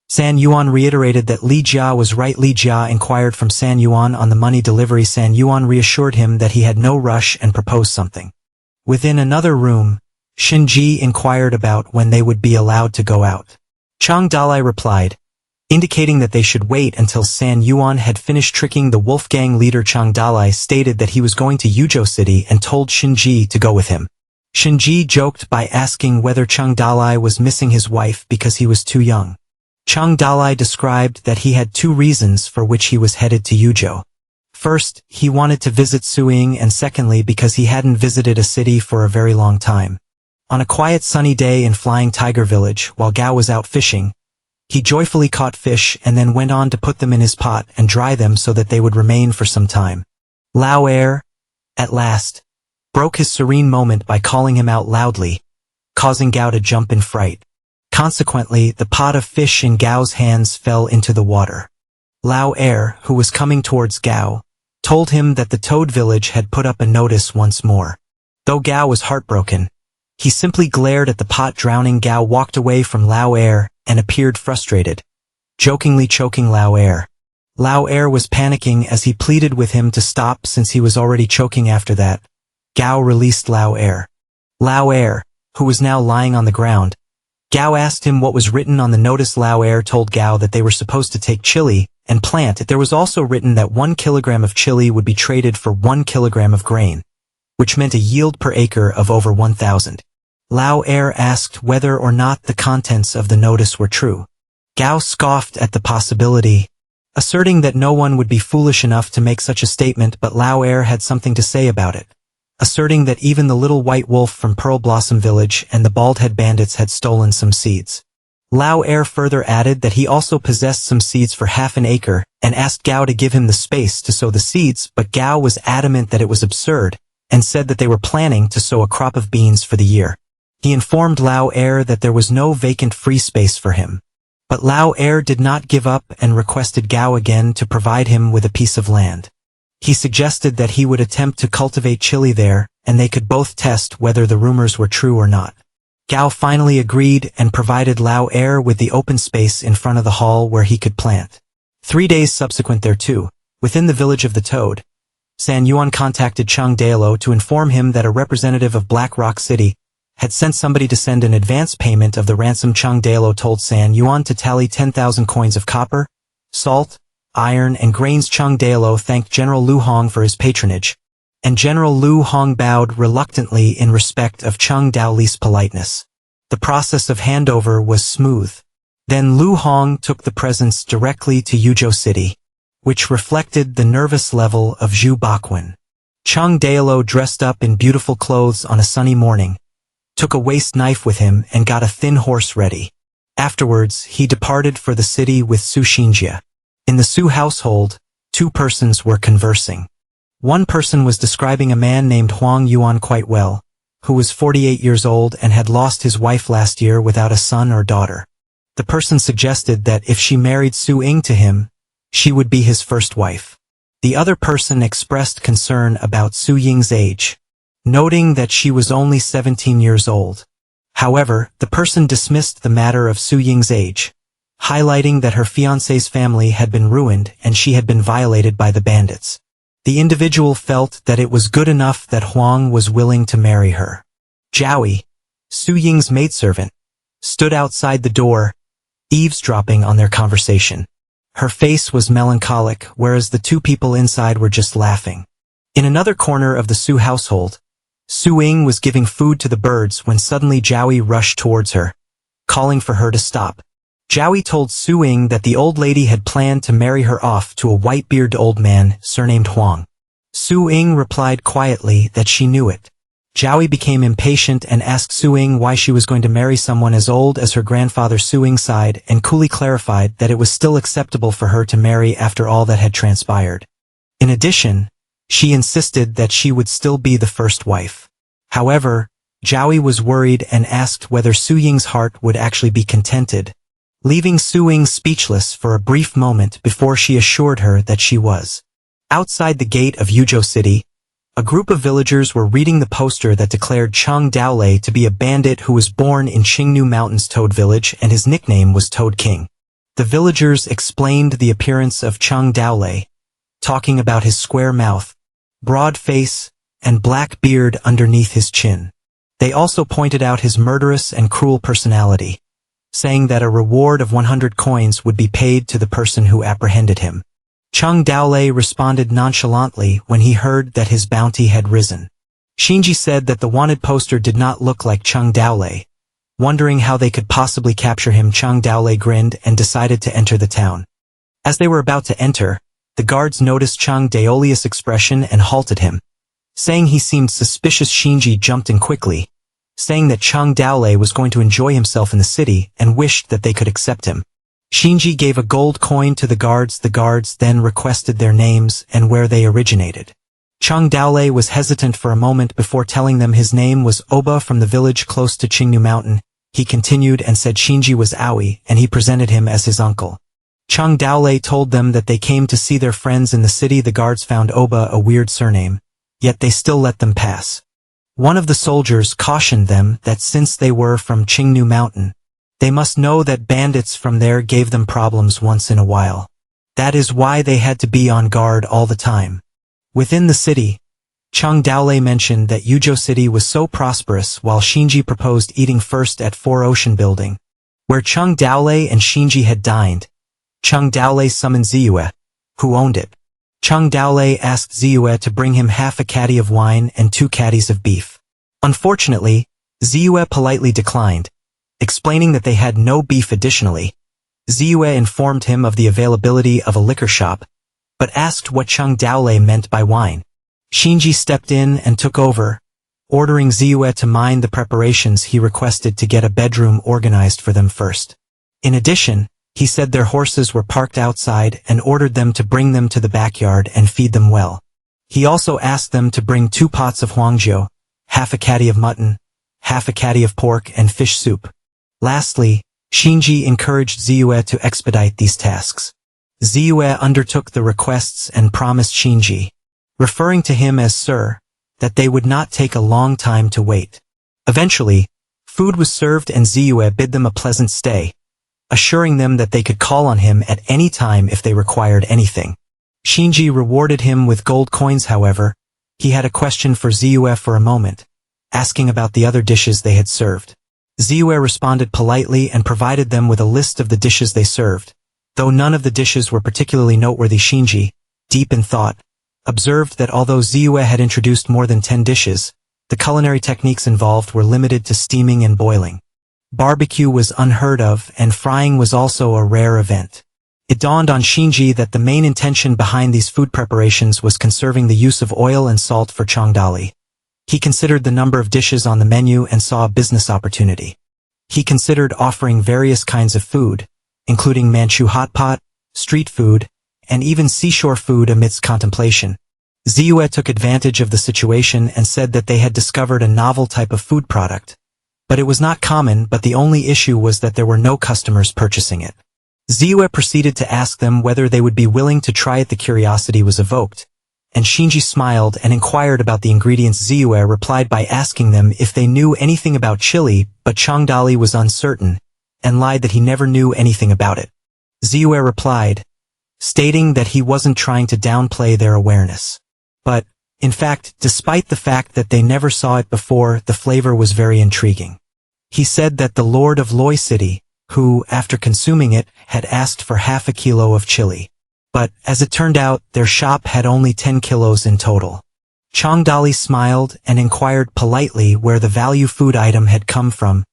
San Yuan reiterated that Li Jia was right. Li Jia inquired from San Yuan on the money delivery. San Yuan reassured him that he had no rush and proposed something. Within another room, Shinji inquired about when they would be allowed to go out. Chung Dalai replied, indicating that they should wait until San Yuan had finished tricking the Wolfgang leader Chang Dalai. Stated that he was going to Yuzhou City and told Shinji to go with him. Shinji joked by asking whether Chang Dalai was missing his wife because he was too young. Chang Dalai described that he had two reasons for which he was headed to Yuzhou. First, he wanted to visit Suiying, and secondly because he hadn't visited a city for a very long time. On a quiet sunny day in Flying Tiger Village, while Gao was out fishing, he joyfully caught fish and then went on to put them in his pot and dry them so that they would remain for some time. Lao Er, at last, broke his serene moment by calling him out loudly, causing Gao to jump in fright. Consequently, the pot of fish in Gao's hands fell into the water. Lao Er, who was coming towards Gao, told him that the Toad Village had put up a notice once more. Though Gao was heartbroken, he simply glared at the pot drowning. Gao walked away from Lao Er and appeared frustrated, jokingly choking Lao Er. Lao Er was panicking as he pleaded with him to stop since he was already choking after that. Gao released Lao Er. Lao Er, who was now lying on the ground, Gao asked him what was written on the notice. Lao Er told Gao that they were supposed to take chili and plant it. There was also written that 1 kilogram of chili would be traded for 1 kilogram of grain, which meant a yield per acre of over 1,000. Lao Er asked whether or not the contents of the notice were true. Gao scoffed at the possibility, asserting that no one would be foolish enough to make such a statement, but Lao Er had something to say about it, asserting that even the little white wolf from Pearl Blossom Village and the bald-head bandits had stolen some seeds. Lao Er further added that he also possessed some seeds for half an acre and asked Gao to give him the space to sow the seeds, but Gao was adamant that it was absurd and said that they were planning to sow a crop of beans for the year. He informed Lao Er that there was no vacant free space for him. But Lao Er did not give up and requested Gao again to provide him with a piece of land. He suggested that he would attempt to cultivate chili there, and they could both test whether the rumors were true or not. Gao finally agreed and provided Lao Er with the open space in front of the hall where he could plant. 3 days subsequent thereto, within the village of the Toad, San Yuan contacted Chang Dailo to inform him that a representative of Black Rock City had sent somebody to send an advance payment of the ransom. Chang Dailo told San Yuan to tally 10,000 coins of copper, salt, iron, and grains. Chang Dailo thanked General Lu Hong for his patronage, and General Lu Hong bowed reluctantly in respect of Chang Daoli's politeness. The process of handover was smooth. Then Lu Hong took the presents directly to Yuzhou City, which reflected the nervous level of Zhu Baquan. Chang Dailo dressed up in beautiful clothes on a sunny morning, took a waist knife with him and got a thin horse ready. Afterwards, he departed for the city with Su Xinjia. In the Su household, 2 persons were conversing. One person was describing a man named Huang Yuan quite well, who was 48 years old and had lost his wife last year without a son or daughter. The person suggested that if she married Suiying to him, she would be his first wife. The other person expressed concern about Suiying's age, noting that she was only 17 years old. However, the person dismissed the matter of Suiying's age, highlighting that her fiancé's family had been ruined and she had been violated by the bandits. The individual felt that it was good enough that Huang was willing to marry her. Zhaoi, Suiying's maidservant, stood outside the door, eavesdropping on their conversation. Her face was melancholic, whereas the 2 people inside were just laughing. In another corner of the Su household, Suiying was giving food to the birds when suddenly Zhaoi rushed towards her, calling for her to stop. Zhaoi told Suiying that the old lady had planned to marry her off to a white-bearded old man surnamed Huang. Suiying replied quietly that she knew it. Zhaoi became impatient and asked Suiying why she was going to marry someone as old as her grandfather. Suiying sighed and coolly clarified that it was still acceptable for her to marry after all that had transpired. In addition, she insisted that she would still be the first wife. However, Zhaoi was worried and asked whether Suiying's heart would actually be contented, leaving Suiying speechless for a brief moment before she assured her that she was. Outside the gate of Yuzhou City, a group of villagers were reading the poster that declared Chang Daolei to be a bandit who was born in Qingnu Mountain's Toad Village and his nickname was Toad King. The villagers explained the appearance of Chang Daolei, talking about his square mouth, broad face, and black beard underneath his chin. They also pointed out his murderous and cruel personality, saying that a reward of 100 coins would be paid to the person who apprehended him. Chung Daolei responded nonchalantly when he heard that his bounty had risen. Shinji said that the wanted poster did not look like Chung Daolei. Wondering how they could possibly capture him, Chung Daolei grinned and decided to enter the town. As they were about to enter, the guards noticed Chung Daolei's expression and halted him. Saying he seemed suspicious, Shinji jumped in quickly, saying that Chung Daolei was going to enjoy himself in the city and wished that they could accept him. Shinji gave a gold coin to the guards. The guards then requested their names and where they originated. Chung Daolei was hesitant for a moment before telling them his name was Oba from the village close to Qingnu Mountain. He continued and said Shinji was Aoi, and he presented him as his uncle. Chung Daolei told them that they came to see their friends in the city. The guards found Oba a weird surname, yet they still let them pass. One of the soldiers cautioned them that since they were from Qingnu Mountain, they must know that bandits from there gave them problems once in a while. That is why they had to be on guard all the time. Within the city, Chung Daolei mentioned that Yuzhou City was so prosperous, while Shinji proposed eating first at Four Ocean Building, where Chung Daolei and Shinji had dined. Chung Daolei summoned Ziyue, who owned it. Chung Daolei asked Ziyue to bring him half a caddy of wine and 2 caddies of beef. Unfortunately, Ziyue politely declined, explaining that they had no beef. Additionally, Ziyue informed him of the availability of a liquor shop, but asked what Chung Daolei meant by wine. Shinji stepped in and took over, ordering Ziyue to mind the preparations. He requested to get a bedroom organized for them first. In addition, he said their horses were parked outside and ordered them to bring them to the backyard and feed them well. He also asked them to bring 2 pots of huangjiu, half a caddy of mutton, half a caddy of pork and fish soup. Lastly, Shinji encouraged Ziyue to expedite these tasks. Ziyue undertook the requests and promised Shinji, referring to him as Sir, that they would not take a long time to wait. Eventually, food was served and Ziyue bid them a pleasant stay, assuring them that they could call on him at any time if they required anything. Shinji rewarded him with gold coins. However, he had a question for Ziyue for a moment, asking about the other dishes they had served. Ziyue responded politely and provided them with a list of the dishes they served. Though none of the dishes were particularly noteworthy, Shinji, deep in thought, observed that although Ziyue had introduced more than 10 dishes, the culinary techniques involved were limited to steaming and boiling. Barbecue was unheard of, and frying was also a rare event. It dawned on Shinji that the main intention behind these food preparations was conserving the use of oil and salt for Chung Daolei. He considered the number of dishes on the menu and saw a business opportunity. He considered offering various kinds of food, including Manchu hot pot, street food, and even seashore food. Amidst contemplation, Ziyue took advantage of the situation and said that they had discovered a novel type of food product. But it was not common, but the only issue was that there were no customers purchasing it. Ziyue proceeded to ask them whether they would be willing to try it. The curiosity was evoked, and Shinji smiled and inquired about the ingredients. Ziyue replied by asking them if they knew anything about chili, but Chung Daolei was uncertain, and lied that he never knew anything about it. Ziyue replied, stating that he wasn't trying to downplay their awareness. But, in fact, despite the fact that they never saw it before, the flavor was very intriguing. He said that the Lord of Loi City, who, after consuming it, had asked for half a kilo of chili. But, as it turned out, their shop had only 10 kilos in total. Chung Daolei smiled and inquired politely where the value food item had come from,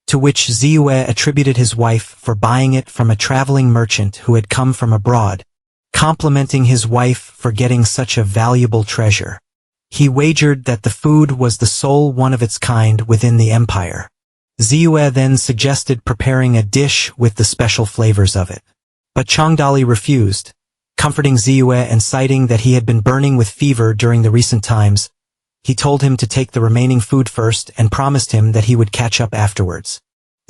to which Ziyue attributed his wife for buying it from a traveling merchant who had come from abroad, complimenting his wife for getting such a valuable treasure. He wagered that the food was the sole one of its kind within the empire. Ziyue then suggested preparing a dish with the special flavors of it. But Chung Daolei refused, comforting Ziyue and citing that he had been burning with fever during the recent times. He told him to take the remaining food first and promised him that he would catch up afterwards.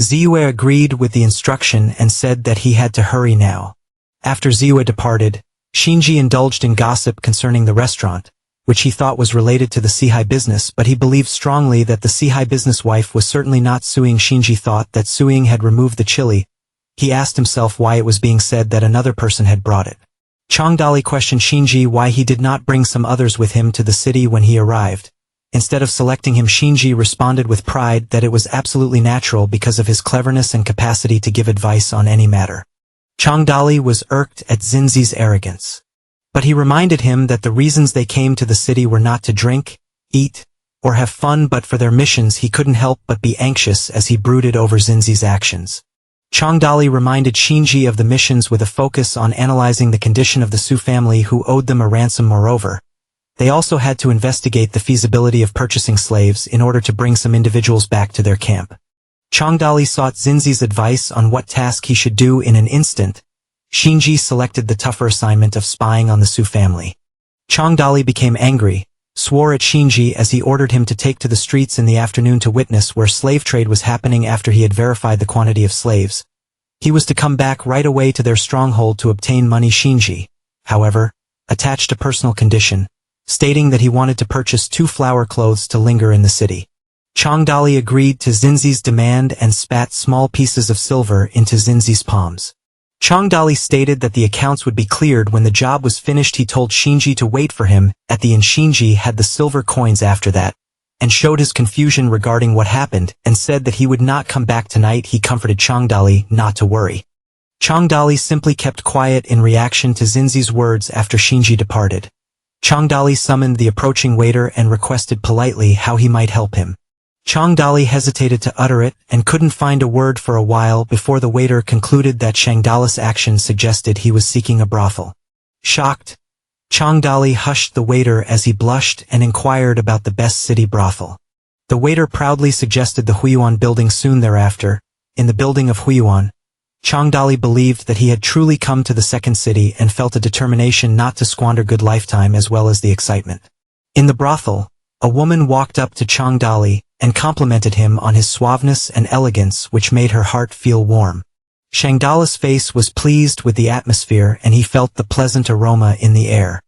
Ziyue agreed with the instruction and said that he had to hurry now. After Ziyue departed, Shinji indulged in gossip concerning the restaurant, which he thought was related to the Seihai business, but he believed strongly that the Seihai business wife was certainly not suing. Shinji thought that suing had removed the chili. He asked himself why it was being said that another person had brought it. Chung Daolei questioned Shinji why he did not bring some others with him to the city when he arrived. Instead of selecting him, Shinji responded with pride that it was absolutely natural because of his cleverness and capacity to give advice on any matter. Changdali was irked at Zinzi's arrogance. But he reminded him that the reasons they came to the city were not to drink, eat, or have fun but for their missions. He couldn't help but be anxious as he brooded over Zinzi's actions. Changdali reminded Shinji of the missions with a focus on analyzing the condition of the Su family who owed them a ransom. Moreover, they also had to investigate the feasibility of purchasing slaves in order to bring some individuals back to their camp. Changdali sought Zinzi's advice on what task he should do in an instant. Shinji selected the tougher assignment of spying on the Su family. Changdali became angry, swore at Shinji as he ordered him to take to the streets in the afternoon to witness where slave trade was happening. After he had verified the quantity of slaves, he was to come back right away to their stronghold to obtain money. Shinji, however, attached a personal condition, stating that he wanted to purchase 2 flower clothes to linger in the city. Changdali agreed to Zinzi's demand and spat small pieces of silver into Zinzi's palms. Changdali stated that the accounts would be cleared when the job was finished. He told Shinji to wait for him at the inn. Shinji had the silver coins after that, and showed his confusion regarding what happened, and said that he would not come back tonight. He comforted Changdali not to worry. Changdali simply kept quiet in reaction to Zinzi's words. After Shinji departed, Changdali summoned the approaching waiter and requested politely how he might help him. Changdali hesitated to utter it and couldn't find a word for a while before the waiter concluded that Changdali's actions suggested he was seeking a brothel. Shocked, Changdali hushed the waiter as he blushed and inquired about the best city brothel. The waiter proudly suggested the Huiyuan building. Soon thereafter, in the building of Huiyuan, Changdali believed that he had truly come to the second city and felt a determination not to squander good lifetime as well as the excitement. In the brothel, a woman walked up to Changdali and complimented him on his suaveness and elegance, which made her heart feel warm. Changdali's face was pleased with the atmosphere and he felt the pleasant aroma in the air.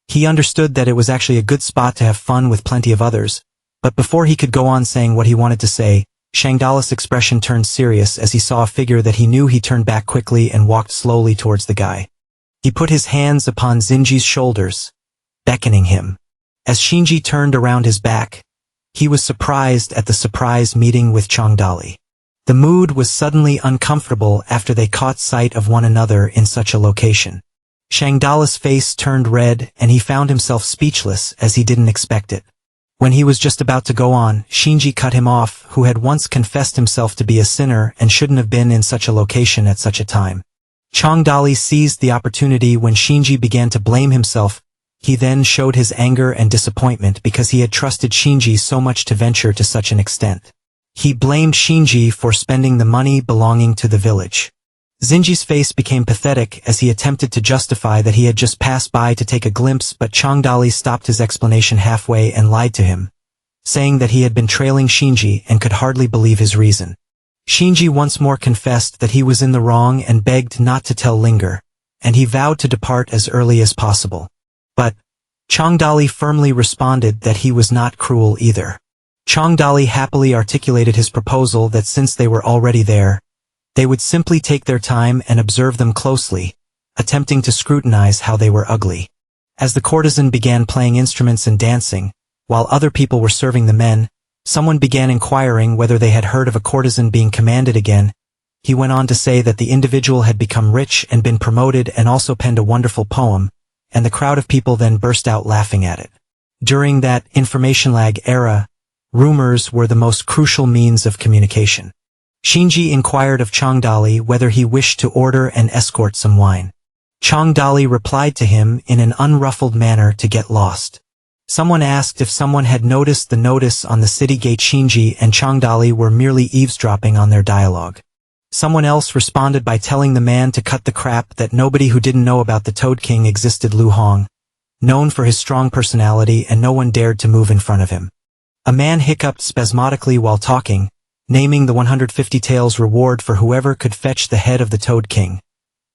He understood that it was actually a good spot to have fun with plenty of others, but before he could go on saying what he wanted to say, Changdali's expression turned serious as he saw a figure that he knew. He turned back quickly and walked slowly towards the guy. He put his hands upon Zinji's shoulders, beckoning him. As Shinji turned around his back, he was surprised at the surprise meeting with Changdali. The mood was suddenly uncomfortable after they caught sight of one another in such a location. Changdali's face turned red and he found himself speechless as he didn't expect it. When he was just about to go on, Shinji cut him off, who had once confessed himself to be a sinner and shouldn't have been in such a location at such a time. Changdali seized the opportunity when Shinji began to blame himself. He then showed his anger and disappointment because he had trusted Shinji so much to venture to such an extent. He blamed Shinji for spending the money belonging to the village. Zinji's face became pathetic as he attempted to justify that he had just passed by to take a glimpse, but Changdali stopped his explanation halfway and lied to him, saying that he had been trailing Shinji and could hardly believe his reason. Shinji once more confessed that he was in the wrong and begged not to tell Linger, and he vowed to depart as early as possible. But Changdali firmly responded that he was not cruel either. Changdali happily articulated his proposal that since they were already there, they would simply take their time and observe them closely, attempting to scrutinize how they were ugly. As the courtesan began playing instruments and dancing, while other people were serving the men, someone began inquiring whether they had heard of a courtesan being commanded again. He went on to say that the individual had become rich and been promoted and also penned a wonderful poem, and the crowd of people then burst out laughing at it. During that information lag era, rumors were the most crucial means of communication. Shinji inquired of Changdali whether he wished to order and escort some wine. Changdali replied to him in an unruffled manner to get lost. Someone asked if someone had noticed the notice on the city gate. Shinji and Changdali were merely eavesdropping on their dialogue. Someone else responded by telling the man to cut the crap that nobody who didn't know about the Toad King existed. Lu Hong, known for his strong personality, and no one dared to move in front of him. A man hiccuped spasmodically while talking, naming the 150 taels reward for whoever could fetch the head of the Toad King,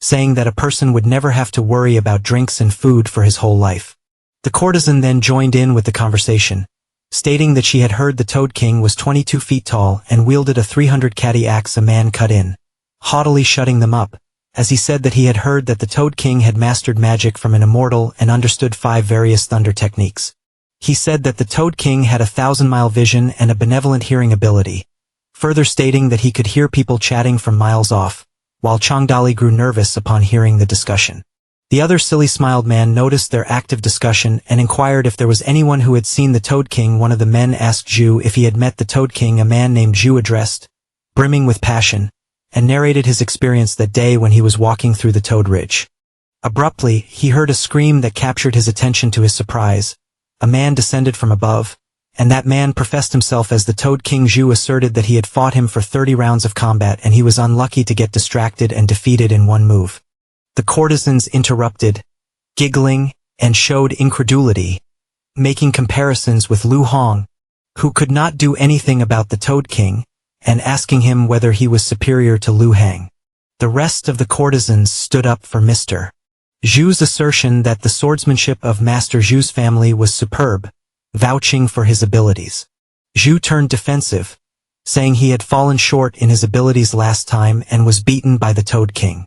saying that a person would never have to worry about drinks and food for his whole life. The courtesan then joined in with the conversation, stating that she had heard the Toad King was 22 feet tall and wielded a 300 axe. A man cut in, haughtily shutting them up, as he said that he had heard that the Toad King had mastered magic from an immortal and understood 5 various thunder techniques. He said that the Toad King had a 1,000-mile vision and a benevolent hearing ability, further stating that he could hear people chatting from miles off, while Changdali grew nervous upon hearing the discussion. The other silly-smiled man noticed their active discussion and inquired if there was anyone who had seen the Toad King. One of the men asked Zhu if he had met the Toad King. A man named Zhu addressed, brimming with passion, and narrated his experience that day when he was walking through the Toad Ridge. Abruptly, he heard a scream that captured his attention. To his surprise, a man descended from above, and that man professed himself as the Toad King. Zhu asserted that he had fought him for 30 rounds of combat and he was unlucky to get distracted and defeated in one move. The courtesans interrupted, giggling, and showed incredulity, making comparisons with Lu Hong, who could not do anything about the Toad King, and asking him whether he was superior to Lu Hang. The rest of the courtesans stood up for Mr. Zhu's assertion that the swordsmanship of Master Zhu's family was superb, vouching for his abilities. Zhu turned defensive, saying he had fallen short in his abilities last time and was beaten by the Toad King.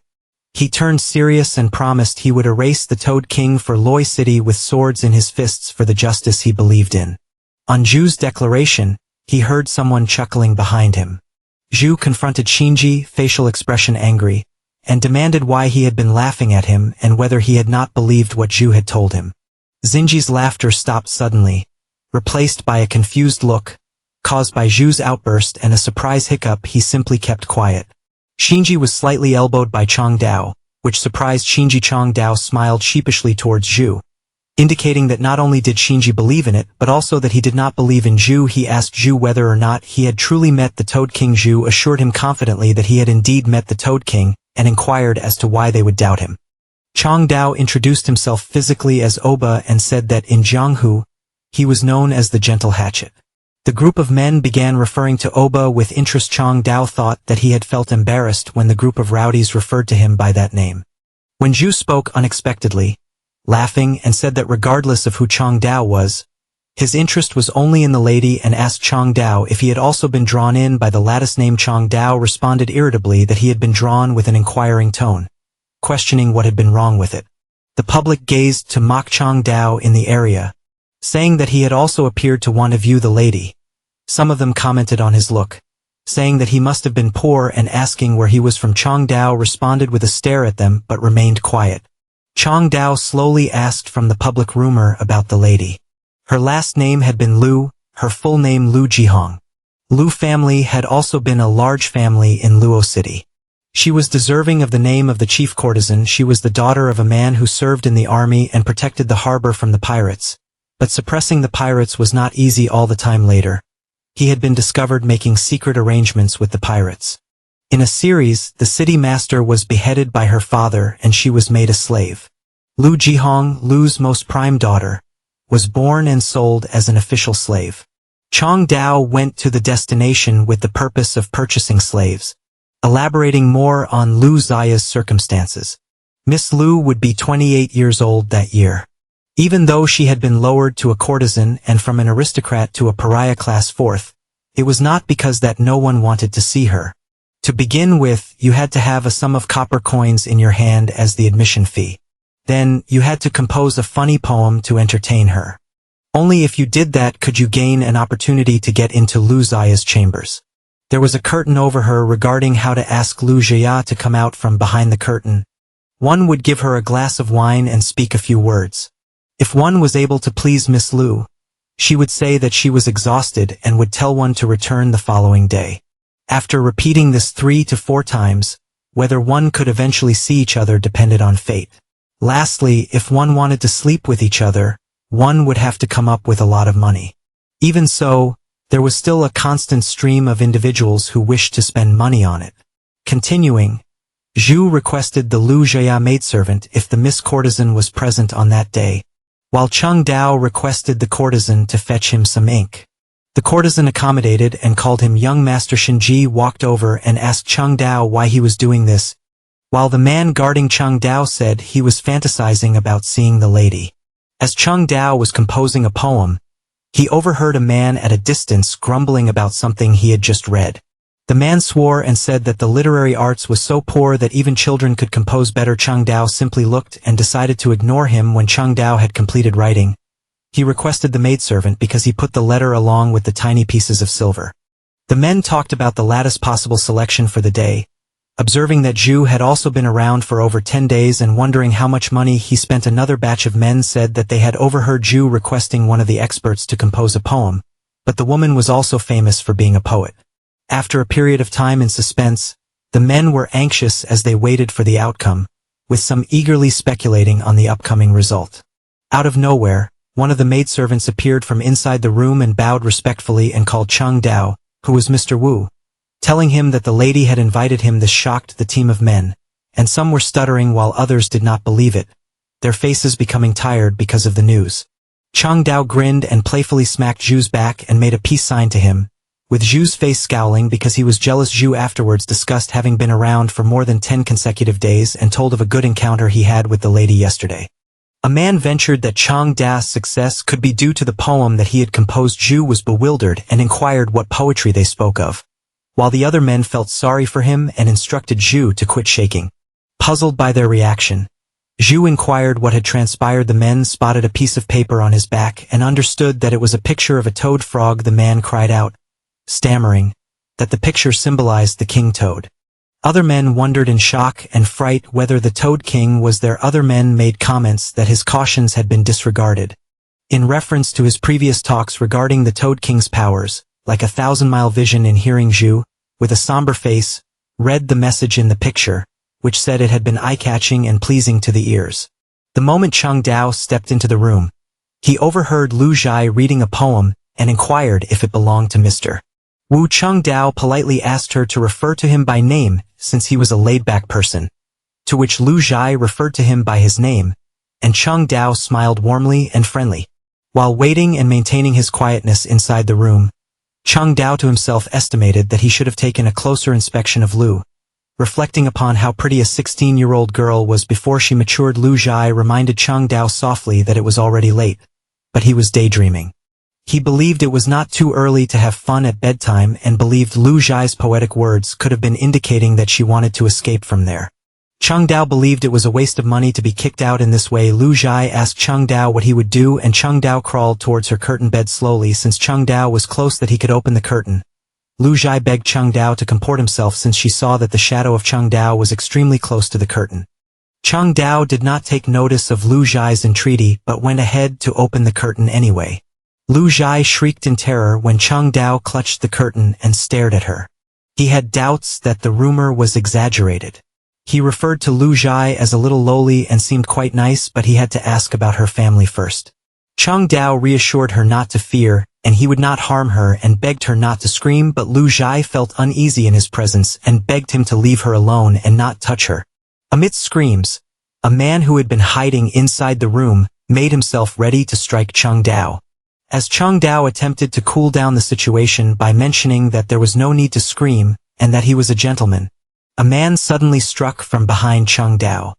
He turned serious and promised he would erase the Toad King for Loi City with swords in his fists for the justice he believed in. On Zhu's declaration, he heard someone chuckling behind him. Zhu confronted Xinji, facial expression angry, and demanded why he had been laughing at him and whether he had not believed what Zhu had told him. Xinji's laughter stopped suddenly, replaced by a confused look, caused by Zhu's outburst and a surprise hiccup. He simply kept quiet. Xinji was slightly elbowed by Chang Dao, which surprised Xinji. Chang Dao smiled sheepishly towards Zhu, indicating that not only did Xinji believe in it but also that he did not believe in Zhu. He asked Zhu whether or not he had truly met the Toad King. Zhu assured him confidently that he had indeed met the Toad King, and inquired as to why they would doubt him. Chang Dao introduced himself physically as Oba and said that in Jianghu, he was known as the Gentle Hatchet. The group of men began referring to Oba with interest. Chang Dao thought that he had felt embarrassed when the group of rowdies referred to him by that name. When Zhu spoke unexpectedly, laughing, and said that regardless of who Chang Dao was, his interest was only in the lady, and asked Chang Dao if he had also been drawn in by the latter's name, Chang Dao responded irritably that he had been drawn with an inquiring tone, questioning what had been wrong with it. The public gazed to mock Chang Dao in the area, saying that he had also appeared to want to view the lady. Some of them commented on his look, saying that he must have been poor and asking where he was from. Chang Dao responded with a stare at them but remained quiet. Chang Dao slowly asked from the public rumor about the lady. Her last name had been Lu, her full name Lu Jihong. Lu family had also been a large family in Luo City. She was deserving of the name of the chief courtesan. She was the daughter of a man who served in the army and protected the harbor from the pirates. But suppressing the pirates was not easy all the time. Later, he had been discovered making secret arrangements with the pirates. In a series, the city master was beheaded by her father and she was made a slave. Lu Jihong, Lu's most prime daughter, was born and sold as an official slave. Chang Dao went to the destination with the purpose of purchasing slaves, elaborating more on Lu Ziya's circumstances. Miss Lu would be 28 years old that year. Even though she had been lowered to a courtesan and from an aristocrat to a pariah class 4th, it was not because that no one wanted to see her. To begin with, you had to have a sum of copper coins in your hand as the admission fee. Then, you had to compose a funny poem to entertain her. Only if you did that could you gain an opportunity to get into Lu Ziya's chambers. There was a curtain over her regarding how to ask Lu Ziya to come out from behind the curtain. One would give her a glass of wine and speak a few words. If one was able to please Miss Lu, she would say that she was exhausted and would tell one to return the following day. After repeating this 3 to 4 times, whether one could eventually see each other depended on fate. Lastly, if one wanted to sleep with each other, one would have to come up with a lot of money. Even so, there was still a constant stream of individuals who wished to spend money on it. Continuing, Zhu requested the Lu Jia maidservant if the Miss Courtesan was present on that day, while Chang Dao requested the courtesan to fetch him some ink. The courtesan accommodated and called him young Master. Shinji walked over and asked Chang Dao why he was doing this, while the man guarding Chang Dao said he was fantasizing about seeing the lady. As Chang Dao was composing a poem, he overheard a man at a distance grumbling about something he had just read. The man swore and said that the literary arts was so poor that even children could compose better. Chang Dao simply looked and decided to ignore him. When Chang Dao had completed writing, He requested the maidservant because he put the letter along with the tiny pieces of silver. The men talked about the latest possible selection for the day, observing that Zhu had also been around for over 10 days and wondering how much money he spent. Another batch of men said that they had overheard Zhu requesting one of the experts to compose a poem, but the woman was also famous for being a poet. After a period of time in suspense, the men were anxious as they waited for the outcome, with some eagerly speculating on the upcoming result. Out of nowhere, one of the maidservants appeared from inside the room and bowed respectfully and called Cheng Dao, who was Mr. Wu. Telling him that the lady had invited him. This shocked the team of men, and some were stuttering while others did not believe it, their faces becoming tired because of the news. Cheng Dao grinned and playfully smacked Zhu's back and made a peace sign to him, with Zhu's face scowling because he was jealous. Zhu afterwards discussed having been around for more than 10 consecutive days and told of a good encounter he had with the lady yesterday. A man ventured that Cheng Dao's success could be due to the poem that he had composed. Zhu was bewildered and inquired what poetry they spoke of, while the other men felt sorry for him and instructed Zhu to quit shaking. Puzzled by their reaction, Zhu inquired what had transpired. The men spotted a piece of paper on his back and understood that it was a picture of a toad frog. The man cried out, stammering, that the picture symbolized the king toad. Other men wondered in shock and fright whether the Toad King was there. Other men made comments that his cautions had been disregarded. In reference to his previous talks regarding the Toad King's powers, like a 1,000-mile vision. In hearing, Zhu, with a somber face, read the message in the picture, which said it had been eye-catching and pleasing to the ears. The moment Cheng Dao stepped into the room, he overheard Lu Zhai reading a poem and inquired if it belonged to Mr. Wu. Cheng Dao politely asked her to refer to him by name, since he was a laid-back person, to which Lu Zhai referred to him by his name, and Cheng Dao smiled warmly and friendly. While waiting and maintaining his quietness inside the room, Cheng Dao to himself estimated that he should have taken a closer inspection of Lu. Reflecting upon how pretty a 16-year-old girl was before she matured, Lu Zhai reminded Cheng Dao softly that it was already late, but he was daydreaming. He believed it was not too early to have fun at bedtime and believed Lu Zhai's poetic words could have been indicating that she wanted to escape from there. Cheng Dao believed it was a waste of money to be kicked out in this way. Lu Zhai asked Cheng Dao what he would do, and Cheng Dao crawled towards her curtain bed slowly. Since Cheng Dao was close that he could open the curtain, Lu Zhai begged Cheng Dao to comport himself since she saw that the shadow of Cheng Dao was extremely close to the curtain. Cheng Dao did not take notice of Lu Zhai's entreaty but went ahead to open the curtain anyway. Lu Zhai shrieked in terror when Cheng Dao clutched the curtain and stared at her. He had doubts that the rumor was exaggerated. He referred to Lu Zhai as a little lowly and seemed quite nice, but he had to ask about her family first. Cheng Dao reassured her not to fear, and he would not harm her, and begged her not to scream, but Lu Zhai felt uneasy in his presence and begged him to leave her alone and not touch her. Amidst screams, a man who had been hiding inside the room made himself ready to strike Cheng Dao. As Cheng Dao attempted to cool down the situation by mentioning that there was no need to scream and that he was a gentleman, a man suddenly struck from behind Cheng Dao.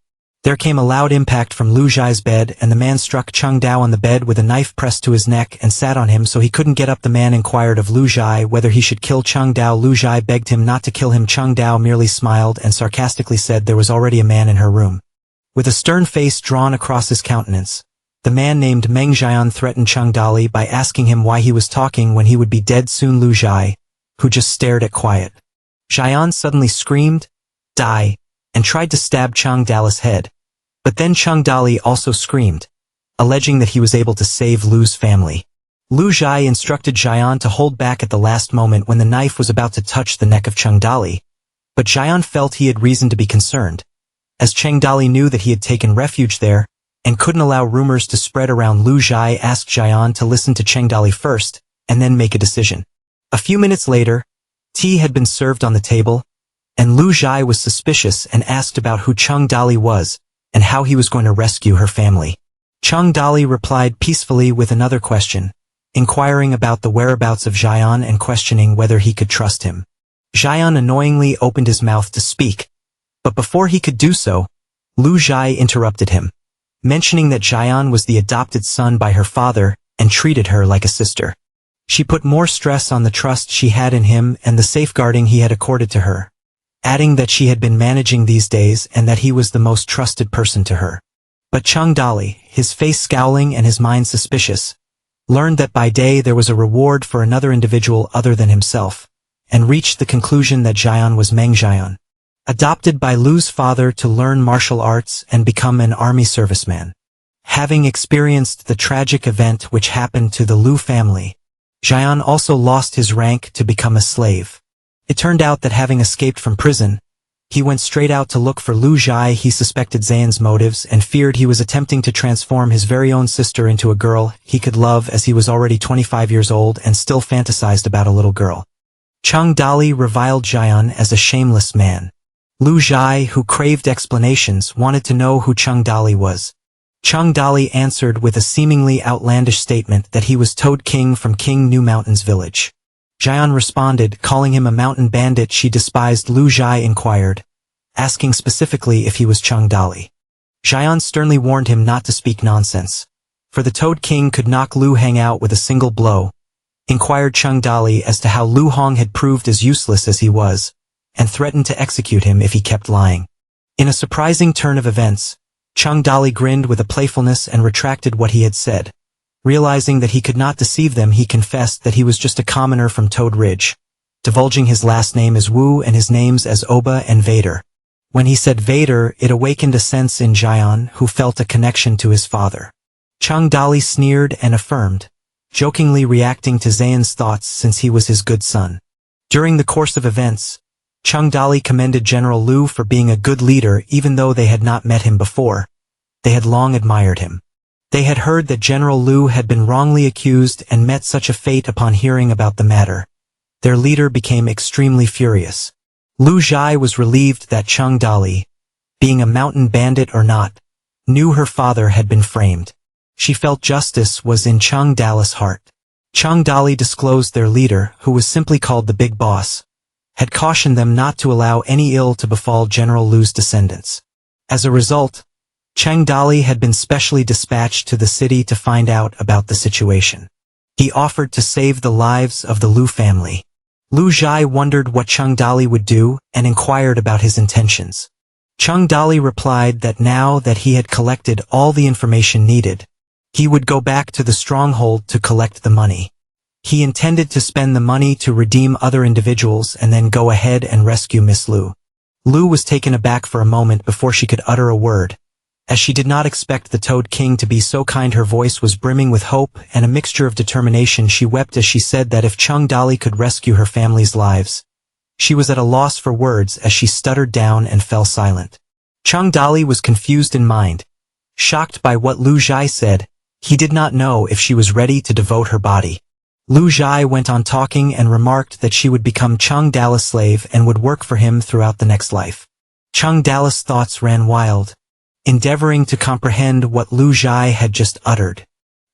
There came a loud impact from Lu Zhai's bed, and the man struck Cheng Dao on the bed with a knife pressed to his neck and sat on him so he couldn't get up. The man inquired of Lu Zhai whether he should kill Cheng Dao. Lu Zhai begged him not to kill him. Cheng Dao merely smiled and sarcastically said there was already a man in her room. With a stern face drawn across his countenance, the man named Meng Jian threatened Cheng Dali by asking him why he was talking when he would be dead soon. Lu Zhai, who just stared at quiet Jian, suddenly screamed, "Die!" and tried to stab Cheng Dali's head. But then Cheng Dali also screamed, alleging that he was able to save Lu's family. Lu Zhai instructed Jian to hold back at the last moment when the knife was about to touch the neck of Cheng Dali, but Jian felt he had reason to be concerned, as Cheng Dali knew that he had taken refuge there and couldn't allow rumors to spread around. Lu Zhai asked Jian to listen to Cheng Dali first and then make a decision. A few minutes later, tea had been served on the table, and Lu Zhai was suspicious and asked about who Cheng Dali was and how he was going to rescue her family. Cheng Dali replied peacefully with another question, inquiring about the whereabouts of Jian and questioning whether he could trust him. Jian annoyingly opened his mouth to speak, but before he could do so, Lu Zhai interrupted him, mentioning that Jian was the adopted son by her father and treated her like a sister. She put more stress on the trust she had in him and the safeguarding he had accorded to her, adding that she had been managing these days and that he was the most trusted person to her. But Cheng Dali, his face scowling and his mind suspicious, learned that by day there was a reward for another individual other than himself, and reached the conclusion that Jian was Meng Jian, adopted by Lu's father to learn martial arts and become an army serviceman. Having experienced the tragic event which happened to the Lu family, Jian also lost his rank to become a slave. It turned out that having escaped from prison, he went straight out to look for Lu Zhai. He suspected Xian's motives and feared he was attempting to transform his very own sister into a girl he could love, as he was already 25 years old and still fantasized about a little girl. Cheng Dali reviled Jian as a shameless man. Lu Zhai, who craved explanations, wanted to know who Cheng Dali was. Cheng Dali answered with a seemingly outlandish statement that he was Toad King from King New Mountain's village. Jian responded, calling him a mountain bandit she despised. Lu Zhai inquired, asking specifically if he was Cheng Dali. Jian sternly warned him not to speak nonsense, for the Toad King could knock Lu Hang out with a single blow. Inquired Cheng Dali as to how Lu Hong had proved as useless as he was, and threatened to execute him if he kept lying. In a surprising turn of events, Cheng Dali grinned with a playfulness and retracted what he had said. Realizing that he could not deceive them, he confessed that he was just a commoner from Toad Ridge, divulging his last name as Wu and his names as Oba and Vader. When he said Vader, it awakened a sense in Jian, who felt a connection to his father. Cheng Dali sneered and affirmed, jokingly reacting to Xian's thoughts since he was his good son. During the course of events, Cheng Dali commended General Lu for being a good leader. Even though they had not met him before, they had long admired him. They had heard that General Lu had been wrongly accused and met such a fate. Upon hearing about the matter, their leader became extremely furious. Lu Zhai was relieved that Cheng Dali, being a mountain bandit or not, knew her father had been framed. She felt justice was in Cheng Dali's heart. Cheng Dali disclosed their leader, who was simply called the Big Boss, had cautioned them not to allow any ill to befall General Lu's descendants. As a result, Cheng Dali had been specially dispatched to the city to find out about the situation. He offered to save the lives of the Lu family. Lu Zhai wondered what Cheng Dali would do and inquired about his intentions. Cheng Dali replied that now that he had collected all the information needed, he would go back to the stronghold to collect the money. He intended to spend the money to redeem other individuals and then go ahead and rescue Miss Lu. Lu was taken aback for a moment before she could utter a word, as she did not expect the Toad King to be so kind. Her voice was brimming with hope and a mixture of determination. She wept as she said that if Cheng Dali could rescue her family's lives. She was at a loss for words as she stuttered down and fell silent. Cheng Dali was confused in mind. Shocked by what Lu Zhai said, he did not know if she was ready to devote her body. Lu Zhai went on talking and remarked that she would become Cheng Dali's slave and would work for him throughout the next life. Cheng Dali's thoughts ran wild, endeavoring to comprehend what Lu Zhai had just uttered.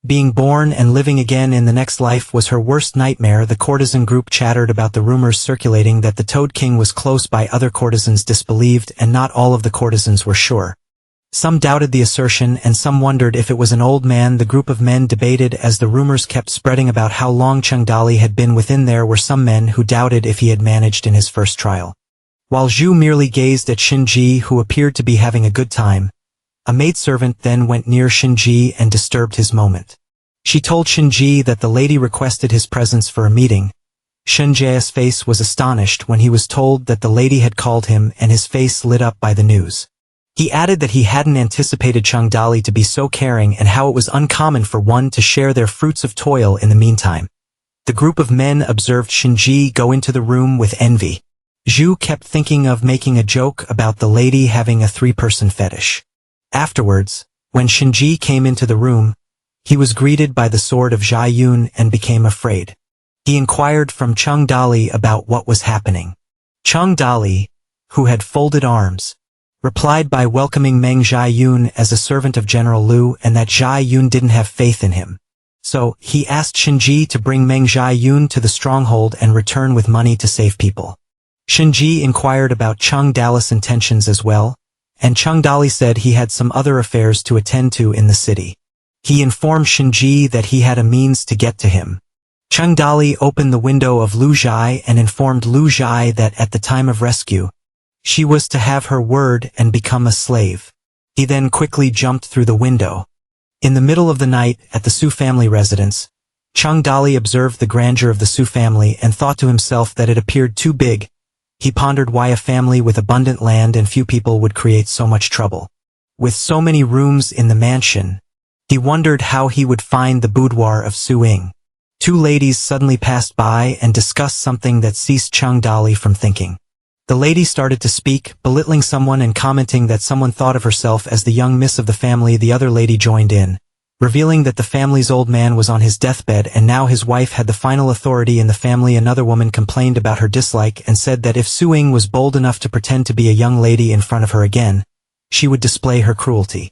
Being born and living again in the next life was her worst nightmare. The courtesan group chattered about the rumors circulating that the Toad King was close by. Other courtesans disbelieved, and not all of the courtesans were sure. Some doubted the assertion and some wondered if it was an old man. The group of men debated as the rumors kept spreading about how long Cheng Dali had been within. There were some men who doubted if he had managed in his first trial. While Zhu merely gazed at Shinji, who appeared to be having a good time, a maidservant then went near Shinji and disturbed his moment. She told Shinji that the lady requested his presence for a meeting. Shinji's face was astonished when he was told that the lady had called him, and his face lit up by the news. He added that he hadn't anticipated Cheng Dali to be so caring and how it was uncommon for one to share their fruits of toil. In the meantime, the group of men observed Shinji go into the room with envy. Zhu kept thinking of making a joke about the lady having a three-person fetish. Afterwards, when Shinji came into the room, he was greeted by the sword of Zhai Yun and became afraid. He inquired from Cheng Dali about what was happening. Cheng Dali, who had folded arms, replied by welcoming Meng Zhai Yun as a servant of General Lu, and that Zhai Yun didn't have faith in him. So, he asked Shinji to bring Meng Zhai Yun to the stronghold and return with money to save people. Shinji inquired about Cheng Dali's intentions as well, and Cheng Dali said he had some other affairs to attend to in the city. He informed Shinji that he had a means to get to him. Cheng Dali opened the window of Lu Zhai and informed Lu Zhai that at the time of rescue, she was to have her word and become a slave. He then quickly jumped through the window. In the middle of the night, at the Su family residence, Chung Dali observed the grandeur of the Su family and thought to himself that it appeared too big. He pondered why a family with abundant land and few people would create so much trouble. With so many rooms in the mansion, he wondered how he would find the boudoir of Su Ying. Two ladies suddenly passed by and discussed something that ceased Chung Dali from thinking. The lady started to speak, belittling someone and commenting that someone thought of herself as the young miss of the family. The other lady joined in, revealing that the family's old man was on his deathbed and now his wife had the final authority in the family. Another woman complained about her dislike and said that if Su Ying was bold enough to pretend to be a young lady in front of her again, she would display her cruelty.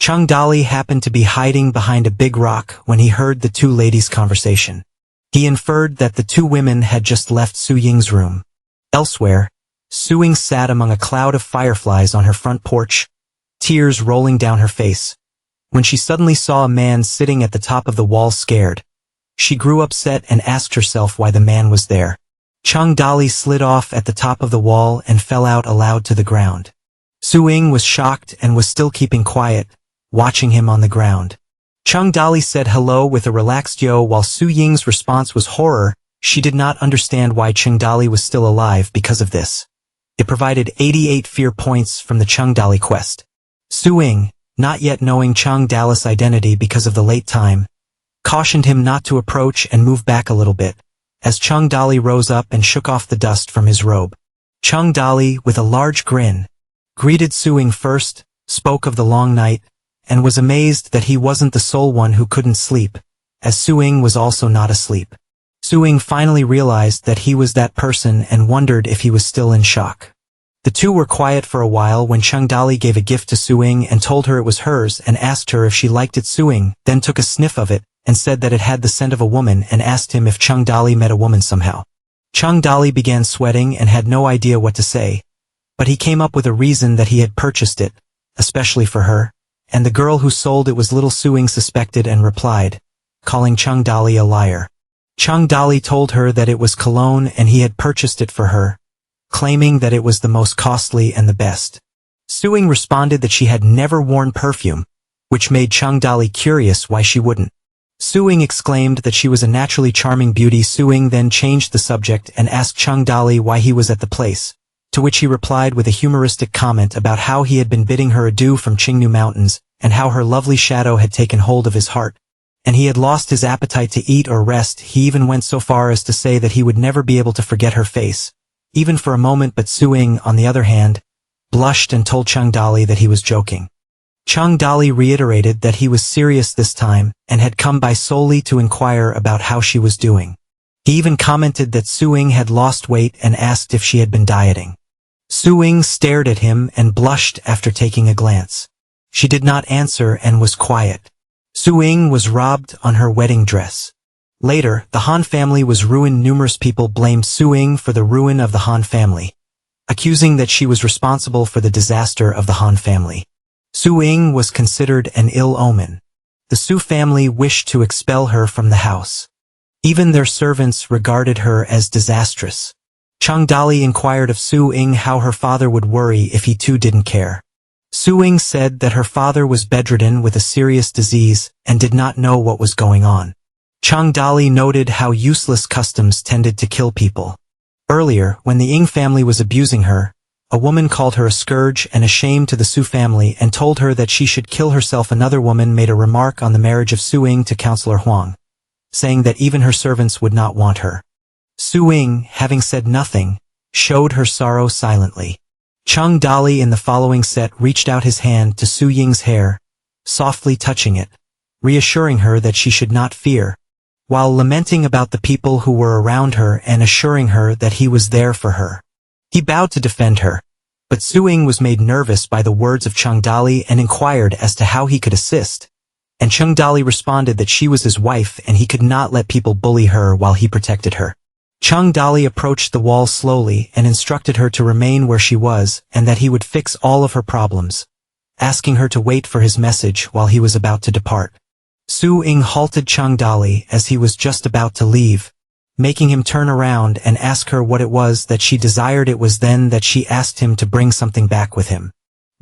Chung Dali happened to be hiding behind a big rock when he heard the two ladies' conversation. He inferred that the two women had just left Su Ying's room. Elsewhere, Su Ying sat among a cloud of fireflies on her front porch, tears rolling down her face. When she suddenly saw a man sitting at the top of the wall scared, she grew upset and asked herself why the man was there. Chung Dali slid off at the top of the wall and fell out aloud to the ground. Su Ying was shocked and was still keeping quiet, watching him on the ground. Chung Dali said hello with a relaxed yo while Su Ying's response was horror. She did not understand why Chung Dali was still alive because of this. It provided 88 fear points from the Chung Dali quest. Su Ying, not yet knowing Chung Dali's identity because of the late time, cautioned him not to approach and move back a little bit, as Chung Dali rose up and shook off the dust from his robe. Chung Dali, with a large grin, greeted Su Ying first, spoke of the long night, and was amazed that he wasn't the sole one who couldn't sleep, as Su Ying was also not asleep. Su Ying finally realized that he was that person and wondered if he was still in shock. The two were quiet for a while when Chung Dali gave a gift to Su Ying and told her it was hers and asked her if she liked it. Su Ying then took a sniff of it and said that it had the scent of a woman and asked him if Chung Dali met a woman somehow. Chung Dali began sweating and had no idea what to say, but he came up with a reason that he had purchased it, especially for her, and the girl who sold it was little. Su Ying suspected and replied, calling Chung Dali a liar. Chung Dali told her that it was cologne and he had purchased it for her, claiming that it was the most costly and the best. Su Ying responded that she had never worn perfume, which made Chung Dali curious why she wouldn't. Su Ying exclaimed that she was a naturally charming beauty. Su Ying then changed the subject and asked Chung Dali why he was at the place, to which he replied with a humoristic comment about how he had been bidding her adieu from Qingnu Mountains, and how her lovely shadow had taken hold of his heart, and he had lost his appetite to eat or rest. He even went so far as to say that he would never be able to forget her face, even for a moment. But Su Ying, on the other hand, blushed and told Chung Dali that he was joking. Chung Dali reiterated that he was serious this time, and had come by solely to inquire about how she was doing. He even commented that Su Ying had lost weight and asked if she had been dieting. Su Ying stared at him and blushed after taking a glance. She did not answer and was quiet. Su Ying was robbed on her wedding dress. Later, the Han family was ruined. Numerous people blamed Su Ying for the ruin of the Han family, accusing that she was responsible for the disaster of the Han family. Su Ying was considered an ill omen. The Su family wished to expel her from the house. Even their servants regarded her as disastrous. Chung Dali inquired of Su Ying how her father would worry if he too didn't care. Su Ying said that her father was bedridden with a serious disease and did not know what was going on. Chung Dali noted how useless customs tended to kill people. Earlier, when the Ying family was abusing her, a woman called her a scourge and a shame to the Su family and told her that she should kill herself. Another woman made a remark on the marriage of Su Ying to Counselor Huang, saying that even her servants would not want her. Su Ying, having said nothing, showed her sorrow silently. Chung Dali in the following set reached out his hand to Su Ying's hair, softly touching it, reassuring her that she should not fear, while lamenting about the people who were around her and assuring her that he was there for her. He bowed to defend her, but Su Ying was made nervous by the words of Chung Dali and inquired as to how he could assist, and Chung Dali responded that she was his wife and he could not let people bully her while he protected her. Chung Dali approached the wall slowly and instructed her to remain where she was and that he would fix all of her problems, asking her to wait for his message while he was about to depart. Su Ying halted Chung Dali as he was just about to leave, making him turn around and ask her what it was that she desired. It was then that she asked him to bring something back with him.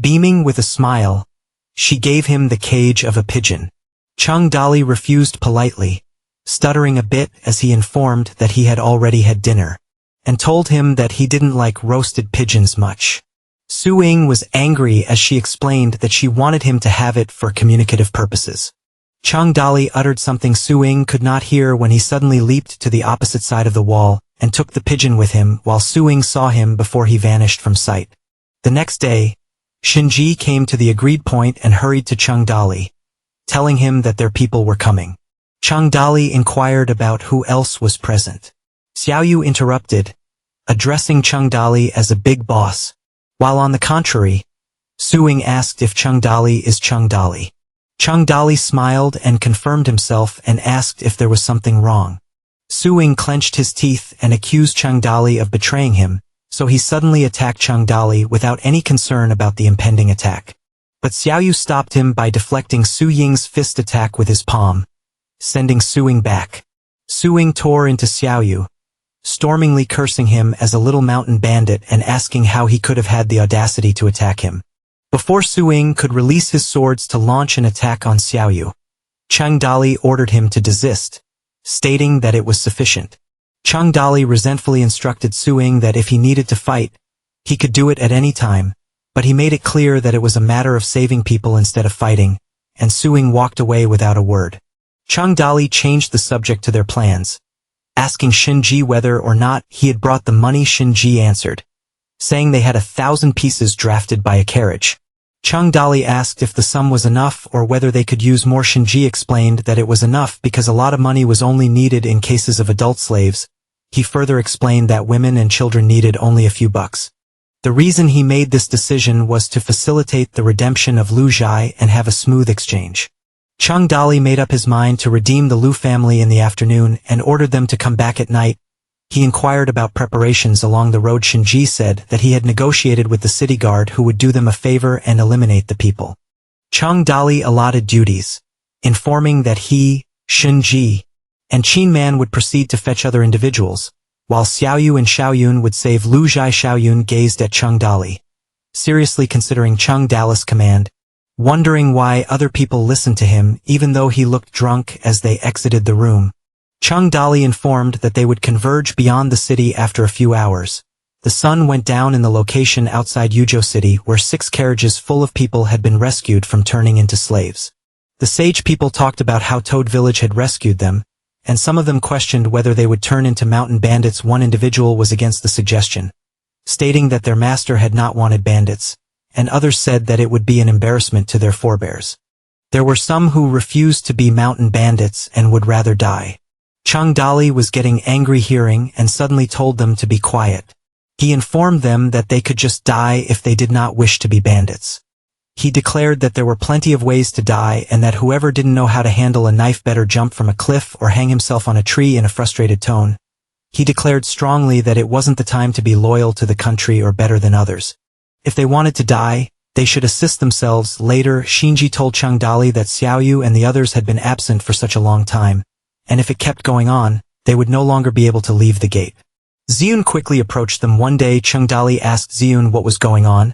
Beaming with a smile, she gave him the cage of a pigeon. Chung Dali refused politely, stuttering a bit as he informed that he had already had dinner, and told him that he didn't like roasted pigeons much. Su-ying was angry as she explained that she wanted him to have it for communicative purposes. Chung Dali uttered something Su-ying could not hear when he suddenly leaped to the opposite side of the wall and took the pigeon with him while Su-ying saw him before he vanished from sight. The next day, Shinji came to the agreed point and hurried to Chung Dali, telling him that their people were coming. Chung Dali inquired about who else was present. Xiaoyu interrupted, addressing Chung Dali as a big boss, while on the contrary, Su-ying asked if Chung Dali is Chung Dali. Chung Dali smiled and confirmed himself and asked if there was something wrong. Su-ying clenched his teeth and accused Chung Dali of betraying him, so he suddenly attacked Chung Dali without any concern about the impending attack. But Xiaoyu stopped him by deflecting Su-ying's fist attack with his palm, sending Su-ying back. Su-ying tore into Xiaoyu, stormingly cursing him as a little mountain bandit and asking how he could have had the audacity to attack him. Before Su-ying could release his swords to launch an attack on Xiaoyu, Chung Dali ordered him to desist, stating that it was sufficient. Chung Dali resentfully instructed Su-ying that if he needed to fight, he could do it at any time, but he made it clear that it was a matter of saving people instead of fighting, and Su-ying walked away without a word. Chung Dali changed the subject to their plans, asking Shinji whether or not he had brought the money. Shinji answered, saying they had 1,000 pieces drafted by a carriage. Chung Dali asked if the sum was enough or whether they could use more. Shinji explained that it was enough because a lot of money was only needed in cases of adult slaves. He further explained that women and children needed only a few bucks. The reason he made this decision was to facilitate the redemption of Lu Zhai and have a smooth exchange. Chung Dali made up his mind to redeem the Lu family in the afternoon and ordered them to come back at night. He inquired about preparations along the road. Shinji said that he had negotiated with the city guard who would do them a favor and eliminate the people. Chung Dali allotted duties, informing that he, Shinji, and Qin Man would proceed to fetch other individuals, while Xiaoyu and Xiaoyun would save Lu Zhai. Xiaoyun gazed at Chung Dali, seriously considering Chung Dali's command, wondering why other people listened to him even though he looked drunk as they exited the room. Chung Dali informed that they would converge beyond the city after a few hours. The sun went down in the location outside Yuzhou City where 6 carriages full of people had been rescued from turning into slaves. The sage people talked about how Toad Village had rescued them, and some of them questioned whether they would turn into mountain bandits. One individual was against the suggestion, stating that their master had not wanted bandits, and others said that it would be an embarrassment to their forebears. There were some who refused to be mountain bandits and would rather die. Chung Dali was getting angry hearing and suddenly told them to be quiet. He informed them that they could just die if they did not wish to be bandits. He declared that there were plenty of ways to die and that whoever didn't know how to handle a knife better jump from a cliff or hang himself on a tree. In a frustrated tone, he declared strongly that it wasn't the time to be loyal to the country or better than others. If they wanted to die, they should assist themselves. Later, Shinji told Chung Dali that Xiaoyu and the others had been absent for such a long time, and if it kept going on, they would no longer be able to leave the gate. Ziyun quickly approached them one day. Chung Dali asked Ziyun what was going on.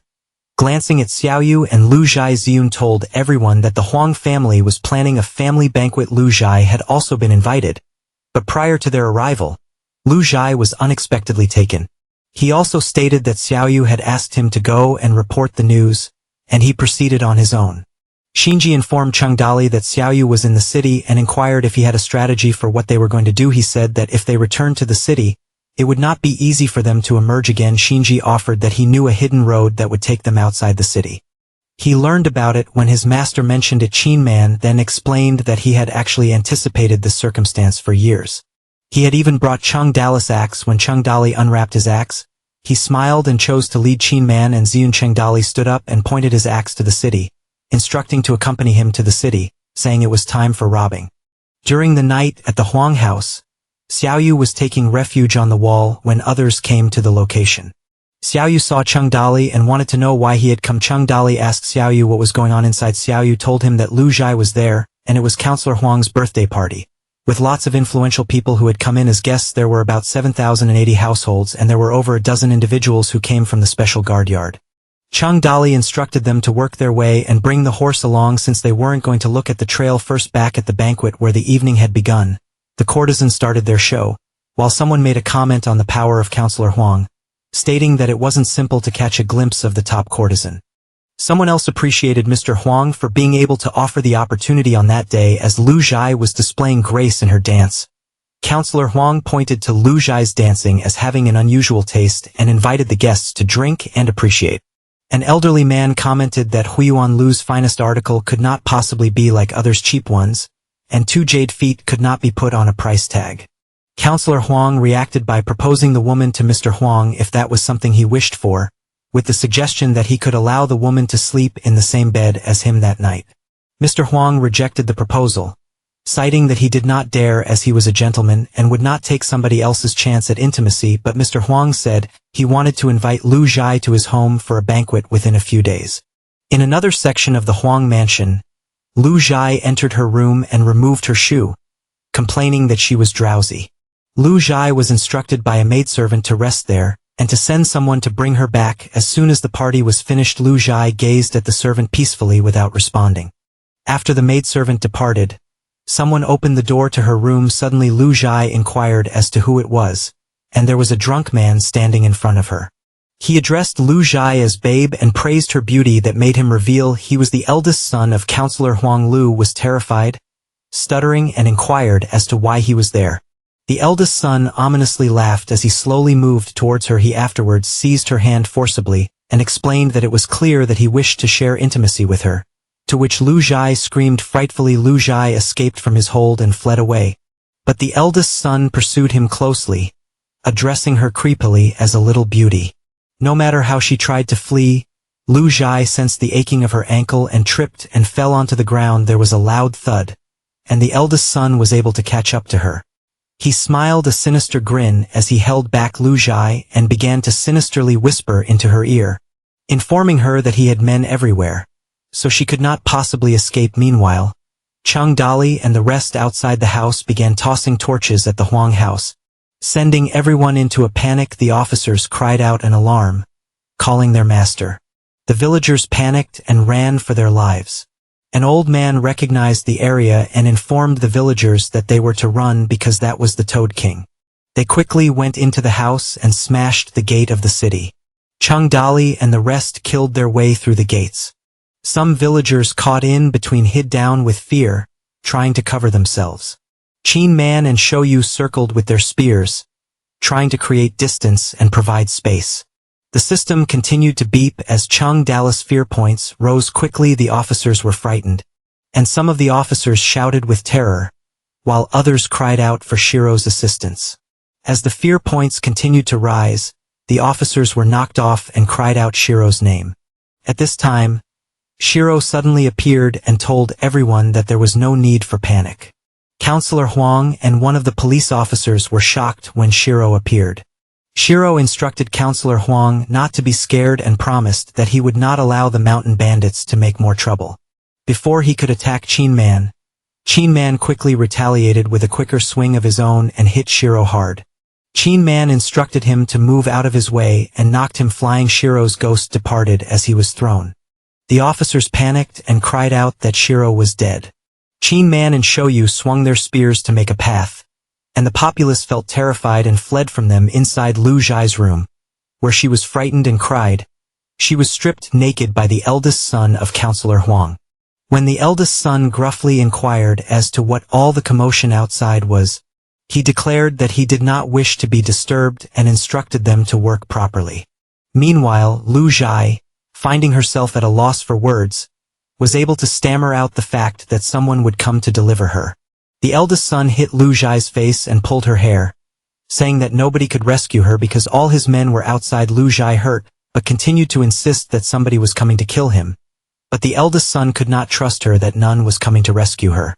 Glancing at Xiaoyu and Lu Zhai, Ziyun told everyone that the Huang family was planning a family banquet. Lu Zhai had also been invited, but prior to their arrival, Lu Zhai was unexpectedly taken. He also stated that Xiaoyu had asked him to go and report the news, and he proceeded on his own. Shinji informed Chung Dali that Xiaoyu was in the city and inquired if he had a strategy for what they were going to do. He said that if they returned to the city, it would not be easy for them to emerge again. Shinji offered that he knew a hidden road that would take them outside the city. He learned about it when his master mentioned it. Qin Man then explained that he had actually anticipated this circumstance for years. He had even brought Chung Dali's axe. When Chung Dali unwrapped his axe, he smiled and chose to lead Qin Man and Ziyun. Chung Dali stood up and pointed his axe to the city, instructing to accompany him to the city, saying it was time for robbing. During the night at the Huang house, Xiaoyu was taking refuge on the wall when others came to the location. Xiaoyu saw Chung Dali and wanted to know why he had come. Chung Dali asked Xiaoyu what was going on inside. Xiaoyu told him that Lu Zhai was there, and it was Counselor Huang's birthday party. With lots of influential people who had come in as guests, there were about 7,080 households, and there were over a dozen individuals who came from the special guard yard. Chung Dali instructed them to work their way and bring the horse along since they weren't going to look at the trail first. Back at the banquet where the evening had begun, The courtesans started their show, while someone made a comment on the power of Counselor Huang, stating that it wasn't simple to catch a glimpse of the top courtesan. Someone else appreciated Mr. Huang for being able to offer the opportunity on that day as Lu Zhai was displaying grace in her dance. Counselor Huang pointed to Lu Zhai's dancing as having an unusual taste and invited the guests to drink and appreciate. An elderly man commented that Huiyuan Lu's finest article could not possibly be like others' cheap ones, and 2 jade feet could not be put on a price tag. Counselor Huang reacted by proposing the woman to Mr. Huang if that was something he wished for, with the suggestion that he could allow the woman to sleep in the same bed as him that night. Mr. Huang rejected the proposal, citing that he did not dare as he was a gentleman and would not take somebody else's chance at intimacy, but Mr. Huang said he wanted to invite Lu Zhai to his home for a banquet within a few days. In another section of the Huang mansion, Lu Zhai entered her room and removed her shoe, complaining that she was drowsy. Lu Zhai was instructed by a maidservant to rest there, and to send someone to bring her back as soon as the party was finished. Lu Zhai gazed at the servant peacefully without responding. After the maidservant departed, someone opened the door to her room. Suddenly Lu Zhai inquired as to who it was, and there was a drunk man standing in front of her. He addressed Lu Zhai as babe and praised her beauty that made him reveal he was the eldest son of Counselor Huang. Lu was terrified, stuttering, and inquired as to why he was there. The eldest son ominously laughed as he slowly moved towards her. He afterwards seized her hand forcibly and explained that it was clear that he wished to share intimacy with her, to which Lu Zhai screamed frightfully. Lu Zhai escaped from his hold and fled away, but the eldest son pursued him closely, addressing her creepily as a little beauty. No matter how she tried to flee, Lu Zhai sensed the aching of her ankle and tripped and fell onto the ground. There was a loud thud, and the eldest son was able to catch up to her. He smiled a sinister grin as he held back Lu Zhai and began to sinisterly whisper into her ear, informing her that he had men everywhere, so she could not possibly escape. Meanwhile, Cheng Dali and the rest outside the house began tossing torches at the Huang house, sending everyone into a panic. The officers cried out an alarm, calling their master. The villagers panicked and ran for their lives. An old man recognized the area and informed the villagers that they were to run because that was the Toad King. They quickly went into the house and smashed the gate of the city. Cheng Dali and the rest killed their way through the gates. Some villagers caught in between hid down with fear, trying to cover themselves. Qin Man and Shouyu circled with their spears, trying to create distance and provide space. The system continued to beep as Cheng Dali's fear points rose quickly. The officers were frightened, and some of the officers shouted with terror, while others cried out for Shiro's assistance. As the fear points continued to rise, the officers were knocked off and cried out Shiro's name. At this time, Shiro suddenly appeared and told everyone that there was no need for panic. Counselor Huang and one of the police officers were shocked when Shiro appeared. Shiro instructed Counselor Huang not to be scared and promised that he would not allow the mountain bandits to make more trouble. Before he could attack Qin Man quickly retaliated with a quicker swing of his own and hit Shiro hard. Qin Man instructed him to move out of his way and knocked him flying. Shiro's ghost departed as he was thrown. The officers panicked and cried out that Shiro was dead. Qin Man and Shouyu swung their spears to make a path, and the populace felt terrified and fled from them. Inside Lu Zhai's room, where she was frightened and cried, she was stripped naked by the eldest son of Counselor Huang. When the eldest son gruffly inquired as to what all the commotion outside was, he declared that he did not wish to be disturbed and instructed them to work properly. Meanwhile, Lu Zhai, finding herself at a loss for words, was able to stammer out the fact that someone would come to deliver her. The eldest son hit Lu Zhai's face and pulled her hair, saying that nobody could rescue her because all his men were outside. Lu Zhai hurt, but continued to insist that somebody was coming to kill him. But the eldest son could not trust her that none was coming to rescue her.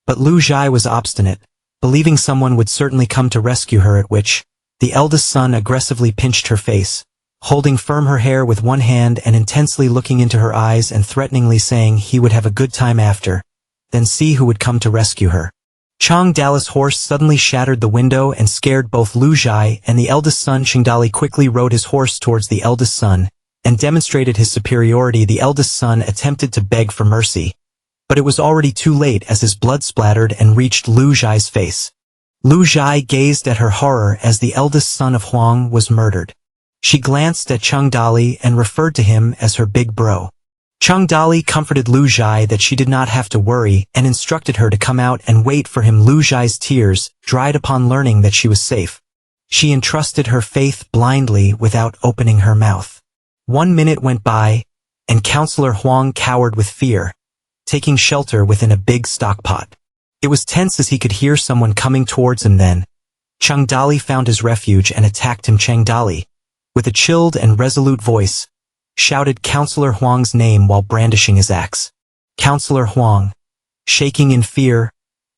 But Lu Zhai was obstinate, believing someone would certainly come to rescue her, at which the eldest son aggressively pinched her face, holding firm her hair with one hand and intensely looking into her eyes and threateningly saying he would have a good time after, then see who would come to rescue her. Cheng Dali's horse suddenly shattered the window and scared both Lu Zhai and the eldest son. Cheng Dali quickly rode his horse towards the eldest son and demonstrated his superiority. The eldest son attempted to beg for mercy, but it was already too late as his blood splattered and reached Lu Zhai's face. Lu Zhai gazed at her horror as the eldest son of Huang was murdered. She glanced at Cheng Dali and referred to him as her big bro. Cheng Dali comforted Lu Zhai that she did not have to worry and instructed her to come out and wait for him. Lu Zhai's tears dried upon learning that she was safe. She entrusted her faith blindly without opening her mouth. 1 minute went by, and Counselor Huang cowered with fear, taking shelter within a big stockpot. It was tense as he could hear someone coming towards him. Then Cheng Dali found his refuge and attacked him. Cheng Dali, with a chilled and resolute voice, shouted Counselor Huang's name while brandishing his axe. Counselor Huang, shaking in fear,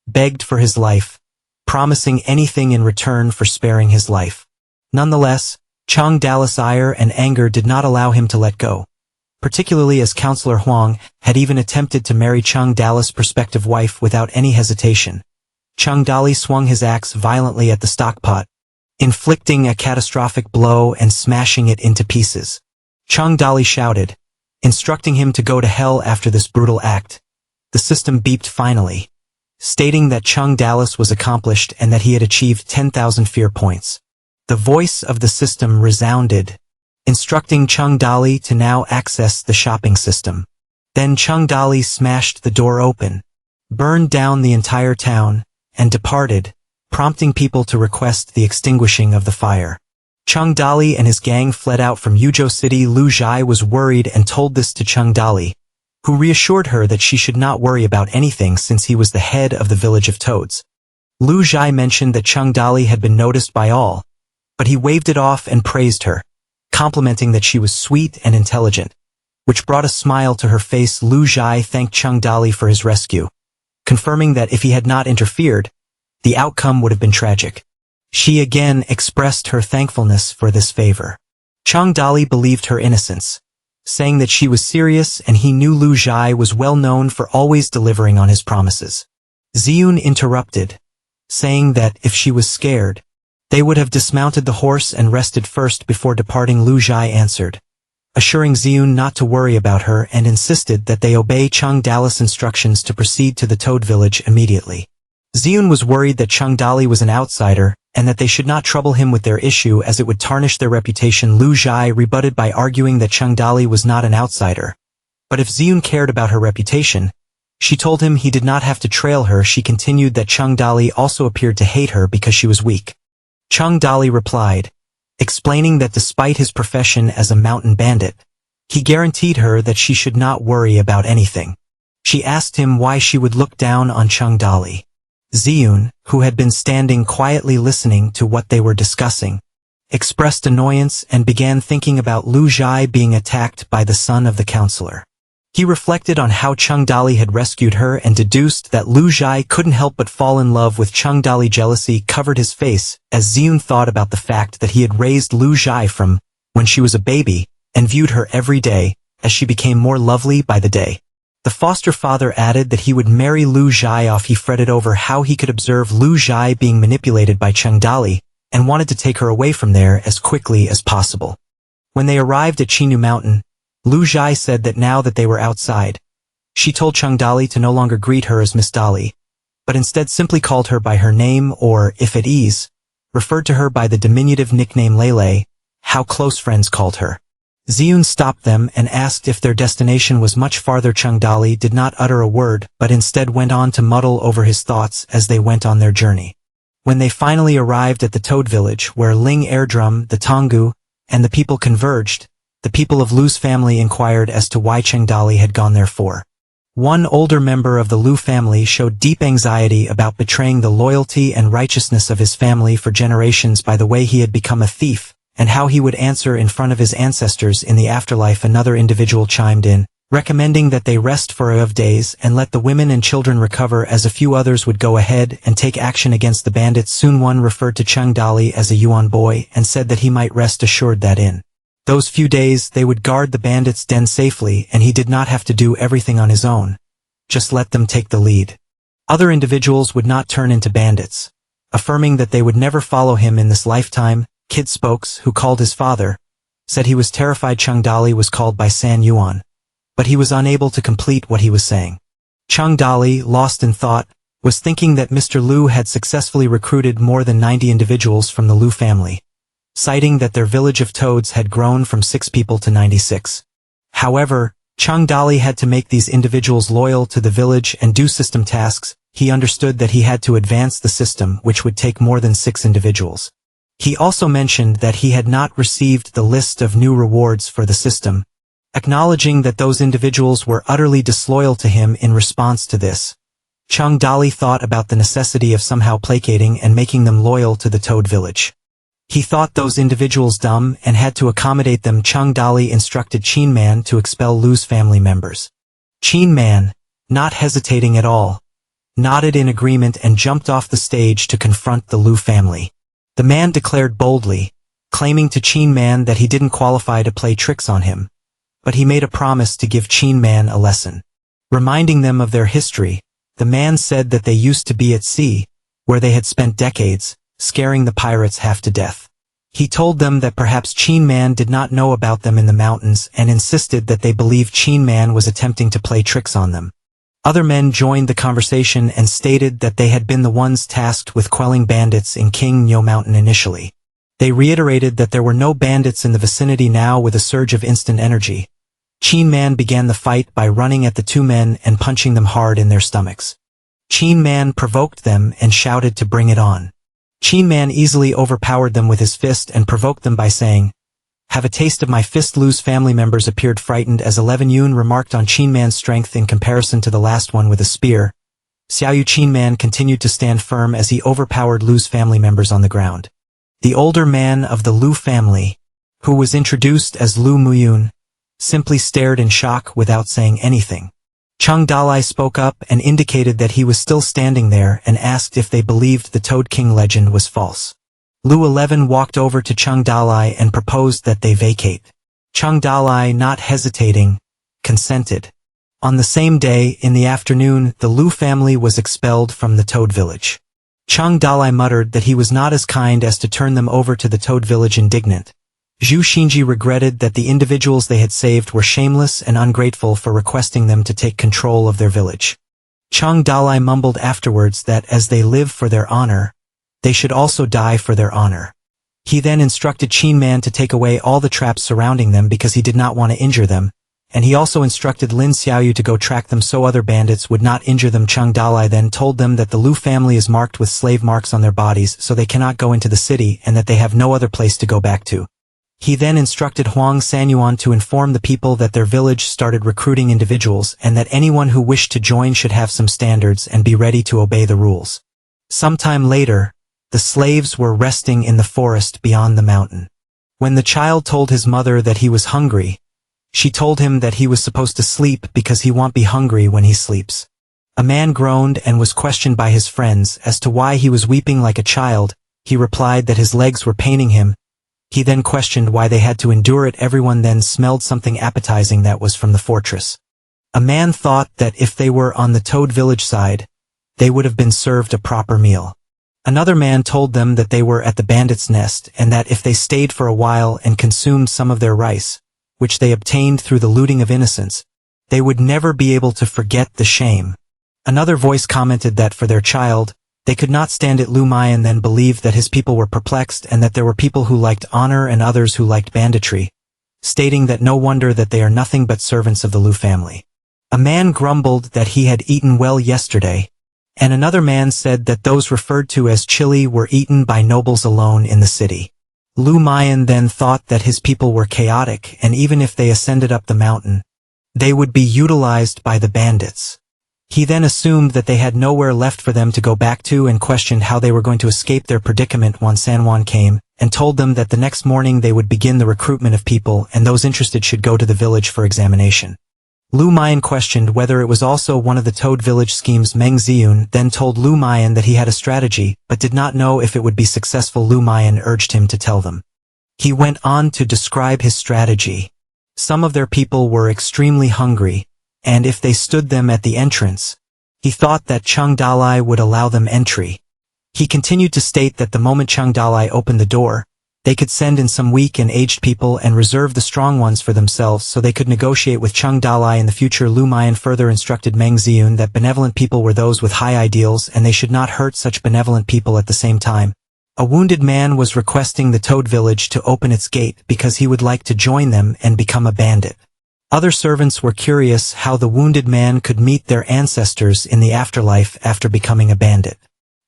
begged for his life, promising anything in return for sparing his life. Nonetheless, Cheng Dali's ire and anger did not allow him to let go, particularly as Counselor Huang had even attempted to marry Cheng Dali's prospective wife without any hesitation. Cheng Dali swung his axe violently at the stockpot, inflicting a catastrophic blow and smashing it into pieces. Cheng Dali shouted, instructing him to go to hell after this brutal act. The system beeped finally, stating that Cheng Dali was accomplished and that he had achieved 10,000 fear points. The voice of the system resounded, instructing Cheng Dali to now access the shopping system. Then Cheng Dali smashed the door open, burned down the entire town, and departed, prompting people to request the extinguishing of the fire. Cheng Dali and his gang fled out from Yuzhou City. Lu Zhai was worried and told this to Cheng Dali, who reassured her that she should not worry about anything since he was the head of the village of toads. Lu Zhai mentioned that Cheng Dali had been noticed by all, but he waved it off and praised her, complimenting that she was sweet and intelligent, which brought a smile to her face. Lu Zhai thanked Cheng Dali for his rescue, confirming that if he had not interfered, the outcome would have been tragic. She again expressed her thankfulness for this favor. Cheng Dali believed her innocence, saying that she was serious and he knew Lu Zhai was well known for always delivering on his promises. Ziyun interrupted, saying that if she was scared, they would have dismounted the horse and rested first before departing. Lu Zhai answered, assuring Ziyun not to worry about her and insisted that they obey Cheng Dali's instructions to proceed to the Toad village immediately. Ziyun was worried that Cheng Dali was an outsider and that they should not trouble him with their issue as it would tarnish their reputation. Lu Zhai rebutted by arguing that Cheng Dali was not an outsider. But if Ziyun cared about her reputation, she told him he did not have to trail her. She continued that Cheng Dali also appeared to hate her because she was weak. Cheng Dali replied, explaining that despite his profession as a mountain bandit, he guaranteed her that she should not worry about anything. She asked him why she would look down on Cheng Dali. Ziyun, who had been standing quietly listening to what they were discussing, expressed annoyance and began thinking about Lu Zhai being attacked by the son of the counselor. He reflected on how Cheng Dali had rescued her and deduced that Lu Zhai couldn't help but fall in love with Cheng Dali. Jealousy covered his face as Ziyun thought about the fact that he had raised Lu Zhai from when she was a baby and viewed her every day as she became more lovely by the day. The foster father added that he would marry Lu Zhai off. He fretted over how he could observe Lu Zhai being manipulated by Cheng Dali and wanted to take her away from there as quickly as possible. When they arrived at Chinu Mountain, Lu Zhai said that now that they were outside, she told Cheng Dali to no longer greet her as Miss Dali, but instead simply called her by her name or, if at ease, referred to her by the diminutive nickname Lele, how close friends called her. Ziyun stopped them and asked if their destination was much farther. Cheng Dali did not utter a word but instead went on to muddle over his thoughts as they went on their journey. When they finally arrived at the Toad village where Ling Airdrum, the Tongu, and the people converged, the people of Lu's family inquired as to why Cheng Dali had gone there for. One older member of the Lu family showed deep anxiety about betraying the loyalty and righteousness of his family for generations by the way he had become a thief, and how he would answer in front of his ancestors in the afterlife. Another individual chimed in, recommending that they rest for a few days and let the women and children recover, as a few others would go ahead and take action against the bandits. Soon one referred to Cheng Dali as a Yuan boy and said that he might rest assured that in those few days they would guard the bandits' den safely and he did not have to do everything on his own. Just let them take the lead. Other individuals would not turn into bandits, affirming that they would never follow him in this lifetime. Kid Spokes, who called his father, said he was terrified Cheng Dali was called by San Yuan, but he was unable to complete what he was saying. Cheng Dali, lost in thought, was thinking that Mr. Lu had successfully recruited more than 90 individuals from the Lu family, citing that their village of toads had grown from 6 people to 96. However, Chung Dali had to make these individuals loyal to the village and do system tasks. He understood that he had to advance the system, which would take more than 6 individuals. He also mentioned that he had not received the list of new rewards for the system, acknowledging that those individuals were utterly disloyal to him. In response to this, Chung Dali thought about the necessity of somehow placating and making them loyal to the Toad village. He thought those individuals dumb and had to accommodate them. Chung Dali instructed Qin Man to expel Lu's family members. Qin Man, not hesitating at all, nodded in agreement and jumped off the stage to confront the Lu family. The man declared boldly, claiming to Qin Man that he didn't qualify to play tricks on him, but he made a promise to give Qin Man a lesson. Reminding them of their history, the man said that they used to be at sea, where they had spent decades, scaring the pirates half to death. He told them that perhaps Qin Man did not know about them in the mountains and insisted that they believed Qin Man was attempting to play tricks on them. Other men joined the conversation and stated that they had been the ones tasked with quelling bandits in King Nyo Mountain initially. They reiterated that there were no bandits in the vicinity now. With a surge of instant energy, Qin Man began the fight by running at the 2 men and punching them hard in their stomachs. Qin Man provoked them and shouted to bring it on. Qin Man easily overpowered them with his fist and provoked them by saying, "Have a taste of my fist." Lu's family members appeared frightened as 11 Yun remarked on Qin Man's strength in comparison to the last one with a spear. Xiaoyu Qin Man continued to stand firm as he overpowered Lu's family members on the ground. The older man of the Lu family, who was introduced as Lu Muyun, simply stared in shock without saying anything. Chung Dalai spoke up and indicated that he was still standing there and asked if they believed the Toad King legend was false. Lu 11 walked over to Chung Dalai and proposed that they vacate. Chung Dalai, not hesitating, consented. On the same day, in the afternoon, the Lu family was expelled from the Toad village. Chung Dalai muttered that he was not as kind as to turn them over to the Toad village. Indignant, Zhu Xinji regretted that the individuals they had saved were shameless and ungrateful for requesting them to take control of their village. Chung Dalai mumbled afterwards that as they live for their honor, they should also die for their honor. He then instructed Qin Man to take away all the traps surrounding them because he did not want to injure them, and he also instructed Lin Xiaoyu to go track them so other bandits would not injure them. Chung Dalai then told them that the Lu family is marked with slave marks on their bodies, so they cannot go into the city and that they have no other place to go back to. He then instructed Huang Sanyuan to inform the people that their village started recruiting individuals and that anyone who wished to join should have some standards and be ready to obey the rules. Sometime later, the slaves were resting in the forest beyond the mountain. When the child told his mother that he was hungry, she told him that he was supposed to sleep because he won't be hungry when he sleeps. A man groaned and was questioned by his friends as to why he was weeping like a child. He replied that his legs were paining him. He then questioned why they had to endure it. Everyone then smelled something appetizing that was from the fortress. A man thought that if they were on the Toad village side, they would have been served a proper meal. Another man told them that they were at the bandits' nest and that if they stayed for a while and consumed some of their rice, which they obtained through the looting of innocents, they would never be able to forget the shame. Another voice commented that for their child, they could not stand it. Lu Mayan then believed that his people were perplexed and that there were people who liked honor and others who liked banditry, stating that no wonder that they are nothing but servants of the Lu family. A man grumbled that he had eaten well yesterday, and another man said that those referred to as chili were eaten by nobles alone in the city. Lu Mayan then thought that his people were chaotic, and even if they ascended up the mountain, they would be utilized by the bandits. He then assumed that they had nowhere left for them to go back to and questioned how they were going to escape their predicament. Wan Sanwan came and told them that the next morning they would begin the recruitment of people and those interested should go to the village for examination. Lu Mayan questioned whether it was also one of the Toad village schemes. Meng Ziyun then told Lu Mayan that he had a strategy but did not know if it would be successful. Lu Mayan urged him to tell them. He went on to describe his strategy. Some of their people were extremely hungry, and if they stood them at the entrance, he thought that Chung Dalai would allow them entry. He continued to state that the moment Chung Dalai opened the door, They could send in some weak and aged people and reserve the strong ones for themselves so they could negotiate with Chung Dalai in the future. Lu Mian further instructed Meng Ziyun that benevolent people were those with high ideals and they should not hurt such benevolent people at the same time. A wounded man was requesting the Toad Village to open its gate because he would like to join them and become a bandit. Other servants were curious how the wounded man could meet their ancestors in the afterlife after becoming a bandit.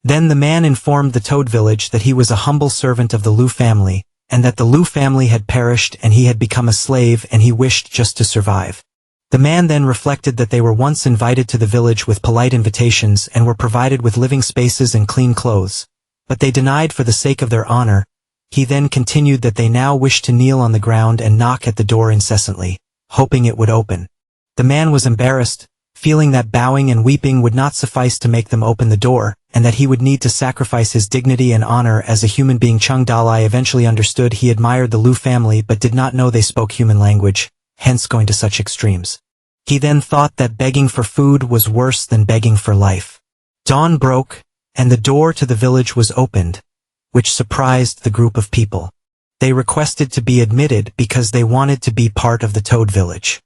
Then the man informed the Toad Village that he was a humble servant of the Lu family, and that the Lu family had perished and he had become a slave and he wished just to survive. The man then reflected that they were once invited to the village with polite invitations and were provided with living spaces and clean clothes, but they denied for the sake of their honor. He then continued that they now wished to kneel on the ground and knock at the door incessantly, hoping it would open. The man was embarrassed, feeling that bowing and weeping would not suffice to make them open the door, and that he would need to sacrifice his dignity and honor as a human being. Chung Dalai eventually understood he admired the Lu family but did not know they spoke human language, hence going to such extremes. He then thought that begging for food was worse than begging for life. Dawn broke, and the door to the village was opened, which surprised the group of people. They requested to be admitted because they wanted to be part of the Toad Village.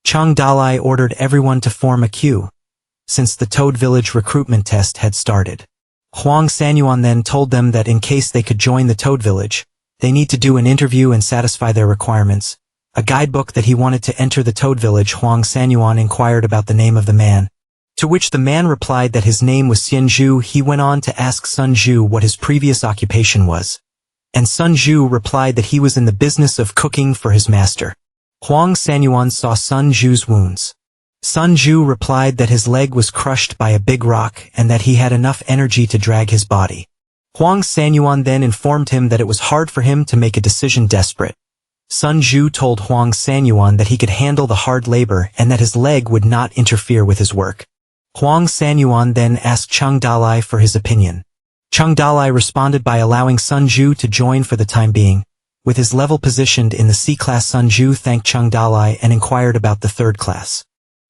Chung Dalai ordered everyone to form a queue, since the Toad Village recruitment test had started. Huang Sanyuan then told them that in case they could join the Toad Village, they need to do an interview and satisfy their requirements. A guidebook that he wanted to enter the Toad Village. Huang Sanyuan inquired about the name of the man, to which the man replied that his name was Xian Zhu. He went on to ask Sun Zhu what his previous occupation was, and Sun Zhu replied that he was in the business of cooking for his master. Huang Sanyuan saw Sun Zhu's wounds. Sun Zhu replied that his leg was crushed by a big rock and that he had enough energy to drag his body. Huang Sanyuan then informed him that it was hard for him to make a decision. Desperate, Sun Zhu told Huang Sanyuan that he could handle the hard labor and that his leg would not interfere with his work. Huang Sanyuan then asked Chung Dalai for his opinion. Chung Dalai responded by allowing Sun Zhu to join for the time being. With his level positioned in the C-class, Sun Zhu thanked Chung Dalai and inquired about the third class.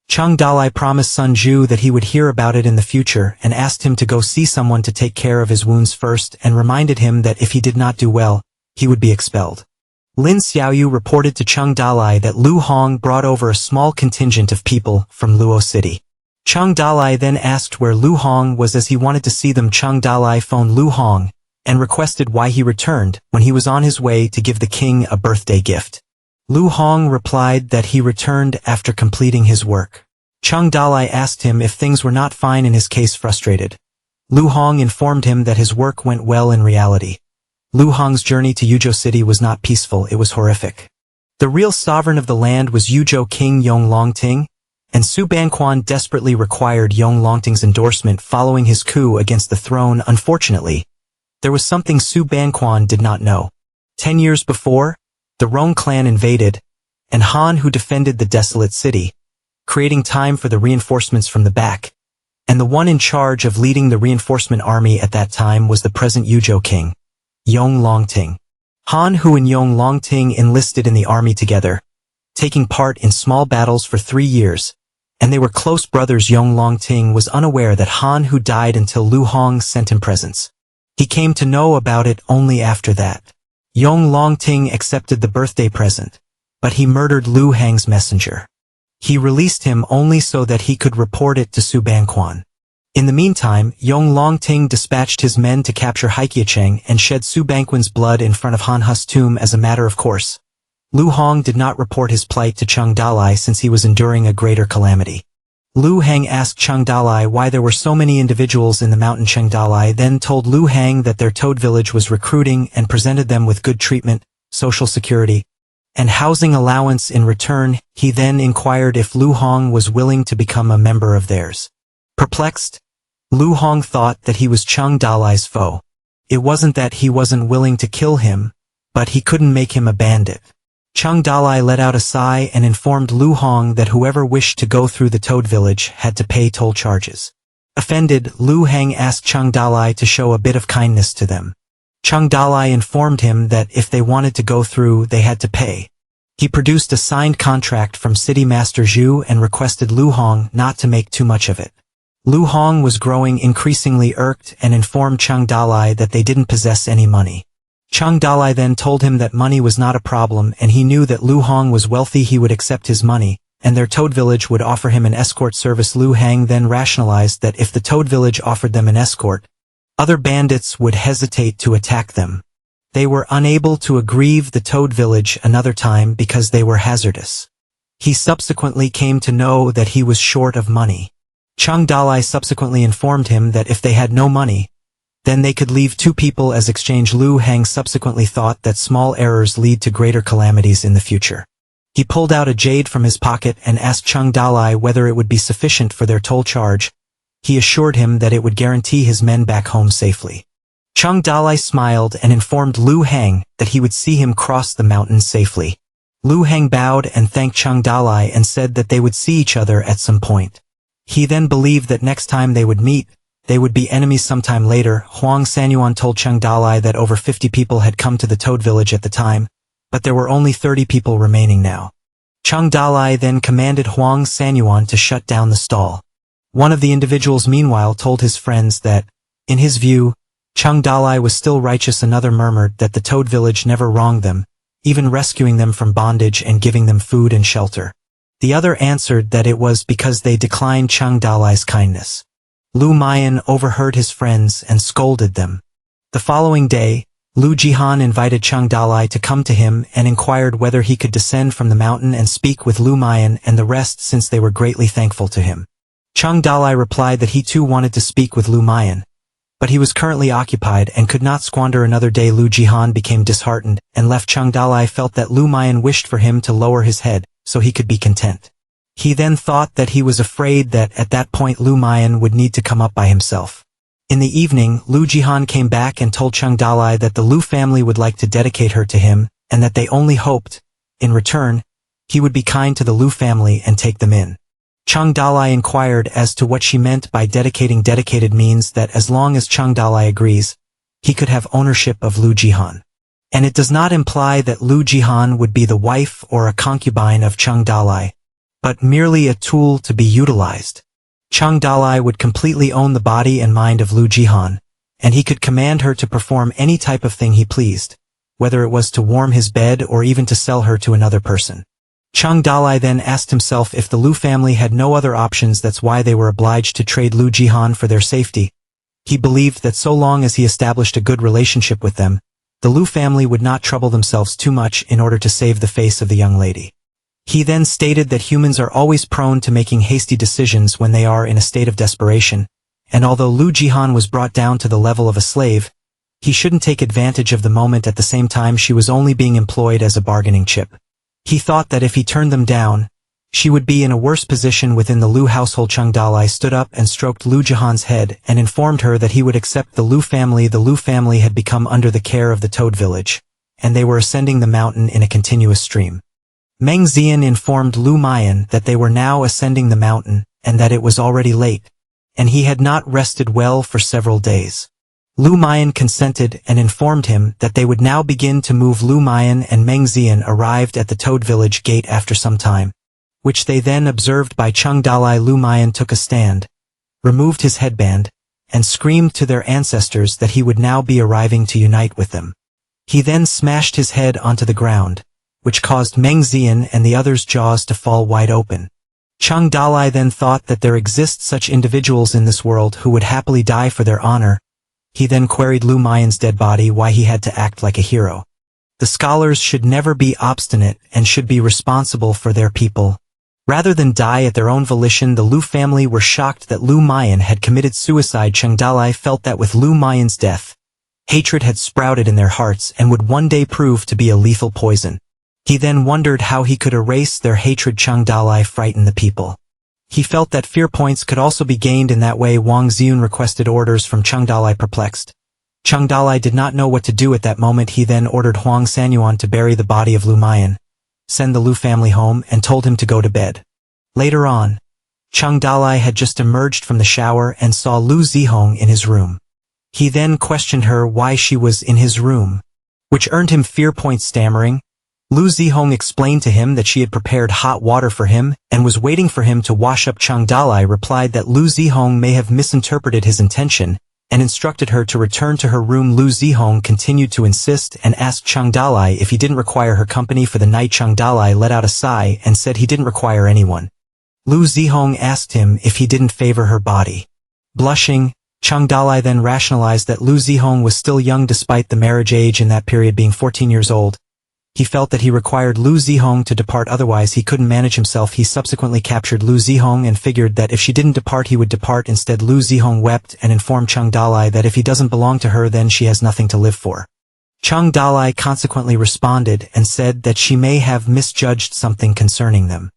Chung Dalai promised Sun Zhu that he would hear about it in the future and asked him to go see someone to take care of his wounds first and reminded him that if he did not do well, he would be expelled. Lin Xiaoyu reported to Chung Dalai that Lu Hong brought over a small contingent of people from Luo City. Chung Dalai then asked where Lu Hong was as he wanted to see them. Chung Dalai phoned Lu Hong and requested why he returned when he was on his way to give the king a birthday gift. Lu Hong replied that he returned after completing his work. Chung Dalai asked him if things were not fine in his case. Frustrated, Lu Hong informed him that his work went well in reality. Lu Hong's journey to Yuzhou City was not peaceful, it was horrific. The real sovereign of the land was Yuzhou King Yong Longting, and Su Banquan desperately required Yong Longting's endorsement following his coup against the throne. Unfortunately, there was something Su Banquan did not know. 10 years before, the Rong clan invaded, and Han who defended the desolate city, creating time for the reinforcements from the back, and the one in charge of leading the reinforcement army at that time was the present Yuzhou king, Yong Longting. Han Hu and Yong Longting enlisted in the army together, taking part in small battles for 3 years, and they were close brothers. Yong Longting was unaware that Han Hu died until Lu Hong sent him presents. He came to know about it only after that. Yong Longting accepted the birthday present, but he murdered Lu Hang's messenger. He released him only so that he could report it to Su Banquan. In the meantime, Yong Longting dispatched his men to capture Haiqiacheng and shed Su Banquan's blood in front of Han Hu's tomb as a matter of course. Lu Hong did not report his plight to Chung Dalai since he was enduring a greater calamity. Lu Hang asked Chung Dalai why there were so many individuals in the mountain. Chung Dalai then told Lu Hang that their Toad Village was recruiting and presented them with good treatment, social security, and housing allowance in return. He then inquired if Lu Hong was willing to become a member of theirs. Perplexed, Lu Hong thought that he was Chung Dalai's foe. It wasn't that he wasn't willing to kill him, but he couldn't make him a bandit. Chung Dalai let out a sigh and informed Lu Hong that whoever wished to go through the Toad Village had to pay toll charges. Offended, Lu Hang asked Chung Dalai to show a bit of kindness to them. Chung Dalai informed him that if they wanted to go through, they had to pay. He produced a signed contract from City Master Zhu and requested Lu Hong not to make too much of it. Lu Hong was growing increasingly irked and informed Chung Dalai that they didn't possess any money. Chung Dalai then told him that money was not a problem and he knew that Lu Hong was wealthy, he would accept his money, and their Toad village would offer him an escort service. Lu Hang then rationalized that if the Toad village offered them an escort, other bandits would hesitate to attack them. They were unable to aggrieve the Toad village another time because they were hazardous. He subsequently came to know that he was short of money. Chung Dalai subsequently informed him that if they had no money, then they could leave 2 people as exchange. Lu Hang subsequently thought that small errors lead to greater calamities in the future. He pulled out a jade from his pocket and asked Chung Dalai whether it would be sufficient for their toll charge. He assured him that it would guarantee his men back home safely. Chung Dalai smiled and informed Lu Hang that he would see him cross the mountain safely. Lu Hang bowed and thanked Chung Dalai and said that they would see each other at some point. He then believed that next time they would meet, they would be enemies sometime later. Huang Sanyuan told Chung Dalai that over 50 people had come to the Toad village at the time, but there were only 30 people remaining now. Chung Dalai then commanded Huang Sanyuan to shut down the stall. One of the individuals meanwhile told his friends that, in his view, Chung Dalai was still righteous. Another murmured that the Toad village never wronged them, even rescuing them from bondage and giving them food and shelter. The other answered that it was because they declined Chung Dalai's kindness. Lu Mayan overheard his friends and scolded them. The following day, Lu Jihan invited Chung Dalai to come to him and inquired whether he could descend from the mountain and speak with Lu Mayan and the rest, since they were greatly thankful to him. Chung Dalai replied that he too wanted to speak with Lu Mayan, but he was currently occupied and could not squander another day. Lu Jihan became disheartened and left. Chung Dalai felt that Lu Mayan wished for him to lower his head, so he could be content. He then thought that he was afraid that at that point Lu Mayan would need to come up by himself. In the evening, Lu Jihan came back and told Chung Dalai that the Lu family would like to dedicate her to him, and that they only hoped, in return, he would be kind to the Lu family and take them in. Chung Dalai inquired as to what she meant by dedicating. Dedicated means that as long as Chung Dalai agrees, he could have ownership of Lu Jihan. And it does not imply that Lu Jihan would be the wife or a concubine of Chung Dalai, but merely a tool to be utilized. Chung Dalai would completely own the body and mind of Lu Jihan, and he could command her to perform any type of thing he pleased, whether it was to warm his bed or even to sell her to another person. Chung Dalai then asked himself if the Lu family had no other options, that's why they were obliged to trade Lu Jihan for their safety. He believed that so long as he established a good relationship with them, the Lu family would not trouble themselves too much in order to save the face of the young lady. He then stated that humans are always prone to making hasty decisions when they are in a state of desperation, and although Lu Jihan was brought down to the level of a slave, he shouldn't take advantage of the moment. At the same time, she was only being employed as a bargaining chip. He thought that if he turned them down, she would be in a worse position within the Lu household. Chung Dalai stood up and stroked Lu Jihan's head and informed her that he would accept the Lu family. The Lu family had become under the care of the Toad village, and they were ascending the mountain in a continuous stream. Meng Xian informed Lu Mayan that they were now ascending the mountain, and that it was already late, and he had not rested well for several days. Lu Mayan consented and informed him that they would now begin to move. Lu Mayan and Meng Xian arrived at the Toad village gate after some time, which they then observed by Chung Dalai. Lu Mayan took a stand, removed his headband, and screamed to their ancestors that he would now be arriving to unite with them. He then smashed his head onto the ground, which caused Meng Xian and the others' jaws to fall wide open. Chung Dalai then thought that there exist such individuals in this world who would happily die for their honor. He then queried Lu Mayan's dead body why he had to act like a hero. The scholars should never be obstinate and should be responsible for their people. Rather than die at their own volition, the Lu family were shocked that Lu Mayan had committed suicide. Chung Dalai felt that with Lu Mayan's death, hatred had sprouted in their hearts and would one day prove to be a lethal poison. He then wondered how he could erase their hatred. Chung Dalai frightened the people. He felt that fear points could also be gained in that way. Wang Xiun requested orders from Chung Dalai. Perplexed, Chung Dalai did not know what to do at that moment. He then ordered Huang Sanyuan to bury the body of Lu Mayan, send the Lu family home, and told him to go to bed. Later on, Chung Dalai had just emerged from the shower and saw Lu Zihong in his room. He then questioned her why she was in his room, which earned him fear points. Stammering, Lu Zihong explained to him that she had prepared hot water for him and was waiting for him to wash up. Chung Dalai replied that Lu Zihong may have misinterpreted his intention and instructed her to return to her room. Lu Zihong continued to insist and asked Chang Dalai if he didn't require her company for the night. Chang Dalai let out a sigh and said he didn't require anyone. Lu Zihong asked him if he didn't favor her body. Blushing, Chang Dalai then rationalized that Lu Zihong was still young despite the marriage age in that period being 14 years old. He felt that he required Lu Zihong to depart, otherwise he couldn't manage himself. He subsequently captured Lu Zihong and figured that if she didn't depart he would depart instead. Lu Zihong wept and informed Chang Dalai that if he doesn't belong to her then she has nothing to live for. Chang Dalai consequently responded and said that she may have misjudged something concerning them.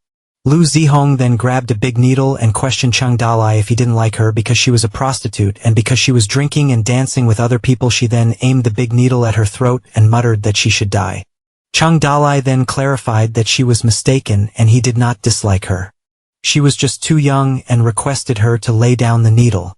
Lu Zihong then grabbed a big needle and questioned Chang Dalai if he didn't like her because she was a prostitute and because she was drinking and dancing with other people. She then aimed the big needle at her throat and muttered that she should die. Chang Dalai then clarified that she was mistaken and he did not dislike her. She was just too young and requested her to lay down the needle.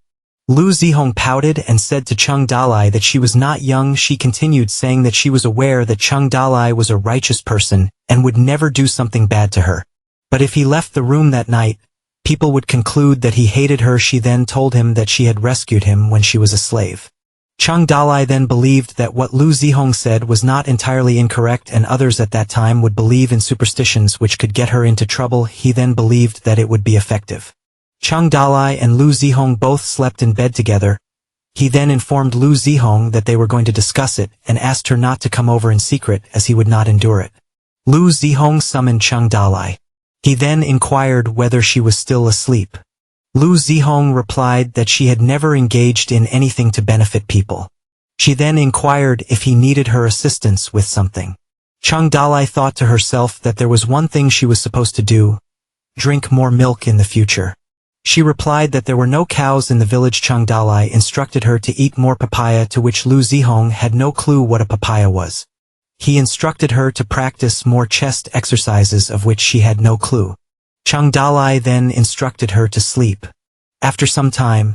Lu Zihong pouted and said to Chang Dalai that she was not young. She continued saying that she was aware that Chang Dalai was a righteous person and would never do something bad to her. But if he left the room that night, people would conclude that he hated her. She then told him that she had rescued him when she was a slave. Chang Dalai then believed that what Lu Zihong said was not entirely incorrect and others at that time would believe in superstitions which could get her into trouble. He then believed that it would be effective. Chang Dalai and Lu Zihong both slept in bed together. He then informed Lu Zihong that they were going to discuss it and asked her not to come over in secret as he would not endure it. Lu Zihong summoned Chang Dalai. He then inquired whether she was still asleep. Lu Zihong replied that she had never engaged in anything to benefit people. She then inquired if he needed her assistance with something. Chang Dalai thought to herself that there was one thing she was supposed to do: drink more milk in the future. She replied that there were no cows in the village. Chang Dalai instructed her to eat more papaya, to which Lu Zihong had no clue what a papaya was. He instructed her to practice more chest exercises, of which she had no clue. Chang Dalai then instructed her to sleep. After some time,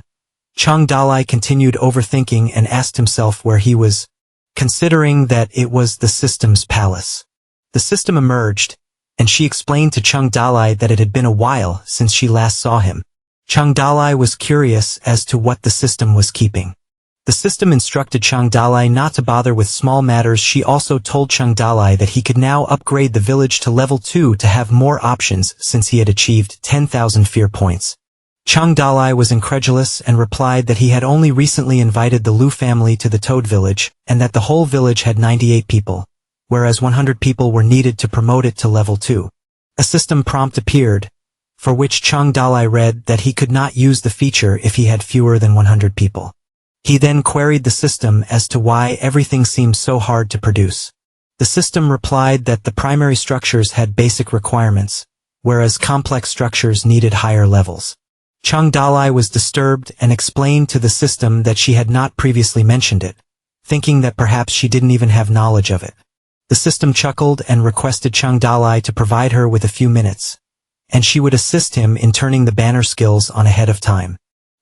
Chang Dalai continued overthinking and asked himself where he was, considering that it was the system's palace. The system emerged, and she explained to Chang Dalai that it had been a while since she last saw him. Chang Dalai was curious as to what the system was keeping. The system instructed Chang Dalai not to bother with small matters. She also told Chang Dalai that he could now upgrade the village to level 2 to have more options since he had achieved 10,000 fear points. Chang Dalai was incredulous and replied that he had only recently invited the Lu family to the Toad village and that the whole village had 98 people, whereas 100 people were needed to promote it to level 2. A system prompt appeared, for which Chang Dalai read that he could not use the feature if he had fewer than 100 people. He then queried the system as to why everything seemed so hard to produce. The system replied that the primary structures had basic requirements, whereas complex structures needed higher levels. Chang Dalai was disturbed and explained to the system that she had not previously mentioned it, thinking that perhaps she didn't even have knowledge of it. The system chuckled and requested Chang Dalai to provide her with a few minutes, and she would assist him in turning the banner skills on ahead of time.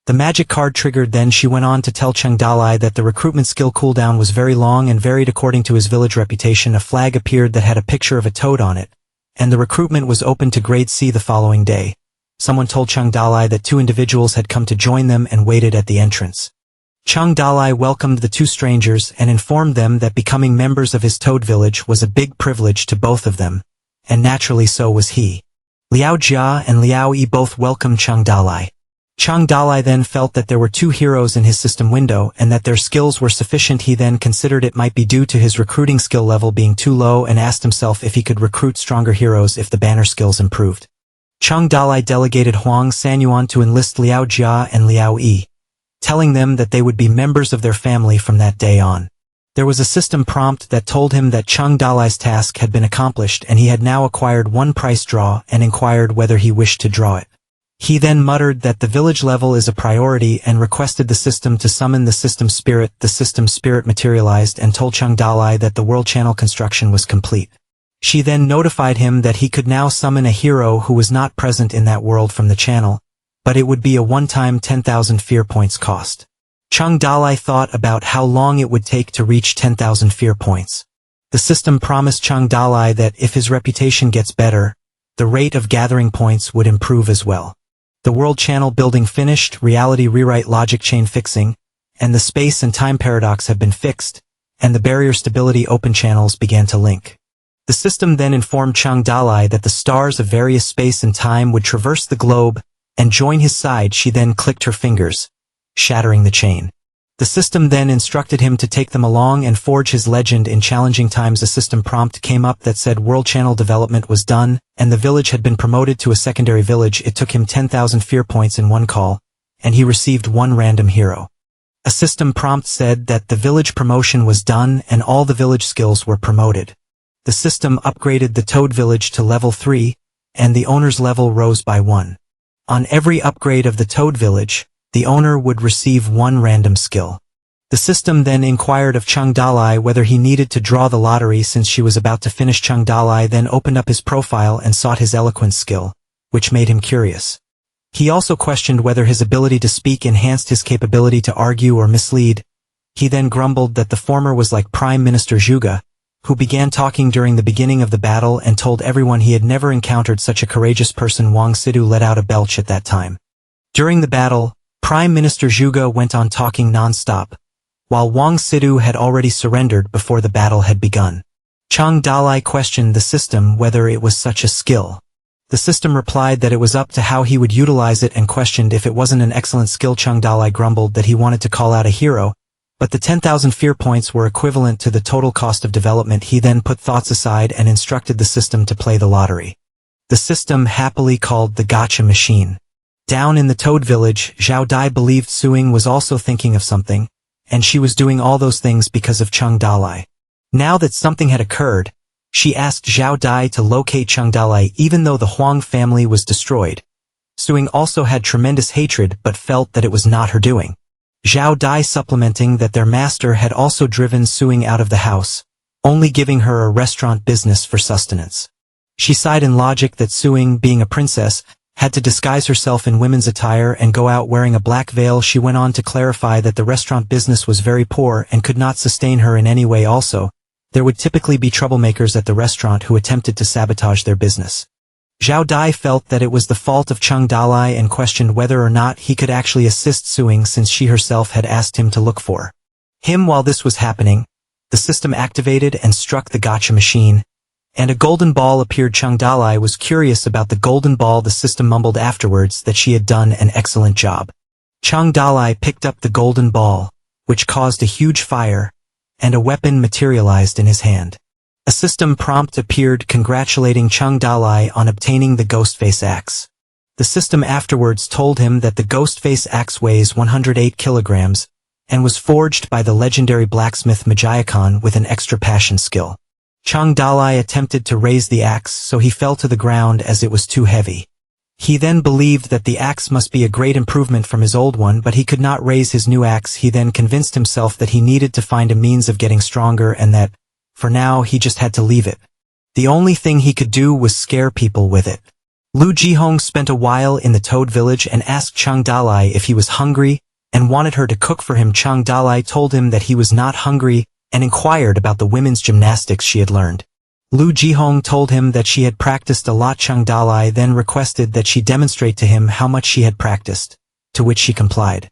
The magic card triggered. Then she went on to tell Chang Dalai that the recruitment skill cooldown was very long and varied according to his village reputation. A flag appeared that had a picture of a toad on it, and the recruitment was open to grade C the following day. Someone told Chang Dalai that 2 individuals had come to join them and waited at the entrance. Chang Dalai welcomed the 2 strangers and informed them that becoming members of his toad village was a big privilege to both of them, and naturally so was he. Liao Jia and Liao Yi both welcomed Chang Dalai. Chang Dalai then felt that there were 2 heroes in his system window and that their skills were sufficient. He then considered it might be due to his recruiting skill level being too low and asked himself if he could recruit stronger heroes if the banner skills improved. Chang Dalai delegated Huang Sanyuan to enlist Liao Jia and Liao Yi, telling them that they would be members of their family from that day on. There was a system prompt that told him that Chang Dalai's task had been accomplished and he had now acquired 1 price draw and inquired whether he wished to draw it. He then muttered that the village level is a priority and requested the system to summon the system spirit. The system spirit materialized and told Chang Dalai that the world channel construction was complete. She then notified him that he could now summon a hero who was not present in that world from the channel, but it would be a one-time 10,000 fear points cost. Chang Dalai thought about how long it would take to reach 10,000 fear points. The system promised Chang Dalai that if his reputation gets better, the rate of gathering points would improve as well. The world channel building finished, reality rewrite, logic chain fixing, and the space and time paradox have been fixed, and the barrier stability open channels began to link. The system then informed Chang Dalai that the stars of various space and time would traverse the globe and join his side. She then clicked her fingers, shattering the chain. The system then instructed him to take them along and forge his legend in challenging times. A system prompt came up that said world channel development was done, and the village had been promoted to a secondary village. It took him 10,000 fear points in one call, and he received one random hero. A system prompt said that the village promotion was done and all the village skills were promoted. The system upgraded the Toad village to level 3, and the owner's level rose by 1. On every upgrade of the Toad village, the owner would receive one random skill. The system then inquired of Chang Dalai whether he needed to draw the lottery since she was about to finish. Chang Dalai then opened up his profile and sought his eloquence skill, which made him curious. He also questioned whether his ability to speak enhanced his capability to argue or mislead. He then grumbled that the former was like Prime Minister Zhuge, who began talking during the beginning of the battle and told everyone he had never encountered such a courageous person. Wang Sidu let out a belch at that time. During the battle, Prime Minister Zhuge went on talking non-stop, while Wang Sidu had already surrendered before the battle had begun. Chang Dalai questioned the system whether it was such a skill. The system replied that it was up to how he would utilize it and questioned if it wasn't an excellent skill. Chang Dalai grumbled that he wanted to call out a hero, but the 10,000 fear points were equivalent to the total cost of development. He then put thoughts aside and instructed the system to play the lottery. The system happily called the gotcha machine. Down in the Toad village, Zhao Dai believed Suing was also thinking of something, and she was doing all those things because of Chang Dalai. Now that something had occurred, she asked Zhao Dai to locate Chang Dalai even though the Huang family was destroyed. Suing also had tremendous hatred but felt that it was not her doing. Zhao Dai supplementing that their master had also driven Suing out of the house, only giving her a restaurant business for sustenance. She sighed in logic that Suing, being a princess, had to disguise herself in women's attire and go out wearing a black veil. She went on to clarify that the restaurant business was very poor and could not sustain her in any way. Also, there would typically be troublemakers at the restaurant who attempted to sabotage their business. Zhao Dai felt that it was the fault of Chang Dalai and questioned whether or not he could actually assist Suing since she herself had asked him to look for him. While this was happening, the system activated and struck the gotcha machine, and a golden ball appeared. Chang Dalai was curious about the golden ball. The system mumbled afterwards that she had done an excellent job. Chang Dalai picked up the golden ball, which caused a huge fire, and a weapon materialized in his hand. A system prompt appeared congratulating Chang Dalai on obtaining the Ghostface axe. The system afterwards told him that the Ghostface axe weighs 108 kilograms, and was forged by the legendary blacksmith Majiakon with an extra passion skill. Chang Dalai attempted to raise the axe, so he fell to the ground as it was too heavy. He then believed that the axe must be a great improvement from his old one, but he could not raise his new axe. He then convinced himself that he needed to find a means of getting stronger and that, for now, he just had to leave it. The only thing he could do was scare people with it. Lu Jihong spent a while in the Toad village and asked Chang Dalai if he was hungry and wanted her to cook for him. Chang Dalai told him that he was not hungry and inquired about the women's gymnastics she had learned. Lu Jihong told him that she had practiced a lot. Chang Dalai then requested that she demonstrate to him how much she had practiced, to which she complied.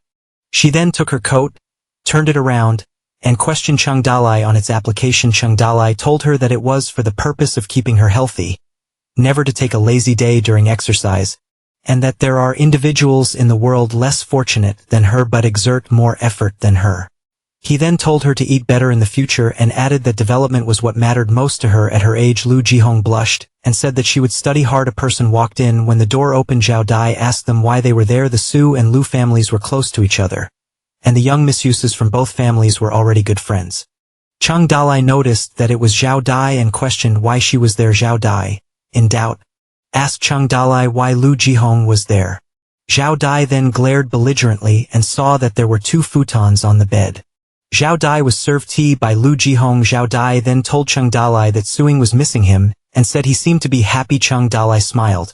She then took her coat, turned it around, and questioned Chang Dalai on its application. Chang Dalai told her that it was for the purpose of keeping her healthy, never to take a lazy day during exercise, and that there are individuals in the world less fortunate than her but exert more effort than her. He then told her to eat better in the future and added that development was what mattered most to her at her age. Lu Jihong blushed and said that she would study hard. A person walked in. When the door opened, Zhao Dai asked them why they were there. The Su and Lu families were close to each other, and the young misuses from both families were already good friends. Chang Dalai noticed that it was Zhao Dai and questioned why she was there. Zhao Dai, in doubt, asked Chang Dalai why Lu Jihong was there. Zhao Dai then glared belligerently and saw that there were 2 futons on the bed. Zhao Dai was served tea by Lu Jihong. Zhao Dai then told Chang Dalai that Suing was missing him, and said he seemed to be happy. Chang Dalai smiled,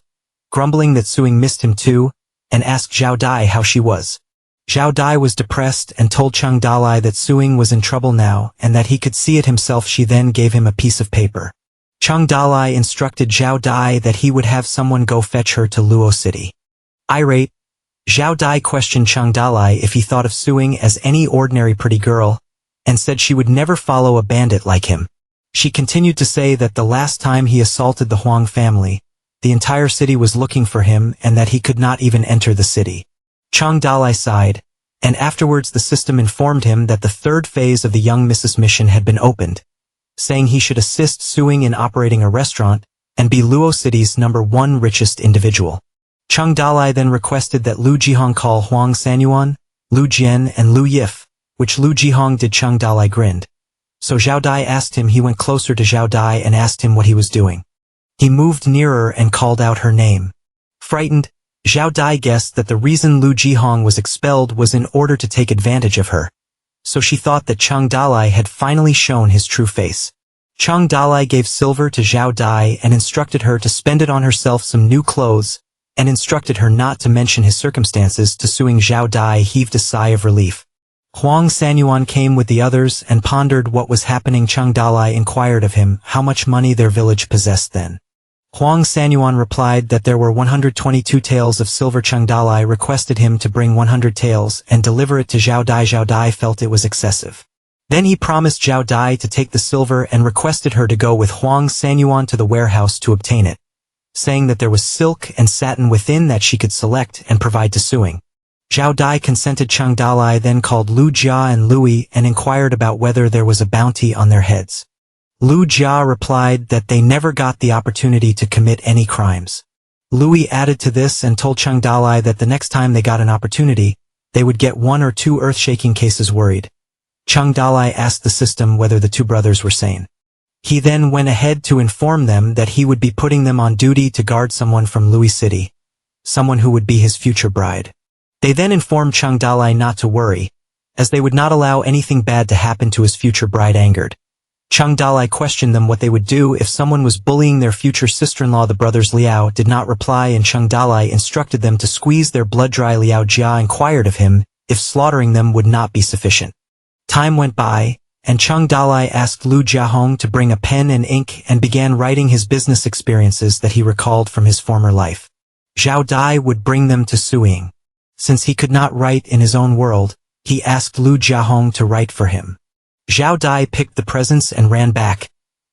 grumbling that Suing missed him too, and asked Zhao Dai how she was. Zhao Dai was depressed and told Chang Dalai that Suing was in trouble now, and that he could see it himself. She then gave him a piece of paper. Chang Dalai instructed Zhao Dai that he would have someone go fetch her to Luo City. Irate, Zhao Dai questioned Chang Dalai if he thought of Suing as any ordinary pretty girl, and said she would never follow a bandit like him. She continued to say that the last time he assaulted the Huang family, the entire city was looking for him and that he could not even enter the city. Chang Dalai sighed, and afterwards the system informed him that the third phase of the young Mrs. mission had been opened, saying he should assist Suing in operating a restaurant and be Luo City's #1 richest individual. Chang Dalai then requested that Lu Jihong call Huang Sanyuan, Lu Jian and Lu Yif, which Lu Jihong did. Chang Dalai grinned. So Zhao Dai asked him. He went closer to Zhao Dai and asked him what he was doing. He moved nearer and called out her name. Frightened, Zhao Dai guessed that the reason Lu Jihong was expelled was in order to take advantage of her. So she thought that Chang Dalai had finally shown his true face. Chang Dalai gave silver to Zhao Dai and instructed her to spend it on herself some new clothes, and instructed her not to mention his circumstances to Suing. Zhao Dai heaved a sigh of relief. Huang Sanyuan came with the others and pondered what was happening. Chang Dalai inquired of him how much money their village possessed then. Huang Sanyuan replied that there were 122 taels of silver. Chang Dalai requested him to bring 100 taels and deliver it to Zhao Dai. Zhao Dai felt it was excessive. Then he promised Zhao Dai to take the silver and requested her to go with Huang Sanyuan to the warehouse to obtain it, saying that there was silk and satin within that she could select and provide to Suing. Zhao Dai consented. Chang Dalai then called Lu Jia and Lui and inquired about whether there was a bounty on their heads. Lu Jia replied that they never got the opportunity to commit any crimes. Lui added to this and told Chang Dalai that the next time they got an opportunity, they would get 1 or 2 earth-shaking cases. Worried, Chang Dalai asked the system whether the 2 brothers were sane. He then went ahead to inform them that he would be putting them on duty to guard someone from Lui City, someone who would be his future bride. They then informed Chang Dalai not to worry, as they would not allow anything bad to happen to his future bride. Angered, Chang Dalai questioned them what they would do if someone was bullying their future sister-in-law. The brothers Liao did not reply, and Chang Dalai instructed them to squeeze their blood dry. Liao Jia inquired of him if slaughtering them would not be sufficient. Time went by, and Chang Dalai asked Lu Jiahong to bring a pen and ink and began writing his business experiences that he recalled from his former life. Zhao Dai would bring them to Suing. Since he could not write in his own world, he asked Lu Jiahong to write for him. Zhao Dai picked the presents and ran back,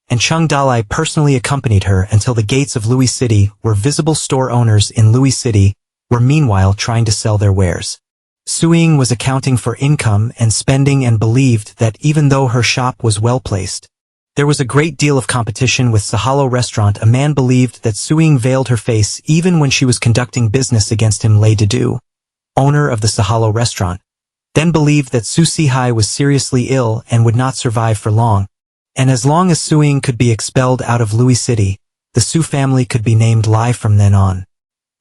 and Chang Dalai personally accompanied her until the gates of Lui City, where visible store owners in Lui City were meanwhile trying to sell their wares. Suing was accounting for income and spending and believed that even though her shop was well placed, there was a great deal of competition with Sahalo Restaurant. A man believed that Suing veiled her face even when she was conducting business against him. Lei Dedu, owner of the Sahalo Restaurant, then believed that Su Sihai was seriously ill and would not survive for long, and as long as Suing could be expelled out of Lui City, the Su family could be named Lai from then on.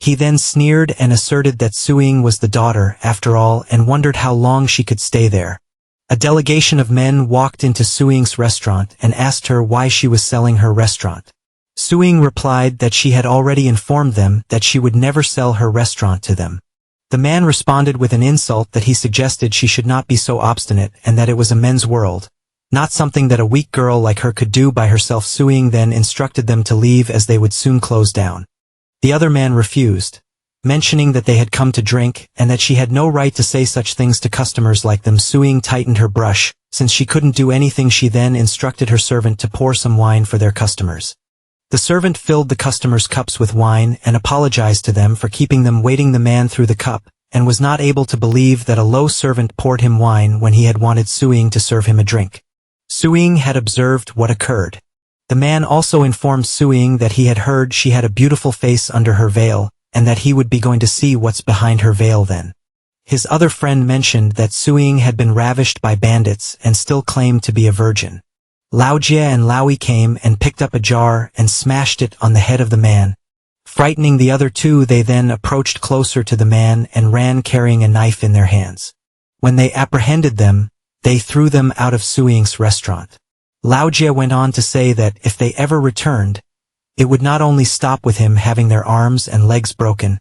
He then sneered and asserted that Suing was the daughter, after all, and wondered how long she could stay there. A delegation of men walked into Suing's restaurant and asked her why she was selling her restaurant. Suing replied that she had already informed them that she would never sell her restaurant to them. The man responded with an insult that he suggested she should not be so obstinate and that it was a men's world, not something that a weak girl like her could do by herself. Suing then instructed them to leave as they would soon close down. The other man refused, mentioning that they had come to drink and that she had no right to say such things to customers like them. Suing tightened her brush. Since she couldn't do anything, she then instructed her servant to pour some wine for their customers. The servant filled the customers' cups with wine and apologized to them for keeping them waiting. The man threw the cup and was not able to believe that a low servant poured him wine when he had wanted Suing to serve him a drink. Suing had observed what occurred. The man also informed Suing that he had heard she had a beautiful face under her veil, and that he would be going to see what's behind her veil then. His other friend mentioned that Suing had been ravished by bandits and still claimed to be a virgin. Lao Jie and Laoi came and picked up a jar and smashed it on the head of the man. Frightening the other 2, they then approached closer to the man and ran carrying a knife in their hands. When they apprehended them, they threw them out of Suing's restaurant. Lao Jie went on to say that if they ever returned, it would not only stop with him having their arms and legs broken,